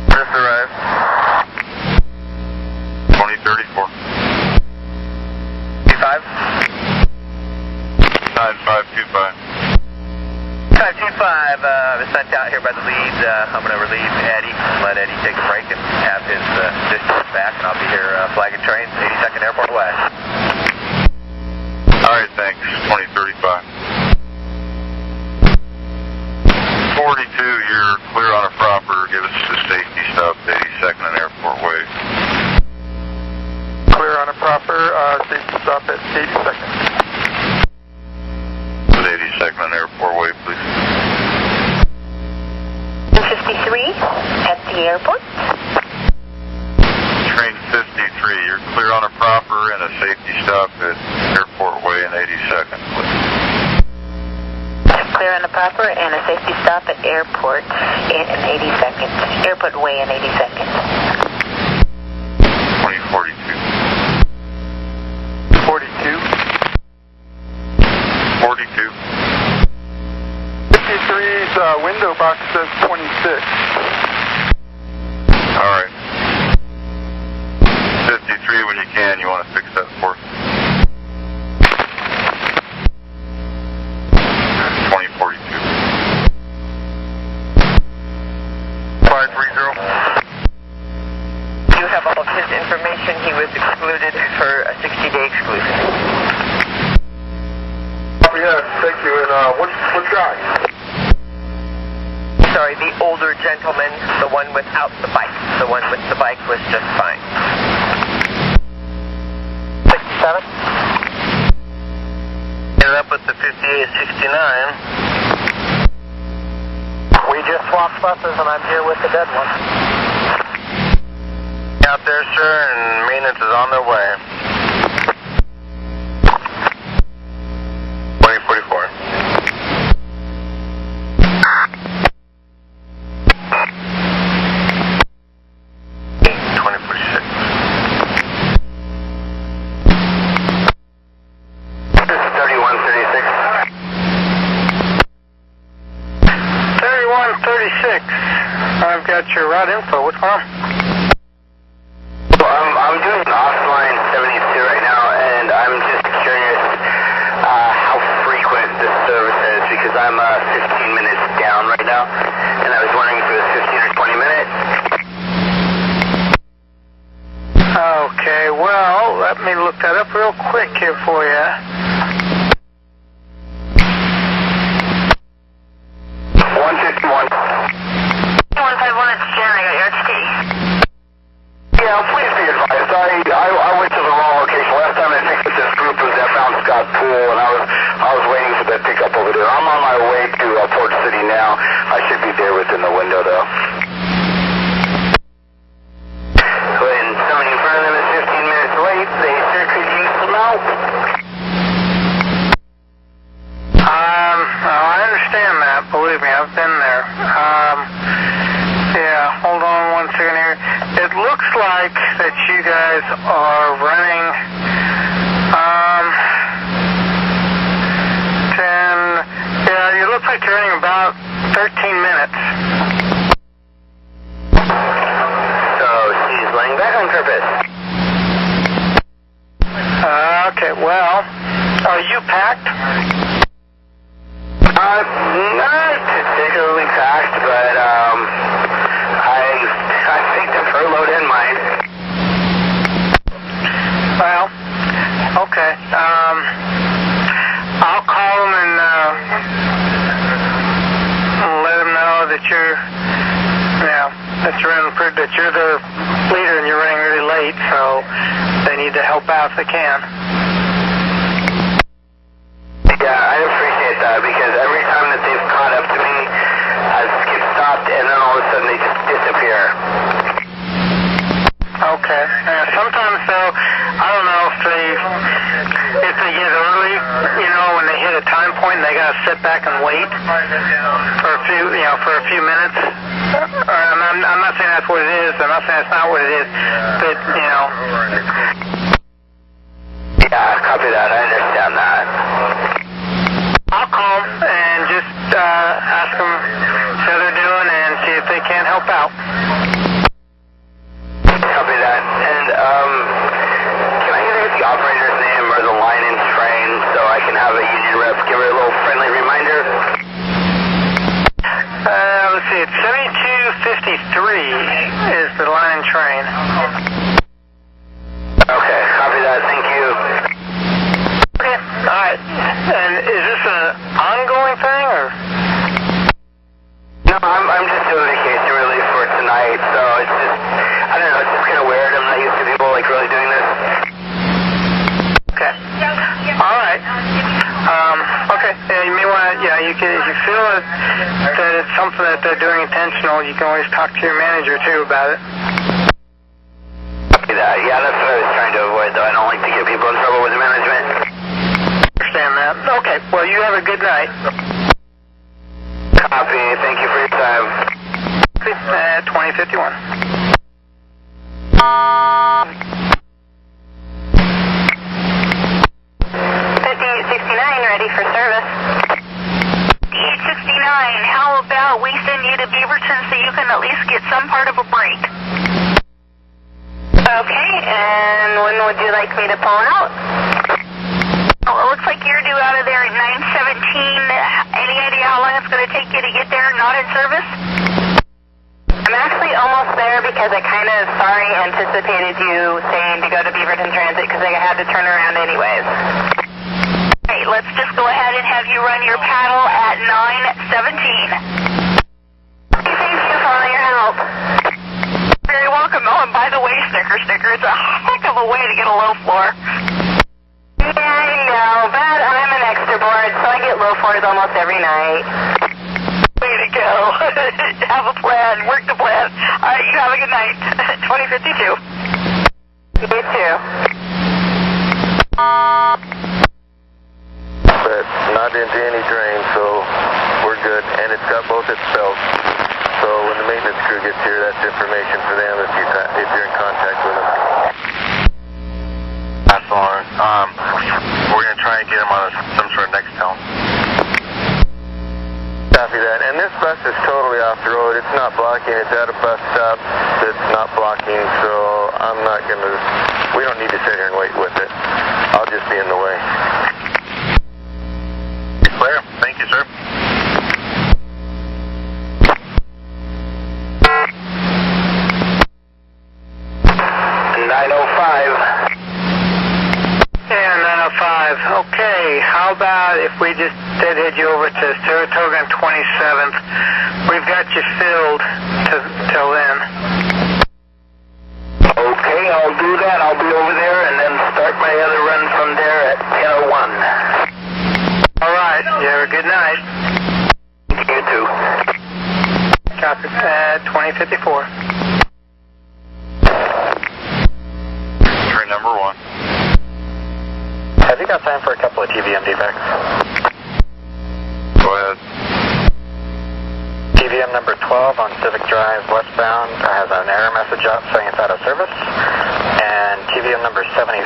Just arrived. 2034. 9525. 525, was sent out here by the lead. I'm going to relieve Eddie, let Eddie take a break and have his distance back, and I'll be here flagging trains, 82nd Airport West. All right, thanks. 2035. 42, you're clear on a proper. Give us a safety stop at 82nd and Airport Way. Clear on a proper safety stop at 82nd. 82nd and Airport Way, please. 53 at the airport. Train 53, you're clear on a proper and a safety stop at Airport Way and 82nd, please. Clear on the proper and a safety stop at airport in 82nd. Airport Way in 82nd. 2042. 42. 42. 53's window box says 26. All right. 53, when you can, you want to fix that for us. 2042. 530. You have all of his information. He was excluded for a 60-day exclusion. Yeah, thank you. And what guy? Sorry, the older gentleman, the one without the bike. The one with the bike was just fine. 67. Ended up with the 5869. We just swapped buses, and I'm here with the dead one. Out there, sir, and maintenance is on their way. 2044. I've got your route info. What's going on? I'm doing offline 72 right now, and I'm just curious how frequent this service is, because I'm 15 minutes down right now, and I was wondering if it was 15 or 20 minutes. Okay, well, let me look that up real quick here for you. 151. 151, it's Jen. I got your XT. Yeah, please be advised. I went to the wrong location. Last time I think that this group was at Mount Scott Pool, and I was waiting for that pickup over there. I'm on my way to Port City now. I should be there within the window, though. When somebody in front of them is 15 minutes late, they sure could use some help. I understand that. Believe me, I've been there. Yeah, hold on one second here. It looks like that you guys are running 10. Yeah, you look like you're running about 13 minutes purpose. Okay, well, are you packed? Not particularly packed, but I think the furloughed in mine. Well, okay. I'll call them and let them know that you're the leader and you're running really late, so they need to help out if they can. Yeah, I appreciate that because every time that they've caught up to me, I get stopped and then all of a sudden they just disappear. Okay. Sometimes though, I don't know if they get early, when they hit a time point and they gotta sit back and wait for a few minutes. I'm not saying that's what it is. I'm not saying that's not what it is, but Yeah, copy that. I understand that. I'll call them and just ask them how they're doing and see if they can help out. Copy that. And can I get the operator's name or the line in train so I can have a union rep give her a little friendly reminder? Let's see. It's 7253 is the line in train. Okay, copy that. Thank you. Okay. All right. And is this an ongoing thing or? No, I'm just doing vacation relief for tonight, so it's just, I don't know, it's just kind of weird. I'm not used to people really doing this. Okay. All right. Okay. Yeah, you may want to, if you feel that it's something that they're doing intentional, you can always talk to your manager too about it. Copy that. Yeah, that's what I was trying to avoid, though. I don't like to get people in trouble with management. Understand that. Okay. Well, you have a good night. Copy. Thank you for your time. 2051. 5869, ready for service. 5869, how about we send you to Beaverton so you can at least get some part of a break? Okay, and when would you like me to pull out? Oh, it looks like you're due out of there at 9:17. Any idea how long it's going to take you to get there not in service? I'm actually almost there because I kind of anticipated you saying to go to Beaverton Transit because I had to turn around anyways. Hey, let's just go ahead and have you run your paddle at 9:17. Thank you for all your help. Very welcome. Oh, and by the way, Snicker, it's a heck of a way to get a low floor. Yeah, I know, but I'm an extra board, so I get low floors almost every night. Way to go. Have a plan. Work the plan. All right, you have a good night. 2052. You too. But not into any drain, so we're good. And it's got both its belts. So when the maintenance crew gets here, that's information for them if you're in contact with them. That's Lauren. We're going to try and get them on some sort of next tone. Copy that. And this bus is totally off the road. It's not blocking. It's at a bus stop that's not blocking, so I'm not going to... We don't need to sit here and wait with it. I'll just be in the way. Clear. Thank you, sir. Okay, how about if we just head you over to Saratoga on 27th? We've got you filled till then. Okay, I'll do that. I'll be over there and then start my other run from there at 10:01. All right, you have a good night. You too. Copy, 2054. Train number 1. Have you got time for a couple of TVM defects? Go ahead. TVM number 12 on Civic Drive westbound has an error message up saying it's out of service. And TVM number 75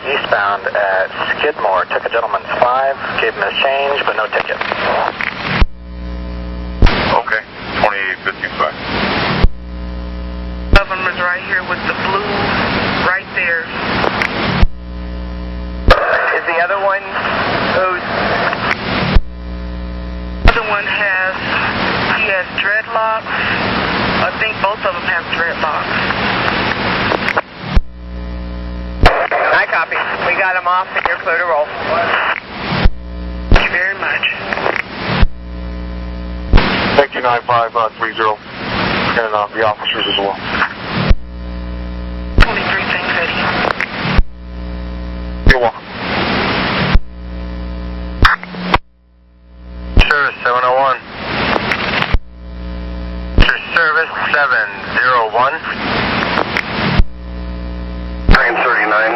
eastbound at Skidmore took a gentleman's 5, gave him his change, but no ticket. Okay, 2855. Government's right here with of them have spirit box. I copy. We got them off and you're clear to roll. Thank you very much. Thank you, 9530, and the officers as well. 23 things ready. You're welcome. Service 701. Service 701. Train 39.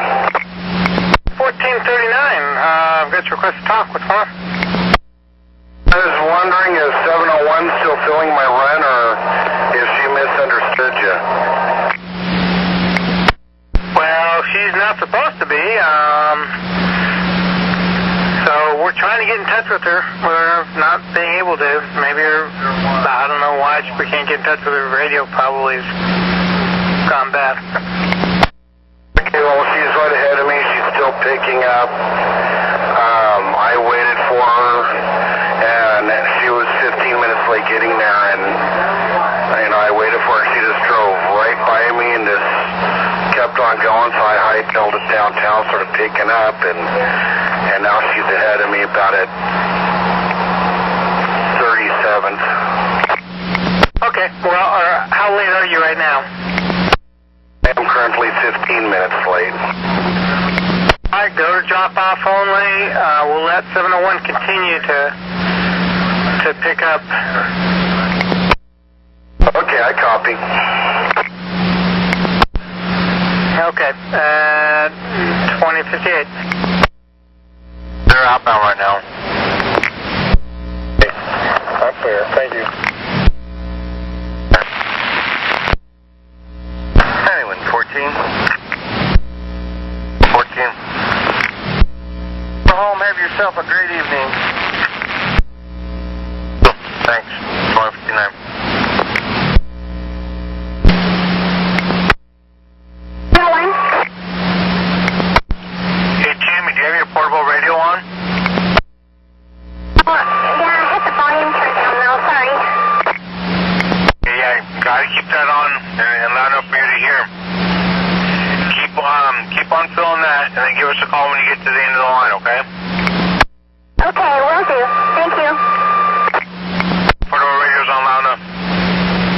1439. I've got your request to talk. What's going on? I was wondering, is 701 still filling my run, or if she misunderstood you? Well, she's not supposed to be. So we're trying to get in touch with her. We're not being able to. Maybe I don't know why we can't get in touch with her. Radio probably has gone bad. Okay, well, she's right ahead of me. She's still picking up. I waited for her, and she was 15 minutes late getting there, and I waited for her. She just drove right by me and just kept on going, so I hightailed it downtown, started picking up, and now she's ahead of me about at 37th. Okay, well, how late are you right now? I'm currently 15 minutes late. All right, go to drop off only. We'll let 701 continue to pick up. Okay, I copy. Okay, 2058. They're outbound right now. I'm clear. Thank you. Anyone, 14? 14. Go home, have yourself a great evening. Thanks. 2059. Hey, Jimmy, do you have your portable radio on? Yeah, I hit the volume turn down now, sorry. Yeah, gotta keep that on and loud enough for you to hear. Keep on filling that, and then give us a call when you get to the end of the line, okay? Okay, will do. Thank you. Portable radio's on loud enough.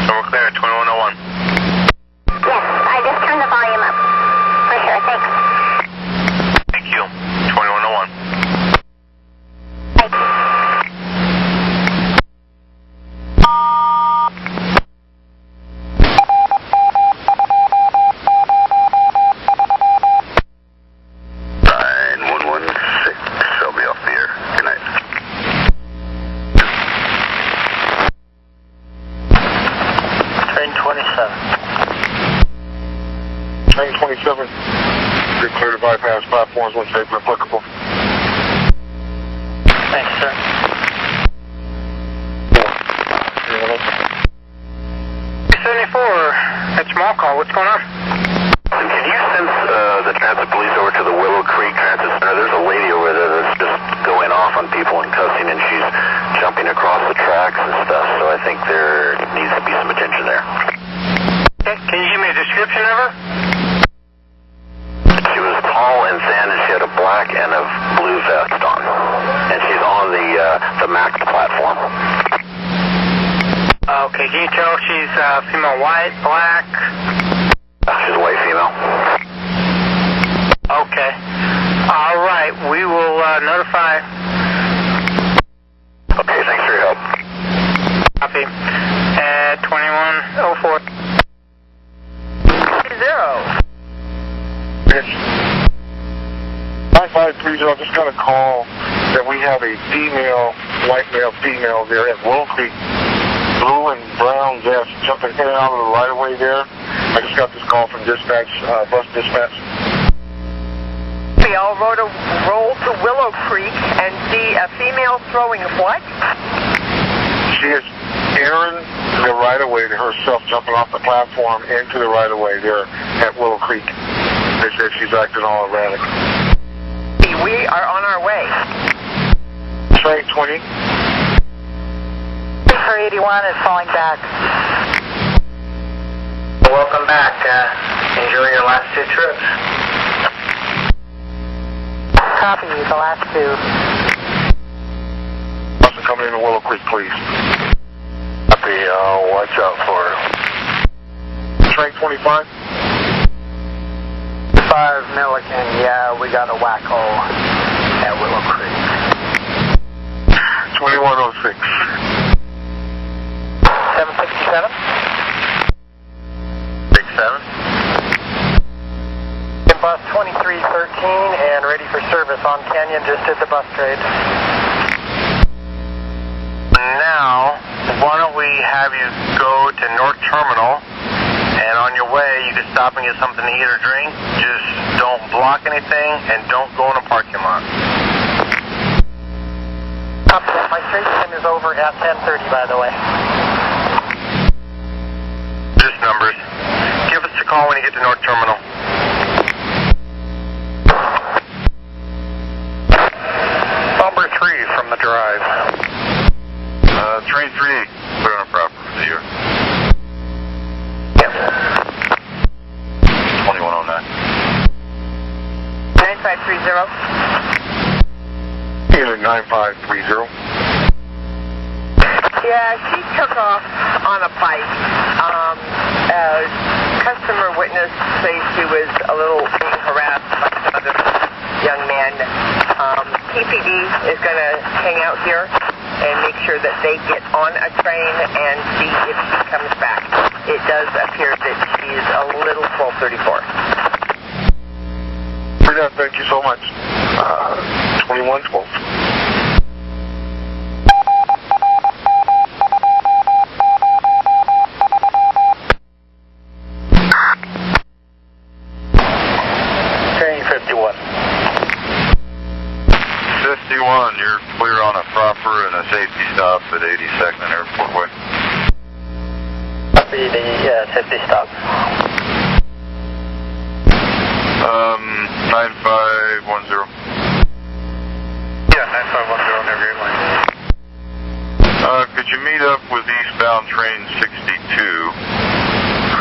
So we're clear at 2101. Yes, I just turned the volume up. For sure, thanks. Thank you. 2101. Train 27, you're clear to bypass platforms when safe and applicable. Thanks, sir. 74, that's small call. What's going on? Can you send the transit police over to the Willow Creek Transit Center? There's a lady over there that's just going off on people and cussing, and she's jumping across the tracks and stuff, so I think there needs to be some attention there. Okay, can you give me a description of her? She was tall and thin, and she had a black and a blue vest on, and she's on the MAX platform. Okay, can you tell if she's female white, black? She's a white female. Okay. All right, we will notify. Okay, thanks for your help. Copy. At 2104. 9530, just got a call that we have a female, white male, female there at Willow Creek. Blue and brown vest jumping in and out of the right-of-way there. I just got this call from dispatch, bus dispatch. We all roll to Willow Creek and see a female throwing what? She is airing the right-of-way to herself, jumping off the platform into the right-of-way there at Willow Creek. They said she's acting all erratic. We are on our way. Train 20. Her 81 is falling back. back. Enjoy your last 2 trips. Copy, the last 2. Boston coming into Willow Creek, please. Copy, watch out for it. Train 25. 5 Milliken, yeah, we got a whack hole at Willow Creek. 2106. 767? Big 7. Bus 2313 and ready for service on Canyon, just did the bus trade. Now, why don't we have you go to North Terminal, and on your way you can stop and get something to eat or drink. Just don't block anything and don't go in a parking lot. My straight time is over at 10:30, by the way. Just numbers. Give us a call when you get to North Terminal. Number 3 from the drive. Train 3, put on a proper procedure. Yep. 2109. 9530. Unit 9530. Yeah, she took off on a bike. Customer witness says she was a little being harassed by another young man. PPD is going to hang out here and make sure that they get on a train and see if she comes back. It does appear that she's a little 1234. Thank you so much. 2112. Train 51. 51, you're clear on a proper and a safety stop at 82nd and Airport Way. Copy the safety stop. 9510. Yeah, 9510 near Great Line. Could you meet up with eastbound train 62,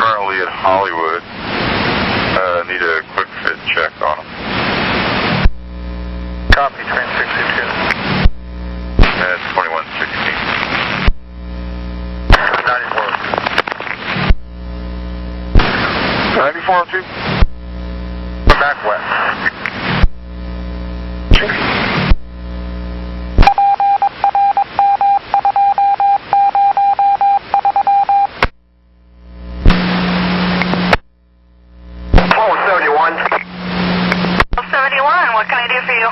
currently at Hollywood? Need a quick fit check on them. Copy, train 62. At 2116. 9402. Back west. What can I do for you?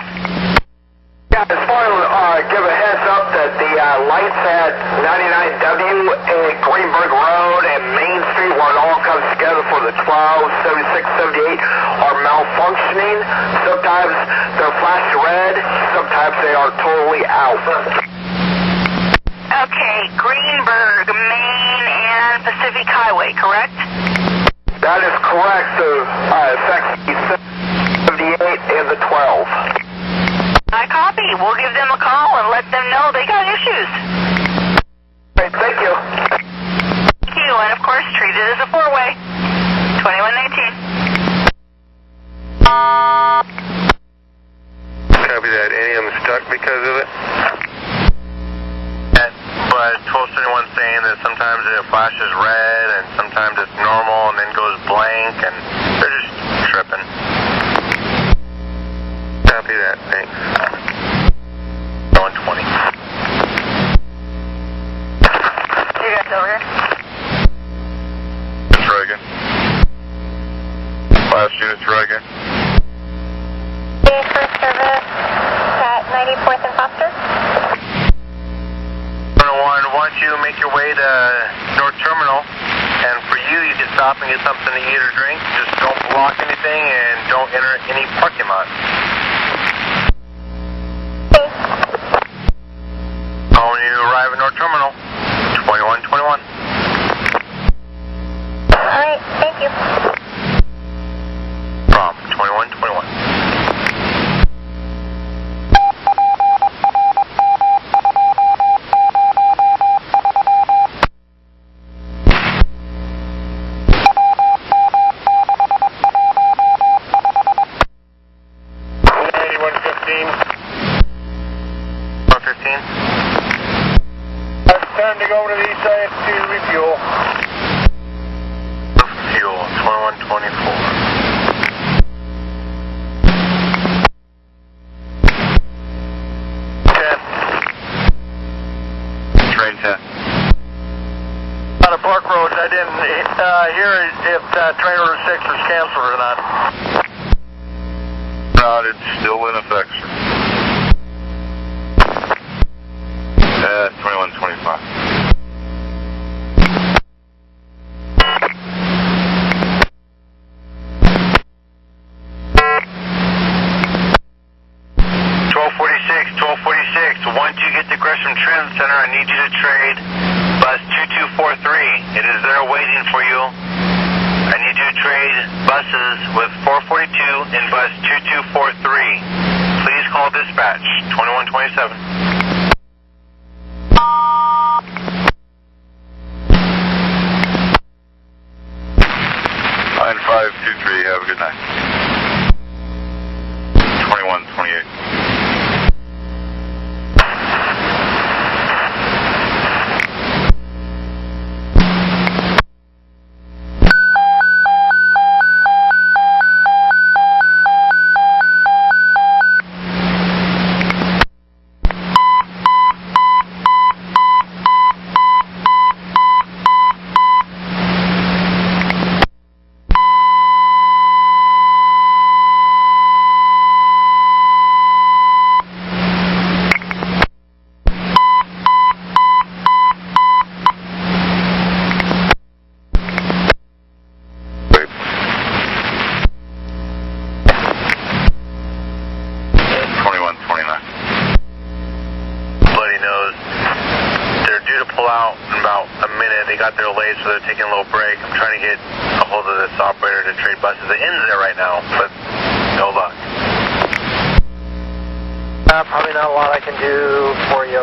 Yeah, I just want to give a heads up that the lights at 99W and Greenberg Road and Main Street, where it all comes together for the 12, 76, 78, are malfunctioning. Sometimes they're flashing red, sometimes they are totally out. Okay, Greenberg, Main, and Pacific Highway, correct? That is correct, so section 78 and the 12. I copy. We'll give them a call and let them know they got issues. Great, thank you. Thank you, and of course, treat it as a 4-way. 2119. Copy that. Any of them stuck because of it? But 1271 saying that sometimes it flashes red and sometimes it's normal and then goes blank and they're just tripping. Copy that. Thanks. 120. You guys over here? Try again. Last unit, try again. First service at 94th and Foster. 101, once you make your way to North Terminal, and for you can stop and get something to eat or drink. Just don't block anything and don't enter any parking lot. When you arrive at North Terminal, 2121. All right, thank you. From 2121. Train 10. On a Park Road, I didn't hear if train order 6 was canceled or not. Not, it's still in effect, sir. 2125. Once you get to Gresham Transit Center, I need you to trade bus 2243. It is there waiting for you. I need you to trade buses with 442 in bus 2243. Please call dispatch 2127. 9523, have a good night. 2128. So they're taking a little break. I'm trying to get a hold of this operator to trade buses. The end's there right now, but no luck. Probably not a lot I can do for you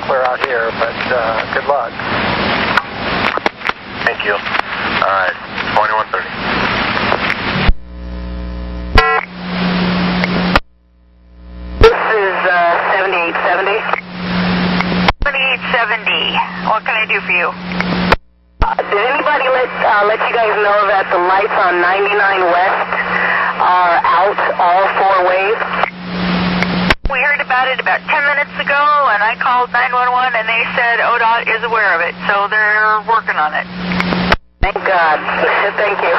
clear out here, but good luck. Thank you. All right, 2130. This is 7870. 7870. What can I do for you? Did anybody let you guys know that the lights on 99 West are out all 4 ways? We heard about it about 10 minutes ago, and I called 911, and they said ODOT is aware of it, so they're working on it. Thank God. Thank you.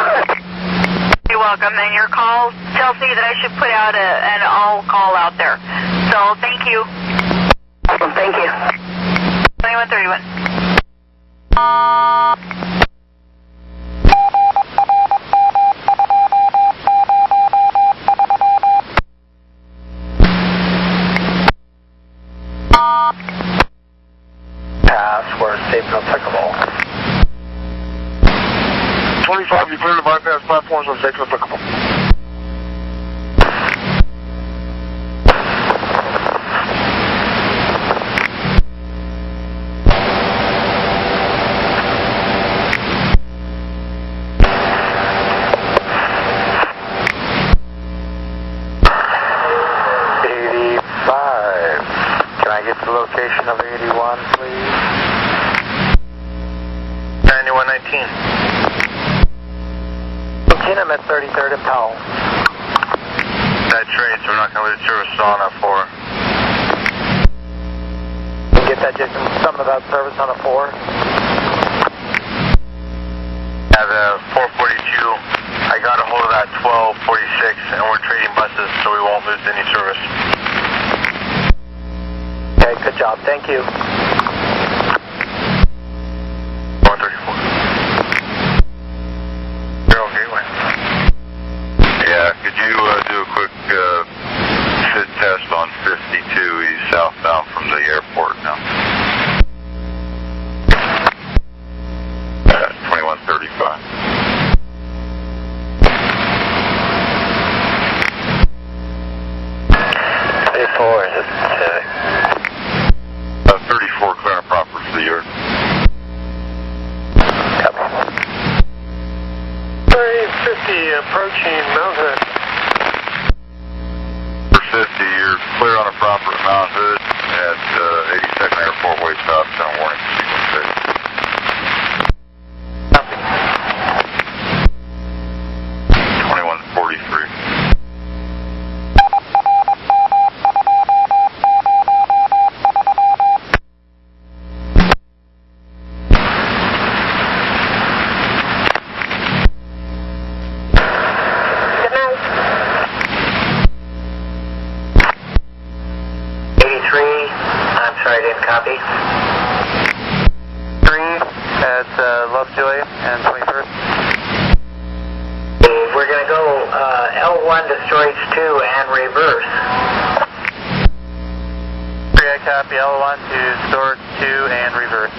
You're welcome. And your call tells me that I should put out an all-call out there. So thank you. Awesome. Thank you. 2131. Pass where it's safe and applicable. 25, you clear the bypass platforms where safe and applicable. The location of 81, please. 9119. I'm at 33rd and Powell. That trade, so we're not going to lose service on that 4. Get that just some of that service on a 4. Yeah, the 442. I got a hold of that 1246, and we're trading buses, so we won't lose any service. Okay, good job. Thank you. 134. Zero Gateway. Yeah, could you do a quick fit test on 52? He's southbound from the airport now. 2135. Is it 34 clear proper for the yard. Copy. 3050 approaching Mount Hood. For 50, you're clear on a proper at Mount Hood at 82nd Airport Way stop, center warning sequence 6. storage 2 and reverse. I copy L1 to storage 2 and reverse.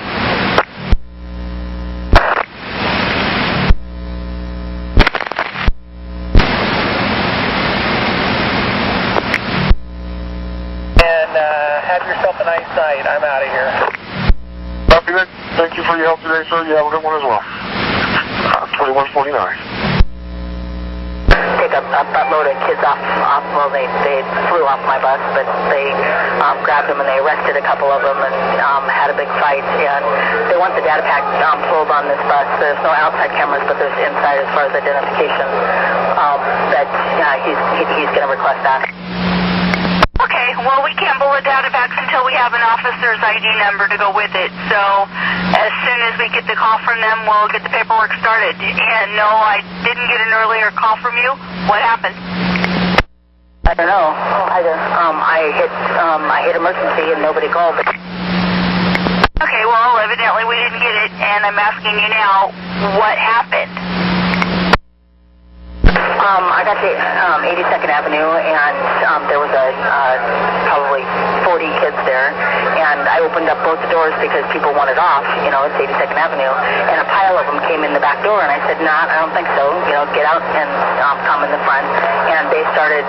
And have yourself a nice night. I'm out of here. Copy that. Thank you for your help today, sir. You have a good one as well. 2149. Take a buttload of kids off. Well, they flew off my bus, but they grabbed them and they arrested a couple of them and had a big fight. And they want the data pack pulled on this bus. There's no outside cameras, but there's inside as far as identification. He's going to request that. Okay, well, we can't pull the data packs until we have an officer's ID number to go with it. So as soon as we get the call from them, we'll get the paperwork started. And no, I didn't get an earlier call from you. What happened? I don't know. I hit emergency and nobody called. Okay, well, evidently we didn't get it, and I'm asking you now, what happened? I got to 82nd Avenue, and there was probably 40 kids there, and I opened up both the doors because people wanted off, it's 82nd Avenue, and a pile of them came in the back door, and I said, nah, I don't think so, get out and come in the front, and they started,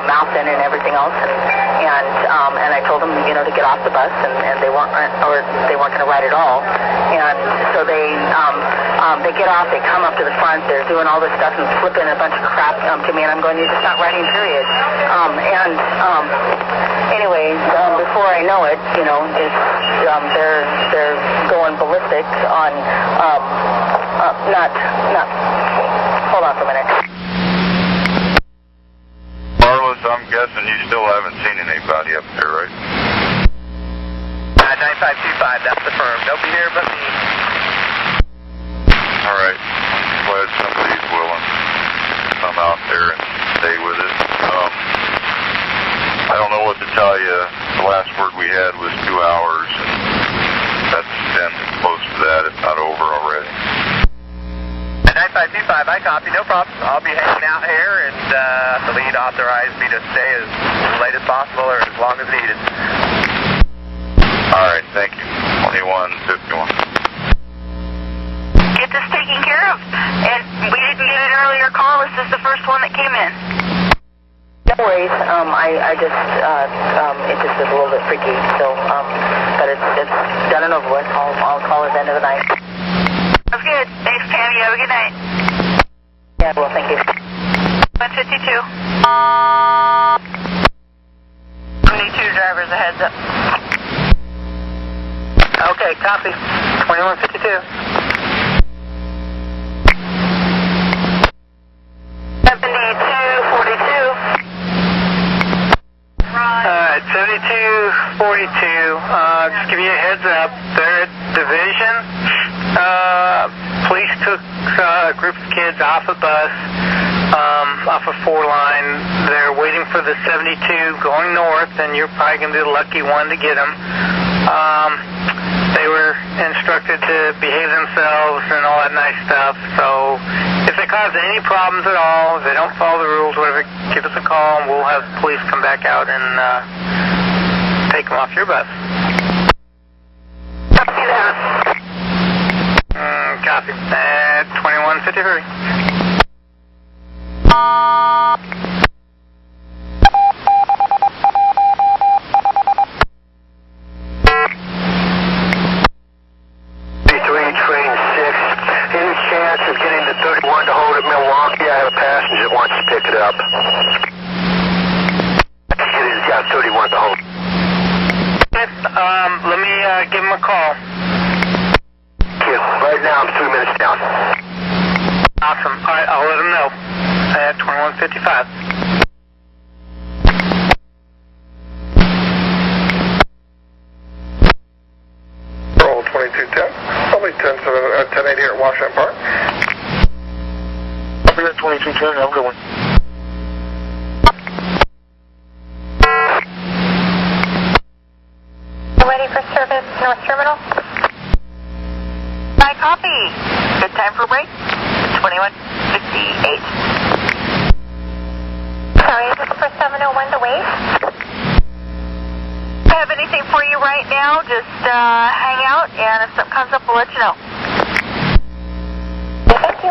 mouthing and everything else, and I told them, to get off the bus, and they weren't going to ride at all, and so they get off, they come up to the front, they're doing all this stuff and flipping a bunch of crap to me, and I'm going, you're just not riding, period. Anyways, before I know it, they're going ballistic on, hold on for a minute. Carlos, I'm guessing you still haven't seen anybody up there, right? 9525, that's the firm. Nobody here but me. All right. I'm glad somebody's willing to come out there and stay with us. I don't know what to tell you. The last word we had was 2 hours, and that's been close to that, if not over already. 9525, I copy, no problem. I'll be hanging out here, and the lead authorized me to stay as late as possible or as long as needed. All right, thank you. 2151. Get this taken care of. And we didn't get an earlier call. This is the first one that came in. No worries. I just, it just is a little bit freaky. So, but it's done and over with. I'll call at the end of the night. That's good. Thanks, Pam. You have a good night. Yeah, well, thank you. 152. We need 2 drivers, a heads up. Okay, copy. 2152. 7242, just give you a heads up, they're at Division. Police took a group of kids off a bus, off a 4-line. They're waiting for the 72 going north, and you're probably going to be the lucky one to get them. They were instructed to behave themselves and all that nice stuff, so if they cause any problems at all, if they don't follow the rules, whatever, give us a call and we'll have the police come back out and take them off your bus. Copy that. Copy. 2153. Between train 6, any chance of getting the 31 to hold at Milwaukee? I have a passenger that wants to pick it up. He's got 31 to hold. Let me give him a call. Right now I'm 3 minutes down. Awesome. All right, I'll let him know. At 2155. Roll 2210. Probably 10-8 here at Washington Park. Copy that 2210. Have a good one. Ready for service, North Terminal? I copy. Good time for a break. 2158. Sorry, is this for 701 to wait? Have anything for you right now? Just hang out, and if something comes up, we'll let you know. Thank you.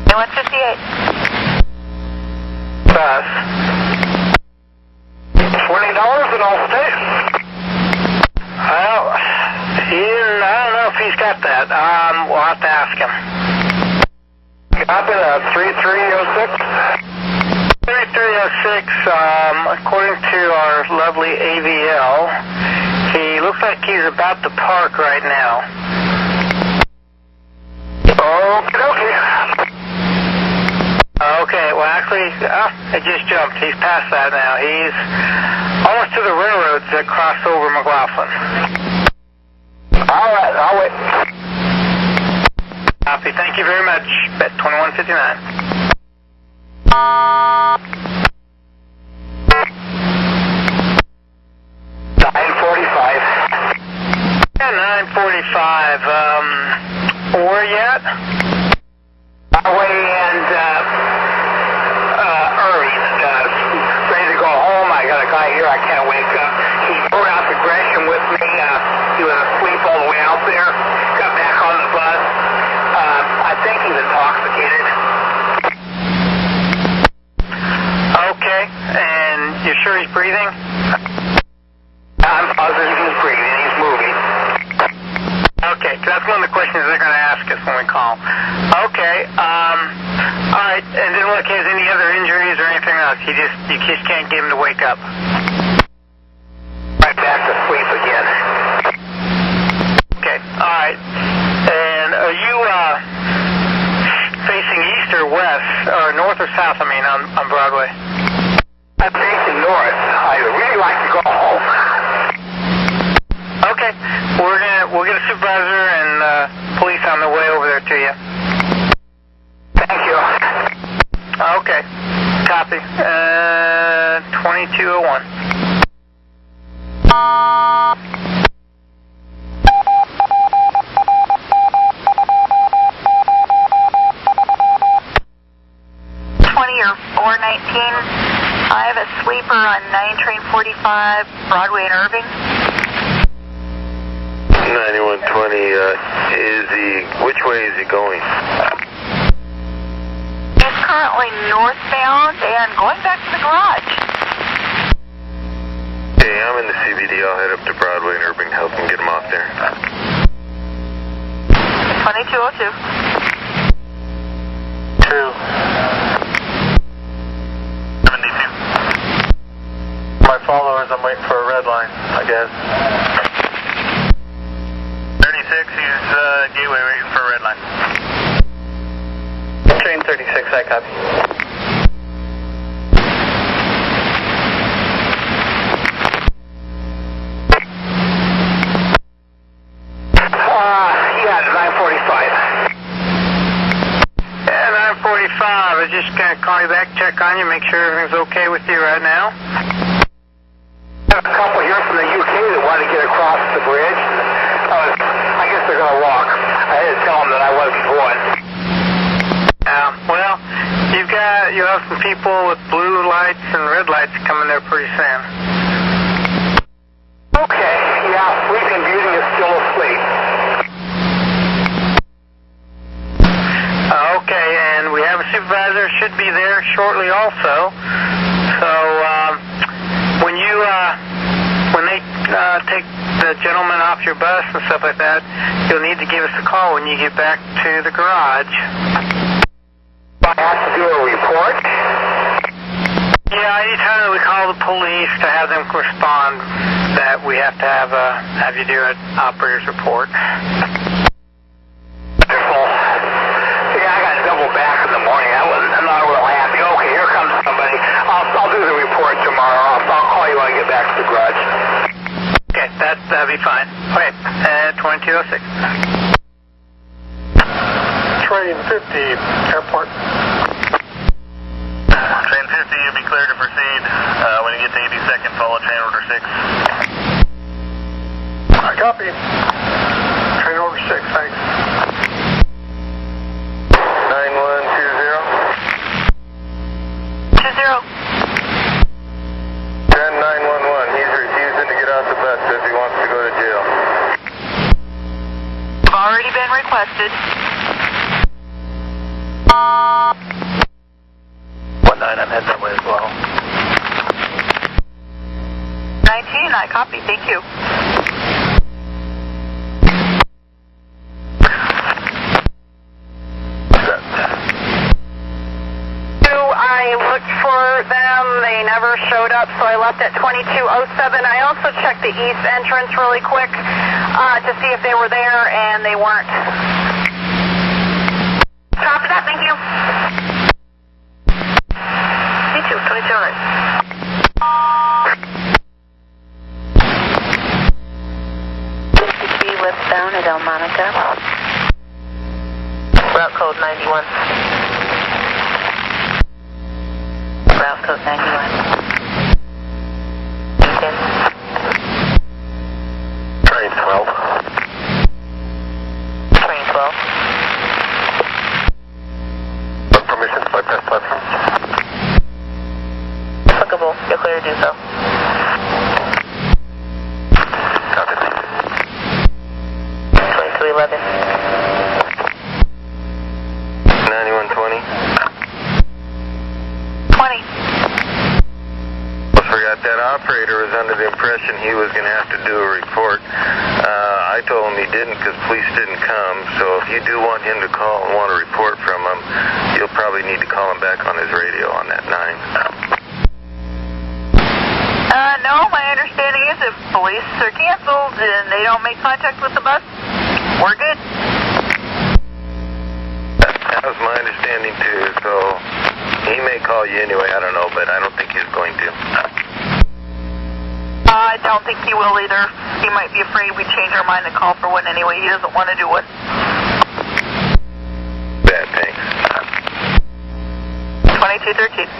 158. Pass. $20 and I'll stay. Well, I don't know if he's got that. We'll have to ask him. Copy that. 3306. 3306, according to our lovely AVL, he looks like he's about to park right now. Okay. Okay, well actually, it just jumped. He's past that now. He's almost to the railroads that cross over McLaughlin. Alright, I'll wait. Copy, thank you very much. Bet 2159. 945. Where you at? Highway and Irving. Ready to go home. I got a guy here. I can't wake up. He rode out to Gresham with me. He was asleep all the way out there. Got back on the bus. I think he's intoxicated. Okay. And you're sure he's breathing? I'm positive he's breathing. He's moving. Okay, that's one of the questions they're going to ask us when we call. Okay, alright, and then look, has any other injuries or anything else? You just can't get him to wake up. Right back to sleep again. Okay, alright. And are you, facing east or west, or north or south, on Broadway? I'm facing north. I'd really like to go home. Okay, we'll get a supervisor and police on the way over there to you. Thank you. Okay, copy. 2201. Or 419. I have a sleeper on 9 train 45, Broadway and Irving. 9120, which way is he going? He's currently northbound and going back to the garage. Okay, I'm in the CBD. I'll head up to Broadway and Irving, help him get him off there. 2202. 72. My followers, I'm waiting for a red line, I guess. 36, he's Gateway waiting for a red line. Train 36, I copy. Yeah, 945. Yeah, 945. I was just going to call you back, check on you, make sure everything's okay with you right now. I have a couple here from the UK that want to get across the bridge. I guess they're going to walk. I had to tell them that I wasn't going. Well, you'll have some people with blue lights and red lights coming there pretty soon. Okay, yeah, Sleeping Beauty is still asleep. Okay, and we have a supervisor, should be there shortly also. So, when they take the gentleman off your bus and stuff like that, you'll need to give us a call when you get back to the garage. I have to do a report? Yeah, anytime that we call the police to have them respond, that we have to have you do an operator's report. Wonderful. Yeah, I got to double back in the morning. I'm not real happy. Okay, here comes somebody. I'll do the report tomorrow. I'll call you when I get back to the garage. Okay, that'll be fine. Okay, 2206. Train 50, airport. Train 50, you'll be cleared to proceed. When you get to 82nd, follow train order 6. I copy. Train order 6, thanks. 9120. I'm heading that way as well. 19, I copy. Thank you. I looked for them. They never showed up, so I left at 2207. I also checked the east entrance really quick to see if they were there, and they weren't. Copy that. Thank you. Me too. 2209. Westbound at Delmonica. Route code 91. Route code 91. Beacon. Train 12. Train 12. Permission to bypass platform. Applicable. You're clear to do so. Copy. 2211. 9120. 20. I forgot that operator was under the impression he was going to have to do a report. I told him he didn't because police didn't come, so if you do want him to call and want a report from him, you'll probably need to call him back on his radio on that 9. No, my understanding is if police are canceled and they don't make contact with the bus, we're good. That was my understanding too, so he may call you anyway, I don't know, but I don't think he's going to. I don't think he will either. He might be afraid we change our mind and call for one anyway. He doesn't want to do one. Bad, thanks. 2213.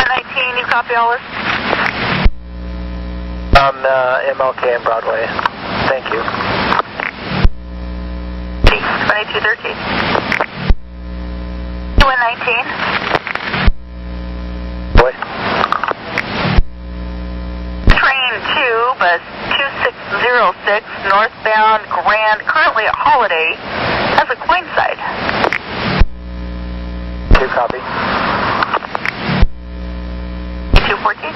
19, you copy all this? MLK and Broadway. Thank you. 2213. 219. Boy. Train 2, bus 2606, northbound Grand, currently at Holiday, has a coin side. 2 copy. 214.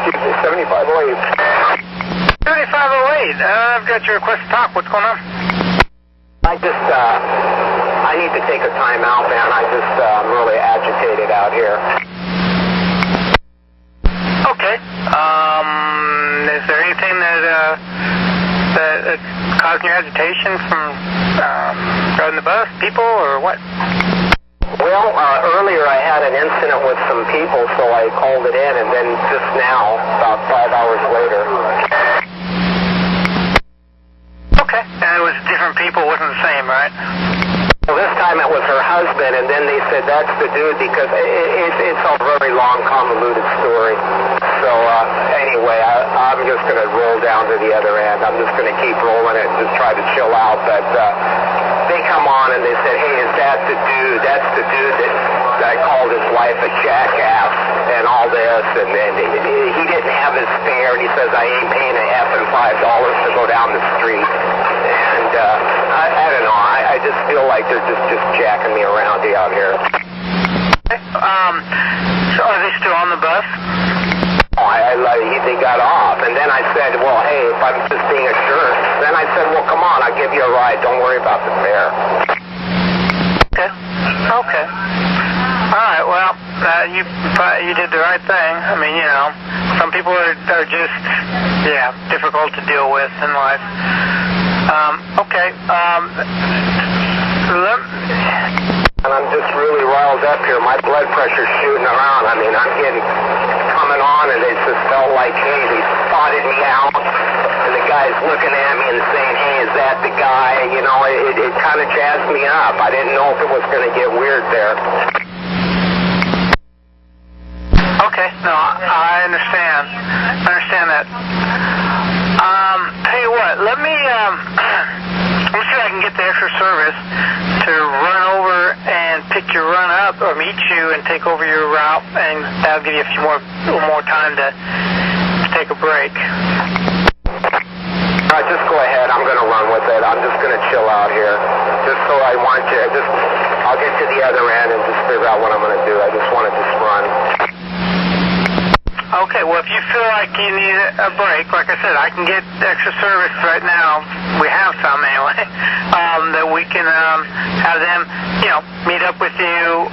Excuse me, 7508. 7508, I've got your request to talk. What's going on? I need to take a time out, man. I'm really agitated out here. Okay. Is there anything that's causing your agitation from driving the bus, people, or what? Well, earlier I had an incident with some people, so I called it in, and then just now, about 5 hours later. Okay. And it was different people, wasn't the same, right? Well, this time it was her husband, and then they said that's the dude because it's a very long, convoluted story. So anyway, I'm just going to roll down to the other end. I'm just going to keep rolling it and just try to chill out. But they come on and they said, hey, is that the dude? That's the dude that called his wife a jackass and all this. And then he didn't have his fare, and he says, I ain't paying an effing $5 to go down the street. And I don't know. I just feel like they're just jacking me around out here. So are they still on the bus? They got off, and then I said, well, hey, if I'm just being a jerk, then I said, well, come on, I'll give you a ride. Don't worry about the fare. Okay. Okay. All right. Well, you did the right thing. I mean, you know, some people are just difficult to deal with in life. Okay. And I'm just really riled up here. My blood pressure's shooting around. I mean, I'm coming on, and it just felt like, hey, they spotted me out, and the guy's looking at me and saying, hey, is that the guy? You know, it kind of jazzed me up. I didn't know if it was going to get weird there. Okay. No, I understand. I understand that. Tell you what, let me see if I can get the extra service to run over and pick your run up or meet you and take over your route, and that'll give you a little more time to take a break. All right, just go ahead. I'm going to run with it. I'm just going to chill out here. the other end and just figure out what I'm going to do. I just want to just run. Okay, well, if you feel like you need a break, like I said, I can get extra service right now. We have some anyway, that we can have them, meet up with you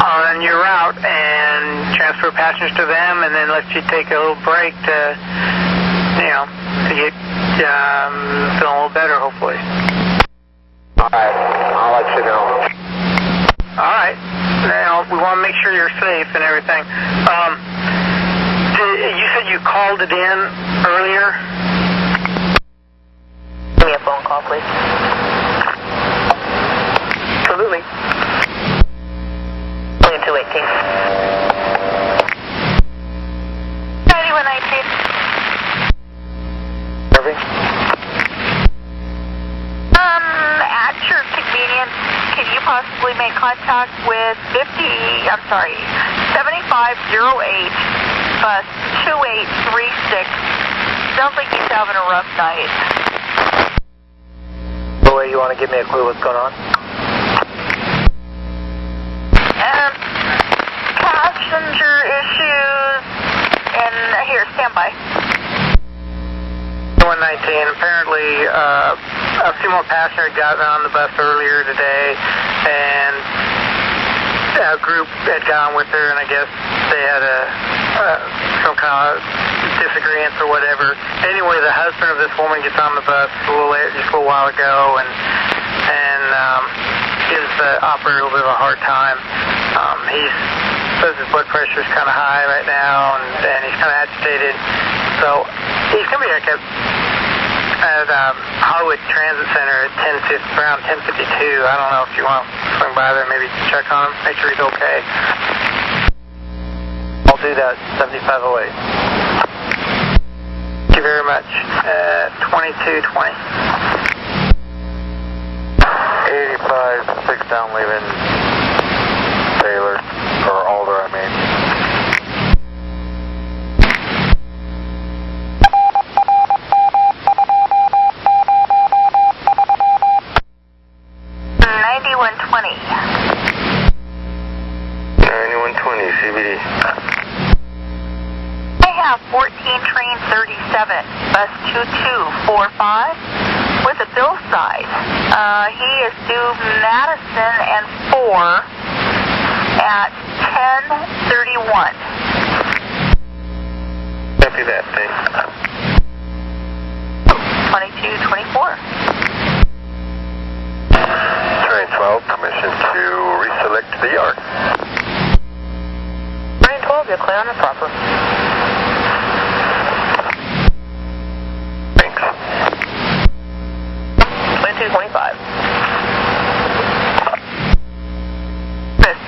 on your route and transfer passengers to them, and then let you take a little break to get feeling a little better, hopefully. All right, I'll let you know. All right. Now, we want to make sure you're safe and everything. You said you called it in earlier? Give me a phone call, please. Absolutely. 218. 9119. Irving? At your convenience, can you possibly make contact with 7508 bus 2836? Sounds like he's having a rough night. Boy, you want to give me a clue what's going on? Passenger issues, and here, stand by. 119. Apparently, a few more passengers got on the bus earlier today, and a group had gone with her, and I guess they had some kind of disagreement or whatever. Anyway, the husband of this woman gets on the bus just a little while ago, and gives the operator a little bit of a hard time. He says his blood pressure is kind of high right now, and he's kind of agitated. So he's going to be at Hollywood Transit Center at around 10:52. I don't know if you want to swing by there, maybe check on him, make sure he's okay. I'll do that. 7508. Thank you very much. 2220. 85, 6 down, leaving Taylor, or Alder, I mean. CBD. I have 14 train 37, bus 2245 with a bill side. He is due Madison and 4 at 10:31. Copy that, thanks. 2224. Train 12, permission to reselect the yard. Train 12, you're clear on the proper. Thanks. 2225.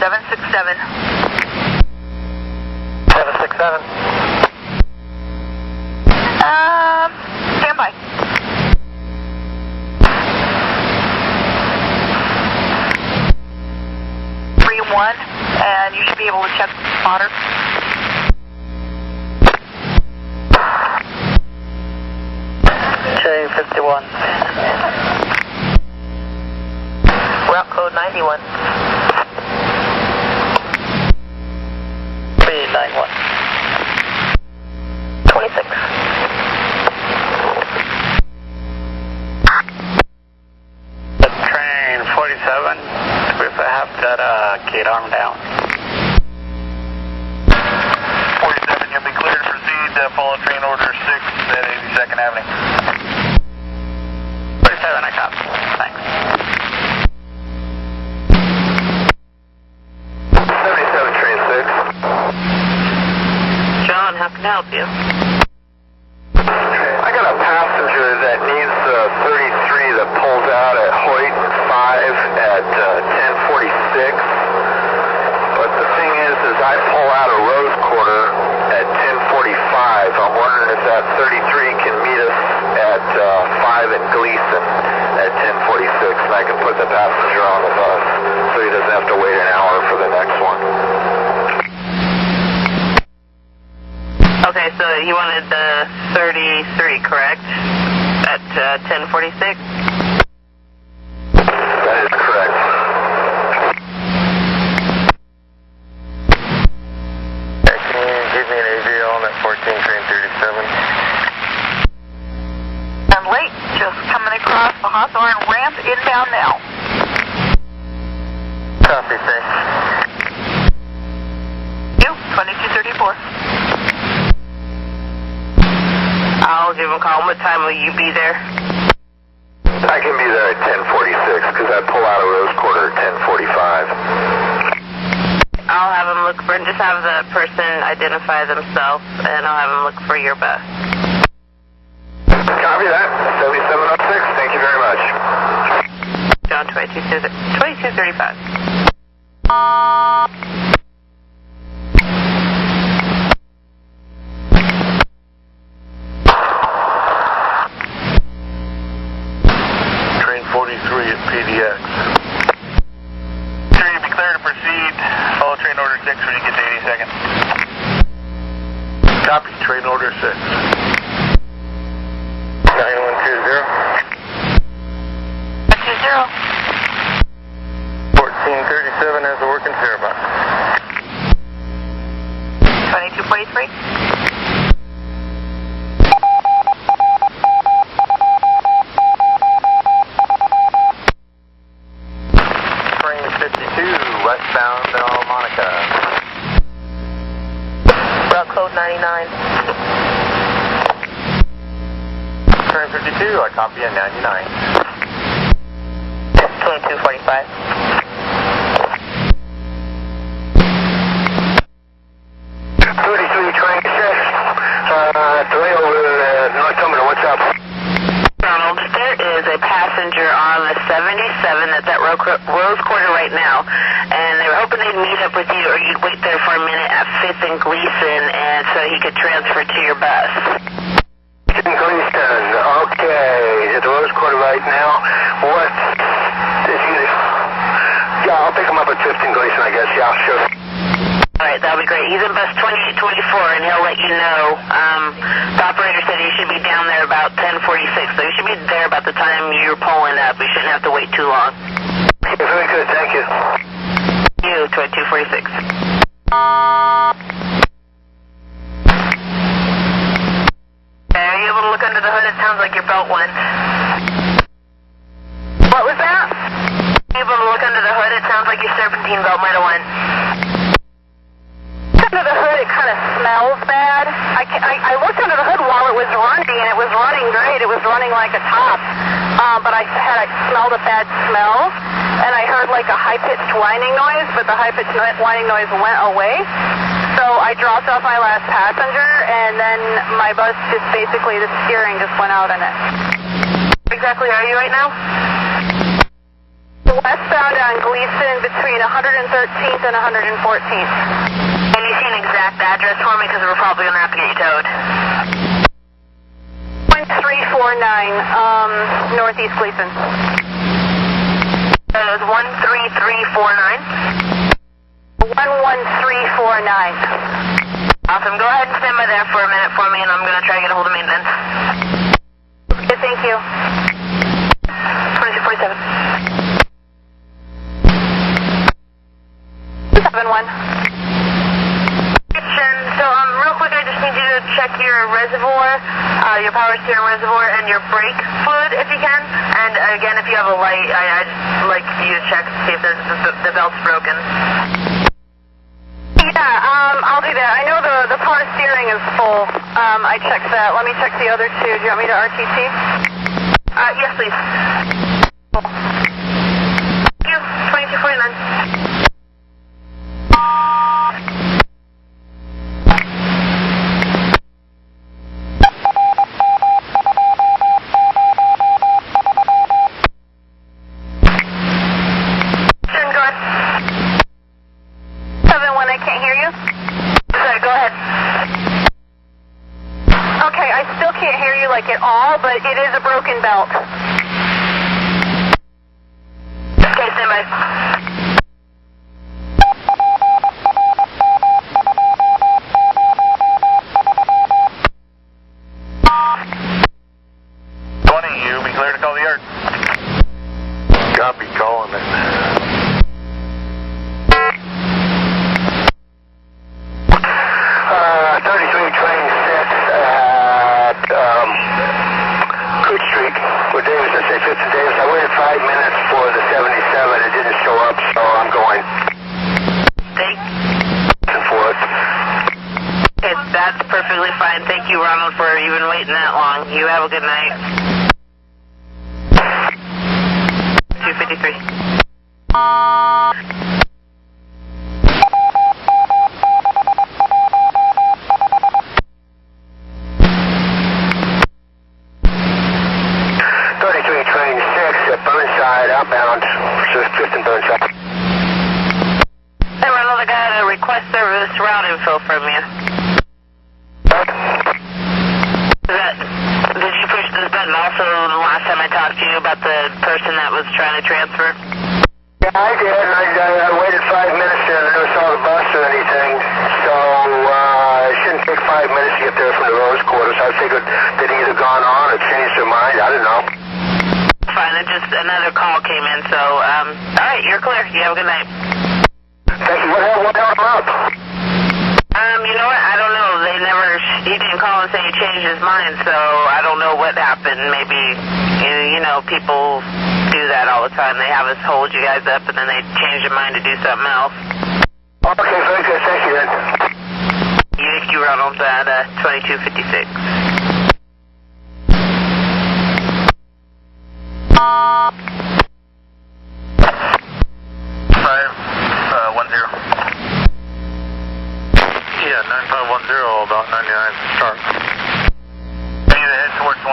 767. 767. Stand by. One, and you should be able to check the spotter. Train 51. Route code 91. 3891. 26. Train 47. If I have that gate arm down. 47, you'll be cleared to proceed. Follow train order 6 at 82nd Avenue. 47, I copy. Thanks. 77, train 6. John, how can I help you? I got a passenger that needs 33 that pulls out at Hoyt 5 at 10:46. But the thing is I pull out of Rose Quarter at 10:45. I'm wondering if that 33 can meet us at 5 at Gleason at 10:46, and I can put the passenger on the bus so he doesn't have to wait an hour for the next one. Okay, so you wanted the 33, correct? At 10:46? That is correct. just coming across the Hawthorne ramp inbound now. Copy, thanks. You, 2234. I'll give him a call. What time will you be there? I can be there at 10:46 because I pull out of Rose Quarter at 10:45. I'll have him look for, just have the person identify themselves, and I'll have him look for your bus. Copy that. 7706. Thank you very much. John 2235. Train 43 at PDX. Sir, you'll be clear to proceed. Follow train order 6 when you get to 82nd. Copy, train order 6. 9120. 1437 has a working fare box. 2243. Train 52, westbound Bell Monica. Route code 99. Train 52, I copy at 99. 2245. Delay over North Terminal. What's up? Donald, there is a passenger on the 77 at that Rose Quarter right now, and they were hoping they'd meet up with you, or you'd wait there for a minute at 5th and Gleason, and so he could transfer to your bus. 5th and Gleason. Okay. At the Rose Quarter right now. What is he? Yeah, I'll pick him up at 5th and Gleason, I guess. Yeah, sure. Alright, that'll be great. He's in bus 2824, and he'll let you know. The operator said he should be down there about 10:46, so he should be there about the time you're pulling up. We shouldn't have to wait too long. Okay, very good. Thank you. You, 2246. Are you able to look under the hood? It sounds like your belt went. What was that? Are you able to look under the hood? It sounds like your serpentine belt might have went. Under the hood, it kind of smells bad. I looked under the hood while it was running, and it was running great. It was running like a top. But I smelled a bad smell, and I heard like a high-pitched whining noise, but the high-pitched whining noise went away. So I dropped off my last passenger, and then my bus just basically, the steering just went out in it. Where exactly are you right now? Westbound on Gleason between 113th and 114th. Can you see an exact address for me? Because we're probably going to have to get you towed. 1349, Northeast Gleason. That was 13349? 11349. Awesome. Go ahead and stand by there for a minute for me, and I'm going to try to get a hold of maintenance. Okay, thank you. 2247. 71. So, real quick, I just need you to check your reservoir, your power steering reservoir, and your brake fluid if you can. And again, if you have a light, I'd like you to check to see if the belt's broken. Yeah, I'll do that. I know the power steering is full. I checked that. Let me check the other two. Do you want me to RTT? Yes, please. Thank you. 2249. At all, but it is a broken belt. Okay, stand by. You be clear to call the yard. Copy, calling it. 33 train 6 at Coot Street. what day was it? Say 15 days. I waited 5 minutes for the 77. It didn't show up, so I'm going. And forth. That's perfectly fine. Thank you, Ronald, for even waiting that long. You have a good night. 253. Train 6 at Burnside, outbound, 5th and Burnside. Hey, Ronald, I got a request service route info from you. Did you push this button also the last time I talked to you about the person that was trying to transfer? Yeah, I did. I waited 5 minutes and I never saw the bus or anything, so it shouldn't take 5 minutes to get there from the Rose Quarters. I figured they'd either gone on or changed their mind. I don't know. Fine, just another call came in, so, alright, you're clear. You have a good night. Thank you. What held him up? You know what? I don't know. He didn't call and say he changed his mind, so I don't know what happened. Maybe, you know, people do that all the time. They have us hold you guys up, and then they change their mind to do something else. Okay, very good. Thank you, then. You Ronald, at 2256. 510. Yeah, 9510, about 99 start. I need to head towards 162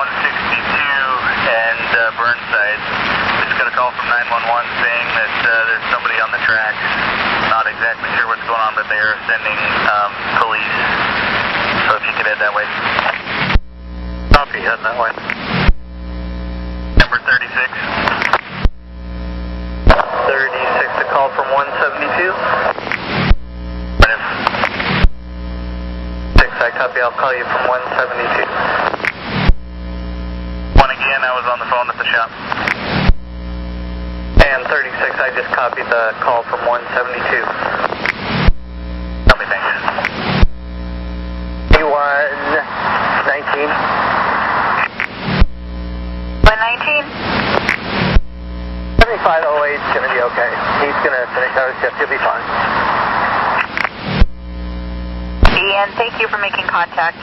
and Burnside. Just got a call from 911 saying that there's somebody on the track. Not exactly sure what's going on, but they are sending police. So if you could head that way. Copy, heading that way. Number 36. 36, a call from 172. 6, I copy, I'll call you from 172. One again, I was on the phone at the shop. And 36, I just copied the call from 172. Copy, thanks. A119. 119? 7508 is going to be okay. He's going to finish out his shift. He'll be fine. Ian, thank you for making contact.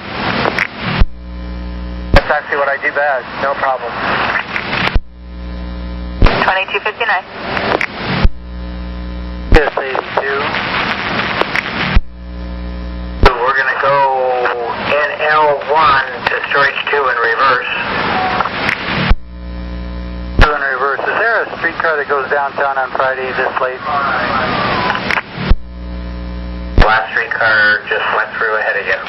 That's actually what I do best. No problem. 2259. Yes, 82. We're going to go NL1 to storage 2 in reverse. In reverse. Is there a streetcar that goes downtown on Friday this late? Last streetcar just went through ahead of you.